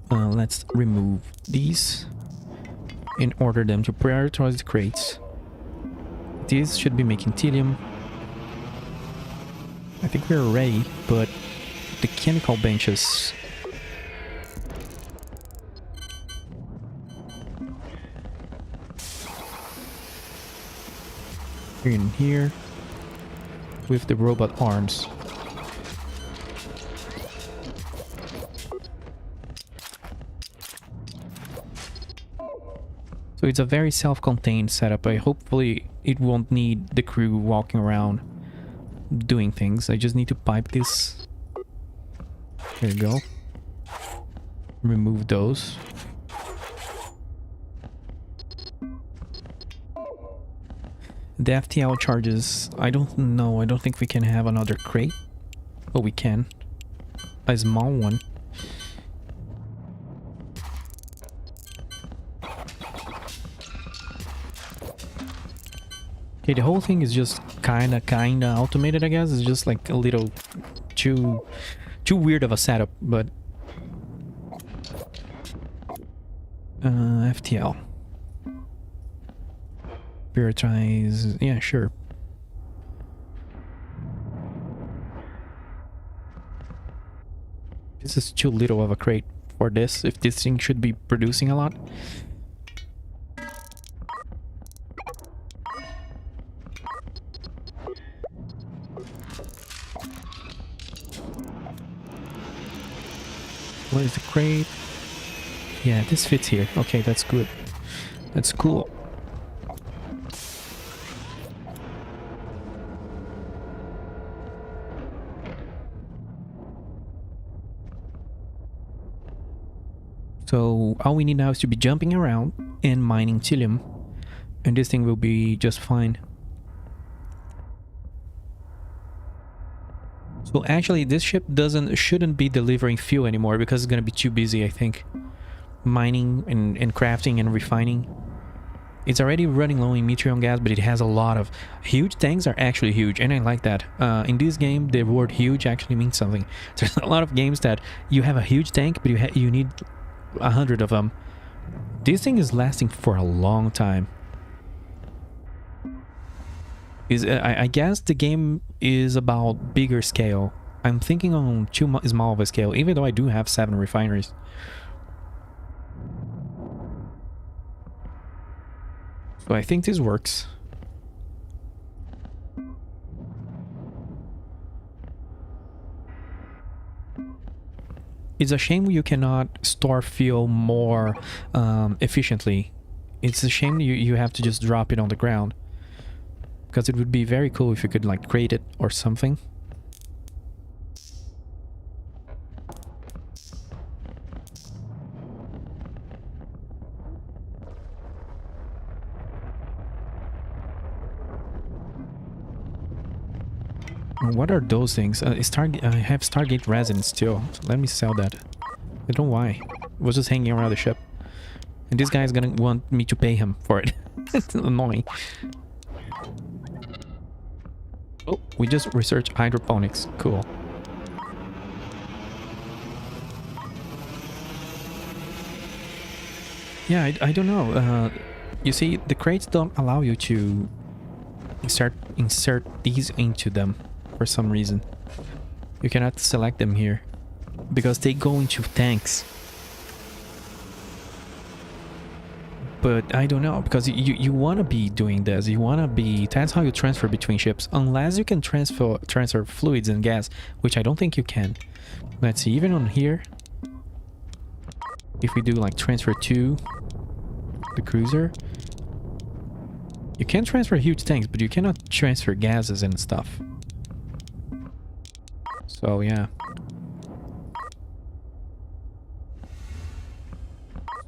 Let's remove these and order them to prioritize the crates. These should be making tedium. I think we're ready, but the chemical benches... in here with the robot arms. So it's a very self-contained setup. Hopefully it won't need the crew walking around doing things. I just need to pipe this. There you go. Remove those. The FTL charges, I don't know. I don't think we can have another crate. Oh, we can. A small one. Okay, the whole thing is just kinda automated, I guess. It's just like a little too weird of a setup, but FTL. Prioritize, yeah, sure. This is too little of a crate for this, if this thing should be producing a lot. What is the crate? Yeah, this fits here. Okay, that's good. That's cool. So all we need now is to be jumping around and mining Tilium, and this thing will be just fine. So actually this ship shouldn't be delivering fuel anymore because it's gonna be too busy, I think. Mining and crafting and refining. It's already running low in Metreon gas, but it has a lot of... Huge tanks are actually huge, and I like that. In this game, the word huge actually means something. There's a lot of games that you have a huge tank, but you need 100 of them. This thing is lasting for a long time. I guess the game is about bigger scale. I'm thinking on too small of a scale, even though I do have 7 refineries. So I think this works. It's a shame you cannot store fuel more efficiently. It's a shame you have to just drop it on the ground. Because it would be very cool if you could like crate it or something. What are those things? I have Stargate resin still. So let me sell that. I don't know why. It was just hanging around the ship. And this guy is gonna want me to pay him for it. It's annoying. Oh, we just researched hydroponics. Cool. Yeah, I don't know. You see, the crates don't allow you to insert these into them for some reason. You cannot select them here because they go into tanks. But I don't know, because you want to be doing this. You want to be... That's how you transfer between ships. Unless you can transfer fluids and gas, which I don't think you can. Let's see, even on here, if we do like transfer to the cruiser, you can transfer huge tanks, but you cannot transfer gases and stuff. So yeah.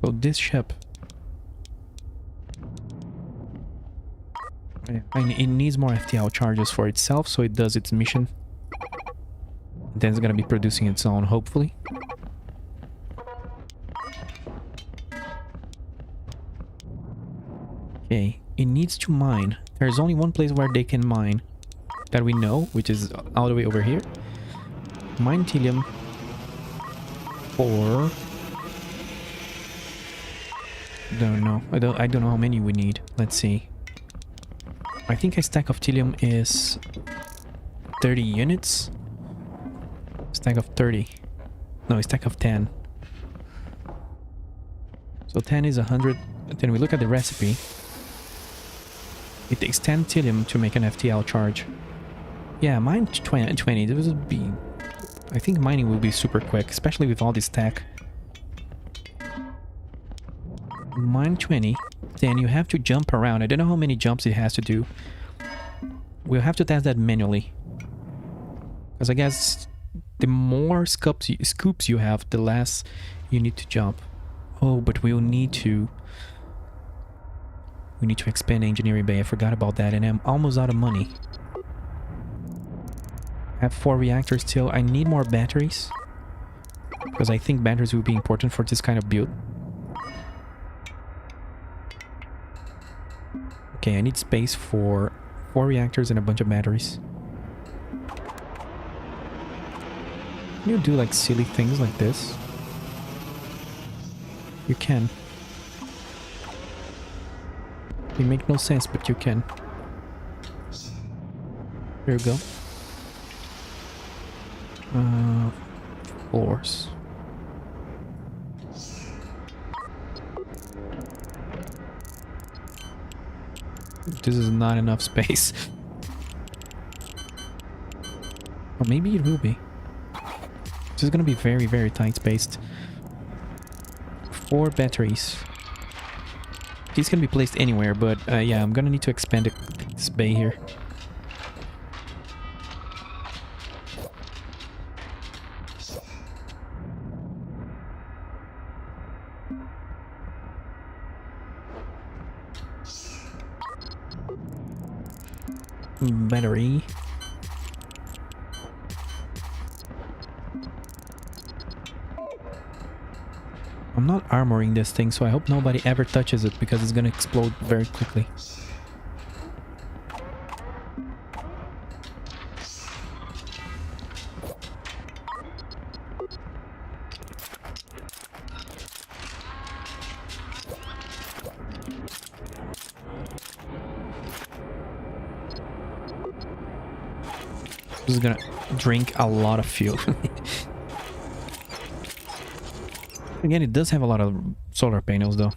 So this ship, it needs more FTL charges for itself, so it does its mission. Then it's gonna be producing its own, hopefully. Okay, it needs to mine. There's only one place where they can mine that we know, which is all the way over here. Mine Tilium for... Don't know. I don't know how many we need. Let's see. I think a stack of Tilium is 30 units. Stack of 30. No, a stack of 10. So 10 is 100. Then we look at the recipe. It takes 10 Tilium to make an FTL charge. Yeah, mine 20. This would be... I think mining will be super quick, especially with all this tech. Mine 20. Then you have to jump around. I don't know how many jumps it has to do. We'll have to test that manually. Because I guess the more scoops you have, the less you need to jump. Oh, but we'll need to... We need to expand engineering bay. I forgot about that, and I'm almost out of money. I have 4 reactors still. I need more batteries. Because I think batteries will be important for this kind of build. Okay, I need space for 4 reactors and a bunch of batteries. Can you do like silly things like this? You can. They make no sense, but you can. There you go. Floors. This is not enough space. Or maybe it will be. This is gonna be very, very tight spaced. 4 batteries. These can be placed anywhere, but yeah, I'm gonna need to expand this bay here. Battery. I'm not armoring this thing, so I hope nobody ever touches it because it's gonna explode very quickly. This is gonna drink a lot of fuel. Again, it does have a lot of solar panels though.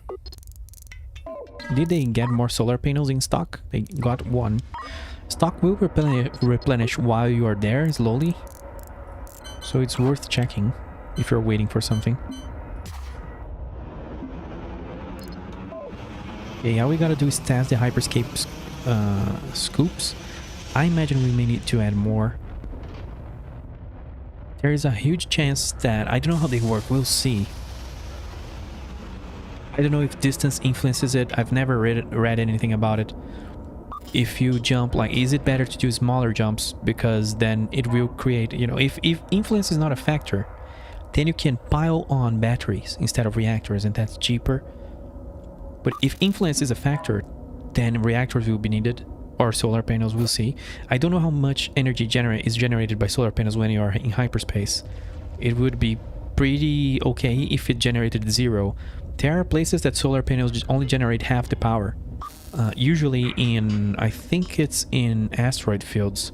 Did they get more solar panels in stock? They got 1. Stock will replenish while you are there slowly. So it's worth checking if you're waiting for something. Okay, all we gotta do is test the hyperscape scoops. I imagine we may need to add more. There is a huge chance that... I don't know how they work, we'll see. I don't know if distance influences it. I've never read anything about it. If you jump, like, is it better to do smaller jumps? Because then it will create, you know, if influence is not a factor, then you can pile on batteries instead of reactors, and that's cheaper. But if influence is a factor, then reactors will be needed, or solar panels, we'll see. I don't know how much energy is generated by solar panels when you are in hyperspace. It would be pretty okay if it generated 0. There are places that solar panels just only generate half the power. Usually in, I think it's in asteroid fields.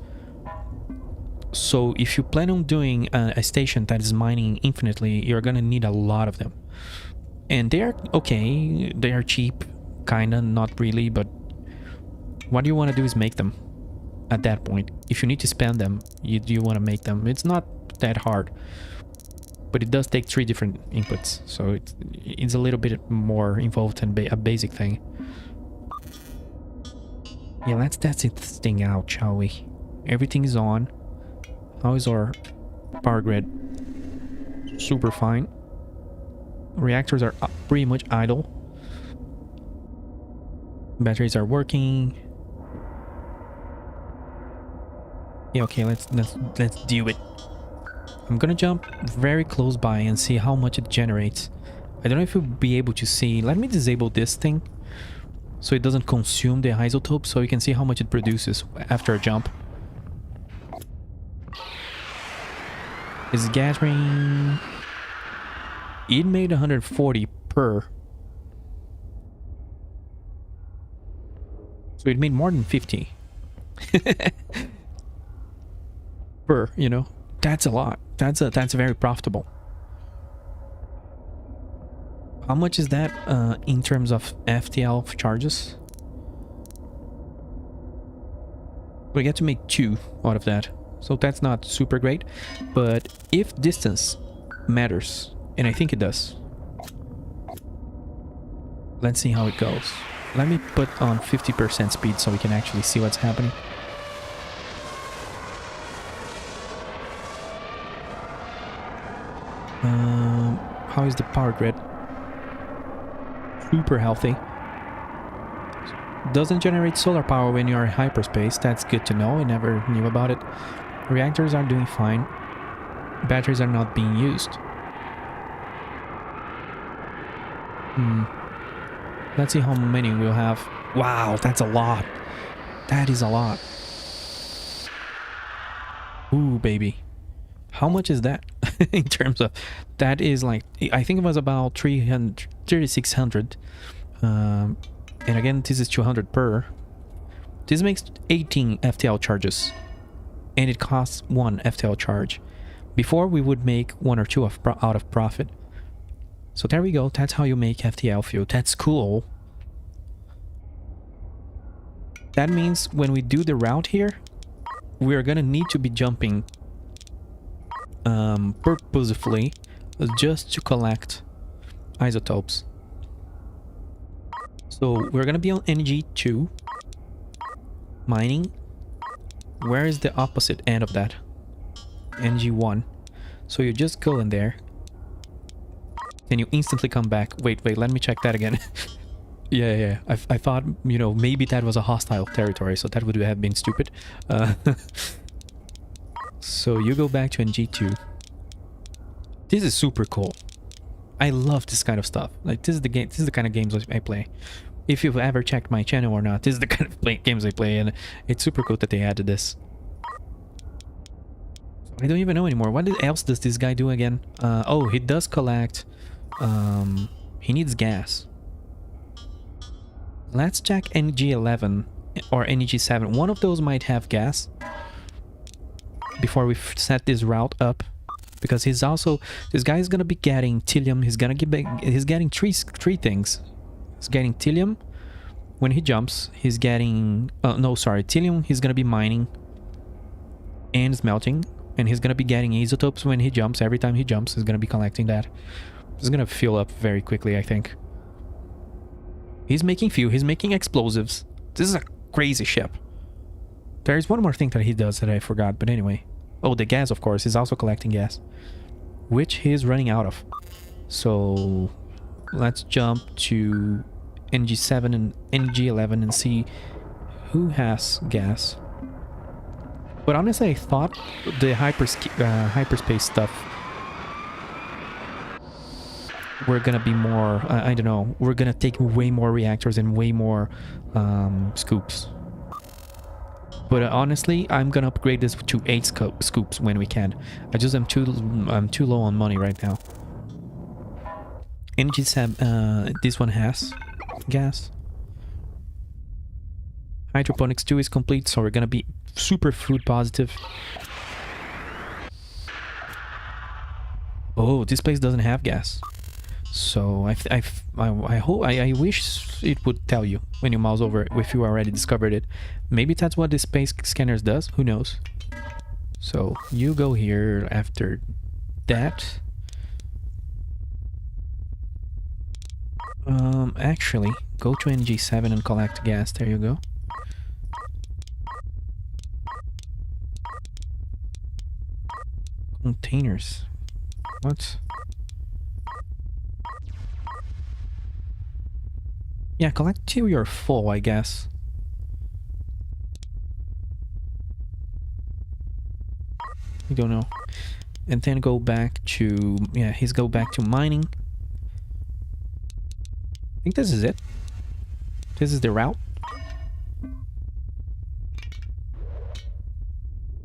So if you plan on doing a station that is mining infinitely, you're gonna need a lot of them. And they are okay, they are cheap, kinda, not really, but what you want to do is make them at that point. If you need to spend them, you want to make them. It's not that hard. But it does take 3 different inputs, so it's a little bit more involved than a basic thing. Yeah, let's test this thing out, shall we? Everything is on. How is our Power grid, super fine. Reactors are pretty much idle. Batteries are working. Yeah, okay, let's do it. I'm gonna jump very close by and see how much it generates. I don't know if you'll be able to see. Let me disable this thing so it doesn't consume the isotope, so you can see how much it produces after a jump. It's gathering. It made 140 per. So it made more than 50. Per, you know. That's a lot. That's very profitable. How much is that in terms of FTL charges? We get to make 2 out of that. So that's not super great. But if distance matters, and I think it does. Let's see how it goes. Let me put on 50% speed so we can actually see what's happening. How is the power grid? Super healthy. Doesn't generate solar power when you're in hyperspace. That's good to know. I never knew about it. Reactors are doing fine. Batteries are not being used. Let's see how many we'll have. Wow, that's a lot. That is a lot. Ooh, baby. How much is that in terms of... That is like... I think it was about 3,600. And again, this is 200 per. This makes 18 FTL charges. And it costs 1 FTL charge. Before, we would make 1 or 2 out of profit. So there we go. That's how you make FTL fuel. That's cool. That means when we do the route here, we're gonna need to be jumping purposefully just to collect isotopes. So we're gonna be on NG2 mining. Where is the opposite end of that? NG1. So you just go in there, then you instantly come back. Wait, let me check that again. yeah, I thought, you know, maybe that was a hostile territory, so that would have been stupid. So you go back to NG2. This is super cool. I love this kind of stuff. Like, this is the game. This is the kind of games I play. If you've ever checked my channel or not, this is the kind of games I play, and it's super cool that they added this. I don't even know anymore. What else does this guy do again? Oh, he does collect. He needs gas. Let's check NG11 or NG7. One of those might have gas before we set this route up, because he's also, this guy is gonna be getting Tilium. He's gonna get back, he's getting three things. He's getting Tilium when he jumps. He's getting Tilium. He's gonna be mining and smelting, and he's gonna be getting isotopes when he jumps. Every time he jumps, he's gonna be collecting that. It's gonna fill up very quickly, I think. He's making fuel. He's making explosives. This is a crazy ship. There's one more thing that he does that I forgot, but anyway. Oh, the gas, of course. He's also collecting gas, which he's running out of. So let's jump to NG7 and NG11 and see who has gas. But honestly, I thought the hyperspace stuff were gonna be more, I don't know, we're gonna take way more reactors and way more scoops. But honestly, I'm gonna upgrade this to 8 scoops when we can. I'm too low on money right now. NG7, this one has gas. Hydroponics 2 is complete, so we're gonna be super food positive. Oh, this place doesn't have gas. So I wish it would tell you when you mouse over it if you already discovered it. Maybe that's what the space scanners does. Who knows? So you go here after that. Actually, go to NG7 and collect gas. There you go. Containers. What? Yeah, collect till you're full, I guess. I don't know. And then go back to... Yeah, he's go back to mining. I think this is it. This is the route.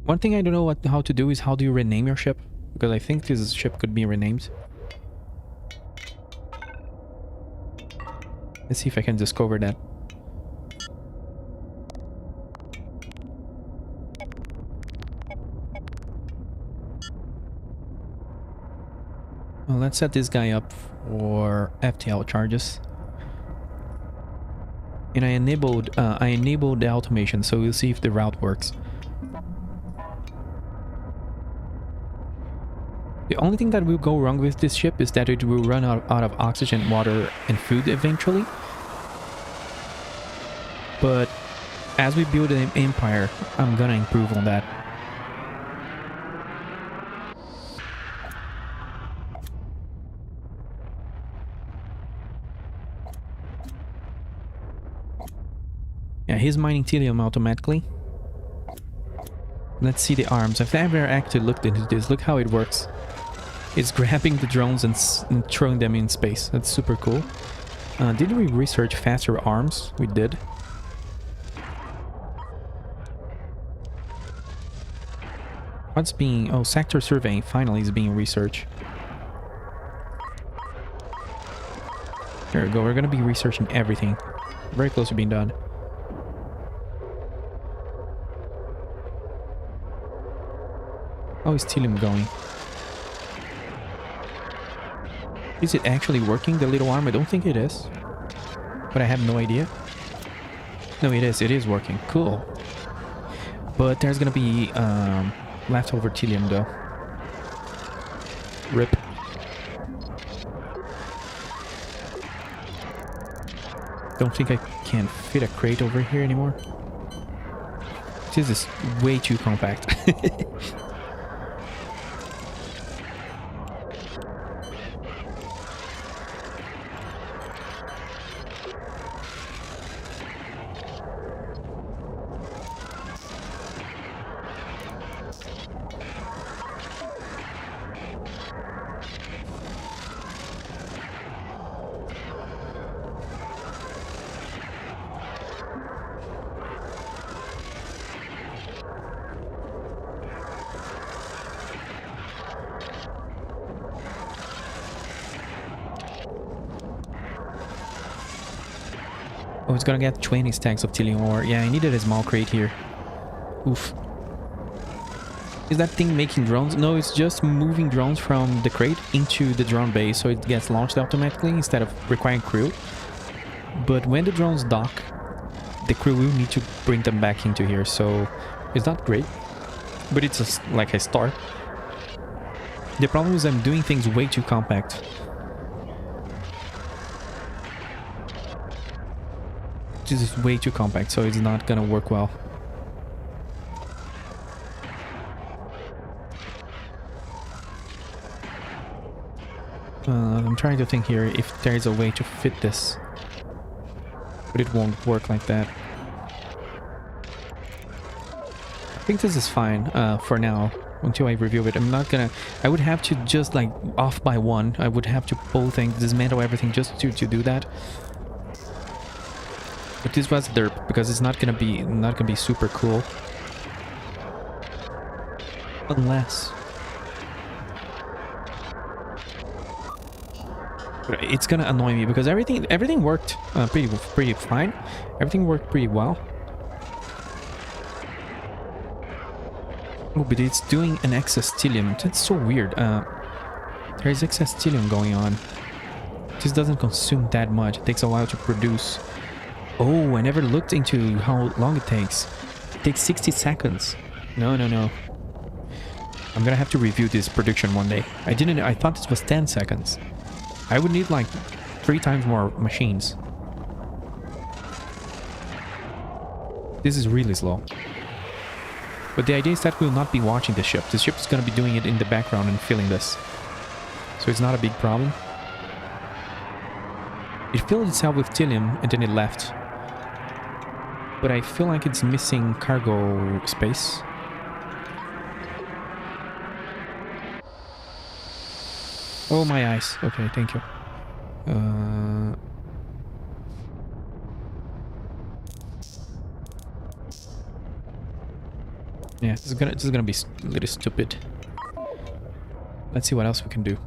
One thing I don't know how to do is how do you rename your ship? Because I think this ship could be renamed. Let's see if I can discover that. Well, let's set this guy up for FTL charges. And I enabled the automation, so we'll see if the route works. The only thing that will go wrong with this ship is that it will run out of oxygen, water, and food eventually. But as we build an empire, I'm gonna improve on that. Yeah, he's mining tedium automatically. Let's see the arms. I've never actually looked into this. Look how it works. It's grabbing the drones and throwing them in space. That's super cool. Did we research faster arms? We did. What's being... Oh, sector surveying finally is being researched. There we go. We're going to be researching everything. Very close to being done. How is Tilium going? Is it actually working, the little arm? I don't think it is. But I have no idea. No, it is. It is working. Cool. But there's gonna be leftover Tilium, though. RIP. Don't think I can fit a crate over here anymore. This is way too compact. Oh, it's gonna get 20 stacks of Tilium ore. Yeah, I needed a small crate here. Oof. Is that thing making drones? No, it's just moving drones from the crate into the drone base, so it gets launched automatically instead of requiring crew. But when the drones dock, the crew will need to bring them back into here, so it's not great. But it's like a start. The problem is I'm doing things way too compact. This is way too compact, so it's not gonna work well. I'm trying to think here if there is a way to fit this, but it won't work like that. I think this is fine for now until I review it. I'm not gonna... I would have to just like off by one. I would have to pull things, dismantle everything just to do that. But this was derp because it's not gonna be super cool unless it's gonna annoy me because everything worked pretty fine. Everything worked pretty well. Oh, but it's doing an excess Tilium. That's so weird. There is excess Tilium going on. This doesn't consume that much. It takes a while to produce. Oh, I never looked into how long it takes. It takes 60 seconds. No. I'm gonna have to review this production one day. I thought this was 10 seconds. I would need like 3 times more machines. This is really slow. But the idea is that we'll not be watching the ship. The ship is going to be doing it in the background and filling this. So it's not a big problem. It filled itself with Tilium and then it left. But I feel like it's missing cargo space. Oh, my eyes. Okay, thank you. Yeah, this is gonna be a little stupid. Let's see what else we can do.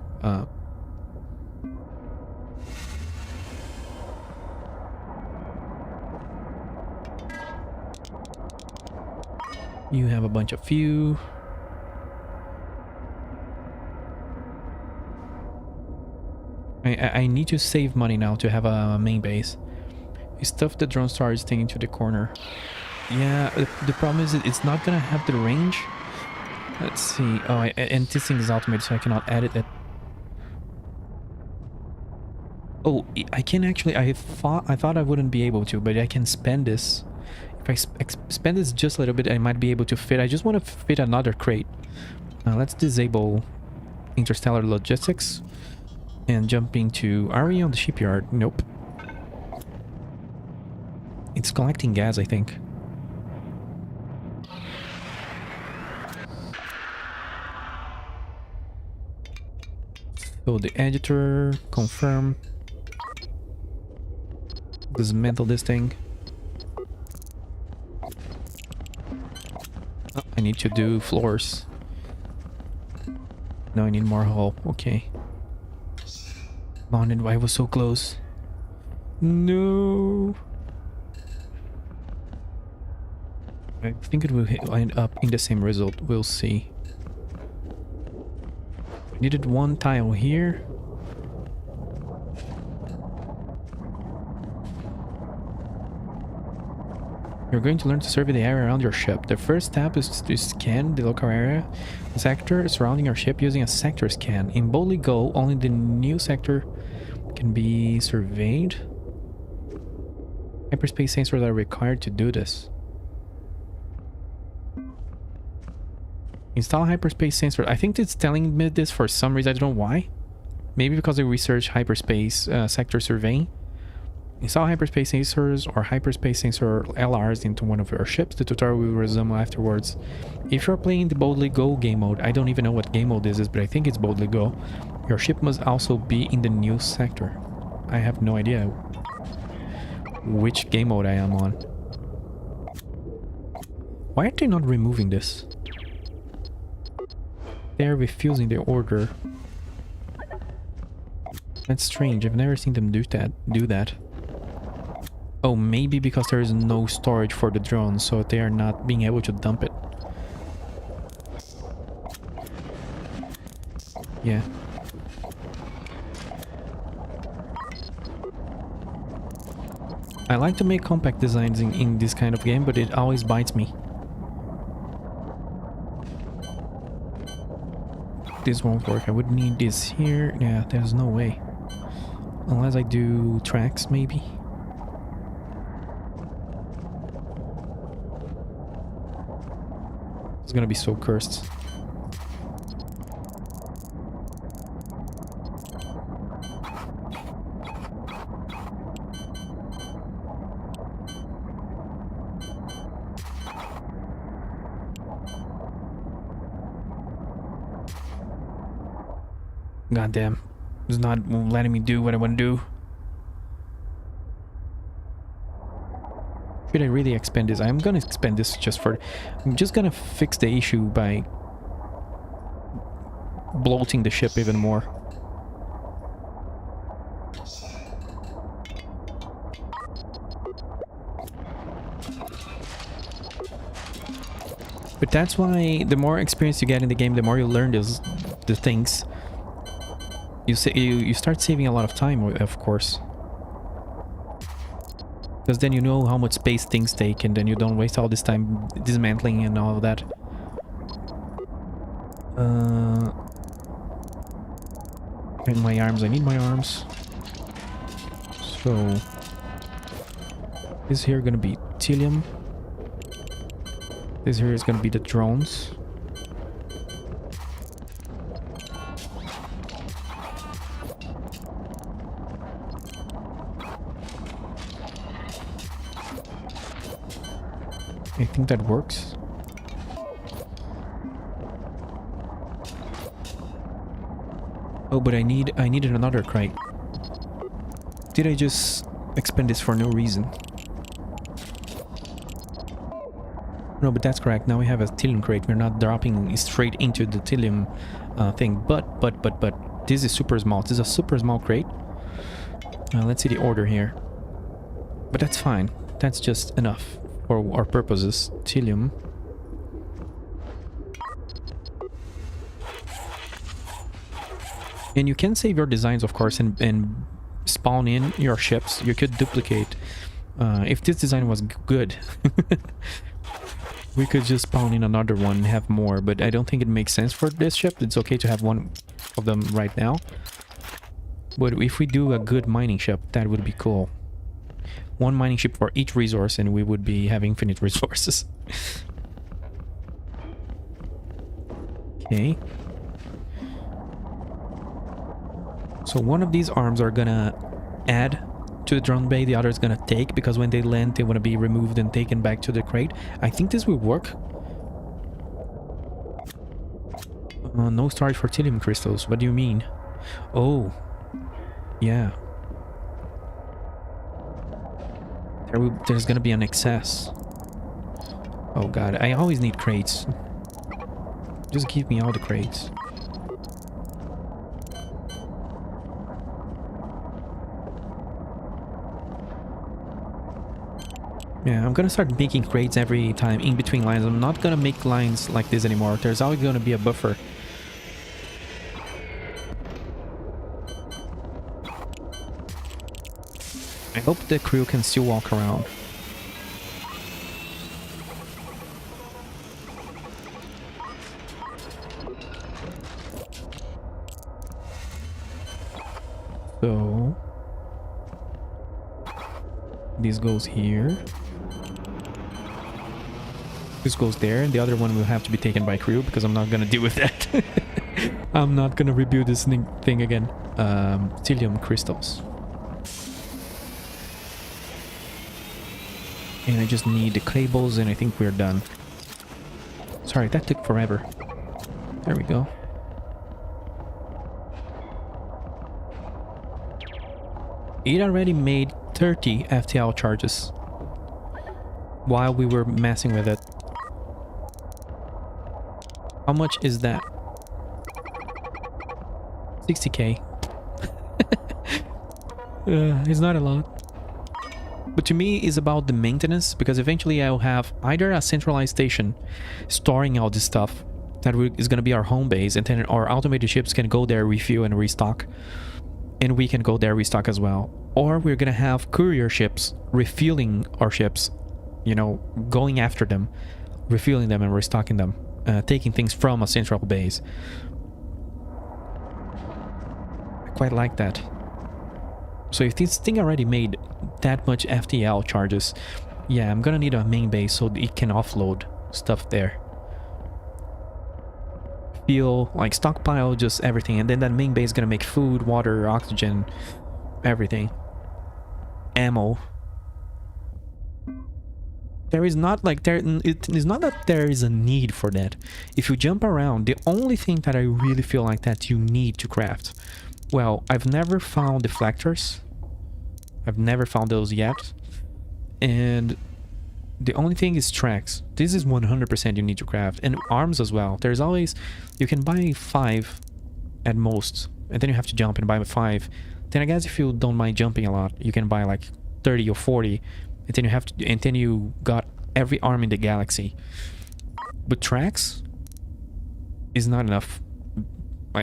You have a bunch of fuel. I need to save money now to have a main base. You stuff the drone star thing into the corner. Yeah, the problem is it's not gonna have the range. Let's see. Oh, and this thing is automated, so I cannot edit it. Oh, I can actually. I thought I wouldn't be able to, but I can spend this. If I spend this just a little bit, I might be able to fit. I just want to fit another crate. Let's disable interstellar logistics and jump into. Are we on the shipyard? Nope. It's collecting gas, I think. So the editor, confirm. Dismantle this thing. Oh, I need to do floors. No, I need more hull. Okay. Bonded, I was so close. No. I think it will end up in the same result. We'll see. Needed one tile here. You're going to learn to survey the area around your ship. The first step is to scan the local area sector surrounding your ship using a sector scan. In Boldly Go, only the new sector can be surveyed. Hyperspace sensors are required to do this. Install hyperspace sensor. I think it's telling me this for some reason. I don't know why. Maybe because I researched hyperspace sector surveying. Install hyperspace sensors or hyperspace sensor LRs into one of your ships. The tutorial will resume afterwards. If you're playing the Boldly Go game mode, I don't even know what game mode this is, but I think it's Boldly Go. Your ship must also be in the new sector. I have no idea which game mode I am on. Why are they not removing this? They're refusing the order. That's strange. I've never seen them do that. Oh, maybe because there is no storage for the drone, so they are not being able to dump it. Yeah. I like to make compact designs in this kind of game, but it always bites me. This won't work. I would need this here. Yeah, there's no way. Unless I do tracks, maybe. It's gonna be so cursed. God damn. It's not letting me do what I want to do. Should I really expand this? I'm gonna expand this just for... I'm just gonna fix the issue by bloating the ship even more. But that's why the more experience you get in the game, the more you learn the things. You start saving a lot of time, of course. Because then you know how much space things take, and then you don't waste all this time dismantling and all of that. And my arms, I need my arms. So... is here gonna be Tilium. This here is gonna be the drones. I think that works. Oh, but I needed another crate. Did I just expend this for no reason? No, but that's correct. Now we have a Tilium crate. We're not dropping straight into the Tilium thing. But this is super small. This is a super small crate. Let's see the order here. But that's fine. That's just enough for our purposes. Tilium. And you can save your designs, of course, and spawn in your ships. You could duplicate. If this design was good, we could just spawn in another one and have more. But I don't think it makes sense for this ship. It's okay to have one of them right now. But if we do a good mining ship, that would be cool. One mining ship for each resource, and we would be having infinite resources. Okay. So one of these arms are gonna add to the drone bay, the other is gonna take, because when they land they want to be removed and taken back to the crate. I think this will work. No storage for Tilium crystals. What do you mean? Oh, yeah. There's gonna be an excess. Oh god, I always need crates. Just give me all the crates. Yeah, I'm gonna start making crates every time in between lines. I'm not gonna make lines like this anymore. There's always gonna be a buffer. I hope the crew can still walk around. So this goes here. This goes there, and the other one will have to be taken by crew because I'm not gonna deal with that. I'm not gonna rebuild this thing again. Tilium crystals. And I just need the cables, and I think we're done. Sorry, that took forever. There we go. It already made 30 FTL charges while we were messing with it. How much is that? 60k. It's not a lot. But to me, it's about the maintenance, because eventually I'll have either a centralized station storing all this stuff that is going to be our home base, and then our automated ships can go there, refuel and restock. And we can go there, restock as well. Or we're going to have courier ships refueling our ships, you know, going after them, refueling them and restocking them, taking things from a central base. I quite like that. So if this thing already made that much FTL charges, yeah, I'm gonna need a main base so it can offload stuff there. Fuel, like stockpile, just everything. And then that main base is gonna make food, water, oxygen, everything. Ammo. There is not like it is not that there is a need for that. If you jump around, the only thing that I really feel like that you need to craft, well, I've never found deflectors. I've never found those yet. And the only thing is tracks. This is 100% you need to craft. And arms as well. There's always... You can buy 5 at most. And then you have to jump and buy 5. Then I guess if you don't mind jumping a lot, you can buy like 30 or 40. And then you have to... And then you got every arm in the galaxy. But tracks is not enough.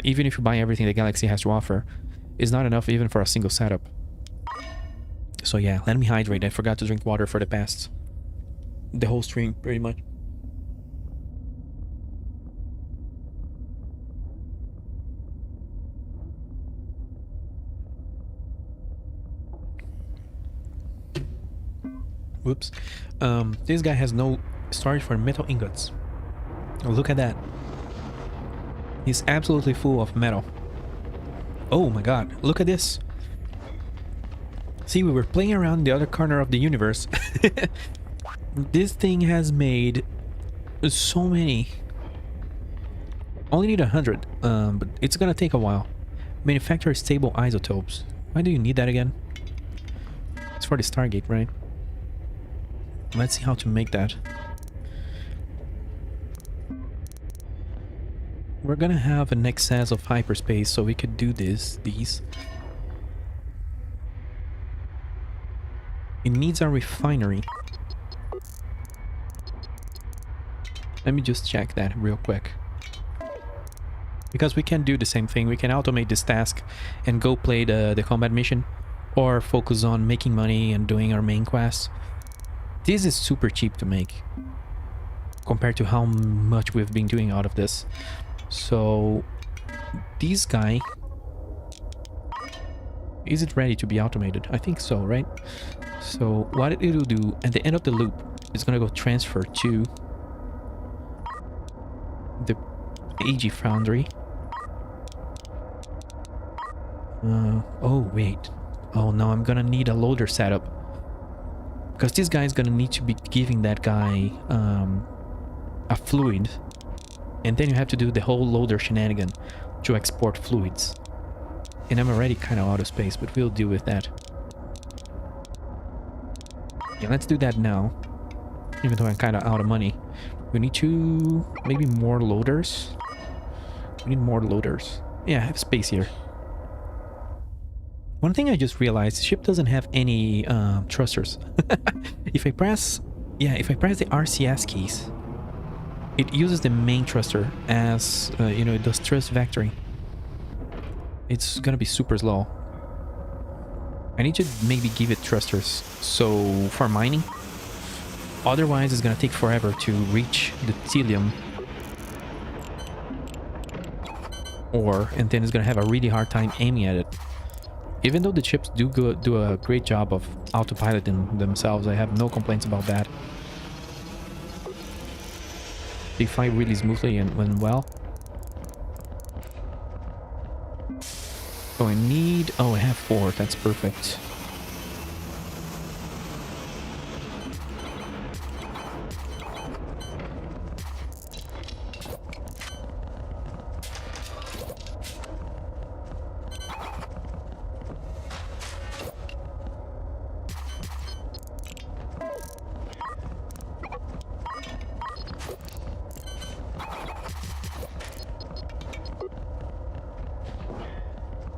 Even if you buy everything the galaxy has to offer, is not enough even for a single setup. So yeah, let me hydrate. I forgot to drink water for the whole stream, pretty much. Whoops. This guy has no storage for metal ingots. Oh, look at that. He's absolutely full of metal. Oh my god, look at this. See, we were playing around in the other corner of the universe. This thing has made so many. Only need 100, but it's gonna take a while. Manufacture stable isotopes. Why do you need that again? It's for the Stargate, right? Let's see how to make that. We're gonna have an excess of hyperspace, so we could do these. It needs a refinery. Let me just check that real quick. Because we can do the same thing. We can automate this task and go play the combat mission. Or focus on making money and doing our main quests. This is super cheap to make. Compared to how much we've been doing out of this. So... this guy... is it ready to be automated? I think so, right? So what it will do at the end of the loop is gonna go transfer to the AG Foundry. Oh wait. Oh no, I'm gonna need a loader setup. Because this guy is gonna need to be giving that guy a fluid. And then you have to do the whole loader shenanigan to export fluids. And I'm already kind of out of space, but we'll deal with that. Yeah, let's do that now. Even though I'm kind of out of money. We need to... maybe more loaders? We need more loaders. Yeah, I have space here. One thing I just realized, the ship doesn't have any thrusters. If I press... yeah, if I press the RCS keys, it uses the main thruster as, you know, it does thrust vectoring. It's gonna be super slow. I need to maybe give it thrusters, so for mining. Otherwise, it's gonna take forever to reach the Telium ore, and then it's gonna have a really hard time aiming at it. Even though the ships do a great job of autopiloting themselves, I have no complaints about that. They fly really smoothly and well. Oh, I need... oh, I have 4. That's perfect.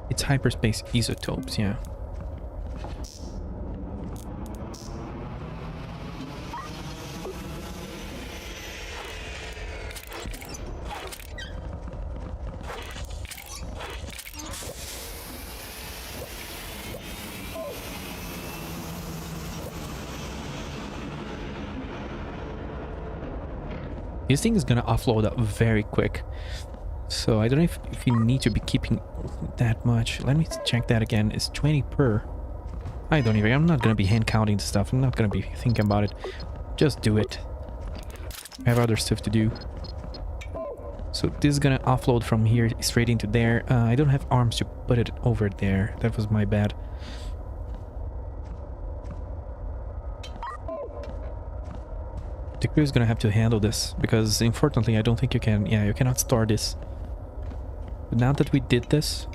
It's hyperspace isotopes, yeah. This thing is gonna offload up very quick. So I don't know if you need to be keeping that much. Let me check that again. It's 20 per. I don't even... I'm not gonna be hand counting the stuff. I'm not gonna be thinking about it. Just do it. I have other stuff to do. So this is gonna offload from here straight into there. I don't have arms to put it over there. That was my bad. The crew is gonna have to handle this because unfortunately I don't think you can... yeah, you cannot store this. But now that we did this,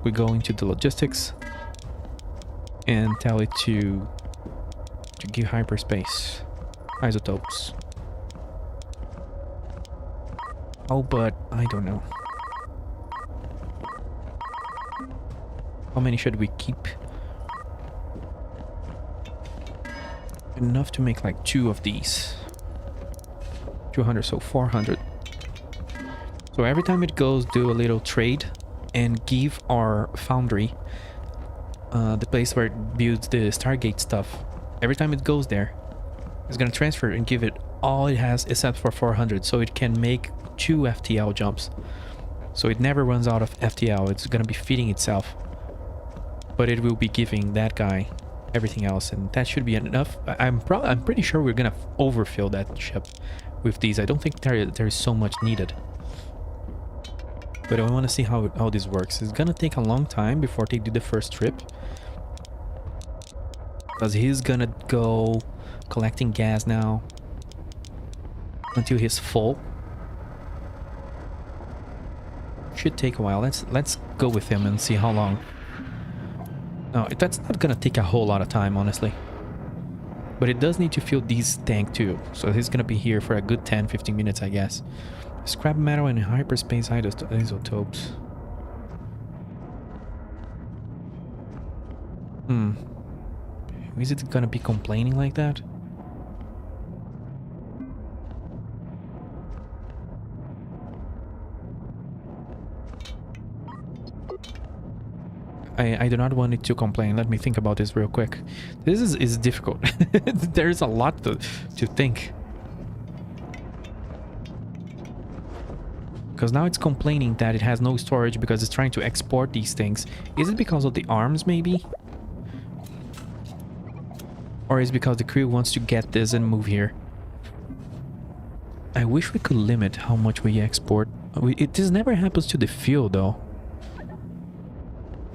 we go into the logistics and tell it to give hyperspace isotopes. Oh, but I don't know. How many should we keep? Enough to make like 2 of these. 200, so 400. So every time it goes, do a little trade and give our foundry, the place where it builds the Stargate stuff. Every time it goes there, it's gonna transfer and give it all it has except for 400, so it can make 2 FTL jumps. So it never runs out of FTL. It's gonna be feeding itself, but it will be giving that guy everything else, and that should be enough. I'm pretty sure we're gonna overfill that ship with these. I don't think there is so much needed. But I want to see how this works. It's gonna take a long time before they do the first trip, because he's gonna go collecting gas now until he's full. Should take a while. Let's go with him and see how long. No, that's not gonna take a whole lot of time, honestly. But it does need to fill this tank too, so he's gonna be here for a good 10-15 minutes, I guess. Scrap metal and hyperspace isotopes. Is it gonna be complaining like that? I do not want it to complain. Let me think about this real quick. This is difficult. There's a lot to think. Because now it's complaining that it has no storage because it's trying to export these things. Is it because of the arms, maybe? Or is it because the crew wants to get this and move here? I wish we could limit how much we export. This never happens to the fuel, though.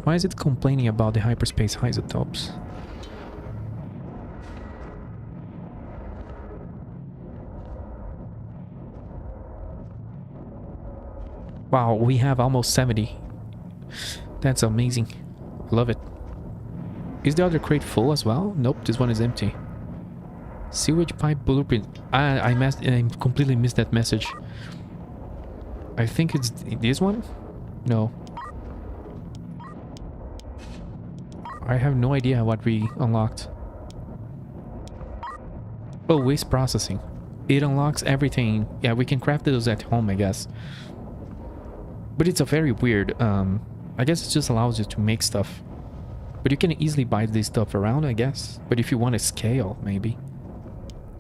Why is it complaining about the hyperspace isotopes? Wow, we have almost 70. That's amazing. Love it. Is the other crate full as well? Nope, this one is empty. Sewage pipe blueprint. I completely missed that message. I think it's this one? No. I have no idea what we unlocked. Oh, waste processing. It unlocks everything. Yeah, we can craft those at home, I guess. But it's a very weird, I guess it just allows you to make stuff. But you can easily buy this stuff around, I guess. But if you want to scale, maybe.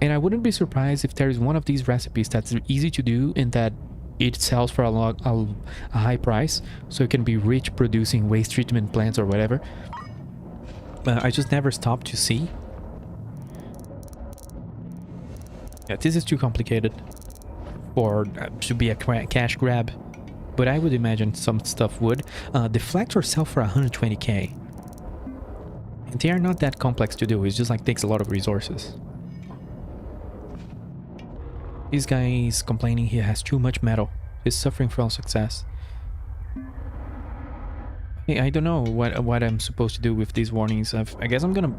And I wouldn't be surprised if there is one of these recipes that's easy to do and that it sells for a high price. So it can be rich producing waste treatment plants or whatever. I just never stopped to see. Yeah, this is too complicated for to be a cash grab. But I would imagine some stuff would. Deflectors sell for 120k. And they are not that complex to do. It's just like takes a lot of resources. This guy is complaining he has too much metal. He's suffering from success. Hey, I don't know what I'm supposed to do with these warnings. I guess I'm gonna,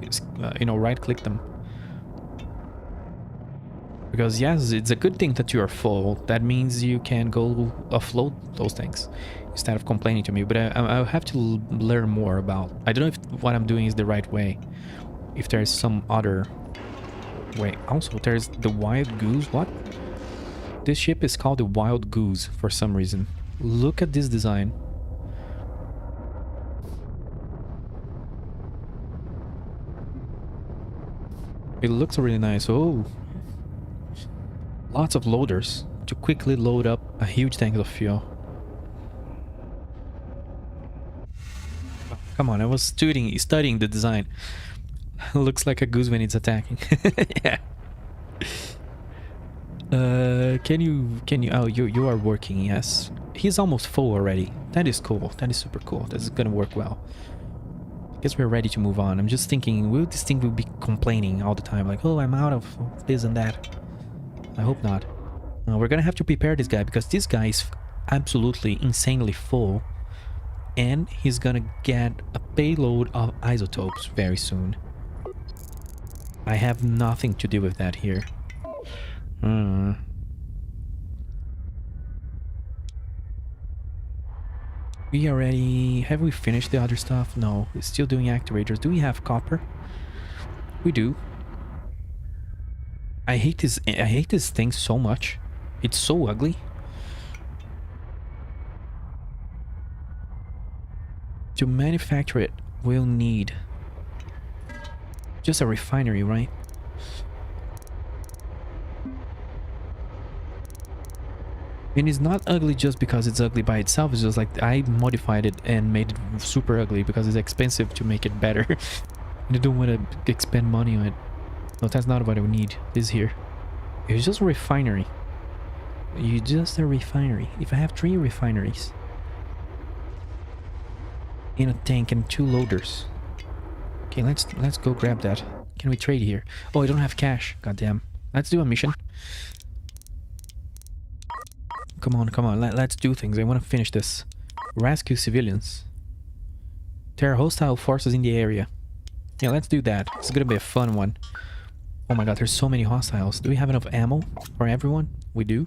right click them. Because yes, it's a good thing that you are full. That means you can go offload those things instead of complaining to me. But I'll have to learn more about. I don't know if what I'm doing is the right way. If there's some other way. Also, there's the Wild Goose. What? This ship is called the Wild Goose for some reason. Look at this design. It looks really nice. Oh. Lots of loaders to quickly load up a huge tank of fuel. Come on, I was studying the design. Looks like a goose when it's attacking. Yeah. Can you? Oh, you are working. Yes. He's almost full already. That is cool. That is super cool. That's gonna work well. Guess we're ready to move on. I'm just thinking, will this thing be complaining all the time? Like, oh, I'm out of this and that. I hope not. We're gonna have to prepare this guy because this guy is absolutely insanely full. And he's gonna get a payload of isotopes very soon. I have nothing to do with that here. We already... Have we finished the other stuff? No, we're still doing activators. Do we have copper? We do. I hate this thing so much. It's so ugly. To manufacture it, we'll need just a refinery, right? And it's not ugly just because it's ugly by itself. It's just like I modified it and made it super ugly because it's expensive to make it better. I don't want to expend money on it. No, that's not what I would need. This here. It's just a refinery. You just a refinery. If I have 3 refineries in a tank and 2 loaders. Okay, let's go grab that. Can we trade here? Oh, I don't have cash. Goddamn. Let's do a mission. Come on, come on. Let's do things. I want to finish this. Rescue civilians. There are hostile forces in the area. Yeah, let's do that. It's gonna be a fun one. Oh my god, there's so many hostiles. Do we have enough ammo for everyone? We do.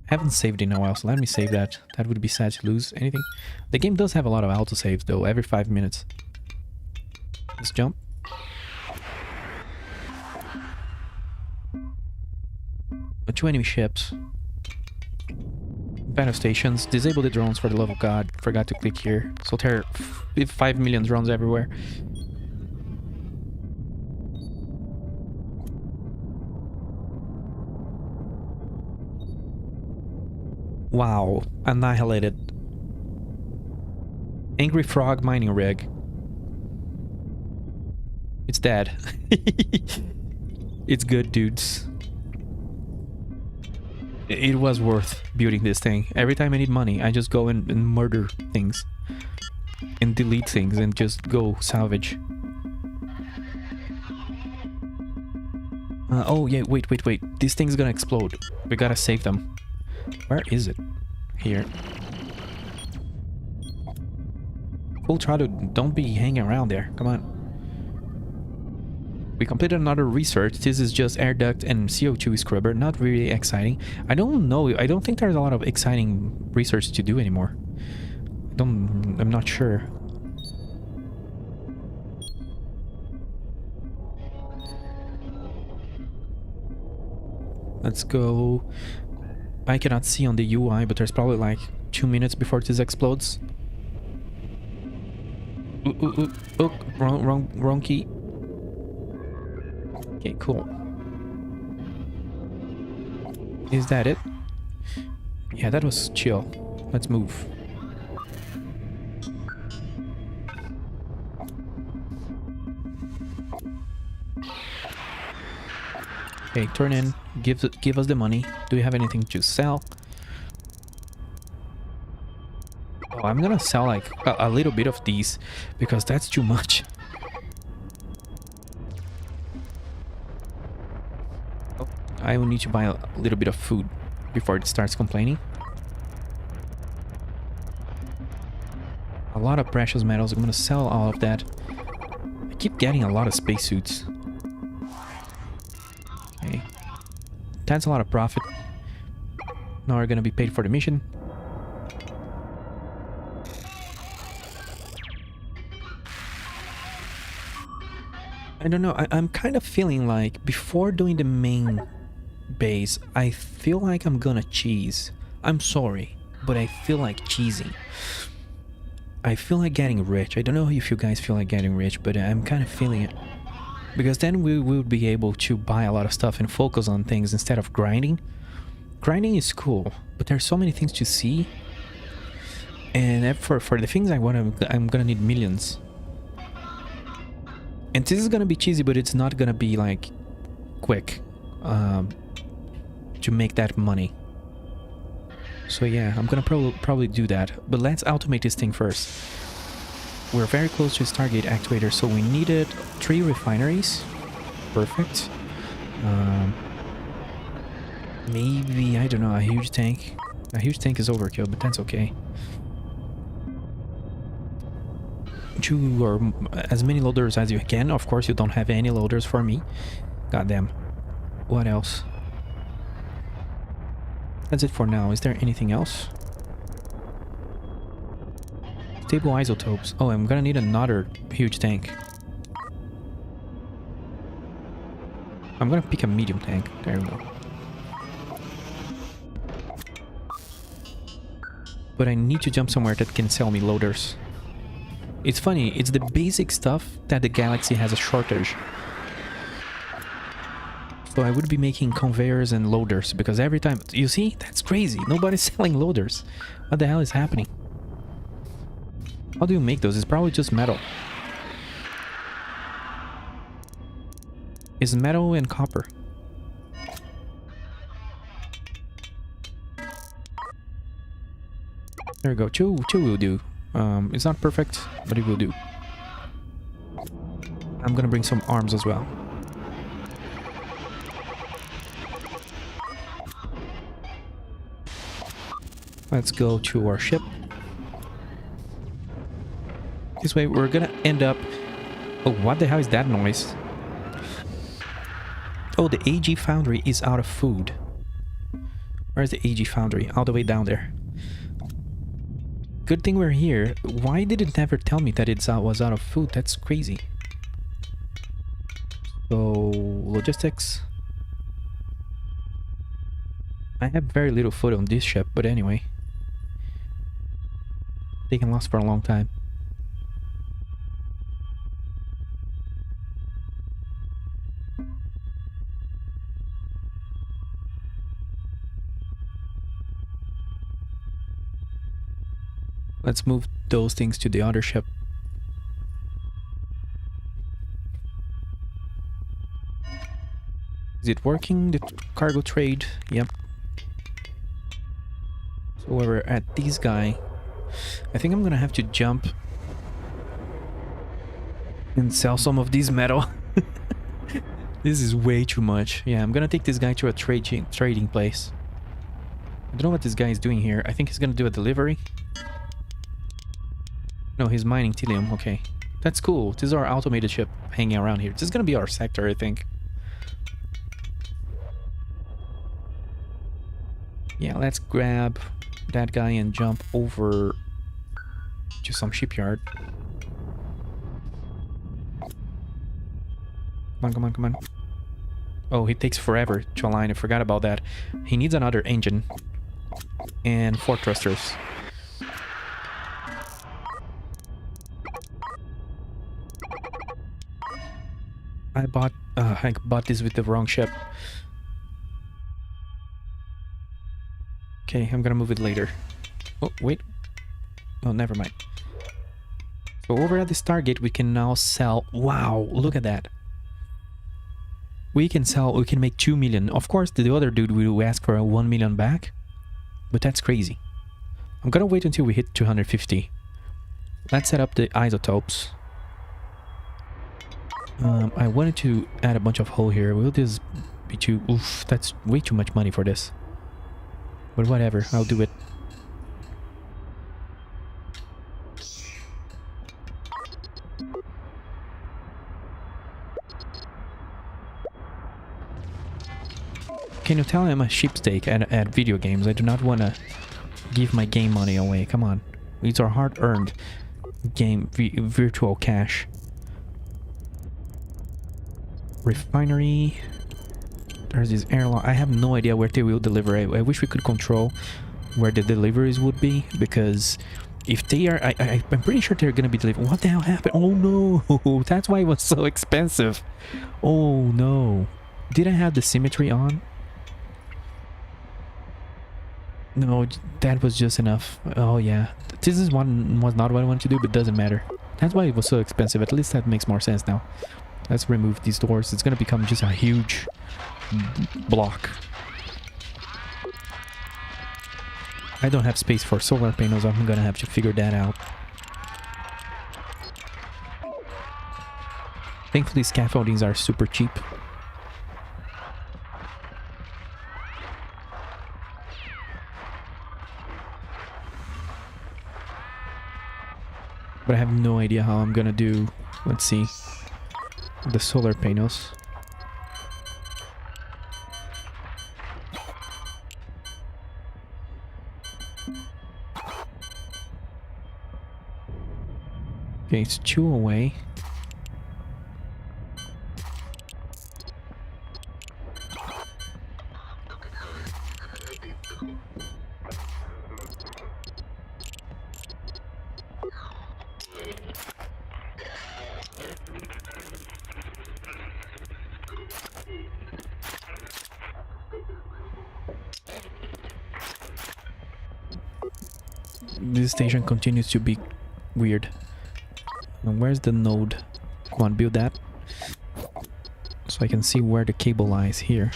Haven't saved in a while, so let me save that. That would be sad to lose anything. The game does have a lot of autosaves though, every 5 minutes. Let's jump. Two enemy ships. Battle stations. Disable the drones for the love of God. Forgot to click here. So there are 5 million drones everywhere. Wow. Annihilated. Angry frog mining rig. It's dead. It's good, dudes. It was worth building this thing. Every time I need money, I just go and murder things. And delete things and just go salvage. Oh yeah, wait. This thing's gonna explode. We gotta save them. Where is it? Here. Full throttle, don't be hanging around there. Come on. We completed another research. This is just air duct and CO2 scrubber. Not really exciting. I don't know. I don't think there's a lot of exciting research to do anymore. I'm not sure. Let's go. I cannot see on the UI, but there's probably like 2 minutes before this explodes. Oh, wrong key. Okay, cool. Is that it? Yeah, that was chill. Let's move. Okay, turn in. Give us the money. Do we have anything to sell? Oh, I'm gonna sell like a little bit of these because that's too much. Oh, I will need to buy a little bit of food before it starts complaining. A lot of precious metals. I'm gonna sell all of that. I keep getting a lot of spacesuits. Okay. That's a lot of profit. Now we're gonna be paid for the mission. I don't know, I'm kind of feeling like before doing the main base, I feel like I'm gonna cheese. I'm sorry, but I feel like cheesing. I feel like getting rich. I don't know if you guys feel like getting rich, but I'm kind of feeling it. Because then we will be able to buy a lot of stuff and focus on things instead of grinding. Grinding is cool, but there's so many things to see. And for the things I want, I'm gonna need millions. And this is gonna be cheesy, but it's not gonna be like quick to make that money. So yeah, I'm gonna probably do that. But let's automate this thing first. We're very close to Stargate activator, so we needed 3 refineries. Perfect. Maybe, I don't know, a huge tank. A huge tank is overkill, but that's okay. 2 or as many loaders as you can. Of course, you don't have any loaders for me. Goddamn. What else? That's it for now. Is there anything else? Stable isotopes. Oh, I'm gonna need another huge tank. I'm gonna pick a medium tank. There we go. But I need to jump somewhere that can sell me loaders. It's funny, it's the basic stuff that the galaxy has a shortage. So I would be making conveyors and loaders, because every time... You see? That's crazy. Nobody's selling loaders. What the hell is happening? How do you make those? It's probably just metal. is metal and copper. There we go. Two will do. It's not perfect, but it will do. I'm gonna bring some arms as well. Let's go to our ship. This way we're gonna end up... Oh, what the hell is that noise? Oh, the AG Foundry is out of food. Where's the AG Foundry? All the way down there. Good thing we're here. Why did it never tell me that it was out of food? That's crazy. So, logistics. I have very little food on this ship, but anyway. They can last for a long time. Let's move those things to the other ship. Is it working? The cargo trade? Yep. So we're at this guy. I think I'm gonna have to jump and sell some of this metal. This is way too much. Yeah, I'm gonna take this guy to a trading place. I don't know what this guy is doing here. I think he's gonna do a delivery. No, he's mining Tilium. Okay. That's cool. This is our automated ship hanging around here. This is gonna be our sector, I think. Yeah, let's grab that guy and jump over to some shipyard. Come on, come on, come on. Oh, it takes forever to align. I forgot about that. He needs another engine. And 4 thrusters. I bought this with the wrong ship. Okay, I'm gonna move it later. Oh, wait. Oh, never mind. So over at the Stargate, we can now sell... Wow, look at that. We can make 2 million. Of course, the other dude will ask for 1 million back. But that's crazy. I'm gonna wait until we hit 250. Let's set up the isotopes. I wanted to add a bunch of hull here. Will this be too... Oof, that's way too much money for this. But whatever, I'll do it. Can you tell I'm a sheepstake at video games? I do not want to give my game money away. Come on. These are hard-earned game virtual cash. Refinery. There's this airlock. I have no idea where they will deliver. I wish we could control where the deliveries would be, because if they are... I'm pretty sure they're going to be delivered. What the hell happened? Oh no! That's why it was so expensive. Oh no. Did I have the symmetry on? No, that was just enough. Oh yeah. This is was not what I wanted to do, but it doesn't matter. That's why it was so expensive. At least that makes more sense now. Let's remove these doors. It's going to become just a huge block. I don't have space for solar panels. I'm going to have to figure that out. Thankfully, scaffoldings are super cheap. But I have no idea how I'm gonna do, let's see, the solar panels. Okay, it's 2 away. This station continues to be weird. And where's the node? Come on, build that. So I can see where the cable lies here.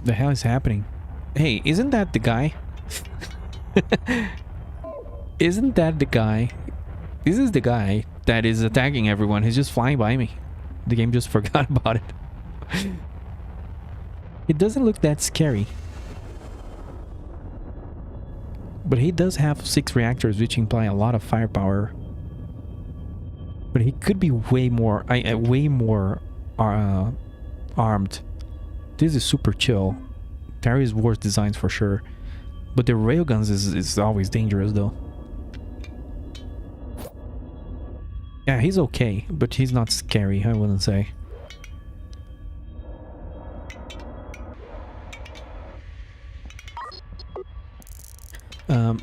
The hell is happening? Hey, isn't that the guy? Isn't that the guy? This is the guy that is attacking everyone. He's just flying by me. The game just forgot about it. It doesn't look that scary. But he does have 6 reactors, which imply a lot of firepower. But he could be way more armed. This is super chill. There is worse designs for sure. But the railguns is always dangerous though. Yeah, he's okay, but he's not scary, I wouldn't say.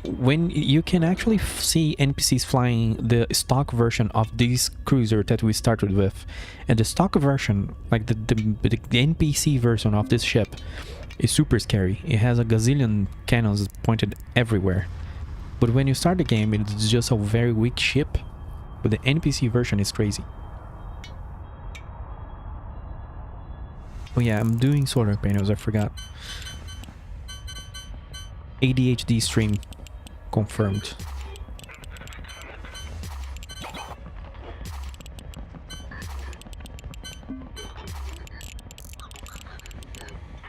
When you can actually see NPCs flying the stock version of this cruiser that we started with, and the stock version, like the NPC version of this ship, is super scary. It has a gazillion cannons pointed everywhere. But when you start the game, it's just a very weak ship. But the NPC version is crazy. Oh yeah, I'm doing solar panels, I forgot. ADHD stream confirmed.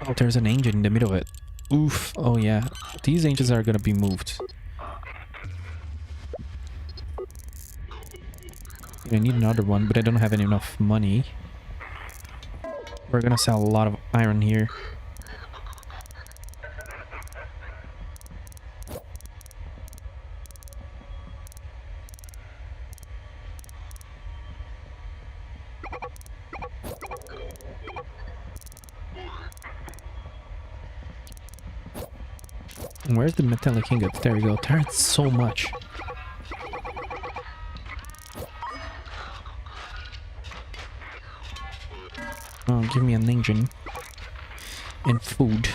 Oh, there's an engine in the middle of it. Oof. Oh yeah, these engines are gonna be moved. I need another one, but I don't have enough money. We're gonna sell a lot of iron here. Where's the metallic ingot? There we go. There's so much. Oh, give me an engine and food.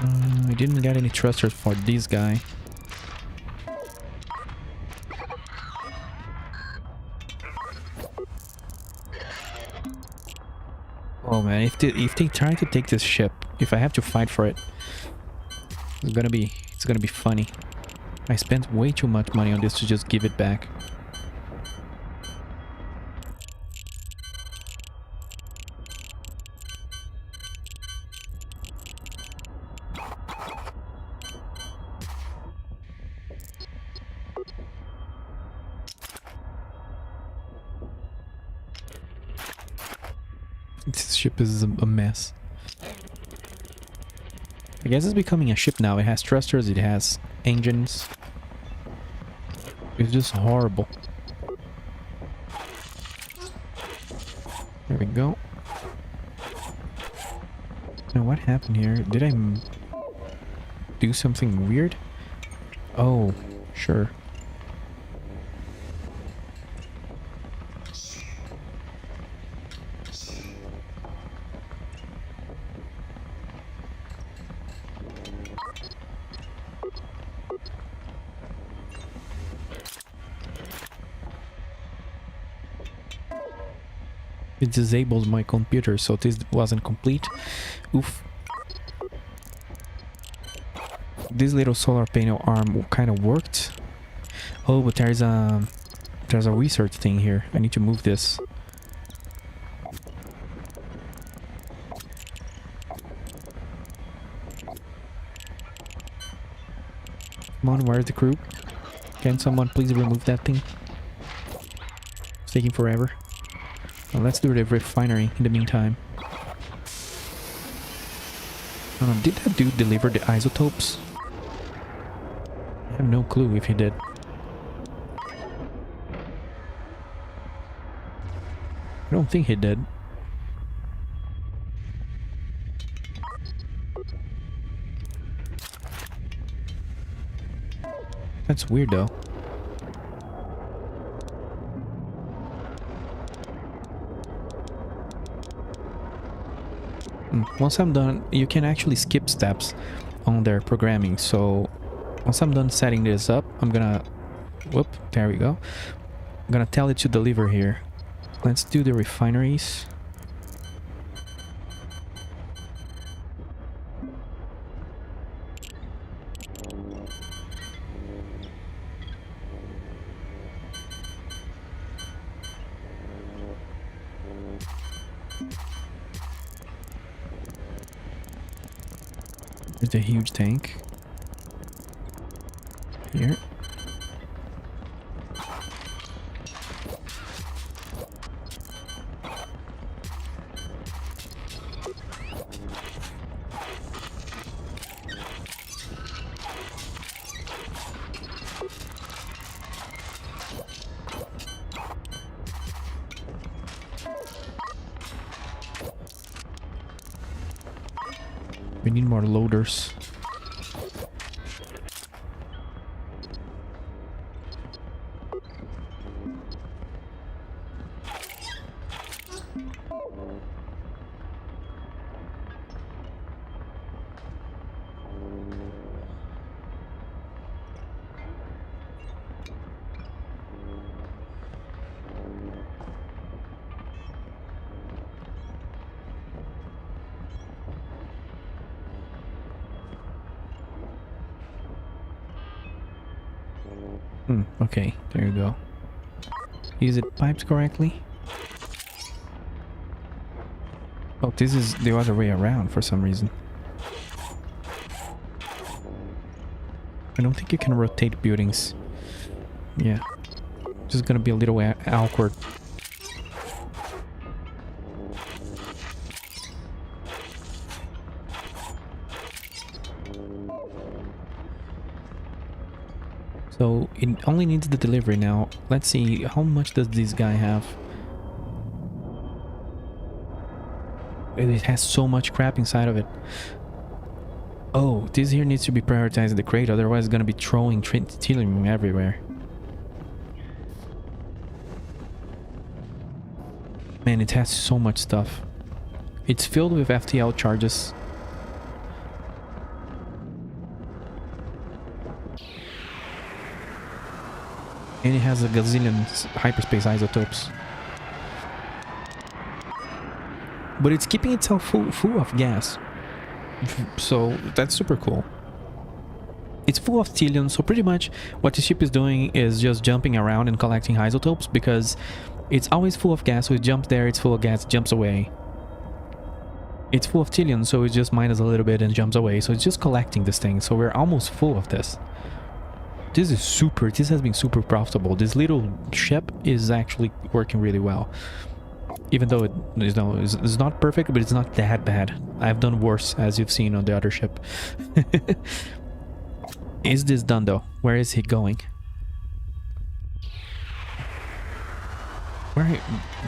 I didn't get any thrusters for this guy. Oh man, if they try to take this ship, if I have to fight for it, it's gonna be funny. I spent way too much money on this to just give it back. This ship is a mess. I guess it's becoming a ship now. It has thrusters, it has engines. It's just horrible. There we go. Now what happened here? Did I do something weird? Oh, sure. It disabled my computer, so this wasn't complete. Oof. This little solar panel arm kind of worked. Oh, but there's a research thing here. I need to move this. Come on, where's the crew? Can someone please remove that thing? It's taking forever. Well, let's do the refinery in the meantime. Did that dude deliver the isotopes? I have no clue if he did. I don't think he did. That's weird though. Once I'm done, you can actually skip steps on their programming. So once I'm done setting this up, I'm gonna... Whoop, there we go. I'm gonna tell it to deliver here. Let's do the refineries. There's a huge tank. Here. We need more loaders. Okay, there you go. Is it piped correctly? Oh, this is the other way around for some reason. I don't think you can rotate buildings. Yeah. Just gonna be a little awkward. So it only needs the delivery now. Let's see, how much does this guy have? It has so much crap inside of it. Oh, this here needs to be prioritized in the crate, otherwise it's gonna be throwing trillium everywhere. Man, it has so much stuff. It's filled with FTL charges. And it has a gazillion hyperspace isotopes. But it's keeping itself full of gas. So that's super cool. It's full of trillium, so pretty much what the ship is doing is just jumping around and collecting isotopes because it's always full of gas, so it jumps there, it's full of gas, jumps away. It's full of trillium, so it just minus a little bit and jumps away, so it's just collecting this thing, so we're almost full of this. This has been super profitable. This little ship is actually working really well. Even though it's not perfect, but it's not that bad. I've done worse, as you've seen on the other ship. Is this done though? Where is he going? Where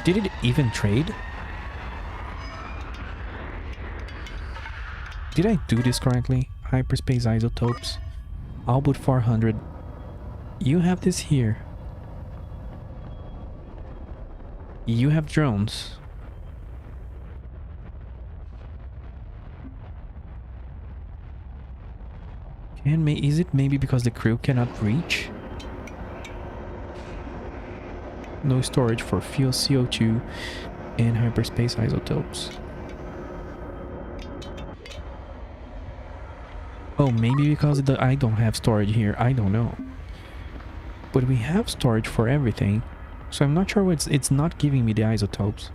did it even trade? Did I do this correctly? Hyperspace isotopes. Output 400. You have this here. You have drones. Is it maybe because the crew cannot reach? No storage for fuel, CO2, and hyperspace isotopes. Oh, maybe because I don't have storage here. I don't know. But we have storage for everything. So I'm not sure why it's not giving me the isotopes.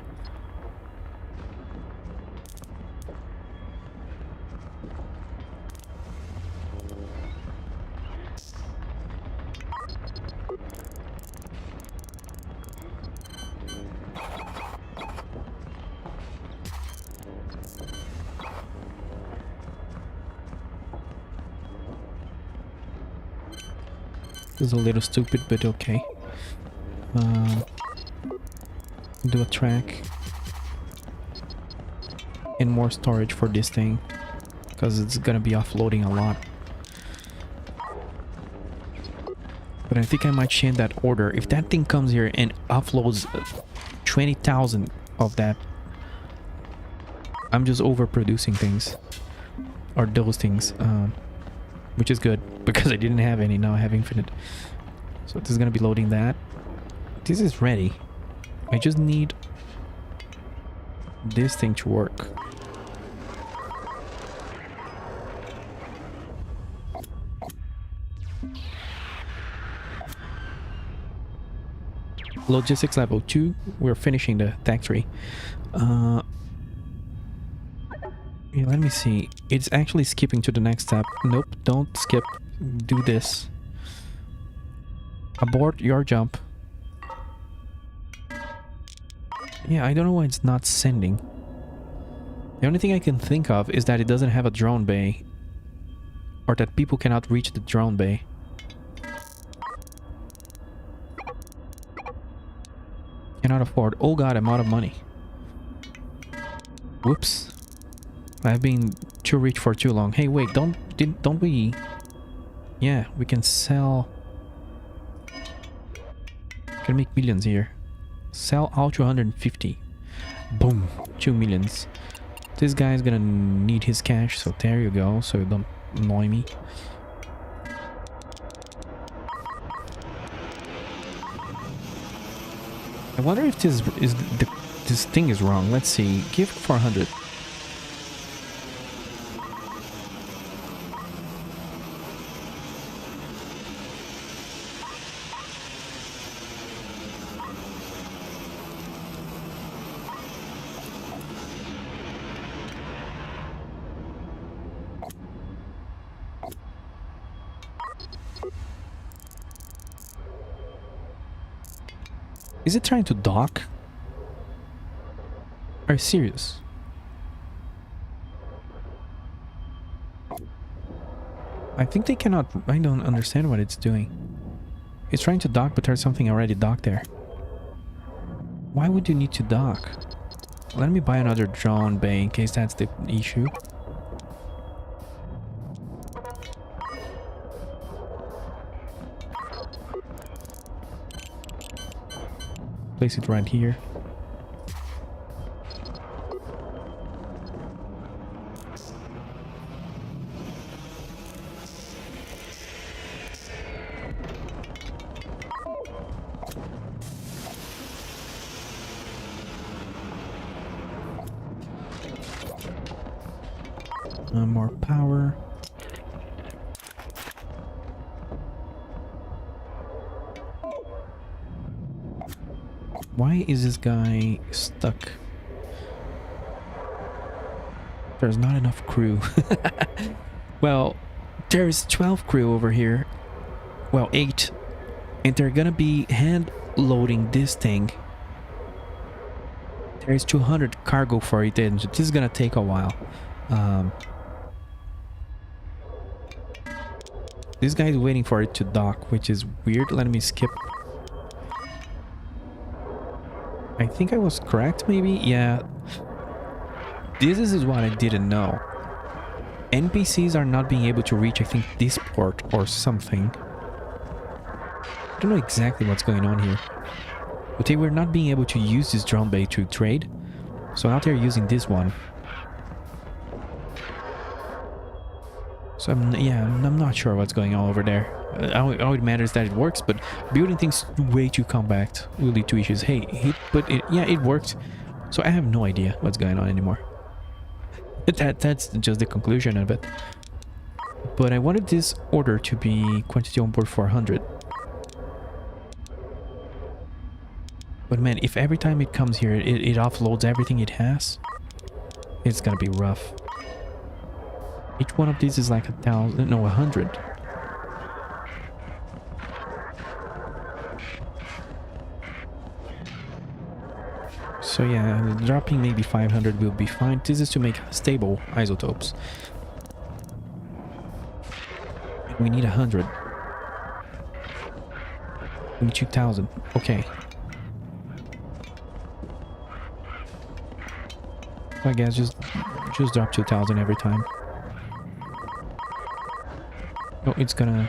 This is a little stupid, but okay. do a track and more storage for this thing, because it's gonna be offloading a lot. But I think I might change that order. If that thing comes here and offloads 20,000 of that, I'm just overproducing things, or those things, which is good because I didn't have any. Now I have infinite. So this is gonna be loading that. This is ready. I just need this thing to work. Logistics level 2. We're finishing the factory. Yeah, let me see. It's actually skipping to the next step. Nope, don't skip. Do this. Abort your jump. Yeah, I don't know why it's not sending. The only thing I can think of is that it doesn't have a drone bay, or that people cannot reach the drone bay. Cannot afford. Oh god, I'm out of money. Whoops. I've been too rich for too long. Hey, wait, don't we... Yeah, we can sell... Can make millions here. Sell out to 150. Boom, 2 millions. This guy's gonna need his cash, so there you go, so don't annoy me. I wonder if this thing is wrong. Let's see. Give 400. Is it trying to dock? Are you serious? I think they cannot... I don't understand what it's doing. It's trying to dock, but there's something already docked there. Why would you need to dock? Let me buy another drone bay in case that's the issue. Place it right here. More power. Why is this guy stuck? There's not enough crew. Well, there's 12 crew over here. Well, 8. And they're gonna be hand loading this thing. There's 200 cargo for it, and this is gonna take a while. This guy is waiting for it to dock, which is weird. Let me skip. I think I was correct, maybe? Yeah. This is what I didn't know. NPCs are not being able to reach, I think, this port or something. I don't know exactly what's going on here. But they were not being able to use this drone bay to trade. So now they're using this one. So I'm not sure what's going on over there. All it matters that it works, but building things way too compact will lead to issues. Hey, it worked. So I have no idea what's going on anymore. That's just the conclusion of it. But I wanted this order to be quantity on board 400. But man, if every time it comes here, it offloads everything it has, it's gonna be rough. Each one of these is like 1,000, no, 100. So yeah, dropping maybe 500 will be fine. This is to make stable isotopes. And we need 100. We need 2,000. Okay. I guess just drop 2,000 every time. Oh, it's gonna...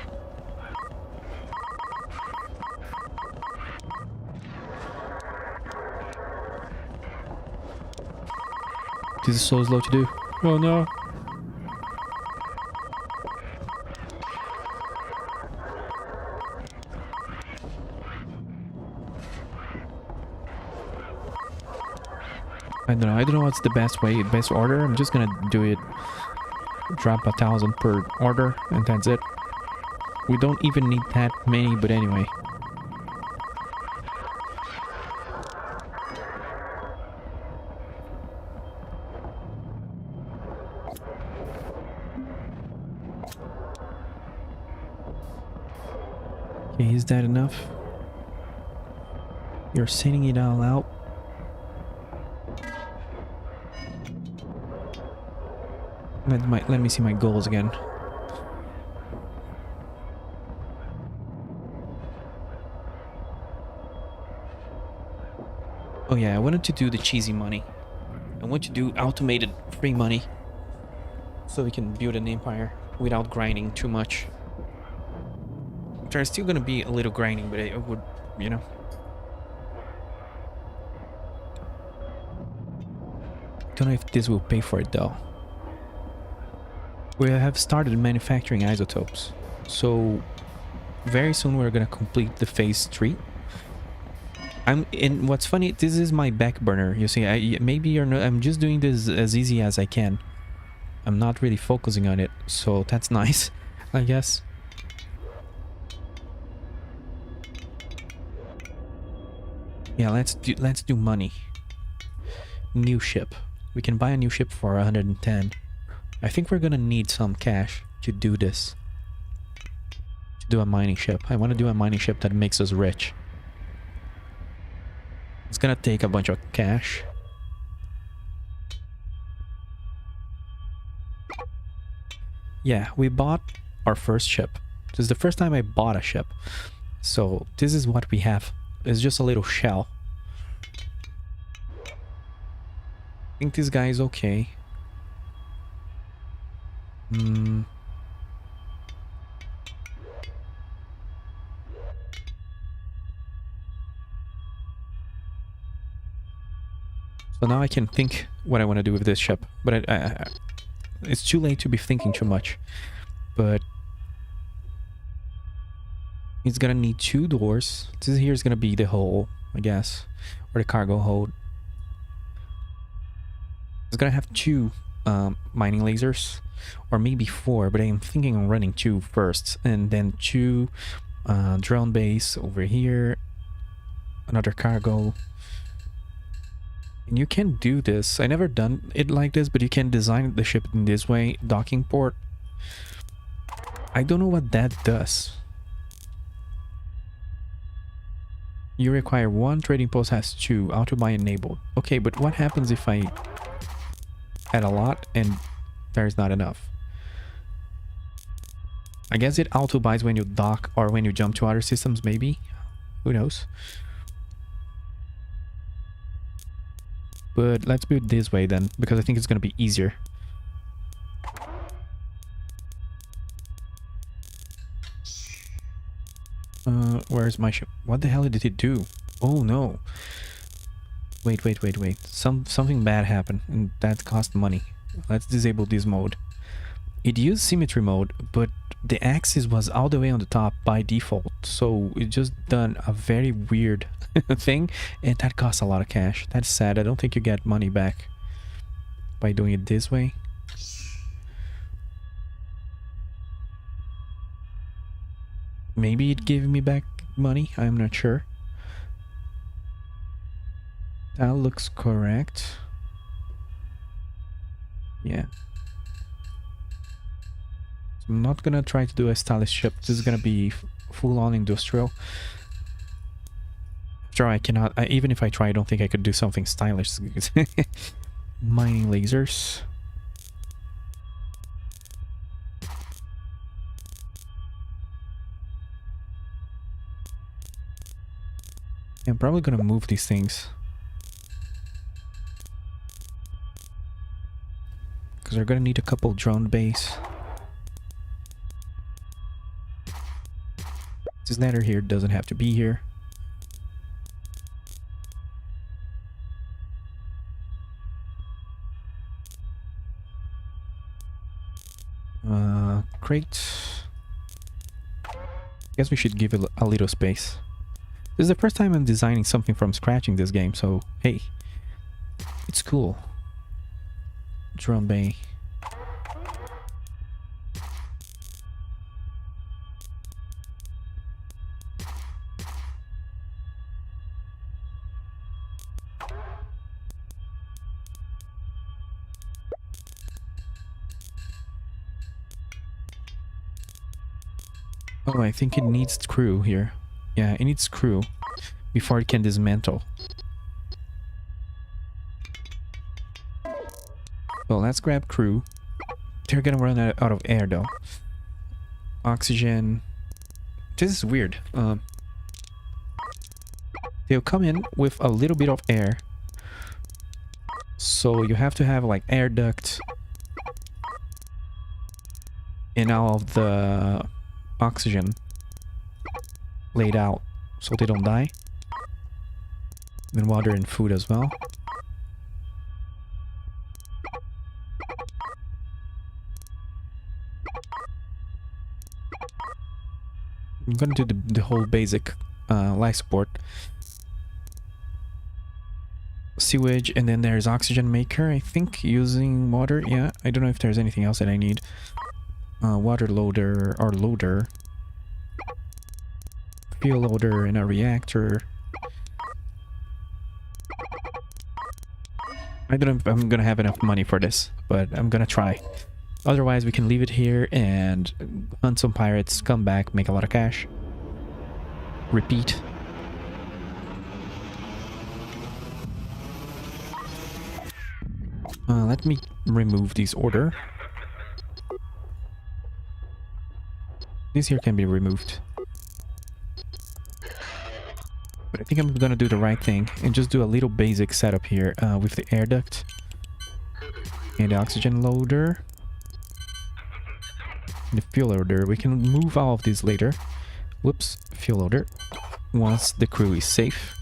This is so slow to do. Oh no. I don't know what's the best way, best order. I'm just gonna do it. Drop 1,000 per order, and that's it. We don't even need that many, but anyway. Okay, is that enough? You're sending it all out. Let me see my goals again. Oh yeah, I wanted to do the cheesy money. I want to do automated free money. So we can build an empire without grinding too much. There's still gonna be a little grinding, but it would, you know. Don't know if this will pay for it though. We have started manufacturing isotopes, so very soon we're gonna complete the phase 3. And what's funny, this is my back burner. You see, maybe you're not. I'm just doing this as easy as I can. I'm not really focusing on it, so that's nice, I guess. Yeah, let's do money. New ship. We can buy a new ship for 110. I think we're gonna need some cash to do this. To do a mining ship. I want to do a mining ship that makes us rich. It's gonna take a bunch of cash. Yeah, we bought our first ship. This is the first time I bought a ship. So this is what we have. It's just a little shell. I think this guy is okay. So now I can think what I want to do with this ship, but it's too late to be thinking too much. But it's gonna need 2 doors. This here is gonna be the hull, I guess, or the cargo hold. It's gonna have 2 mining lasers, or maybe 4, but I am thinking of running 2 first, and then 2 drone base over here, another cargo. And you can do this. I never done it like this, but you can design the ship in this way. Docking port. I don't know what that does. You require 1, trading post has 2, auto buy enabled. Okay, but what happens if I add a lot and there's not enough? I guess it auto buys when you dock or when you jump to other systems, maybe. Who knows? But let's do it this way then, because I think it's going to be easier. Where's my ship? What the hell did it do? Oh no. Wait. Something bad happened, and that cost money. Let's disable this mode. It used symmetry mode, but the axis was all the way on the top by default, so it just done a very weird thing, and that costs a lot of cash. That's sad. I don't think you get money back by doing it this way. Maybe it gave me back money, I'm not sure. That looks correct. Yeah. So I'm not gonna try to do a stylish ship. This is gonna be full-on industrial. Sure, I cannot. Even if I try, I don't think I could do something stylish. Mining lasers. Yeah, I'm probably gonna move these things. Because we're gonna need a couple drone base. This ladder here doesn't have to be here. Crate. Guess we should give it a little space. This is the first time I'm designing something from scratch in this game, so hey, it's cool. Drone bay. Oh, I think it needs crew here. Yeah, it needs crew before it can dismantle. Well, let's grab crew. They're gonna run out of air though. Oxygen. This is weird. They'll come in with a little bit of air. So you have to have like air duct and all of the oxygen laid out so they don't die. Then water and food as well. I'm gonna do the whole basic life support. Sewage, and then there's oxygen maker, I think, using water. Yeah, I don't know if there's anything else that I need. Water loader or loader. Fuel loader and a reactor. I don't know if I'm gonna have enough money for this, but I'm gonna try. Otherwise, we can leave it here and hunt some pirates, come back, make a lot of cash. Repeat. Let me remove this order. This here can be removed. But I think I'm gonna do the right thing and just do a little basic setup here with the air duct and the oxygen loader. The fuel loader. We can move all of these later. Whoops, fuel loader. Once the crew is safe,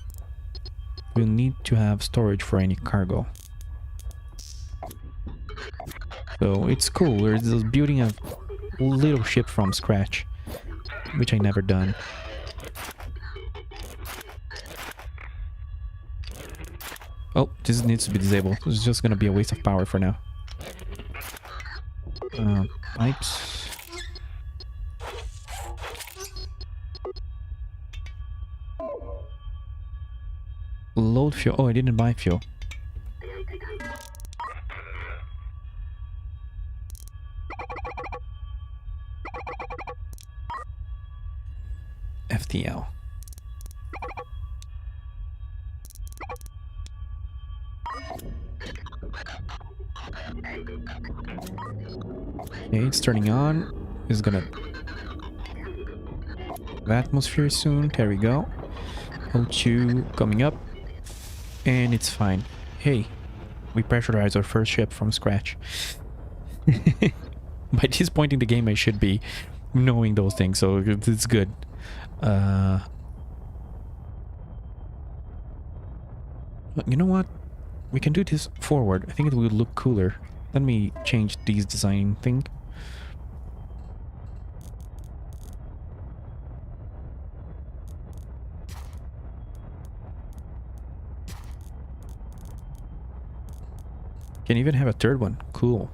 we'll need to have storage for any cargo. So it's cool. We're just building a little ship from scratch, which I never done. Oh, this needs to be disabled. It's just gonna be a waste of power for now. Pipes. Load fuel. Oh, I didn't buy fuel. FTL. Okay, it's turning on. It's gonna... atmosphere soon. There we go. O2 coming up. And it's fine. Hey, we pressurized our first ship from scratch. By this point in the game, I should be knowing those things, so it's good. You know what? We can do this forward. I think it would look cooler. Let me change these design thing. Can even have a third one. Cool.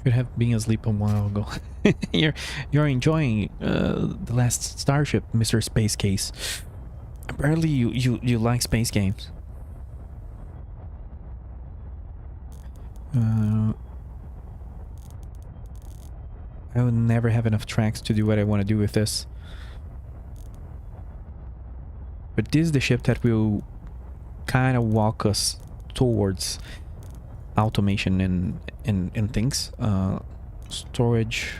Should have been asleep a while ago. You're enjoying the Last Starship, Mr. Space Case. Apparently you like space games. I will never have enough tracks to do what I want to do with this. But this is the ship that will kind of walk us towards automation and things. Storage.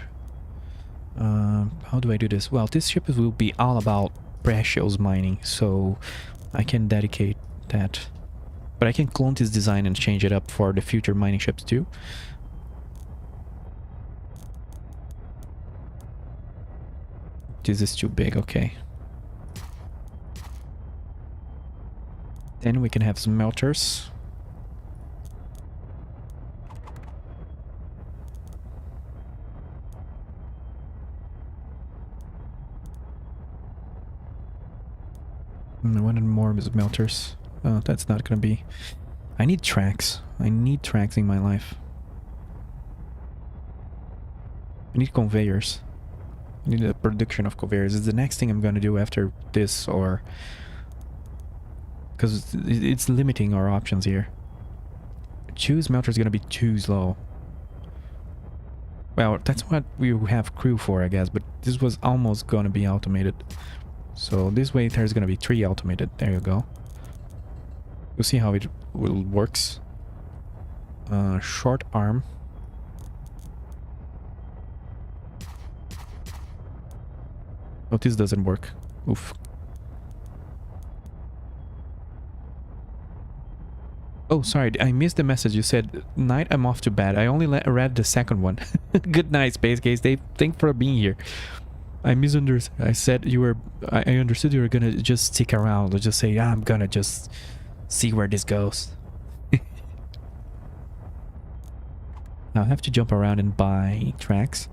How do I do this? Well, this ship will be all about precious mining, so I can dedicate that. But I can clone this design and change it up for the future mining ships too. This is too big, okay. Then we can have smelters. I wanted more smelters. Oh, that's not gonna be... I need tracks. I need tracks in my life. I need conveyors. I need a production of conveyors. It's the next thing I'm gonna do after this, or... because it's limiting our options here. Choose smelter is gonna be too slow. Well, that's what we have crew for, I guess, but this was almost gonna be automated. So this way there's gonna be 3 automated. There you go. We'll see how it works. Short arm. Oh, this doesn't work. Oof. Oh, sorry, I missed the message. You said, night, I'm off to bed. I only read the second one. Good night, Space Case. Thanks for being here. I misunderstood. I said you were... I understood you were gonna just stick around. Or just say, I'm gonna just see where this goes. Now I have to jump around and buy tracks.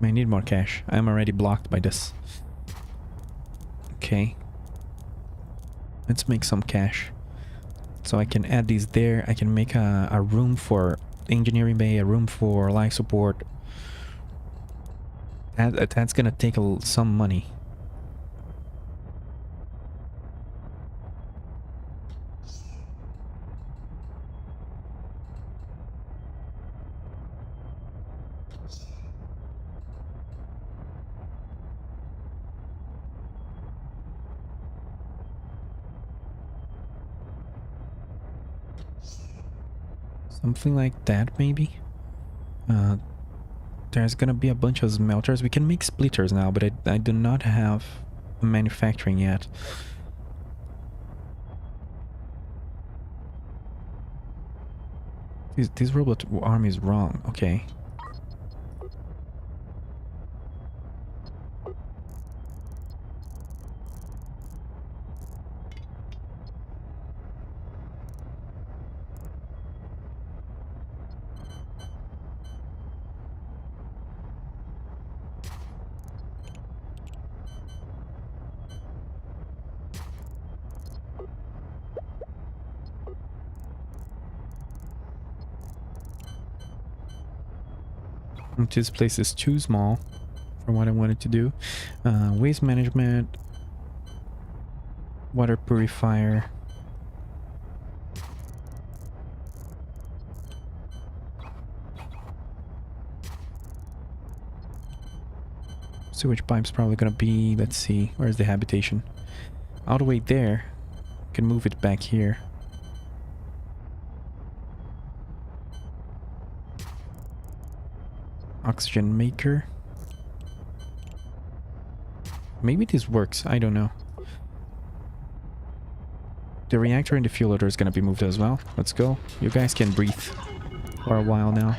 I need more cash. I'm already blocked by this. Okay. Let's make some cash. So I can add these there. I can make a room for engineering bay, a room for life support. That's gonna take some money. Something like that, maybe? There's gonna be a bunch of smelters. We can make splitters now, but I do not have manufacturing yet. This robot arm is wrong. Okay. This place is too small for what I wanted to do. Waste management, water purifier. Sewage pipe's probably gonna be, let's see, where's the habitation? All the way there. Can move it back here. Oxygen maker. Maybe this works, I don't know. The reactor and the fuel loader is gonna be moved as well. Let's go. You guys can breathe for a while now.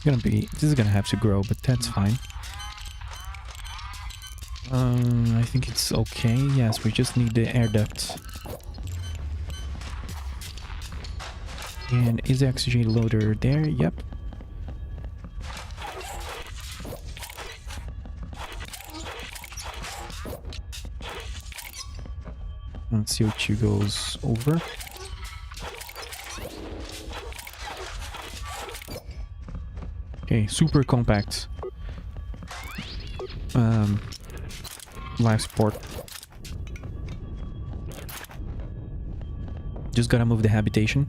This is gonna have to grow, but that's fine. I think it's okay. Yes, we just need the air ducts. And is the oxygen loader there? Yep. And CO2 goes over. Okay, super compact. Life support. Just gotta move the habitation.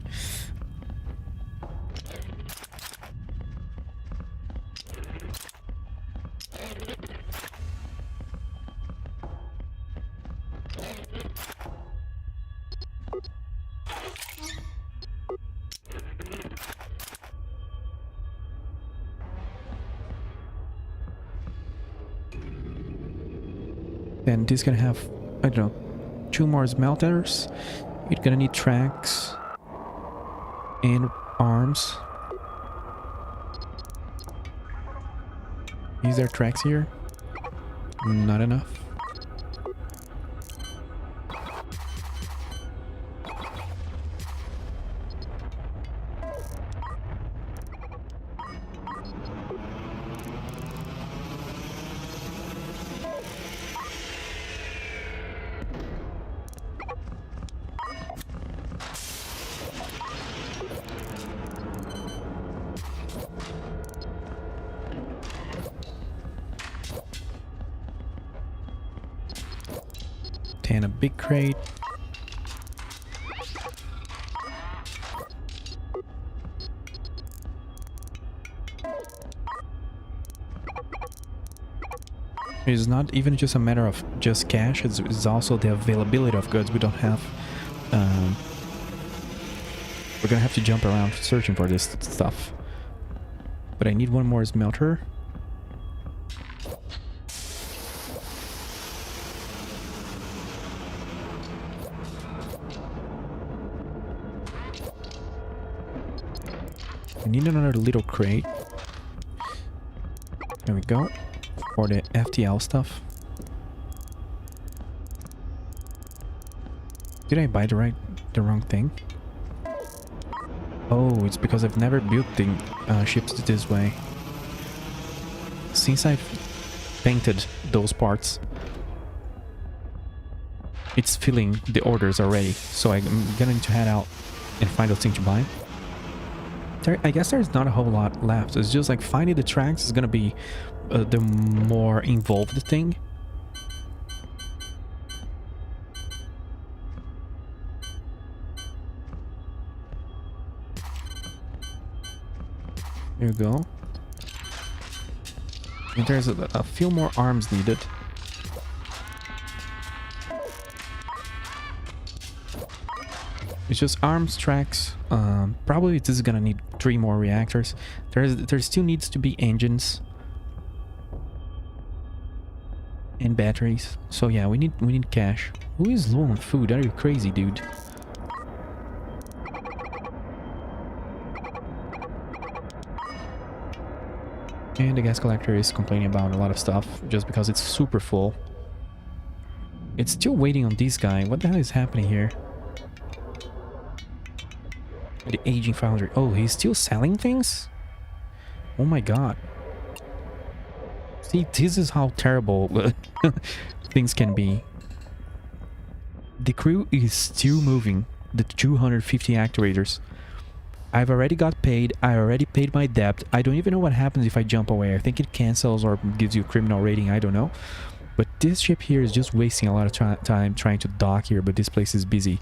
Then this gonna have, I don't know, 2 more smelters. You're gonna need tracks and arms. Is there tracks here? Not enough. And a big crate. It's not even just a matter of just cash, it's also the availability of goods. We don't have... we're gonna have to jump around searching for this stuff. But I need one more smelter. I need another little crate. There we go. For the FTL stuff. Did I buy the wrong thing? Oh, it's because I've never built the ships this way. Since I've painted those parts, it's filling the orders already. So I'm gonna need to head out and find those things to buy. I guess there's not a whole lot left. It's just like finding the tracks is gonna be the more involved thing. There you go. And there's a few more arms needed. It's just arms, tracks. Probably this is gonna need 3 more reactors. There still needs to be engines and batteries. So yeah, we need cash. Who is low on food? Are you crazy, dude? And the gas collector is complaining about a lot of stuff just because it's super full. It's still waiting on this guy. What the hell is happening here? The aging foundry. Oh, he's still selling things? Oh my god. See, this is how terrible things can be. The crew is still moving the 250 actuators. I've already got paid. I already paid my debt. I don't even know what happens if I jump away. I think it cancels or gives you a criminal rating. I don't know. But this ship here is just wasting a lot of time trying to dock here, but this place is busy.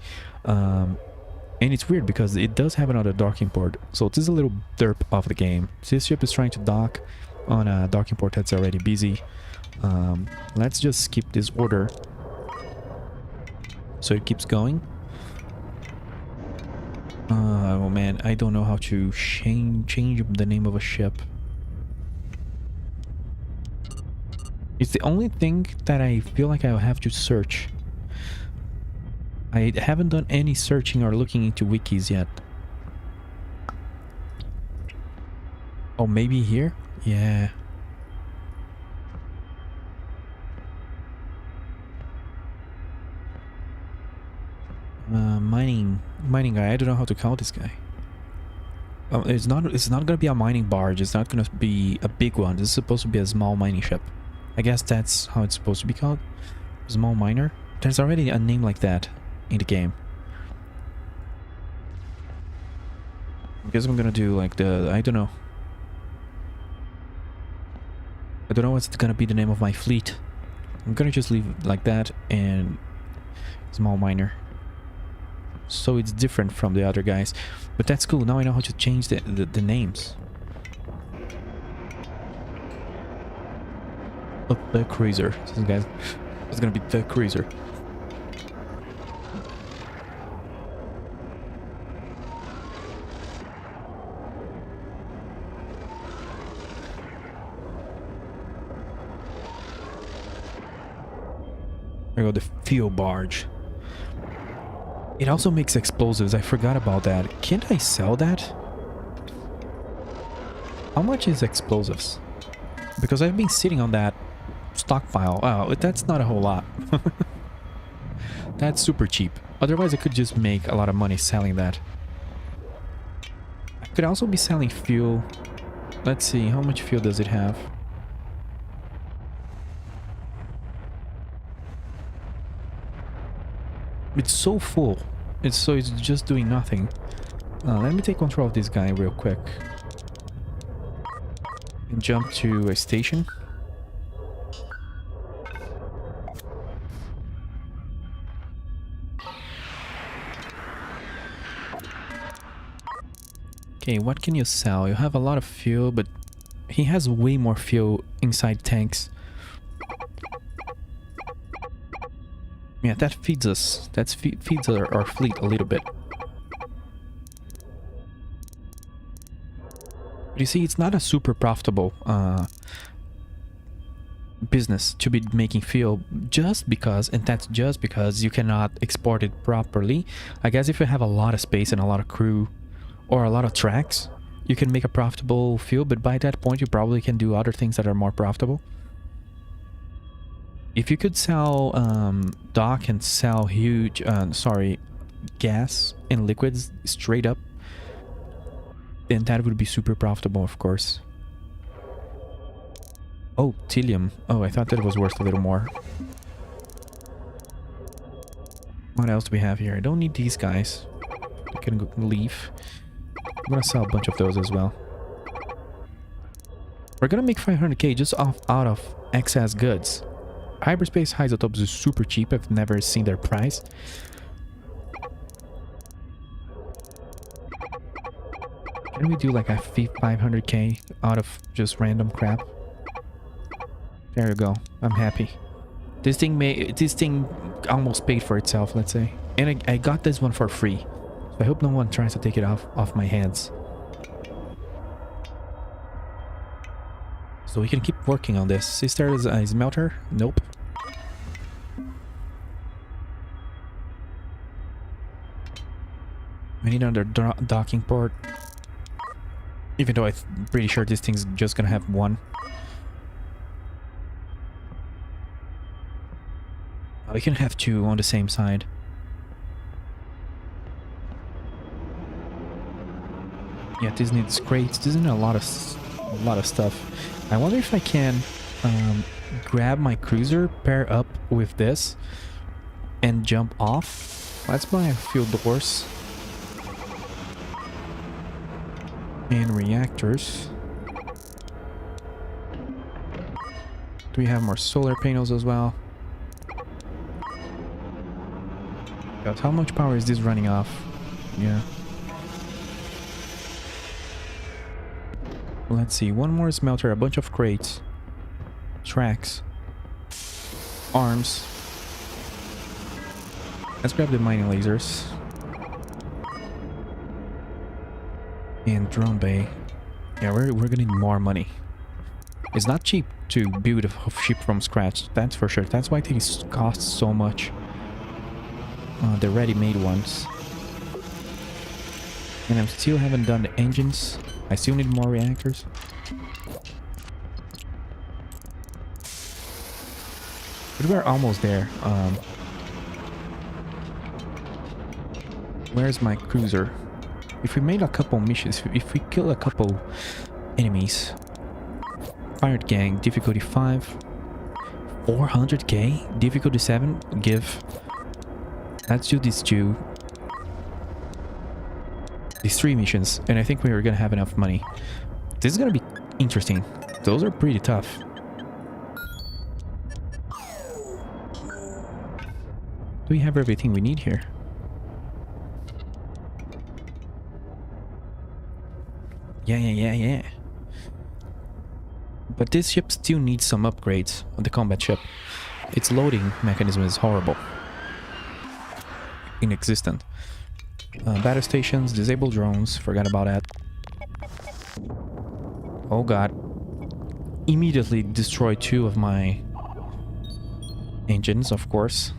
And it's weird because it does have another docking port. So this is a little derp of the game. This ship is trying to dock on a docking port that's already busy. Let's just skip this order. So it keeps going. Oh man, I don't know how to change the name of a ship. It's the only thing that I feel like I'll have to search. I haven't done any searching or looking into wikis yet. Oh, maybe here? Yeah. Mining guy. I don't know how to call this guy. It's not gonna be a mining barge. It's not gonna be a big one. This is supposed to be a small mining ship. I guess that's how it's supposed to be called. Small miner. There's already a name like that in the game. I guess I'm gonna do like the... I don't know. I don't know what's gonna be the name of my fleet. I'm gonna just leave it like that and... small miner. So it's different from the other guys. But that's cool. Now I know how to change the names. Oh, the cruiser. This guy is gonna be the cruiser. There we go, the fuel barge. It also makes explosives. I forgot about that. Can't I sell that? How much is explosives? Because I've been sitting on that stockpile. Oh, that's not a whole lot. That's super cheap. Otherwise, I could just make a lot of money selling that. I could also be selling fuel. Let's see, how much fuel does it have? It's so full. It's just doing nothing. Let me take control of this guy real quick. And jump to a station. Okay, what can you sell? You have a lot of fuel, but he has way more fuel inside tanks. Yeah, that feeds us. That feeds our fleet a little bit. But you see, it's not a super profitable business to be making fuel just because, and that's just because you cannot export it properly. I guess if you have a lot of space and a lot of crew or a lot of tracks, you can make a profitable fuel, but by that point you probably can do other things that are more profitable. If you could sell dock and sell huge gas and liquids straight up, then that would be super profitable, of course. Oh, Tilium. Oh, I thought that was worth a little more. What else do we have here? I don't need these guys. I can leave. I'm gonna sell a bunch of those as well. We're gonna make 500k just out of excess goods. Hyperspace isotopes is super cheap. I've never seen their price. Can we do like a 500k out of just random crap? There you go. I'm happy. This thing almost paid for itself, let's say. And I got this one for free. So I hope no one tries to take it off my hands. So we can keep working on this. Is there a smelter? Nope. We need another docking port. Even though I'm pretty sure this thing's just gonna have one. We can have two on the same side. Yeah, this needs crates. This isn't a lot of stuff. I wonder if I can grab my cruiser, pair up with this, and jump off. Let's buy a few doors and reactors. Do we have more solar panels as well? God, how much power is this running off? Yeah. Let's see, one more smelter, a bunch of crates, tracks, arms. Let's grab the mining lasers. And drone bay. Yeah, we're gonna need more money. It's not cheap to build a ship from scratch, that's for sure. That's why things cost so much. The ready-made ones. And I still haven't done the engines. I still need more reactors. But we're almost there. Where's my cruiser? If we made a couple missions, if we kill a couple enemies. Pirate Gang, difficulty 5. 400k? Difficulty 7? Give. Let's do these two. These 3 missions. And I think we're gonna have enough money. This is gonna be interesting. Those are pretty tough. Do we have everything we need here? Yeah. But this ship still needs some upgrades on the combat ship. Its loading mechanism is horrible. Inexistent. Battle stations, disable drones, forgot about that. Oh god. Immediately destroy 2 of my engines, of course.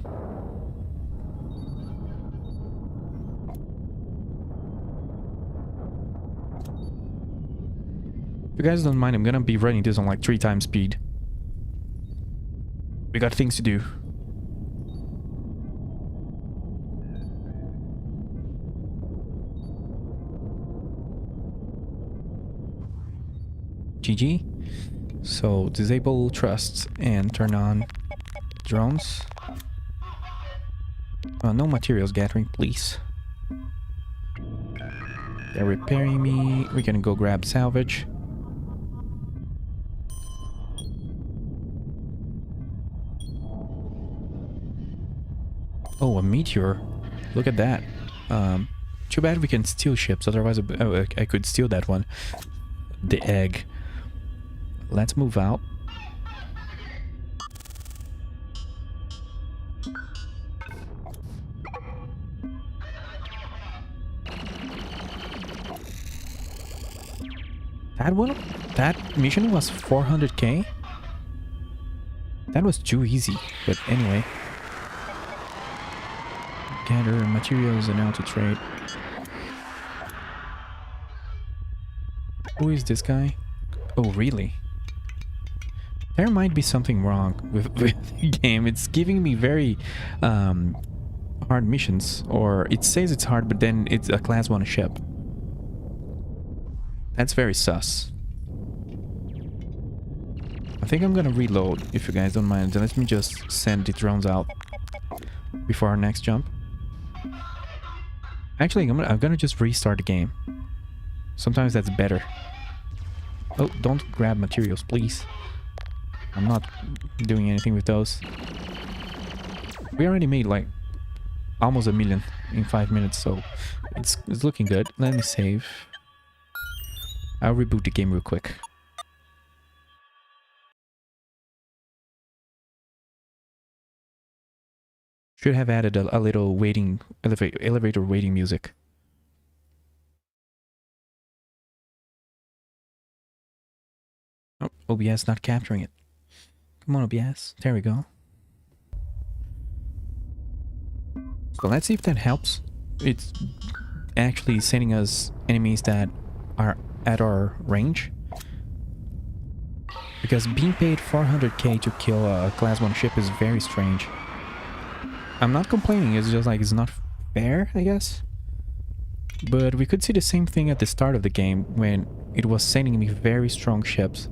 If you guys don't mind, I'm gonna be running this on like 3 times speed. We got things to do. GG. So disable thrusts and turn on drones. No materials gathering, please. They're repairing me. We're gonna go grab salvage. Oh, a meteor. Look at that. Too bad we can steal ships, otherwise I could steal that one. The egg. Let's move out. That mission was 400k? That was too easy, but anyway. Gather materials and now to trade. Who is this guy? Oh, really? There might be something wrong with the game. It's giving me very hard missions. Or it says it's hard, but then it's a class 1 ship. That's very sus. I think I'm gonna reload, if you guys don't mind. Let me just send the drones out before our next jump. Actually, I'm gonna just restart the game. Sometimes that's better. Oh, don't grab materials, please. I'm not doing anything with those. We already made like almost 1 million in 5 minutes, so it's looking good. Let me save. I'll reboot the game real quick. Should have added a little waiting elevator waiting music. Oh, OBS not capturing it. Come on, OBS. There we go. So let's see if that helps. It's actually sending us enemies that are at our range. Because being paid 400k to kill a class 1 ship is very strange. I'm not complaining, it's just like it's not fair, I guess. But we could see the same thing at the start of the game when it was sending me very strong ships.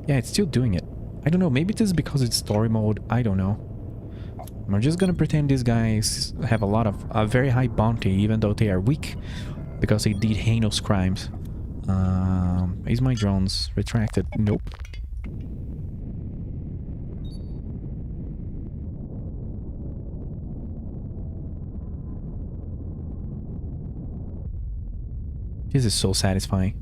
Yeah, it's still doing it. I don't know, maybe this is because it's story mode, I don't know. I'm just gonna pretend these guys have a very high bounty, even though they are weak, because they did heinous crimes. Is my drones retracted? Nope. This is so satisfying.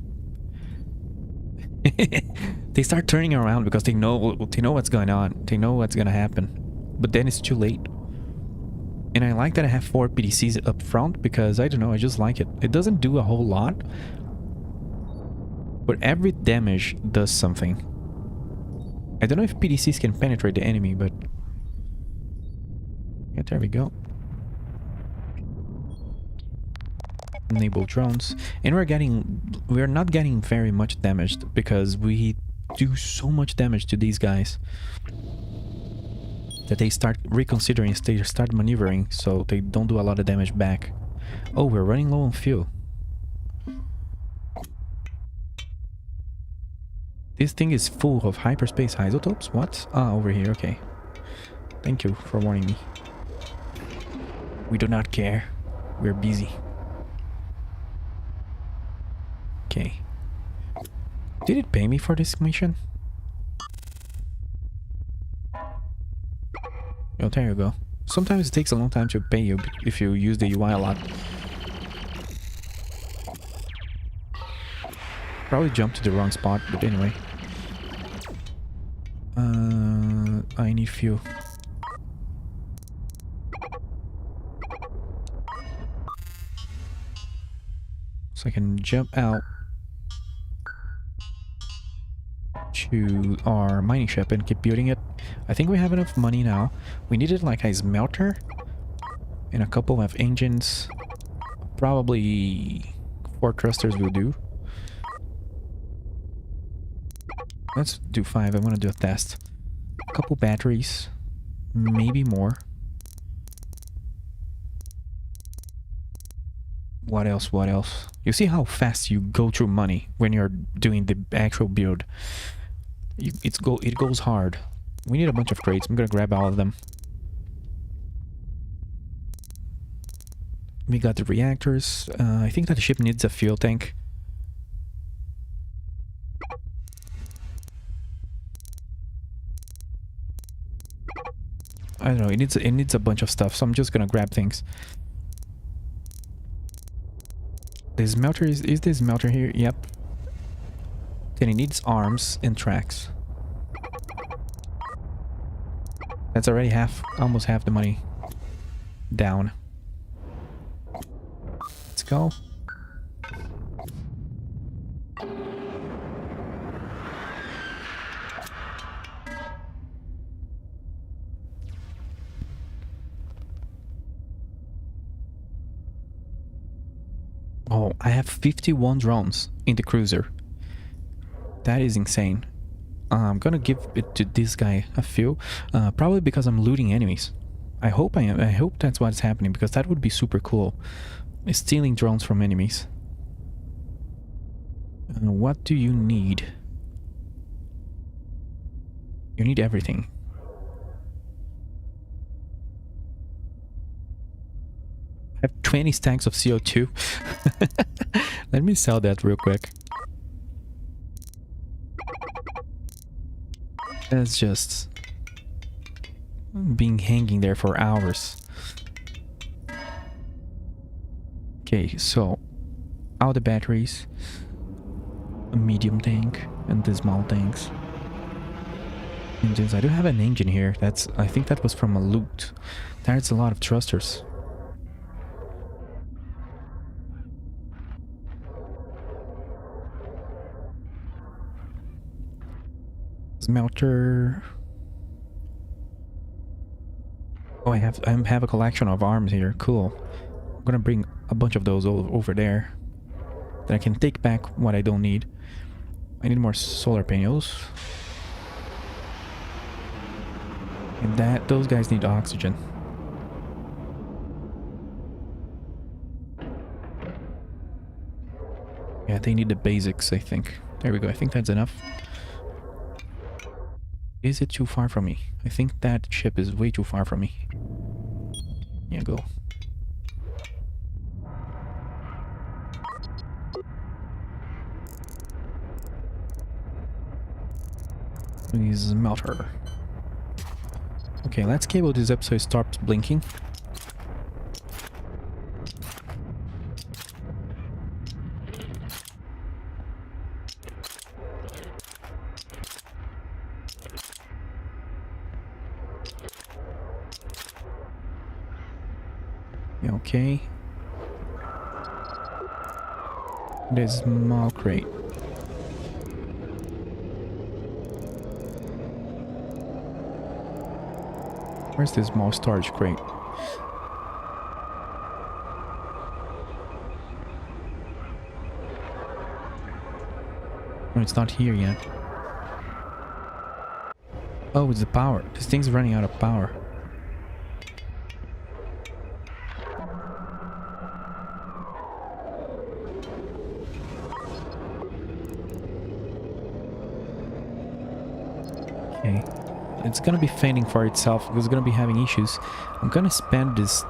They start turning around because they know what's going on. They know what's gonna happen. But then it's too late. And I like that I have 4 PDCs up front because, I don't know, I just like it. It doesn't do a whole lot. But every damage does something. I don't know if PDCs can penetrate the enemy, but... yeah, there we go. enable drones, and we're not getting very much damaged because we do so much damage to these guys that they start reconsidering, they start maneuvering, so they don't do a lot of damage back. Oh, we're running low on fuel. This thing is full of hyperspace isotopes? What? Ah, over here, okay. Thank you for warning me. We do not care. We're busy. Okay. Did it pay me for this mission? Oh, there you go. Sometimes it takes a long time to pay you if you use the UI a lot. Probably jumped to the wrong spot, but anyway. I need fuel. So I can jump out to our mining ship and keep building it. I think we have enough money now. We needed like a smelter and a couple of engines. Probably 4 thrusters will do. Let's do 5. I want to do a test. A couple batteries. Maybe more. What else? What else? You see how fast you go through money when you're doing the actual build. It goes hard. We need a bunch of crates. I'm gonna grab all of them. We got the reactors. I think that the ship needs a fuel tank. I don't know. It needs a bunch of stuff, so I'm just gonna grab things. The smelter is this smelter here? Yep. Then it needs arms and tracks. That's already almost half the money down. Let's go. Oh, I have 51 drones in the cruiser. That is insane. I'm gonna give it to this guy a few, probably because I'm looting enemies. I hope that's what's happening, because that would be super cool. Stealing drones from enemies. What do you need? You need everything. I have 20 stacks of CO2. Let me sell that real quick. That's just being hanging there for hours. Okay, so all the batteries, a medium tank, and the small tanks. Engines. I do have an engine here. I think that was from a loot. There's a lot of thrusters. Smelter. Oh, I have a collection of arms here. Cool. I'm gonna bring a bunch of those over there. Then I can take back what I don't need. I need more solar panels. And those guys need oxygen. Yeah, they need the basics, I think. There we go. I think that's enough. Is it too far from me? I think that ship is way too far from me. Yeah, go. Smelter. Okay, let's cable this up so it stops blinking. Okay. There's a small crate. Where's this small storage crate? it's not here yet. Oh, it's the power. This thing's running out of power. Okay. It's gonna be fending for itself. It's gonna be having issues. I'm gonna spend this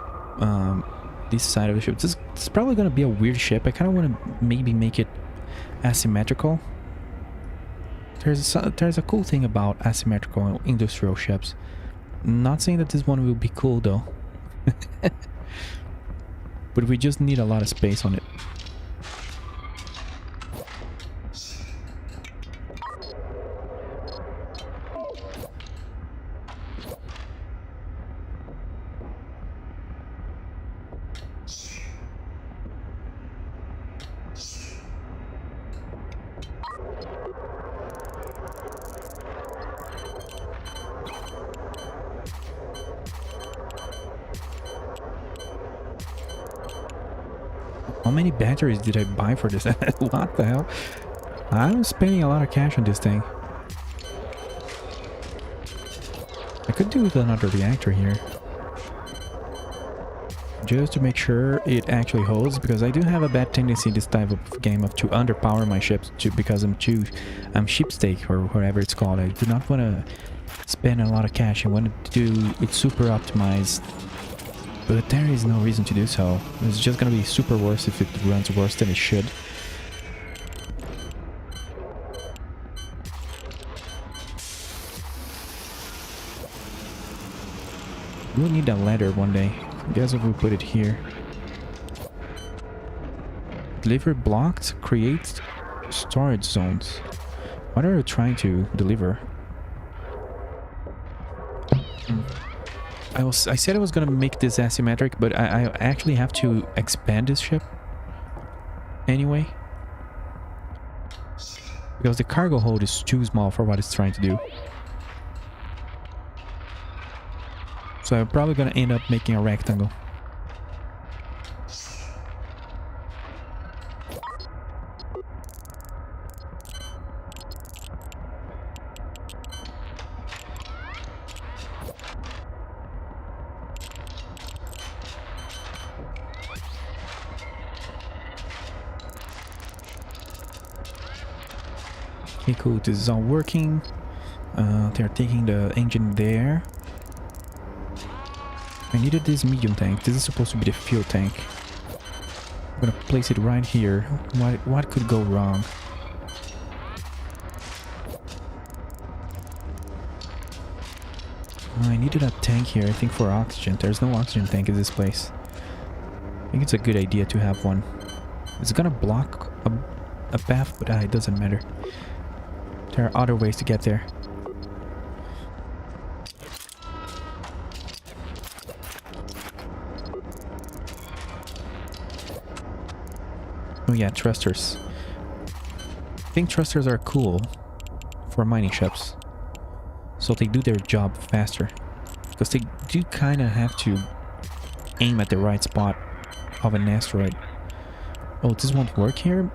side of the ship. This is probably gonna be a weird ship. I kind of want to maybe make it asymmetrical. There's a cool thing about asymmetrical industrial ships. Not saying that this one will be cool though. But we just need a lot of space on it. How many batteries did I buy for this? What the hell? I'm spending a lot of cash on this thing. I could do with another reactor here. Just to make sure it actually holds, because I do have a bad tendency this type of game of to underpower my ships because I'm sheepstake or whatever it's called. I do not want to spend a lot of cash. I want to do it super optimized. But there is no reason to do so. It's just gonna be super worse if it runs worse than it should. We'll need a ladder one day. I guess if we put it here. Deliver blocked, create storage zones. What are you trying to deliver? I said I was gonna make this asymmetric, but I actually have to expand this ship anyway, because the cargo hold is too small for what it's trying to do. So I'm probably gonna end up making a rectangle. Okay, cool. This is all working. They're taking the engine there. I needed this medium tank. This is supposed to be the fuel tank. I'm gonna place it right here. What could go wrong? I needed a tank here, I think, for oxygen. There's no oxygen tank in this place. I think it's a good idea to have one. It's gonna block a path, but it doesn't matter. There are other ways to get there. Oh yeah, thrusters. I think thrusters are cool for mining ships, so they do their job faster, because they do kind of have to aim at the right spot of an asteroid. Oh, this won't work here?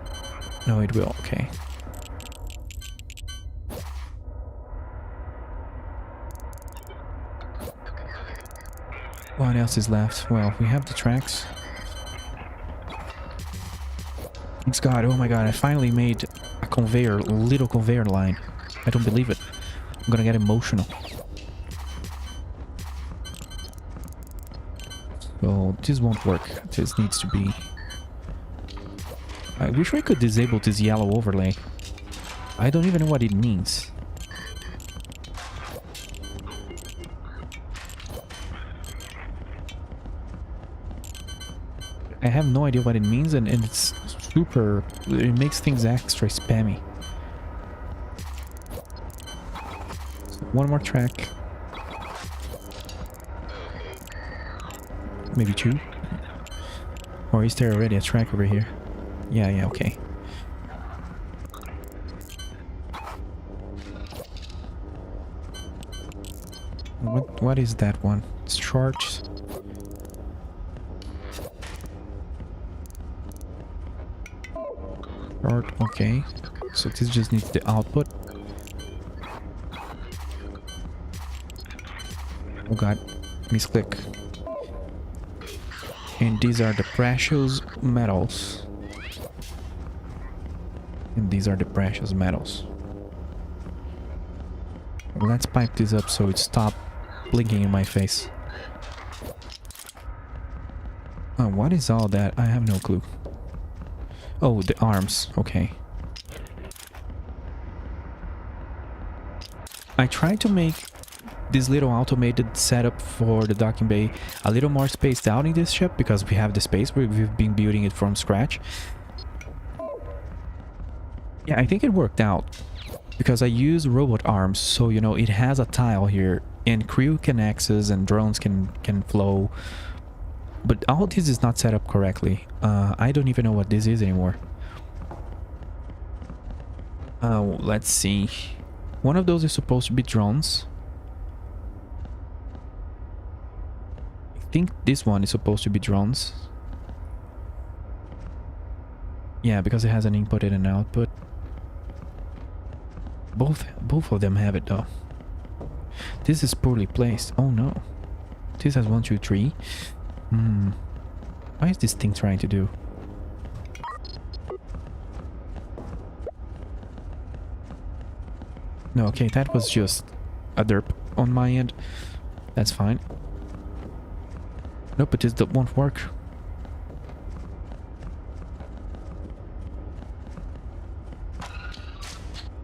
No, it will. Okay. What else is left? Well, we have the tracks. Thanks God. Oh my God, I finally made a conveyor, a little conveyor line. I don't believe it. I'm gonna get emotional. So this won't work. This needs to be... I wish I could disable this yellow overlay. I don't even know what it means. I have no idea what it means, and it's super... It makes things extra spammy. So one more track. Maybe two? Or is there already a track over here? Yeah, okay. What is that one? It's short. Short, okay. So this just needs the output. Oh god, misclick. And these are the precious metals. And these are the precious metals. Let's pipe this up so it stops blinking in my face. Oh, what is all that? I have no clue. Oh, the arms. Okay. I tried to make this little automated setup for the docking bay a little more spaced out in this ship because we have the space. We've been building it from scratch. Yeah, I think it worked out because I use robot arms, so you know it has a tile here and crew can access and drones can flow. But all this is not set up correctly. I don't even know what this is anymore. Let's see. One of those is supposed to be drones. I think this one is supposed to be drones. Yeah, because it has an input and an output. Both of them have it though. This is poorly placed. Oh no. This has 1, 2, 3. What is this thing trying to do? No, okay, that was just a derp on my end. That's fine. Nope, but this won't work.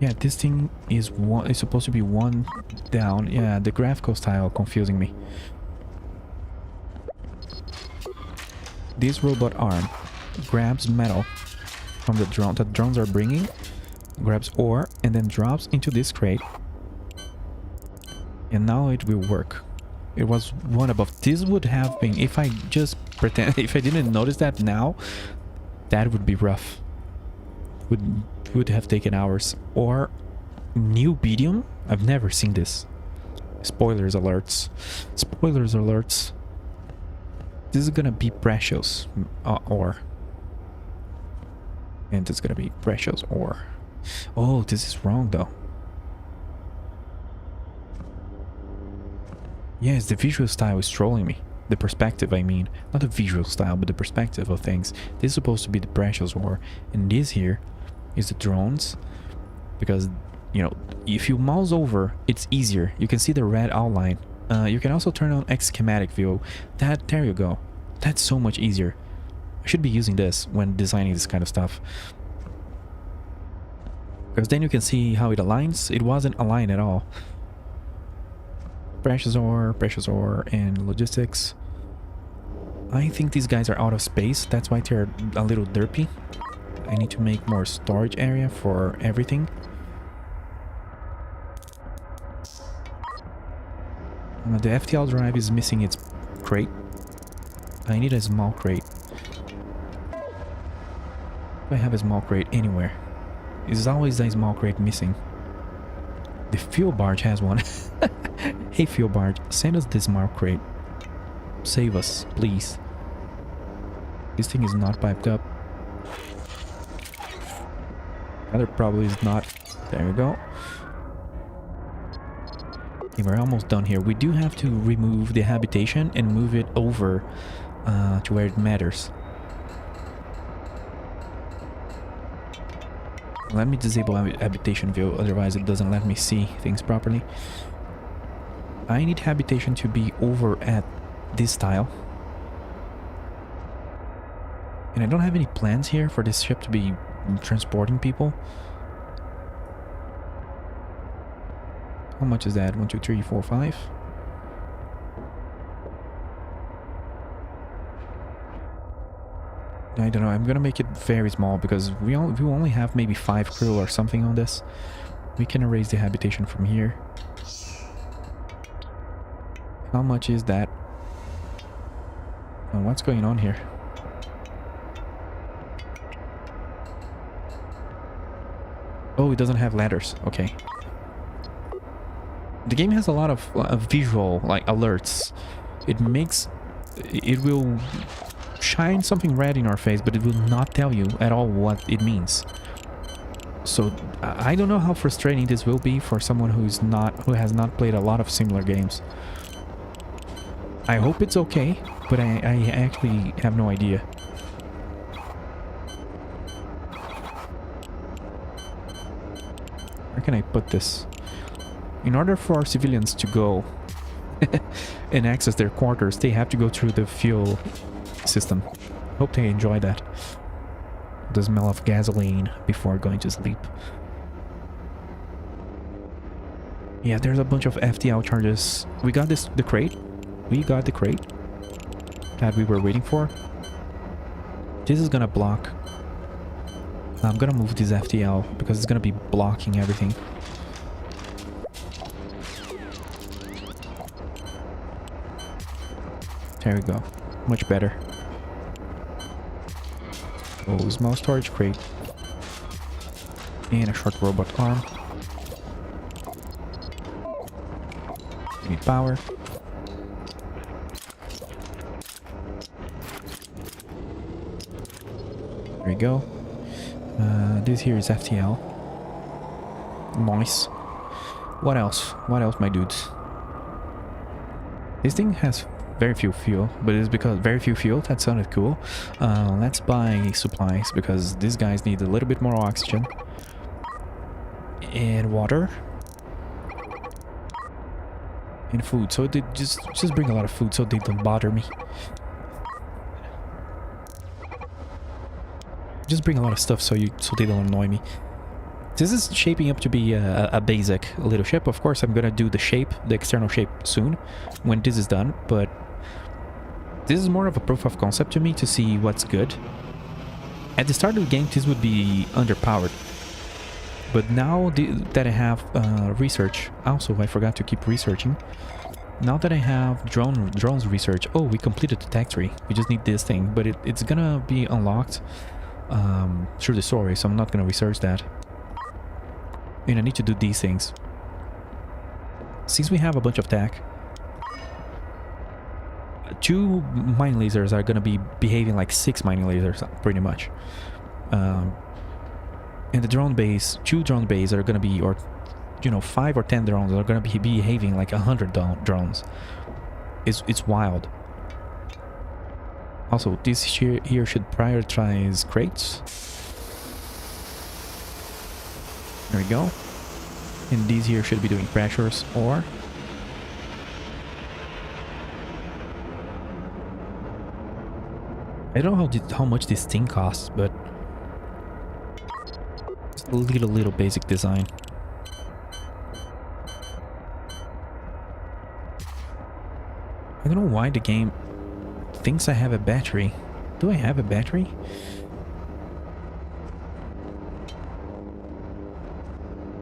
Yeah, this thing is supposed to be one down. Yeah, the graphical style confusing me. This robot arm grabs metal from the drone that drones are bringing, grabs ore, and then drops into this crate. And now it will work. It was one above. This would have been, if I just pretend, if I didn't notice that now, that would be rough. Would have taken hours. Or new medium? I've never seen this. Spoilers alerts. Spoilers alerts. This is gonna be precious ore. And it's gonna be precious ore. Oh, this is wrong though. Yes, the visual style is trolling me. The perspective, I mean. Not the visual style, but the perspective of things. This is supposed to be the precious ore. And this here is the drones. Because, you know, if you mouse over, it's easier. You can see the red outline. You can also turn on X schematic view. There you go. That's so much easier. I should be using this when designing this kind of stuff. Because then you can see how it aligns. It wasn't aligned at all. Precious ore, and logistics. I think these guys are out of space. That's why they're a little derpy. I need to make more storage area for everything. The FTL drive is missing its crate. I need a small crate. Do I have a small crate anywhere? There's always a small crate missing. The fuel barge has one. Hey fuel barge, send us this small crate. Save us, please. This thing is not piped up. Other probably is not. There we go. Okay, we're almost done here. We do have to remove the habitation and move it over to where it matters. Let me disable habitation view, otherwise it doesn't let me see things properly. I need habitation to be over at this tile. And I don't have any plans here for this ship to be transporting people. How much is that? 1, 2, 3, 4, 5. I don't know. I'm gonna make it very small because we only have maybe 5 crew or something on this. We can erase the habitation from here. How much is that? And what's going on here? Oh, it doesn't have ladders. Okay. The game has a lot of visual like alerts. It will shine something red in our face, but it will not tell you at all what it means. So I don't know how frustrating this will be for someone who has not played a lot of similar games. I hope it's okay, but I actually have no idea. Where can I put this? In order for civilians to go and access their quarters, they have to go through the fuel system. Hope they enjoy that. The smell of gasoline before going to sleep. Yeah, there's a bunch of FTL charges. We got the crate. We got the crate that we were waiting for. This is gonna block. I'm gonna move this FTL because it's gonna be blocking everything. There we go. Much better. Oh, small storage crate. And a short robot arm. We need power. There we go. This here is FTL. Nice. What else? What else, my dudes? This thing has very few fuel, but it's because very few fuel. That sounded cool. Let's buy supplies because these guys need a little bit more oxygen and water and food. So they just bring a lot of food so they don't bother me. Just bring a lot of stuff so they don't annoy me. This is shaping up to be a basic little ship. Of course, I'm gonna do the external shape soon when this is done, but this is more of a proof of concept to me to see what's good. At the start of the game, this would be underpowered. But now that I have research, also I forgot to keep researching. Now that I have drones research, oh, we completed the tech tree. We just need this thing, but it's gonna be unlocked through the story, so I'm not gonna research that. And I need to do these things. Since we have a bunch of tech, 2 mining lasers are gonna be behaving like 6 mining lasers, pretty much. And the drone base, 2 drone bases are gonna be, or you know, 5 or 10 drones are gonna be behaving like 100 drones. It's wild. Also, this here should prioritize crates. There we go. And these here should be doing pressures or... I don't know how much this thing costs, but... it's a little basic design. I don't know why the game thinks I have a battery. Do I have a battery?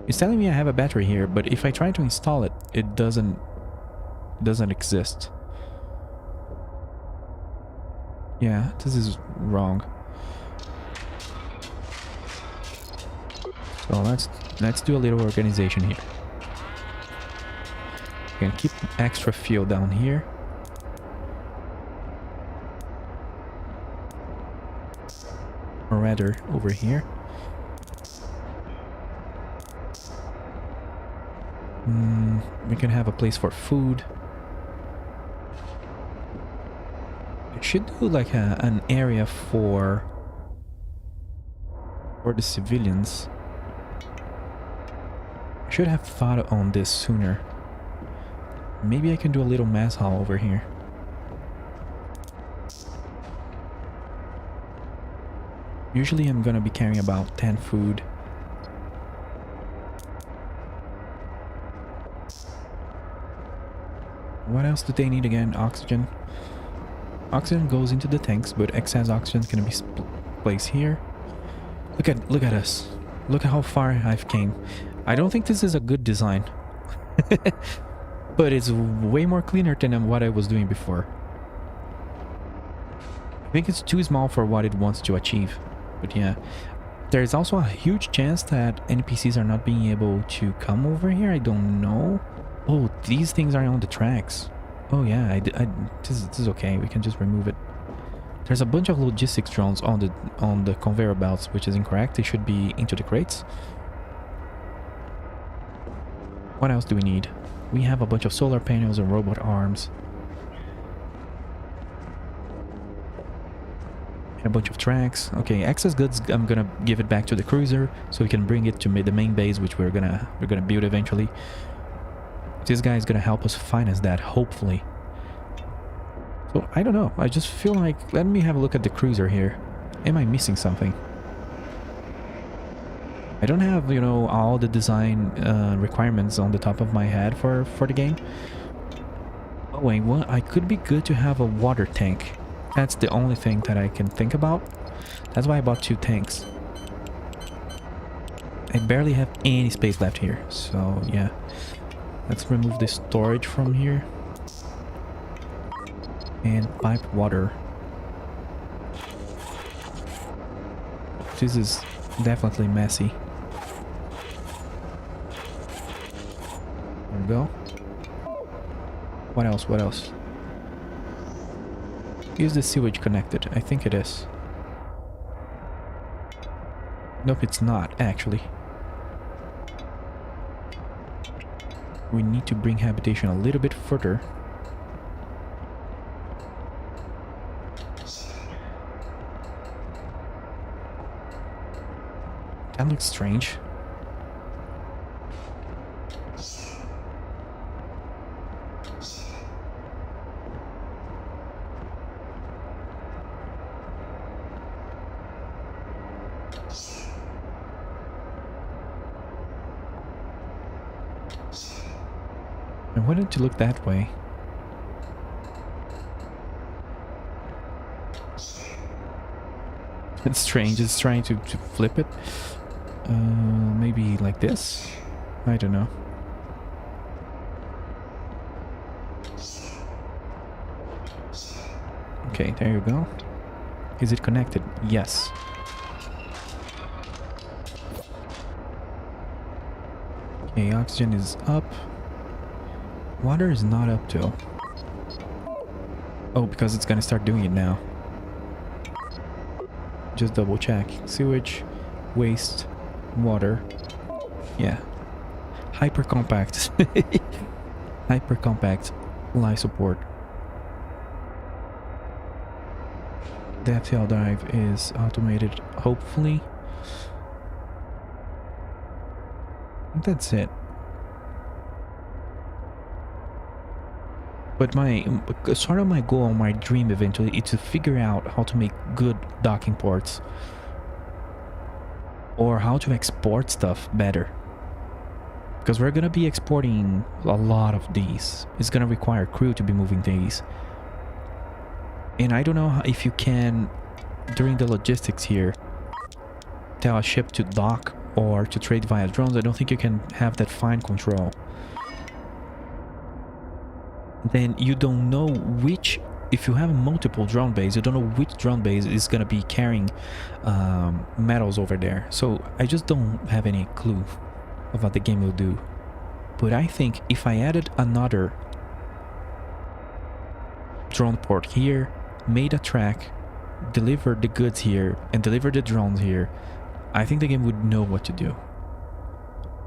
It's telling me I have a battery here, but if I try to install it, it doesn't exist. Yeah, this is wrong. So let's do a little organization here. We're gonna keep extra fuel down here. Or rather, over here. We can have a place for food. It should do like an area for the civilians. I should have thought on this sooner. Maybe I can do a little mess hall over here. Usually I'm gonna be carrying about 10 food. What else do they need again? Oxygen. Oxygen goes into the tanks, but excess oxygen can be placed here. Look at us. Look at how far I've came. I don't think this is a good design. But it's way more cleaner than what I was doing before. I think it's too small for what it wants to achieve. But yeah. There's also a huge chance that NPCs are not being able to come over here. I don't know. Oh, these things are on the tracks. Oh yeah, this is okay. We can just remove it. There's a bunch of logistics drones on the conveyor belts, which is incorrect. They should be into the crates. What else do we need? We have a bunch of solar panels and robot arms. And a bunch of tracks. Okay, excess goods, I'm gonna give it back to the cruiser so we can bring it to the main base, which we're gonna build eventually. This guy is gonna help us finance that, hopefully. So I don't know. I just feel like, let me have a look at the cruiser here. Am I missing something? I don't have, you know, all the design requirements on the top of my head for the game. Oh wait, what? I could be good to have a water tank. That's the only thing that I can think about. That's why I bought 2 tanks. I barely have any space left here, so yeah. Let's remove the storage from here. And pipe water. This is definitely messy. There we go. What else? What else? Is the sewage connected? I think it is. Nope, it's not, actually. We need to bring habitation a little bit further. That looks strange. I wanted to look that way. It's strange, it's trying to flip it. Maybe like this? I don't know. Okay, there you go. Is it connected? Yes. Okay, oxygen is up. Water is not up till. Oh, because it's gonna start doing it now. Just double check. Sewage, waste, water. Yeah. Hyper compact. Hyper compact life support. The FTL drive is automated, hopefully. I think that's it. But sort of my goal, my dream eventually, is to figure out how to make good docking ports. Or how to export stuff better. Because we're gonna be exporting a lot of these. It's gonna require crew to be moving these. And I don't know if you can, during the logistics here, tell a ship to dock or to trade via drones. I don't think you can have that fine control. Then you don't know which, if you have multiple drone bays, you don't know which drone base is going to be carrying metals over there. So I just don't have any clue of what the game will do. But I think if I added another drone port here, made a track, delivered the goods here, and delivered the drones here, I think the game would know what to do.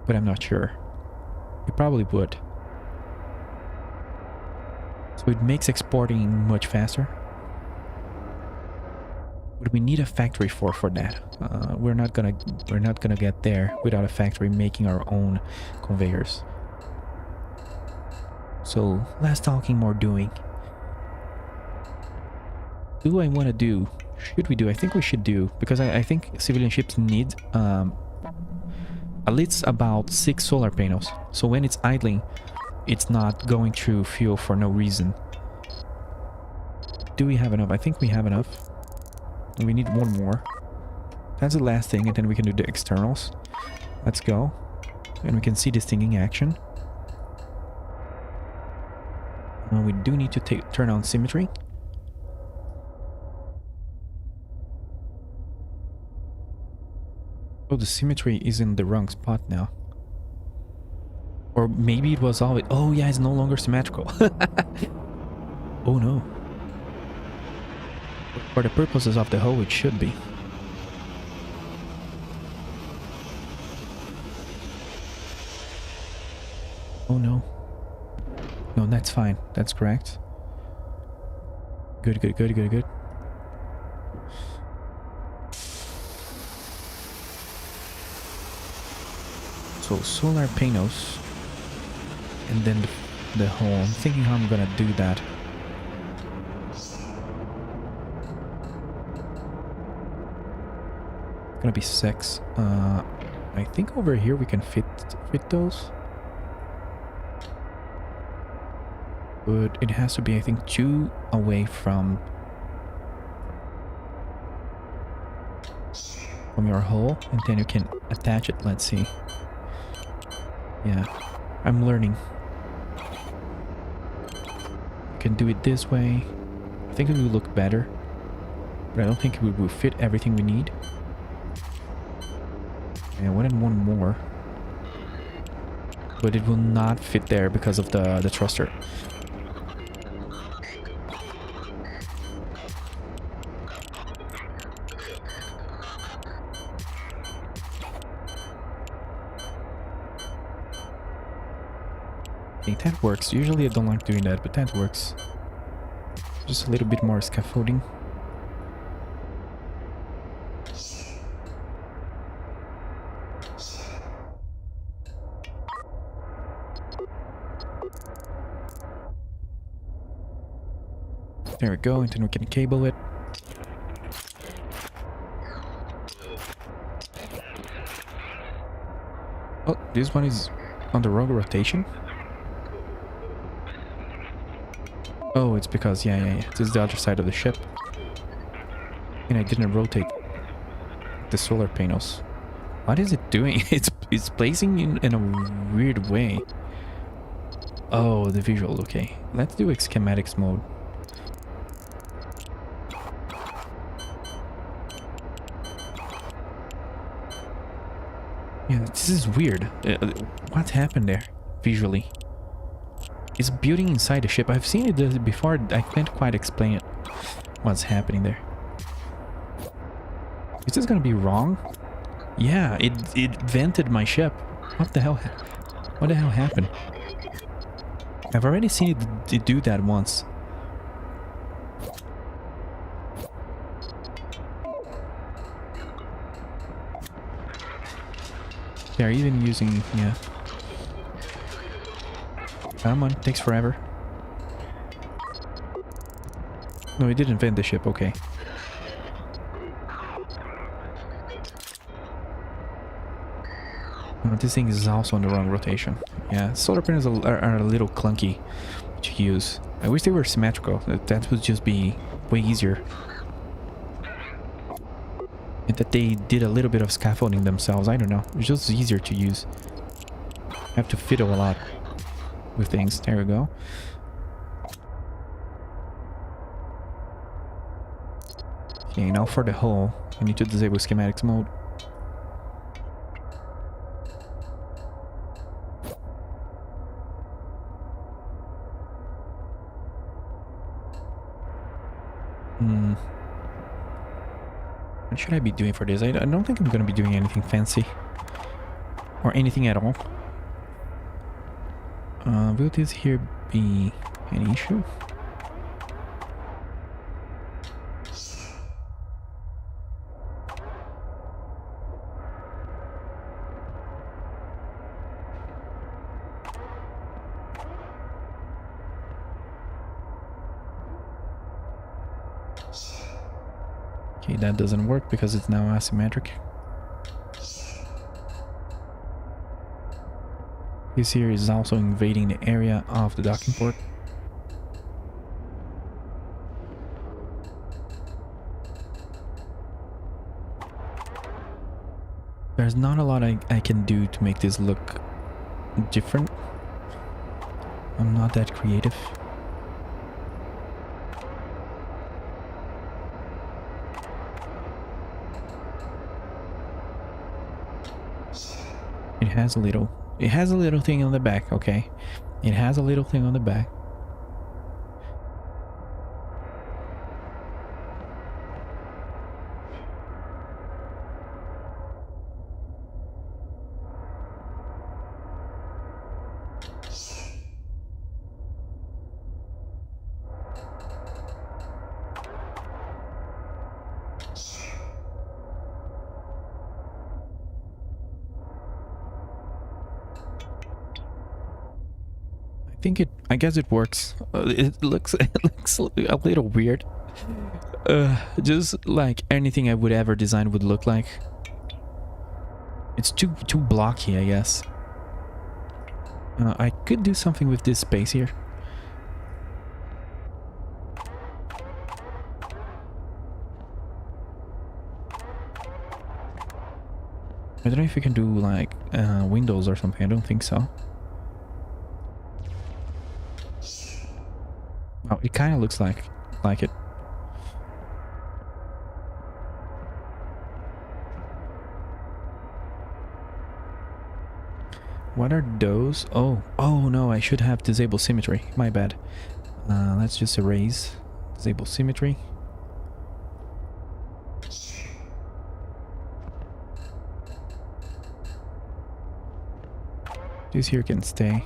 But I'm not sure. It probably would. So it makes exporting much faster. But we need a factory for that. We're not gonna get there without a factory making our own conveyors. So less talking, more doing. Do I want to do? Should we do? I think we should do, because I think civilian ships need at least about 6 solar panels. So when it's idling, it's not going through fuel for no reason. Do we have enough? I think we have enough. We need one more. That's the last thing, and then we can do the externals. Let's go. And we can see this thing in action. We do need to turn on symmetry. Oh, the symmetry is in the wrong spot now. Or maybe it was always... Oh yeah, it's no longer symmetrical. Oh no. For the purposes of the hole, it should be. Oh no. No, that's fine. That's correct. Good, good, good, good, good. So solar panels. And then the hole. I'm thinking how I'm gonna do that. Gonna be 6. I think over here we can fit those. But it has to be, I think, 2 away from your hole, and then you can attach it. Let's see. Yeah, I'm learning. You can do it this way. I think it will look better, but I don't think it will fit everything we need. Yeah, one more, but it will not fit there because of the thruster. Okay, that works. Usually I don't like doing that, but that works. Just a little bit more scaffolding. There we go, and then we can cable it. Oh, this one is on the wrong rotation. Oh, it's because, yeah. This is the other side of the ship. And I didn't rotate the solar panels. What is it doing? It's placing in a weird way. Oh, the visual, okay. Let's do schematics mode. Yeah, this is weird. What happened there, visually? It's building inside the ship. I've seen it before. I can't quite explain it. What's happening there? Is this gonna be wrong? Yeah, it vented my ship. What the hell? What the hell happened? I've already seen it do that once. They're even using, yeah. Come on, takes forever. No, it didn't vent the ship, okay. Oh, this thing is also on the wrong rotation. Yeah, solar panels are a little clunky to use. I wish they were symmetrical. That would just be way easier. And that they did a little bit of scaffolding themselves. I don't know. It's just easier to use. I have to fiddle a lot with things. There we go. Okay, now for the hull, I need to disable schematics mode. What should I be doing for this? I don't think I'm going to be doing anything fancy. Or anything at all. Will this here be an issue? Okay, that doesn't work because it's now asymmetric. This here is also invading the area of the docking port. There's not a lot I can do to make this look different. I'm not that creative. It has a little thing on the back, okay? It has a little thing on the back. think it. I guess it works. It looks it looks a little weird. Just like anything I would ever design would look like. It's too blocky, I guess. I could do something with this space here. I don't know if you can do like windows or something. I don't think so. Oh, it kind of looks like it. What are those? Oh no, I should have disable symmetry. My bad. Let's just erase disable symmetry. This here can stay.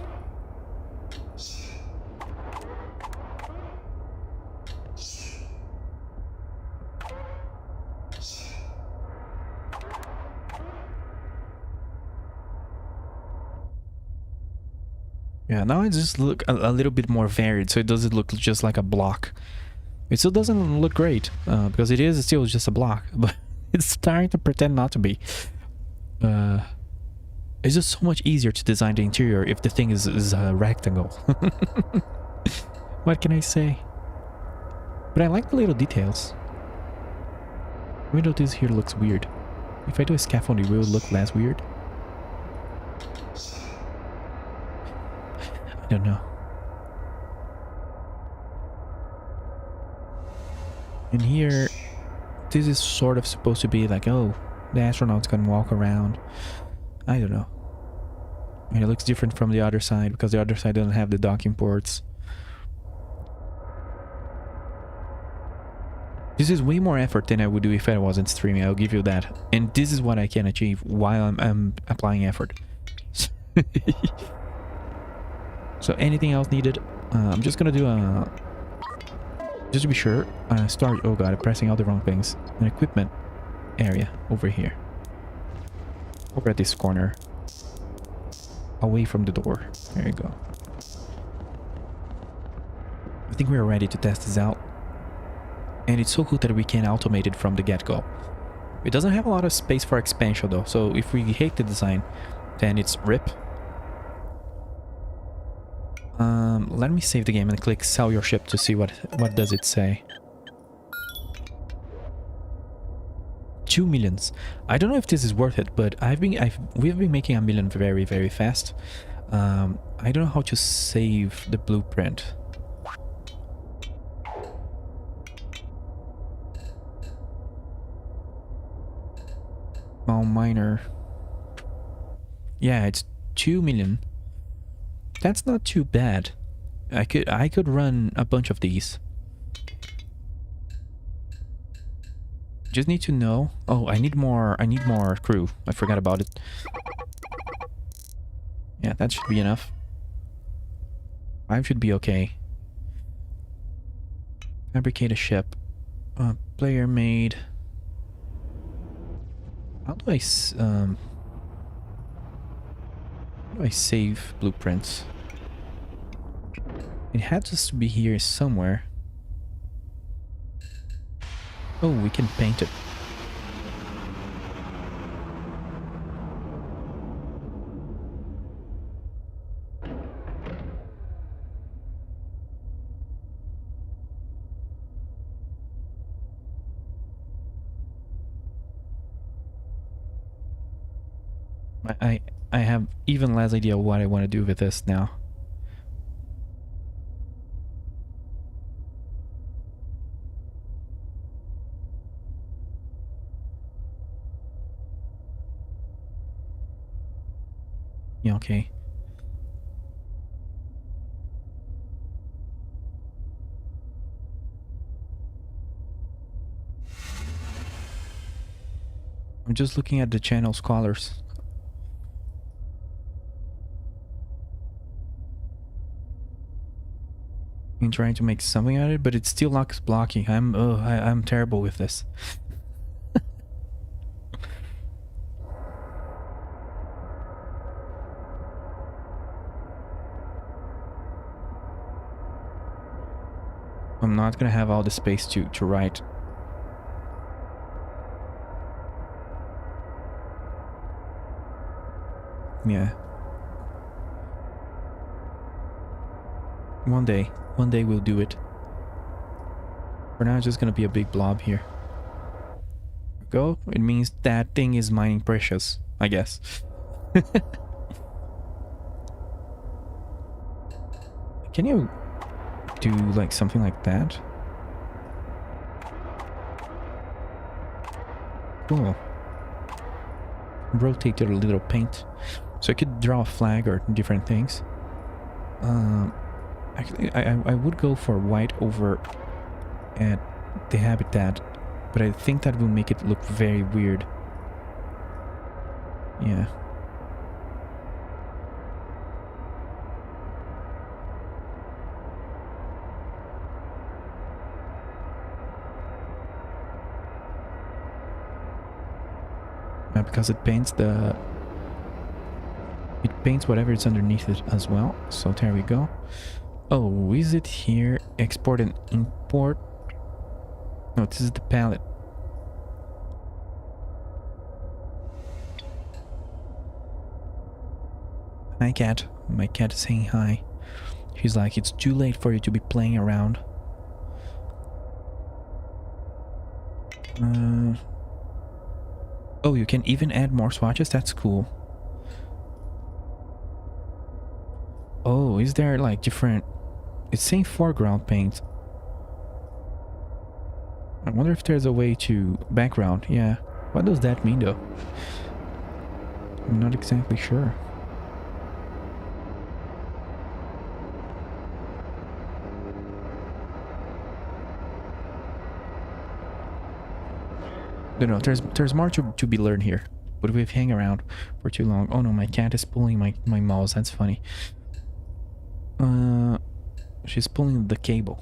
Yeah, now it just look a little bit more varied, so it doesn't look just like a block. It still doesn't look great, because it is still just a block, but it's starting to pretend not to be. It's just so much easier to design the interior if the thing is a rectangle. What can I say? But I like the little details. Even though this here looks weird. If I do a scaffolding, will it look less weird? I don't know. And here, this is sort of supposed to be like, oh, the astronauts can walk around. I don't know. And it looks different from the other side because the other side doesn't have the docking ports. This is way more effort than I would do if I wasn't streaming, I'll give you that. And this is what I can achieve while I'm applying effort. So anything else needed? I'm just gonna do a... Just to be sure, start... Oh god, I'm pressing all the wrong things. An equipment area over here. Over at this corner. Away from the door. There you go. I think we're ready to test this out. And it's so cool that we can automate it from the get-go. It doesn't have a lot of space for expansion though, so if we hate the design, then it's RIP. Let me save the game and click sell your ship to see what does it say. 2 millions. I don't know if this is worth it, but we've been making a million very, very fast. I don't know how to save the blueprint. Small miner. Yeah, it's 2 million. That's not too bad. I could run a bunch of these. Just need to know. Oh, I need more crew. I forgot about it. Yeah, that should be enough. 5 should be okay. Fabricate a ship. Player made. How do I save blueprints? It had to be here somewhere. Oh, we can paint it. I have even less idea what I want to do with this now. Yeah, okay. I'm just looking at the channel's colors. I'm trying to make something out of it, but it still looks blocky. I'm terrible with this. I'm not gonna have all the space to write. Yeah. One day we'll do it. For now, it's just gonna be a big blob here. Go. It means that thing is mining precious, I guess. Can you do like something like that? Cool. Rotate it a little paint. So I could draw a flag or different things. Actually, I would go for white over at the habitat, but I think that will make it look very weird. Yeah. Because it paints whatever is underneath it as well. So there we go. Oh, is it here? Export and import. No, this is the palette. Hi, cat. My cat is saying hi. She's like, it's too late for you to be playing around. Oh, you can even add more swatches? That's cool. Oh, is there like different... It's saying foreground paint. I wonder if there's a way to... Background, yeah. What does that mean though? I'm not exactly sure. No, there's more to be learned here. But we've hang around for too long. Oh no, my cat is pulling my mouse. That's funny. She's pulling the cable.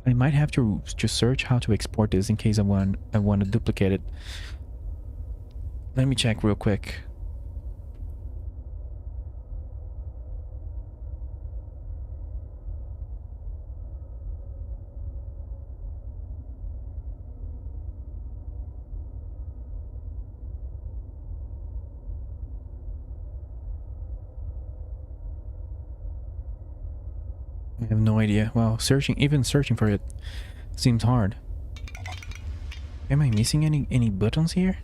I might have to search how to export this in case I want to duplicate it. Let me check real quick. I have no idea. Well, even searching for it seems hard. Am I missing any buttons here?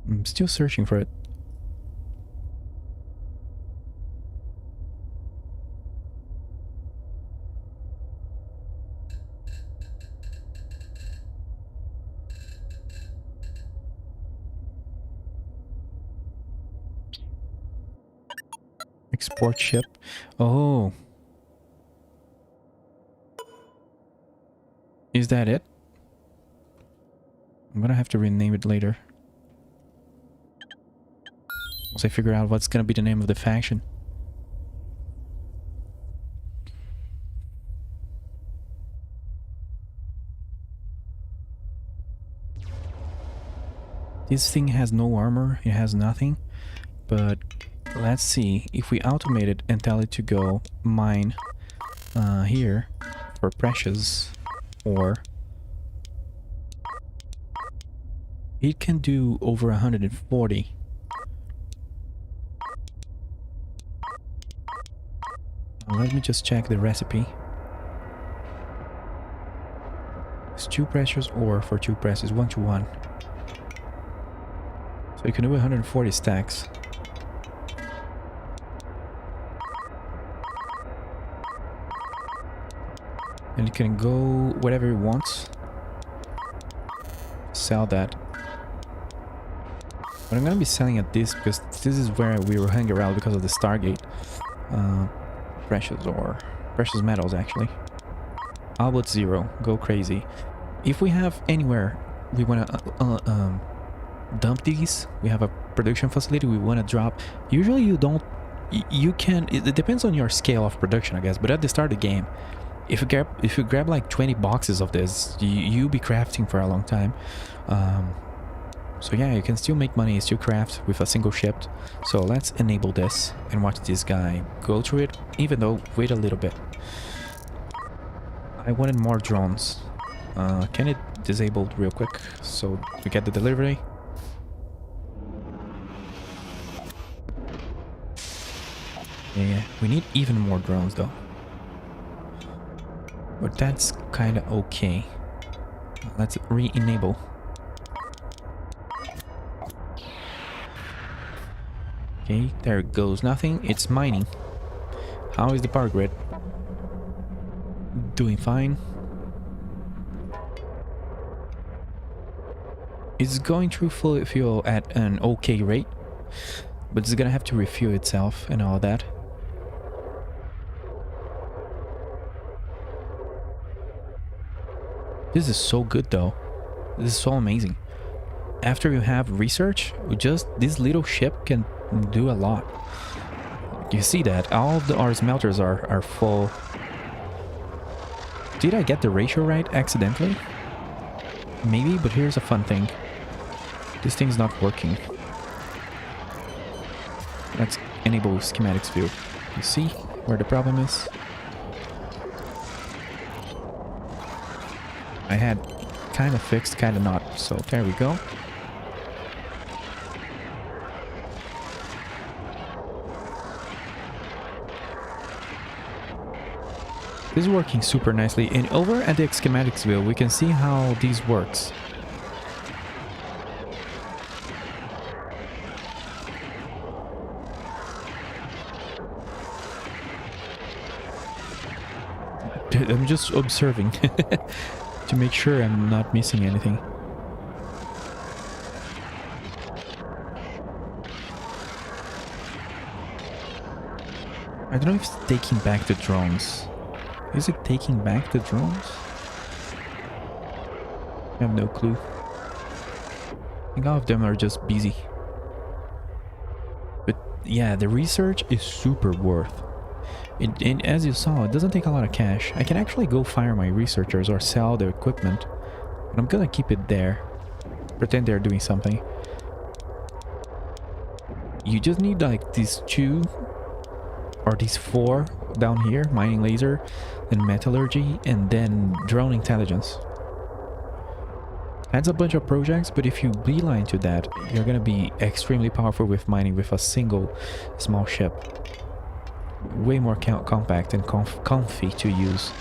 I'm still searching for it. Export ship. Oh. Is that it? I'm gonna have to rename it later. Once I figure out what's gonna be the name of the faction. This thing has no armor, it has nothing. But let's see if we automate it and tell it to go mine here for precious ore. It can do over 140. Let me just check the recipe. It's 2 precious ore for 2 presses, 1 to 1. So you can do 140 stacks. And you can go whatever you want. Sell that. But I'm gonna be selling at this because this is where we were hanging around because of the Stargate. Precious ore. Precious metals, actually. Albert 0. Go crazy. if we have anywhere we want to dump these, we have a production facility we want to drop. Usually you don't, you can, it depends on your scale of production, I guess, but at the start of the game, if you grab like 20 boxes of this, you'll be crafting for a long time. So yeah, you can still make money, still craft with a single ship. So let's enable this and watch this guy go through it, even though wait a little bit. I wanted more drones. Can it disable real quick so we get the delivery? Yeah, we need even more drones though. But that's kind of okay. Let's re-enable. Okay, there it goes. Nothing. It's mining. How is the power grid? Doing fine. It's going through full fuel at an okay rate, but it's gonna have to refuel itself and all that. This is so good though. This is so amazing. After you have research, just this little ship can do a lot. You see that all of our smelters are full. Did I get the ratio right accidentally? Maybe, but here's a fun thing. This thing's not working. Let's enable schematics view. You see where the problem is? I had kind of fixed, kind of not. So there we go. This is working super nicely, and over at the schematics view we can see how this works. I'm just observing to make sure I'm not missing anything. I don't know if it's taking back the drones. Is it taking back the drones? I have no clue. I think all of them are just busy. But yeah, the research is super worth. And as you saw, it doesn't take a lot of cash. I can actually go fire my researchers or sell their equipment. But I'm gonna keep it there. Pretend they're doing something. You just need like these 2 or these 4 down here, mining laser, then metallurgy, and then drone intelligence. That's a bunch of projects, but if you beeline to that, you're gonna be extremely powerful with mining with a single small ship. Way more compact and comfy to use.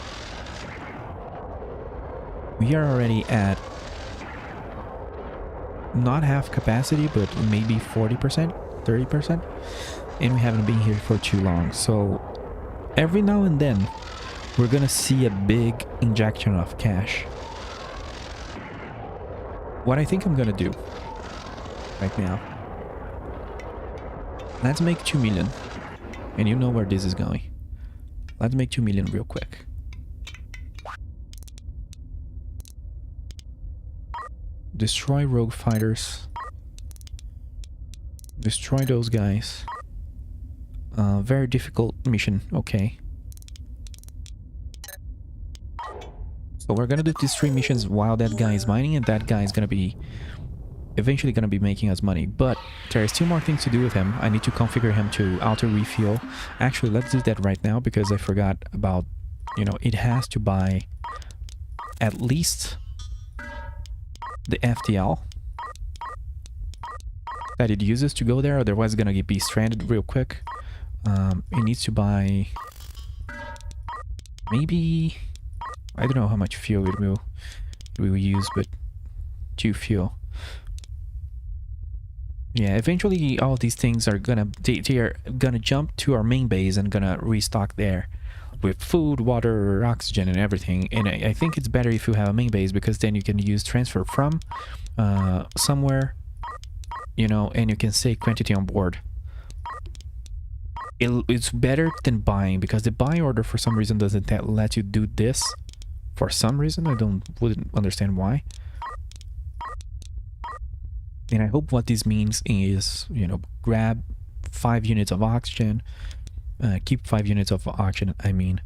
We are already at not half capacity, but maybe 40%, 30%, and we haven't been here for too long. So every now and then we're gonna see a big injection of cash. What I think I'm gonna do right now, let's make 2 million. And you know where this is going. Let's make 2 million real quick. Destroy rogue fighters. Destroy those guys. Very difficult mission. Okay. So we're gonna do these 3 missions while that guy is mining, and that guy is gonna be eventually gonna be making us money. But there are still more things to do with him. I need to configure him to auto refuel. Actually, let's do that right now because I forgot about, you know, it has to buy at least the FTL that it uses to go there, otherwise it's gonna be stranded real quick. It needs to buy maybe, I don't know how much fuel it will use, but 2 fuel. Yeah, eventually all these things are gonna they are gonna jump to our main base and gonna restock there with food, water, oxygen, and everything. And I think it's better if you have a main base, because then you can use transfer from somewhere, you know, and you can save quantity on board. It's better than buying, because the buy order for some reason doesn't let you do this. For some reason, I wouldn't understand why. And I hope what this means is, you know, grab 5 units of oxygen, keep 5 units of oxygen, I mean.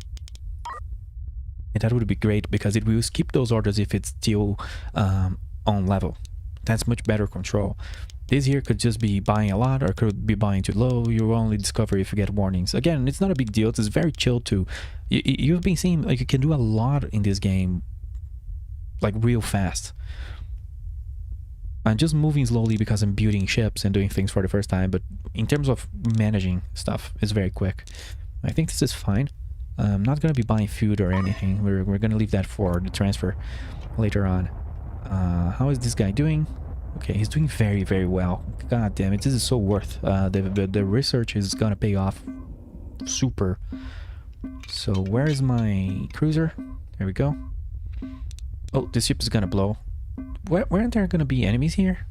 And that would be great because it will skip those orders if it's still on level. That's much better control. This here could just be buying a lot or could be buying too low. You only discover if you get warnings. Again, it's not a big deal. It's very chill too. You've been seeing like you can do a lot in this game, like real fast. I'm just moving slowly because I'm building ships and doing things for the first time. But in terms of managing stuff, it's very quick. I think this is fine. I'm not going to be buying food or anything. We're going to leave that for the transfer later on. How is this guy doing? Okay, he's doing very, very well. God damn it, this is so worth. The research is going to pay off super. So where is my cruiser? There we go. Oh, this ship is going to blow. Weren't there going to be enemies here?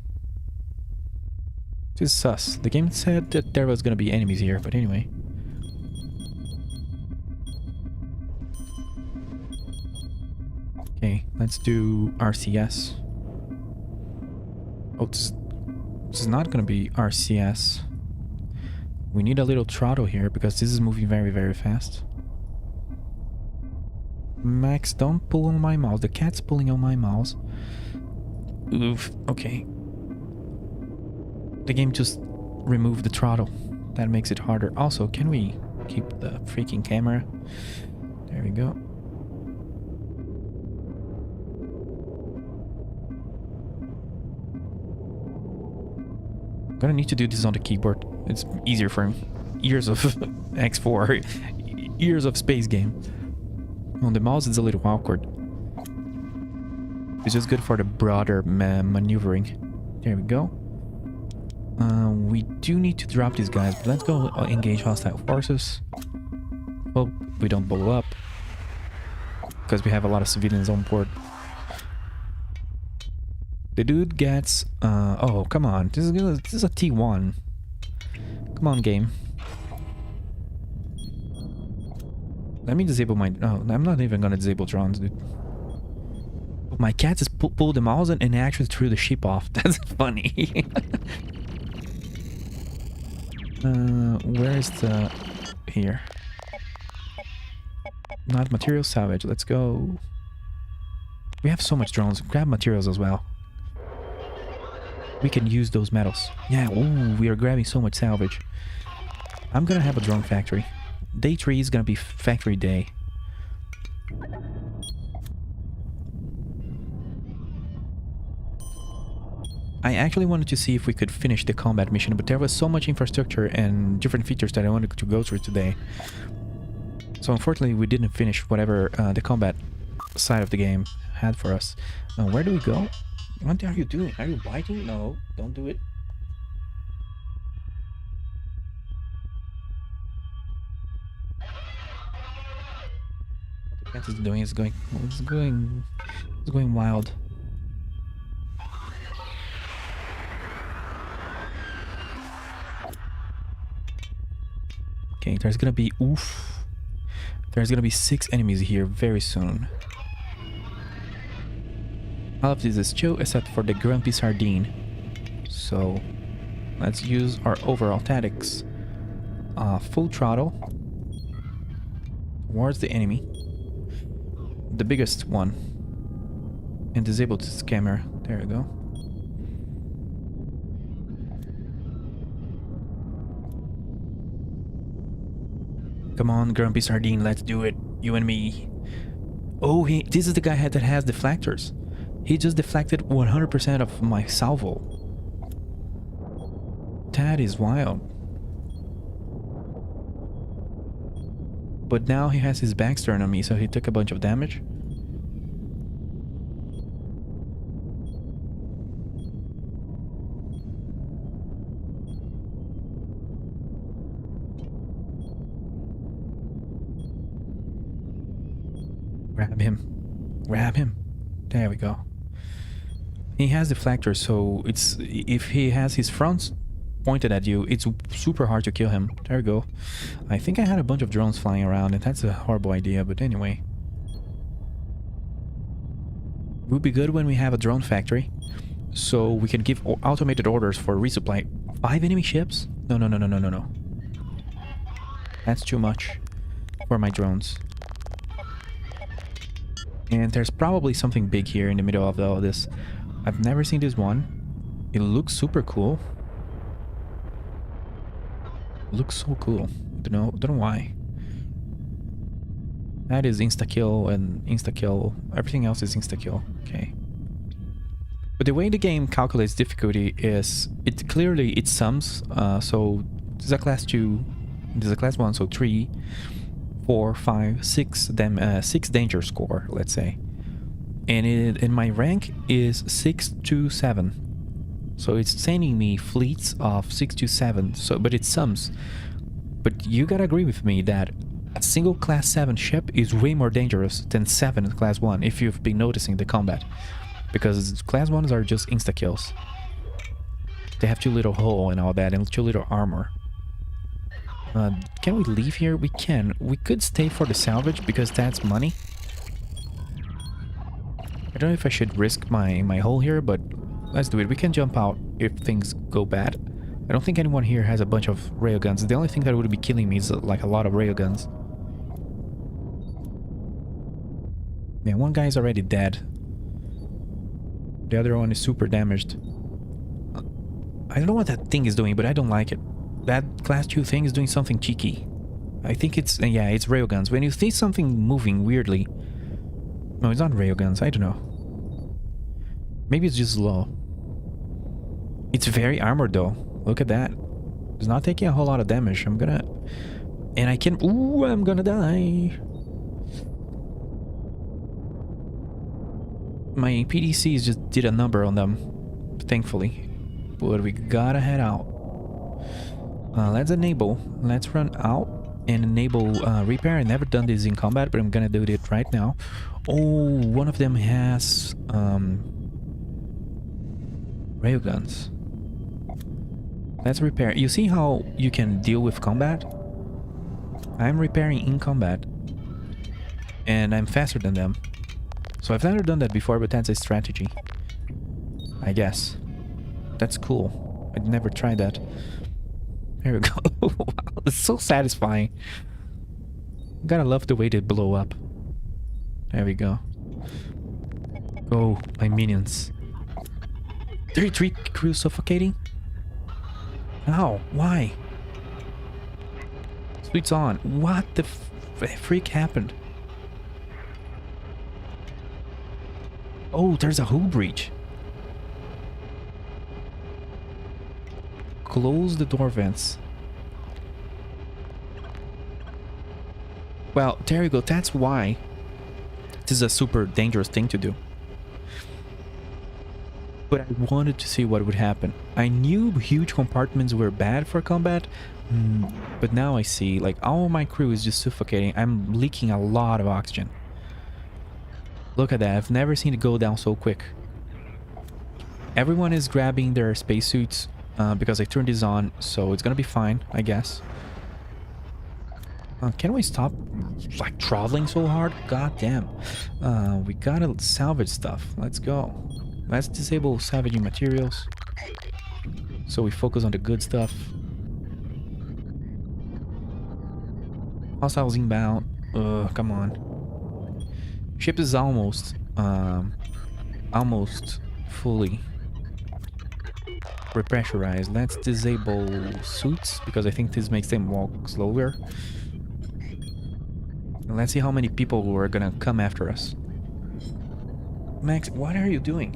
This is sus. The game said that there was going to be enemies here, but anyway. Okay, let's do RCS. Oh, this is not going to be RCS. We need a little throttle here because this is moving very, very fast. Max, don't pull on my mouse. The cat's pulling on my mouse. Oof, okay. The game just removed the throttle. That makes it harder. Also, can we keep the freaking camera? There we go. I'm gonna need to do this on the keyboard. It's easier for me. Years of X4. Years of space game. On the mouse it's a little awkward. It's just good for the broader maneuvering. There we go. We do need to drop these guys, but let's go engage hostile forces. Hope we don't blow up. Because we have a lot of civilians on board. The dude gets... oh, come on. This is a T1. Come on, game. Let me disable my... Oh, I'm not even gonna disable drones, dude. My cat just pulled the mouse and actually threw the ship off. That's funny. Where is the... Here. Not material salvage. Let's go. We have so much drones. Grab materials as well. We can use those metals. Yeah, ooh, we are grabbing so much salvage. I'm gonna have a drone factory. Day 3 is gonna be factory day. I actually wanted to see if we could finish the combat mission, but there was so much infrastructure and different features that I wanted to go through today. So unfortunately we didn't finish whatever the combat side of the game had for us. Where do we go? What are you doing? Are you biting? No, don't do it. What the cat is doing is going wild. Okay, there's gonna be there's gonna be 6 enemies here very soon. All of this is chill except for the grumpy sardine. So let's use our overall tactics. Full throttle towards the enemy, the biggest one, and disable this camera. There we go. Come on, grumpy sardine, let's do it. You and me. Oh, this is the guy that has deflectors. He just deflected 100% of my salvo. That is wild. But now he has his back turned on me, so he took a bunch of damage. Grab him. Grab him. There we go. He has deflectors, so if he has his fronts pointed at you, it's super hard to kill him. There we go. I think I had a bunch of drones flying around, and that's a horrible idea, but anyway. It would be good when we have a drone factory, so we can give automated orders for resupply. 5 enemy ships? No, no, no, no, no, no, no. That's too much for my drones. And there's probably something big here in the middle of all this. I've never seen this one. It looks super cool. Looks so cool. Don't know why. That is insta-kill and insta-kill. Everything else is insta-kill. Okay. But the way the game calculates difficulty is it sums. So this is a class 2, this is a class 1, so 3, 4, 5, 6 6 danger score, let's say. And my rank is 6 to 7. So it's sending me fleets of 6 to 7. So but it sums. But you gotta agree with me that a single class 7 ship is way more dangerous than 7 in class 1 if you've been noticing the combat. Because class 1s are just insta-kills. They have too little hull and all that, and too little armor. Can we leave here? We can. We could stay for the salvage, because that's money. I don't know if I should risk my hull here, but let's do it. We can jump out if things go bad. I don't think anyone here has a bunch of railguns. The only thing that would be killing me is like a lot of railguns. Yeah, one guy's already dead. The other one is super damaged. I don't know what that thing is doing, but I don't like it. That class 2 thing is doing something cheeky. I think it's... yeah, it's railguns. When you see something moving weirdly... No, it's not railguns. I don't know. Maybe it's just slow. It's very armored, though. Look at that. It's not taking a whole lot of damage. I'm gonna... And I can... Ooh, I'm gonna die. My PDCs just did a number on them, thankfully. But we gotta head out. Let's enable. Let's run out and enable repair. I've never done this in combat, but I'm gonna do it right now. Oh, one of them has railguns. Let's repair. You see how you can deal with combat? I'm repairing in combat. And I'm faster than them. So I've never done that before, but that's a strategy. I guess. That's cool. I'd never tried that. There we go. Wow, it's so satisfying. Gotta love the way they blow up. There we go. Go, my minions. 33 crew suffocating? How? Why? Sweet's on. What the freak happened? Oh, there's a hull breach. Close the door vents. Well, there you go. That's why this is a super dangerous thing to do. But I wanted to see what would happen. I knew huge compartments were bad for combat, but now I see, like, all my crew is just suffocating. I'm leaking a lot of oxygen. Look at that. I've never seen it go down so quick. Everyone is grabbing their spacesuits because I turned this on, so it's gonna be fine, I guess. Can we stop, like, throttling so hard? God damn. We gotta salvage stuff. Let's go. Let's disable salvaging materials, so we focus on the good stuff. Hostiles inbound. Come on. Ship is almost fully repressurized. Let's disable suits, because I think this makes them walk slower. And let's see how many people are gonna come after us. Max, what are you doing?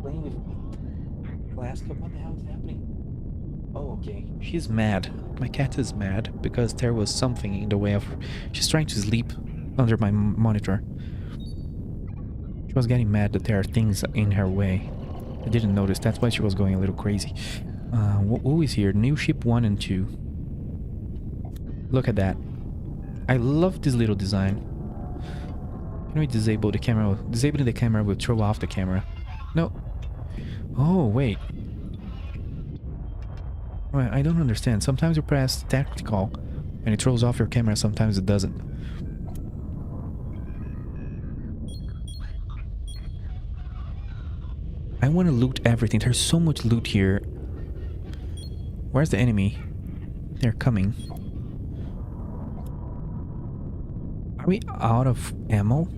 Playing with Alaska? What the hell is happening? Oh, okay. She's mad. My cat is mad because there was something in the way of... She's trying to sleep under my monitor. She was getting mad that there are things in her way. I didn't notice. That's why she was going a little crazy. Who is here? New ship 1 and 2. Look at that. I love this little design. Can we disable the camera? Disabling the camera will throw off the camera. No. Oh, wait. Well, I don't understand. Sometimes you press tactical and it throws off your camera, sometimes it doesn't. I want to loot everything. There's so much loot here. Where's the enemy? They're coming. Are we out of ammo?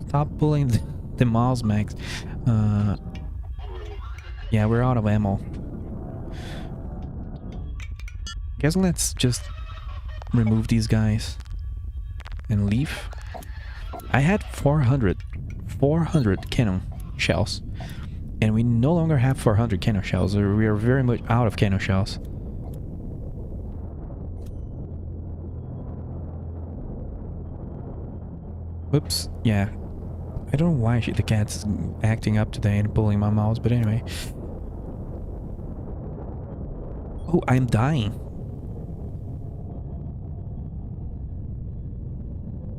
Stop pulling the mouse, Max. Yeah, we're out of ammo. Guess let's just remove these guys and leave. I had 400 cannon shells, and we no longer have 400 cannon shells. We are very much out of cannon shells. Whoops, yeah. I don't know why the cat's acting up today and pulling my mouse, but anyway. Oh, I'm dying.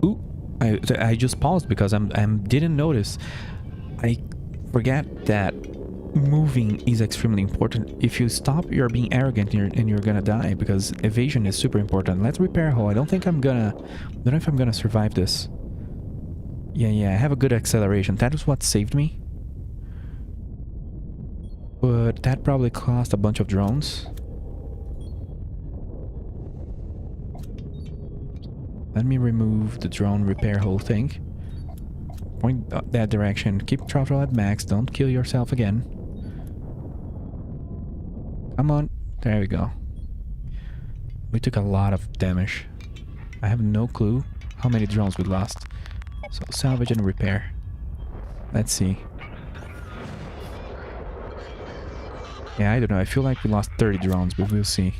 Ooh, I just paused because I didn't notice. I forget that moving is extremely important. If you stop, you're being arrogant and you're gonna die, because evasion is super important. Let's repair hull. I don't know if I'm gonna survive this. Yeah, I have a good acceleration. That is what saved me. But that probably cost a bunch of drones. Let me remove the drone repair whole thing. Point that direction. Keep throttle at max. Don't kill yourself again. Come on. There we go. We took a lot of damage. I have no clue how many drones we lost. So salvage and repair. Let's see. Yeah, I don't know. I feel like we lost 30 drones, but we'll see.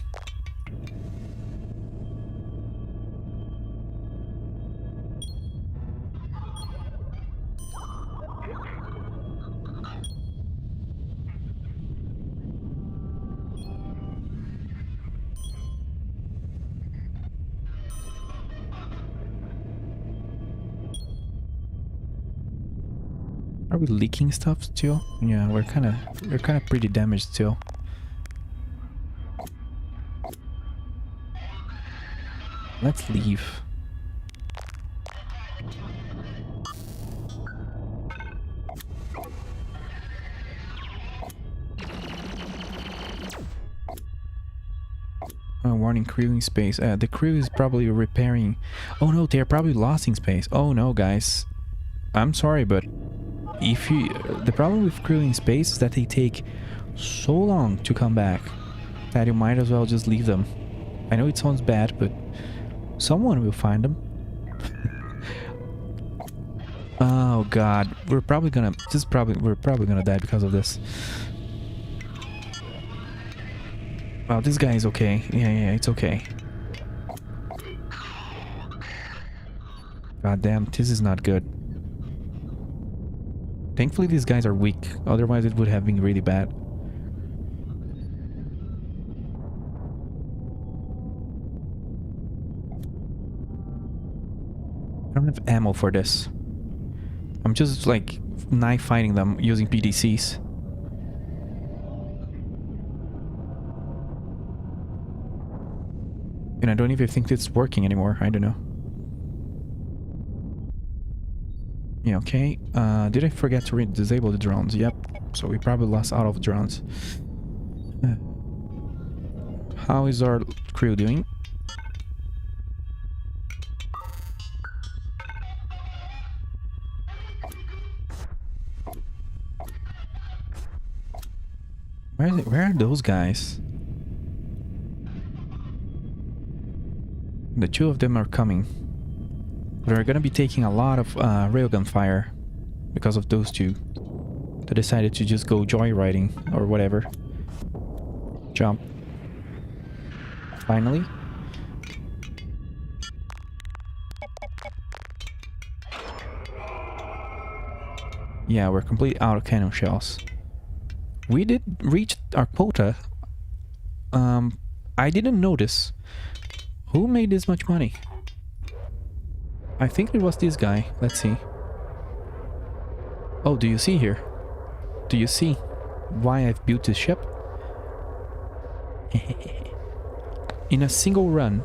Are we leaking stuff still? Yeah, we're kind of pretty damaged still. Let's leave. Warning, crewing space. The crew is probably repairing. Oh no, they're probably losing space. Oh no, guys. I'm sorry, but if you the problem with crewing space is that they take so long to come back that you might as well just leave them. I know it sounds bad, but someone will find them. Oh god, we're probably gonna die because of this. Wow, this guy is okay. Yeah, it's okay. God damn, this is not good. Thankfully these guys are weak, otherwise it would have been really bad. I don't have ammo for this. I'm just like knife fighting them using PDCs. And I don't even think it's working anymore, I don't know. Yeah, okay. Did I forget to disable the drones? Yep. So we probably lost out of drones. How is our crew doing? Where is it? Where are those guys? The two of them are coming. We're gonna be taking a lot of railgun fire because of those two. They decided to just go joyriding or whatever. Jump. Finally. Yeah, we're completely out of cannon shells. We did reach our quota. I didn't notice. Who made this much money? I think it was this guy. Let's see. Oh, do you see here? Do you see why I've built this ship? In a single run,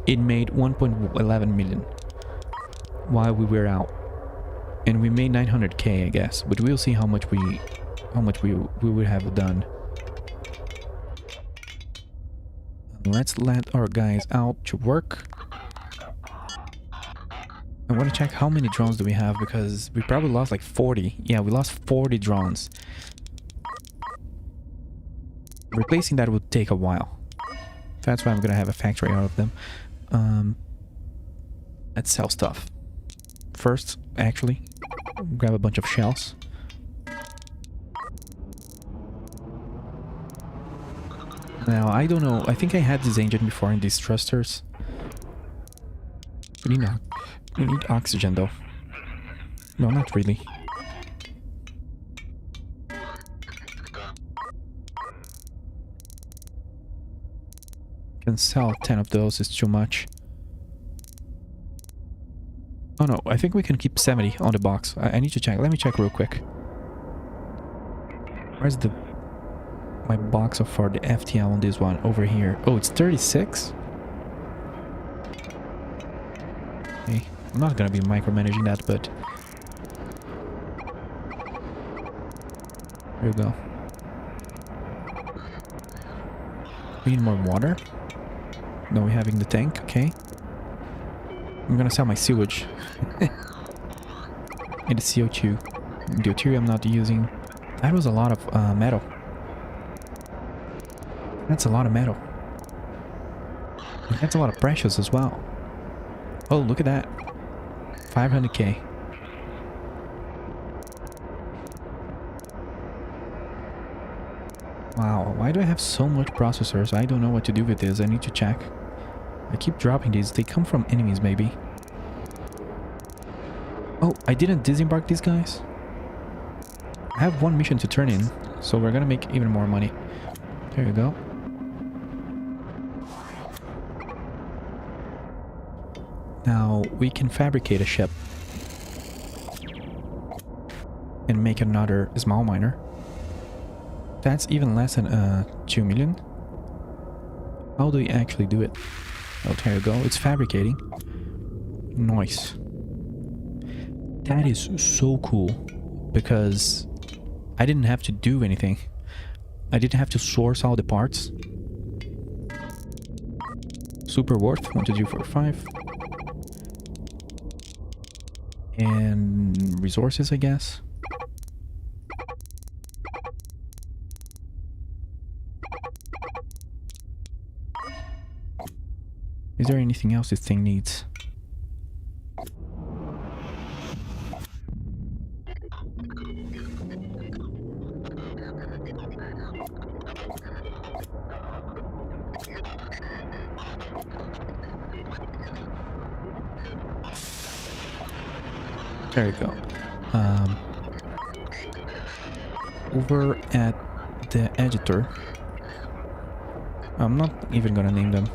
it made 1.11 million while we were out. And we made 900k, I guess. But we'll see how much we would have done. Let's let our guys out to work. I want to check how many drones do we have, because we probably lost like 40. Yeah, we lost 40 drones. Replacing that would take a while. That's why I'm gonna have a factory out of them. Let's sell stuff. First, actually, grab a bunch of shells. Now, I don't know. I think I had this engine before in these thrusters. We need oxygen, though. No, not really. Can sell 10 of those, it's too much. Oh no, I think we can keep 70 on the box. I need to check. Let me check real quick. Where's my box for the FTL on this one? Over here. Oh, it's 36? Okay. I'm not gonna be micromanaging that, but... Here we go. We need more water. No, we're having the tank, okay. I'm gonna sell my sewage. And the CO2. Deuterium I'm not using. That was a lot of metal. That's a lot of metal. And that's a lot of precious as well. Oh, look at that. 500k. Wow, why do I have so much processors? I don't know what to do with this. I need to check. I keep dropping these. They come from enemies, maybe. Oh, I didn't disembark these guys. I have one mission to turn in, so we're gonna make even more money. There you go. Now, we can fabricate a ship. And make another small miner. That's even less than 2 million. How do we actually do it? Oh, there you go. It's fabricating. Nice. That is so cool. Because I didn't have to do anything. I didn't have to source all the parts. Super worth. 1, 2, 3, 4, 5. And resources, I guess. Is there anything else this thing needs? There you go. Over at the editor. I'm not even gonna name them.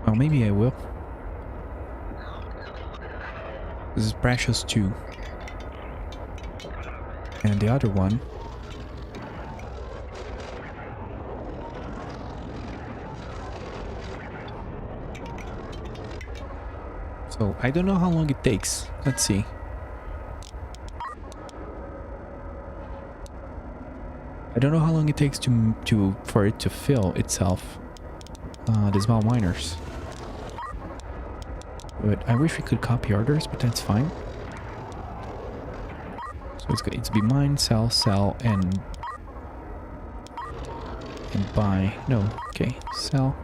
Oh, maybe I will. This is Precious 2. And the other one... So, I don't know how long it takes. Let's see. I don't know how long it takes for it to fill itself. The small miners. But I wish we could copy orders, but that's fine. So it's going to be mine, sell, and buy. No, okay, sell.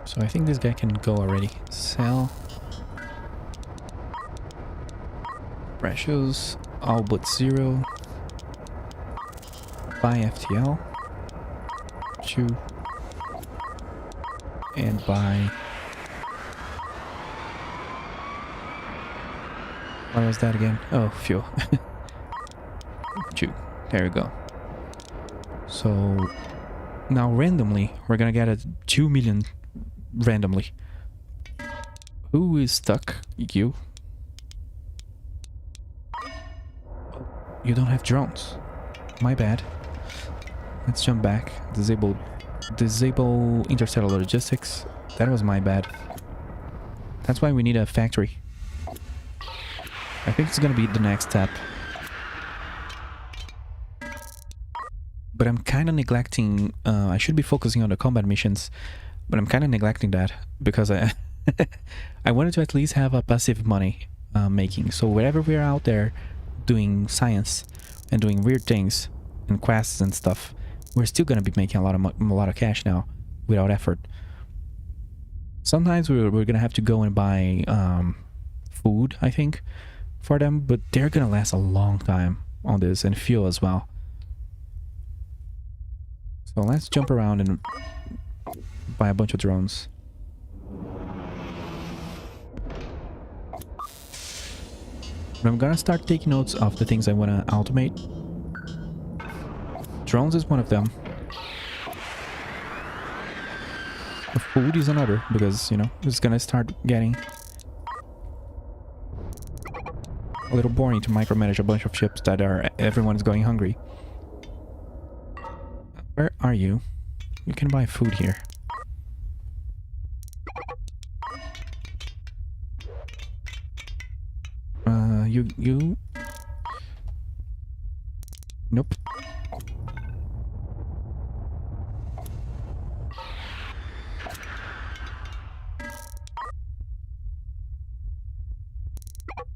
So I think this guy can go already. Sell. Precious. All but 0. Buy FTL. 2. And buy... What was that again? Oh, fuel. 2. There we go. So Now randomly, we're gonna get a 2 million randomly. Who is stuck? You? You don't have drones. My bad. Let's jump back. Disable interstellar logistics. That was my bad. That's why we need a factory. I think it's gonna be the next step. But I'm kind of neglecting... I should be focusing on the combat missions, but I'm kind of neglecting that because I I wanted to at least have a passive money making. So wherever we're out there doing science and doing weird things and quests and stuff, we're still gonna be making a lot of cash now without effort. Sometimes we're gonna have to go and buy food, I think, for them, but they're gonna last a long time on this, and fuel as well. So let's jump around and buy a bunch of drones. But I'm gonna start taking notes of the things I wanna automate. Drones is one of them. Food is another, because, you know, it's gonna start getting a little boring to micromanage a bunch of ships that everyone is going hungry. Where are you? You can buy food here. You... Nope.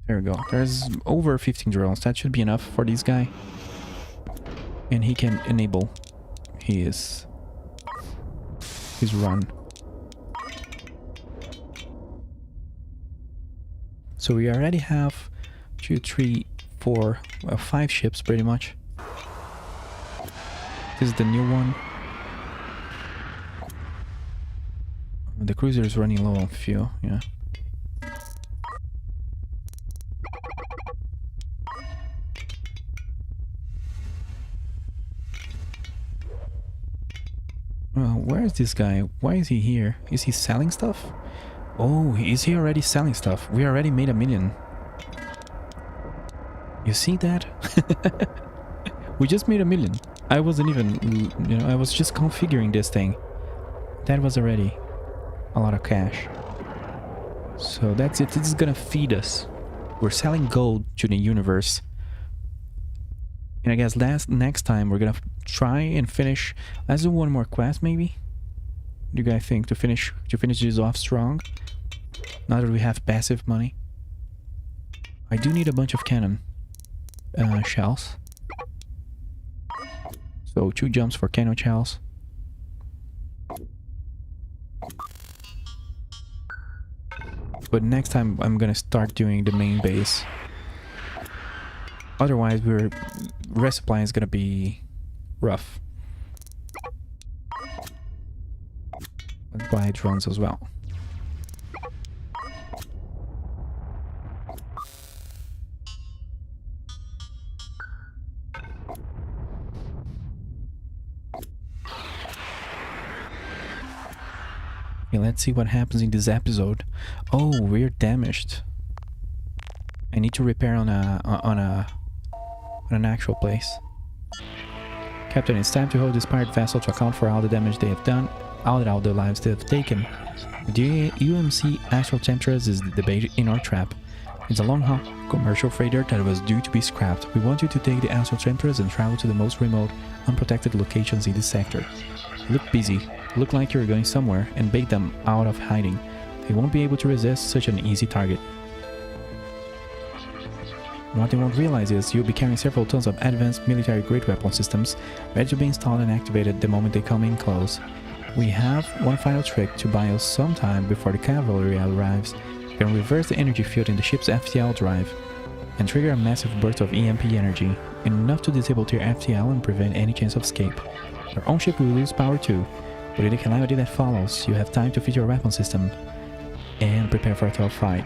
There we go. There's over 15 drones. That should be enough for this guy. And he can enable his run. So we already have 2, 3, 4, well, 5 ships pretty much. This is the new one. The cruiser is running low on fuel, yeah. Where is this guy? Why is he here? Is he selling stuff? Oh, is he already selling stuff? We already made 1 million. You see that? We just made 1 million. I wasn't even, you know, I was just configuring this thing. That was already a lot of cash. So that's it. This is gonna feed us. We're selling gold to the universe. And I guess next time we're gonna try and finish. Let's do one more quest, maybe. What do you guys think, to finish this off strong? Now that we have passive money. I do need a bunch of cannon shells. So 2 jumps for cannon shells. But next time I'm gonna start doing the main base. Otherwise, resupply is gonna be rough. Let's buy drones as well. Okay, let's see what happens in this episode. Oh, we're damaged. I need to repair on an actual place. Captain, it's time to hold this pirate vessel to account for all the damage they have done, all the lives they have taken. The UMC Astral Temptress is the bait in our trap. It's a long-haul commercial freighter that was due to be scrapped. We want you to take the Astral Temptress and travel to the most remote, unprotected locations in this sector. Look busy, look like you're going somewhere, and bait them out of hiding. They won't be able to resist such an easy target. What they won't realize is you'll be carrying several tons of advanced military-grade weapon systems ready to be installed and activated the moment they come in close. We have one final trick to buy us some time before the cavalry arrives. You can reverse the energy field in the ship's FTL drive and trigger a massive burst of EMP energy, enough to disable their FTL and prevent any chance of escape. Your own ship will lose power too, but in the calamity that follows, you have time to fit your weapon system and prepare for a tough fight.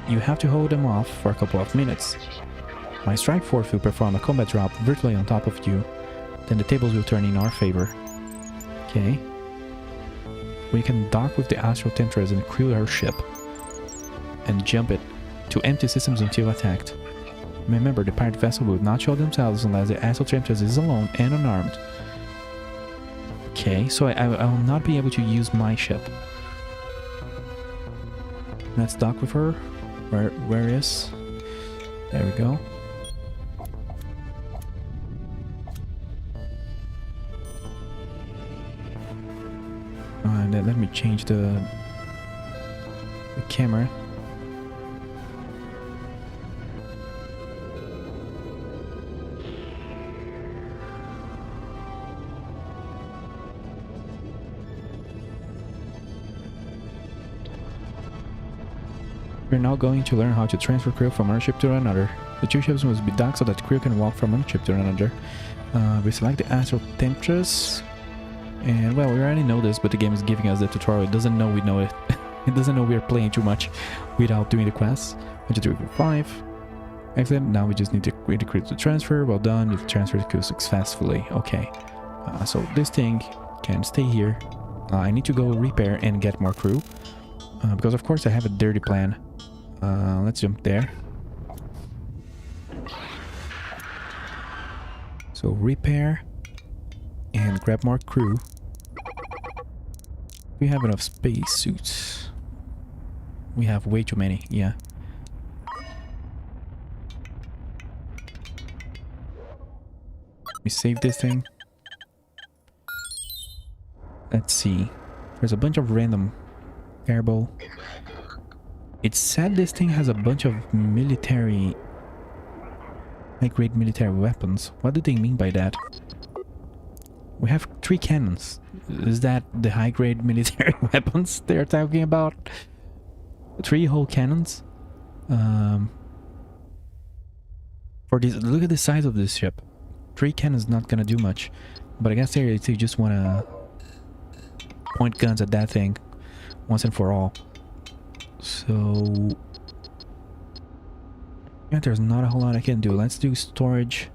You have to hold them off for a couple of minutes. My strike force will perform a combat drop virtually on top of you, then the tables will turn in our favor. Okay. We can dock with the Astral Temptress and crew her ship and jump it to empty systems until attacked. Remember, the pirate vessel will not show themselves unless the Astral Temptress is alone and unarmed. Okay, so I will not be able to use my ship. Let's dock with her. Where is? There we go. Let me change the camera. We're now going to learn how to transfer crew from one ship to another. The two ships must be docked so that crew can walk from one ship to another. We select the Astral Temptress. And well, we already know this, but the game is giving us the tutorial. It doesn't know we know it. It doesn't know we're playing too much without doing the quests. 1, 2, 3, 4, 5. Excellent. Now we just need to create the crew to transfer. Well done. You've transferred the crew successfully. Okay. So this thing can stay here. I need to go repair and get more crew. Because of course I have a dirty plan. Let's jump there. So repair and grab more crew. We have enough space suits. We have way too many, yeah. We save this thing. Let's see. There's a bunch of random fireball. It's said this thing has a bunch of military, high-grade military weapons. What do they mean by that? We have 3 cannons. Is that the high-grade military weapons they're talking about? 3 whole cannons? For this, look at the size of this ship. 3 cannons not gonna do much. But I guess they just wanna point guns at that thing once and for all. So yeah, there's not a whole lot I can do. Let's do storage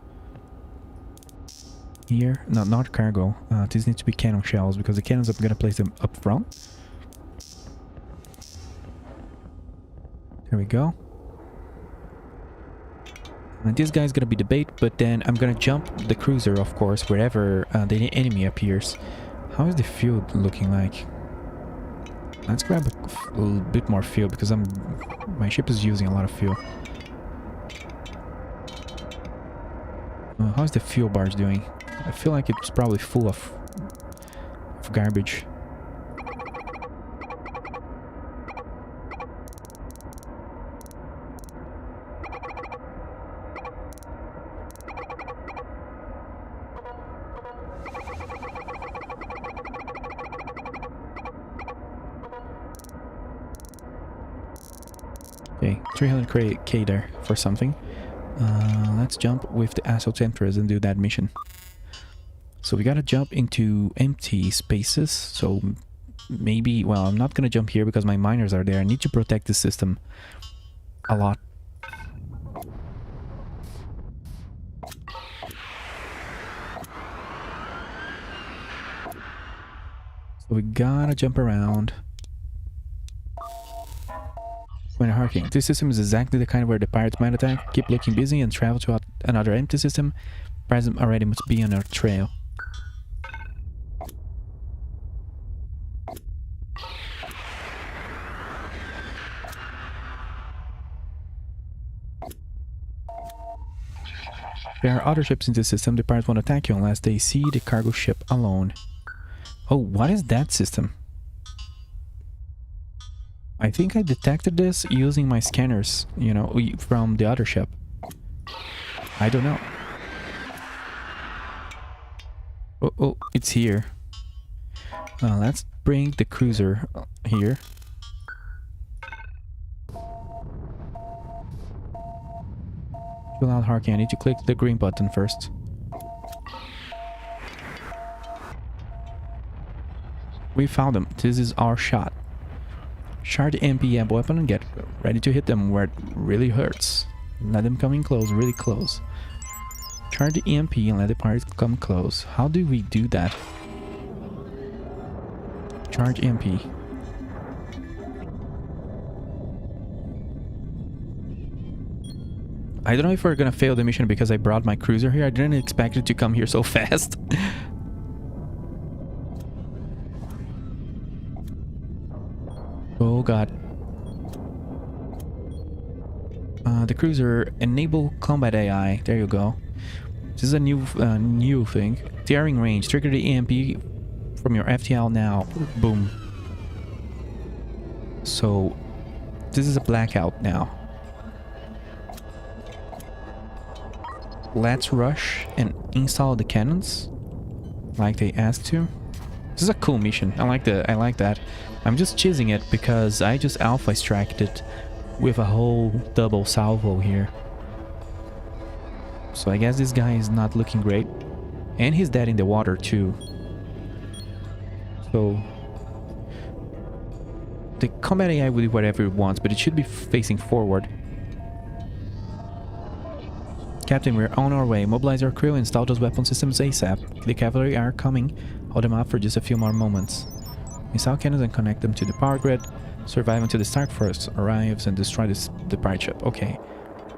here. No, not cargo. These need to be cannon shells because the cannons, I'm gonna place them up front. There we go. And this guy's gonna be the bait, but then I'm gonna jump the cruiser, of course, wherever the enemy appears. How is the field looking like? Let's grab a little bit more fuel because my ship is using a lot of fuel. How's the fuel barge doing? I feel like it's probably full of garbage. Okay, 300k there for something. Let's jump with the Astral Temptress and do that mission. So we gotta jump into empty spaces. So maybe, well, I'm not gonna jump here because my miners are there. I need to protect the system a lot. So we gotta jump around. When harking, this system is exactly the kind where the pirates might attack. Keep looking busy and travel to another empty system. Pirates already must be on our trail. There are other ships in this system. The pirates won't attack you unless they see the cargo ship alone. Oh, what is that system? I think I detected this using my scanners, you know, from the other ship. I don't know. Oh, it's here. Let's bring the cruiser here. Without harking, I need to click the green button first. We found them. This is our shot. Charge the MP amp weapon and get ready to hit them where it really hurts. Let them come in close, really close. Charge the EMP and let the pirates come close. How do we do that? Charge EMP. I don't know if we're gonna fail the mission because I brought my cruiser here. I didn't expect it to come here so fast. Oh god. The cruiser, enable combat AI. There you go. This is a new thing. Tearing range. Trigger the EMP from your FTL now. Boom. So this is a blackout now. Let's rush and install the cannons like they asked to. This is a cool mission. I like that. I'm just cheesing it because I just alpha extracted with a whole double salvo here. So I guess this guy is not looking great. And he's dead in the water too. So the combat AI will do whatever it wants, but it should be facing forward. Captain, we're on our way. Mobilize our crew and install those weapon systems ASAP. The cavalry are coming. Hold them up for just a few more moments. Install cannons and connect them to the power grid. Survive until the Stark Force arrives and destroy the pirate ship. Okay.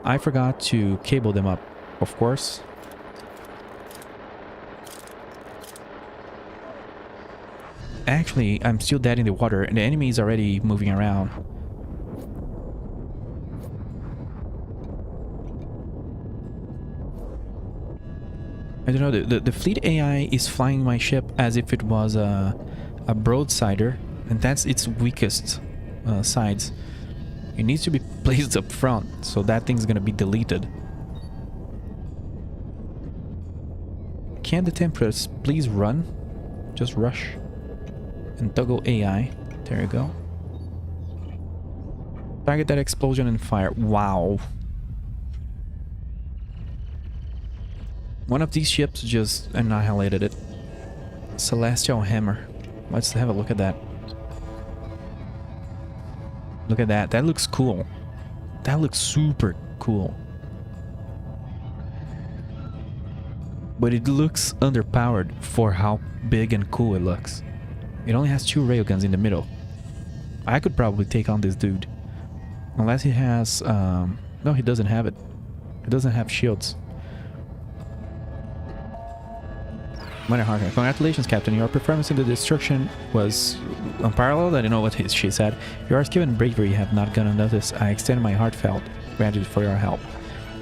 I forgot to cable them up, of course. Actually, I'm still dead in the water and the enemy is already moving around. I don't know, the fleet AI is flying my ship as if it was a broadsider, and that's its weakest sides. It needs to be placed up front, so that thing's gonna be deleted. Can the Temptress please run? Just rush. And toggle AI. There you go. Target that explosion and fire. Wow. One of these ships just annihilated it. Celestial Hammer. Let's have a look at that. Look at that. That looks cool. That looks super cool. But it looks underpowered for how big and cool it looks. It only has 2 railguns in the middle. I could probably take on this dude. Unless he has... no, he doesn't have it. He doesn't have shields. Mother Harker, congratulations, Captain. Your performance in the destruction was unparalleled. I don't know what she said. Your skill and bravery have not gone unnoticed. I extend my heartfelt gratitude for your help.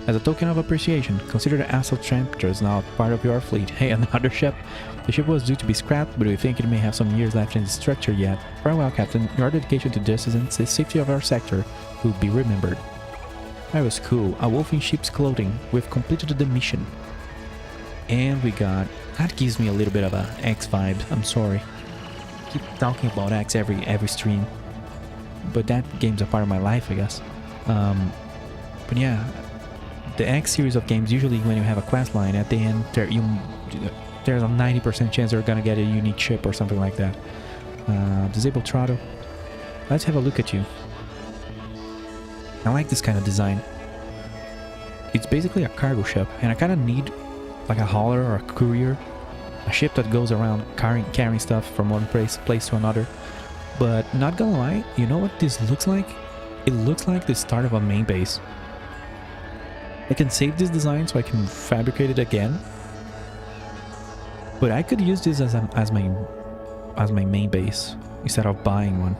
As a token of appreciation, consider the Last Starship as now part of your fleet. Hey, another ship. The ship was due to be scrapped, but we think it may have some years left in the structure yet. Farewell, Captain. Your dedication to justice and the safety of our sector will be remembered. That was cool. A wolf in sheep's clothing. We've completed the mission. And we got... That gives me a little bit of a X vibe. I'm sorry. Keep talking about X every stream. But that game's a part of my life, I guess. But yeah... The X series of games, usually when you have a quest line, at the end, there's a 90% chance you're gonna get a unique ship or something like that. Disable throttle. Let's have a look at you. I like this kind of design. It's basically a cargo ship, and I kind of need like a hauler or a courier. A ship that goes around carrying stuff from one place to another. But not gonna lie, you know what this looks like? It looks like the start of a main base. I can save this design so I can fabricate it again. But I could use this as my main base instead of buying one.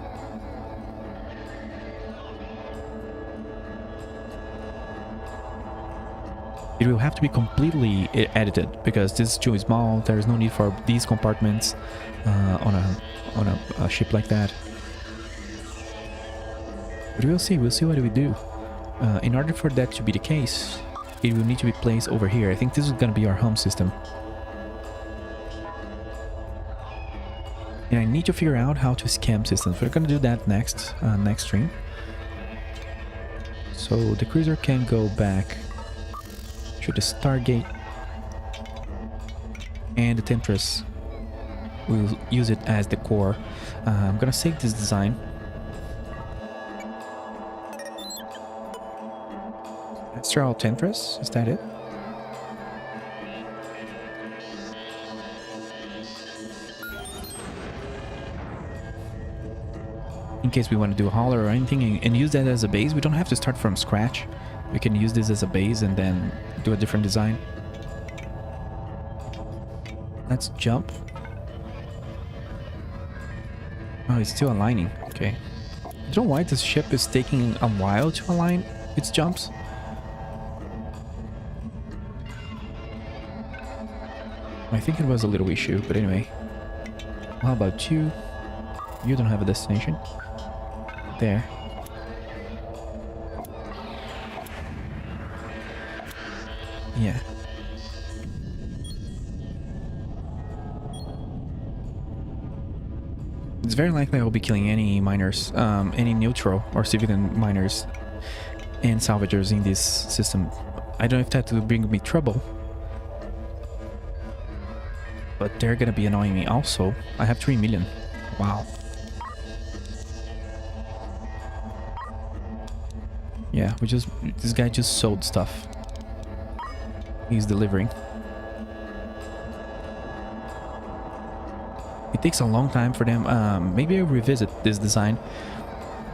It will have to be completely edited because this is too small. There is no need for these compartments on a ship like that. But we'll see what we do. In order for that to be the case, it will need to be placed over here. I think this is going to be our home system. And I need to figure out how to scam systems. We're going to do that next stream. So the cruiser can go back to the Stargate. And the Temptress will use it as the core. I'm going to save this design. Astral Temptress, is that it? in case we want to do a hauler or anything, and use that as a base. We don't have to start from scratch. We can use this as a base and then do a different design. Let's jump. Oh, it's still aligning. Okay. I don't know why this ship is taking a while to align its jumps. I think it was a little issue, but anyway. How about you? You don't have a destination. There. Yeah. It's very likely I will be killing any miners, any neutral or civilian miners and salvagers in this system. I don't know if that will bring me trouble, but they're gonna be annoying me also. I have 3 million. Wow. Yeah, this guy just sold stuff. He's delivering. It takes a long time for them. Maybe I'll revisit this design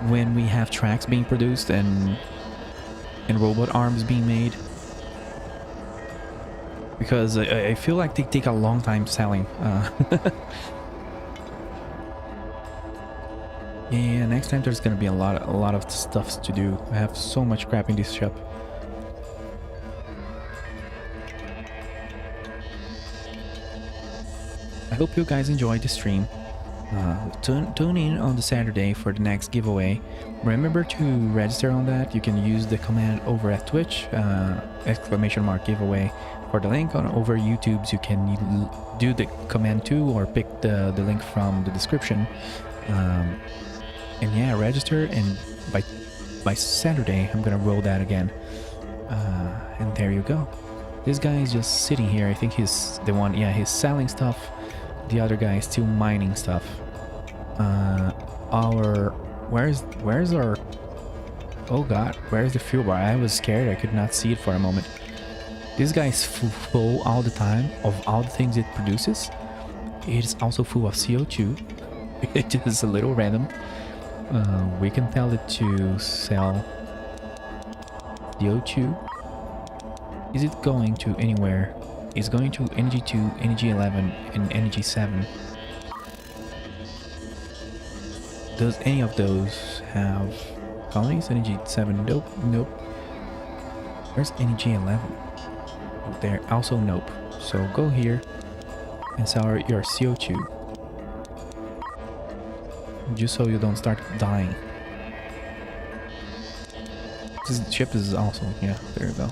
when we have tracks being produced and robot arms being made. Because I feel like they take a long time selling. Yeah, next time there's gonna be a lot of stuff to do. I have so much crap in this ship. I hope you guys enjoyed the stream. Tune in on the Saturday for the next giveaway. Remember to register on that. You can use the command over at Twitch, !giveaway. For the link on over YouTube, you can do the command too, or pick the link from the description. And yeah, register, and by Saturday I'm gonna roll that again. And there you go. This guy is just sitting here. I think he's the one. Yeah, he's selling stuff. The other guy is still mining stuff. Where's our? Oh God, where's the fuel bar? I was scared. I could not see it for a moment. This guy is full all the time of all the things it produces. It is also full of CO2. It is a little random. We can tell it to sell CO2. Is it going to anywhere? It's going to Energy 2, Energy 11, and Energy 7. Does any of those have colonies? Energy 7, nope, nope. Where's Energy 11? There, also nope. So go here and sell your CO2. Just so you don't start dying. This ship is also, yeah, there you go.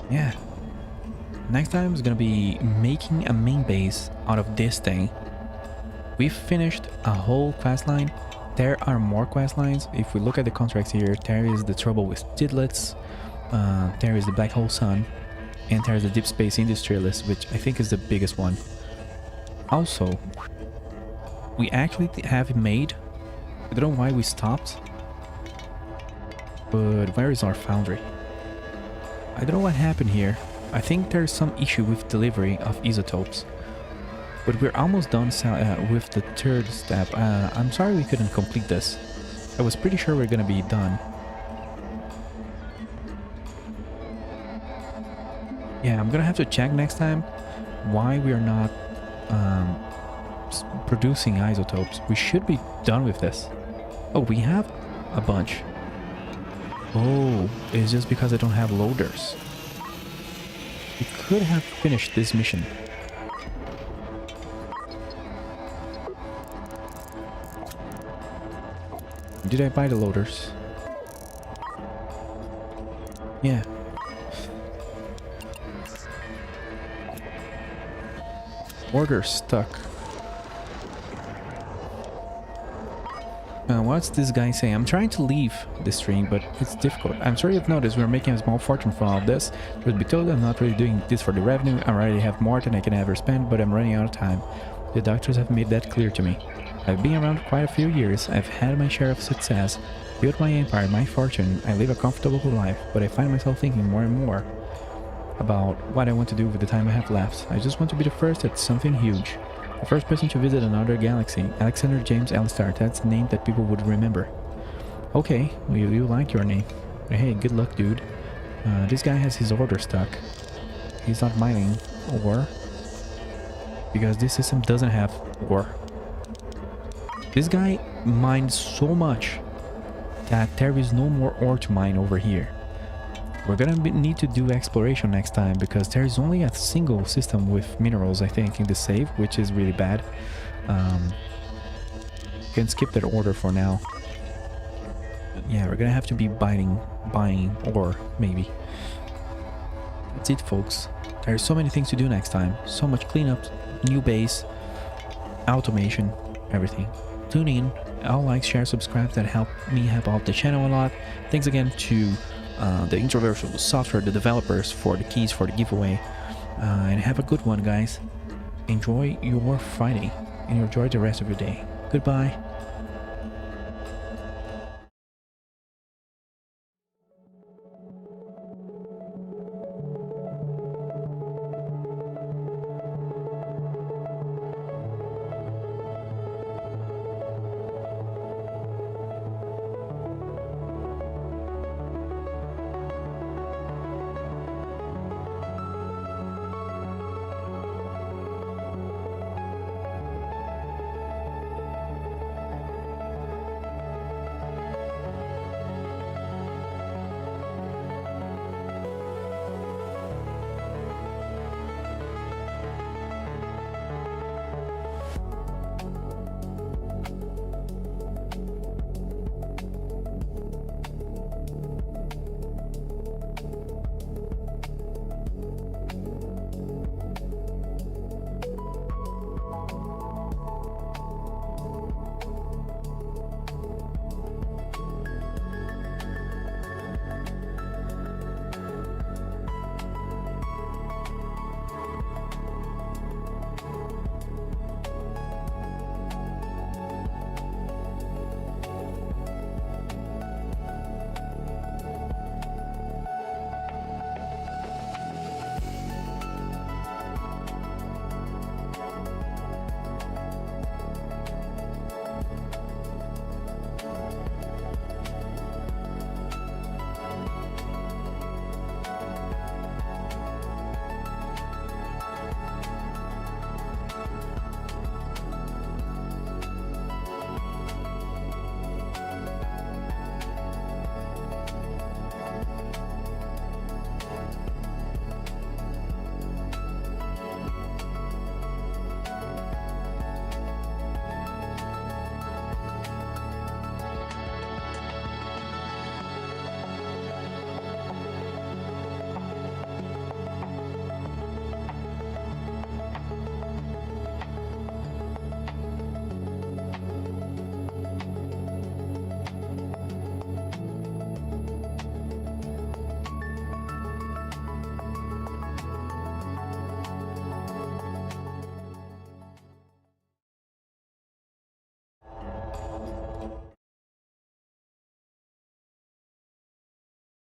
Yeah. Next time is gonna be making a main base out of this thing. We've finished a whole quest line. There are more quest lines. If we look at the contracts here, there is the trouble with Tidlets, there is the Black Hole Sun, and there is the Deep Space Industrialist, which I think is the biggest one. Also, we actually have it made. I don't know why we stopped. But where is our foundry? I don't know what happened here. I think there's some issue with delivery of isotopes. But we're almost done with the third step. I'm sorry we couldn't complete this. I was pretty sure we're gonna be done. Yeah, I'm gonna have to check next time why we are not producing isotopes. We should be done with this. Oh, we have a bunch. Oh, it's just because I don't have loaders. We could have finished this mission. Did I buy the loaders? Yeah. Order stuck. What's this guy saying? I'm trying to leave the stream, but it's difficult. I'm sure you've noticed we're making a small fortune from all of this. Truth be told, I'm not really doing this for the revenue. I already have more than I can ever spend, but I'm running out of time. The doctors have made that clear to me. I've been around quite a few years. I've had my share of success, built my empire, my fortune. I live a comfortable life, but I find myself thinking more and more about what I want to do with the time I have left. I just want to be the first at something huge. The first person to visit another galaxy. Alexander James Alistar. That's a name that people would remember. Okay, you like your name. Hey, good luck, dude. This guy has his order stuck. He's not mining ore. Because this system doesn't have ore. This guy mines so much that there is no more ore to mine over here. We're gonna need to do exploration next time because there is only a single system with minerals, I think, in the save, which is really bad. You can skip that order for now. Yeah, we're gonna have to be buying ore, maybe. That's it, folks. There's so many things to do next time. So much cleanup, new base, automation, everything. Tune in, all like, share, subscribe, that help me help out the channel a lot. Thanks again to the Introversion software, the developers, for the keys for the giveaway. And have a good one, guys. Enjoy your Friday and enjoy the rest of your day. Goodbye.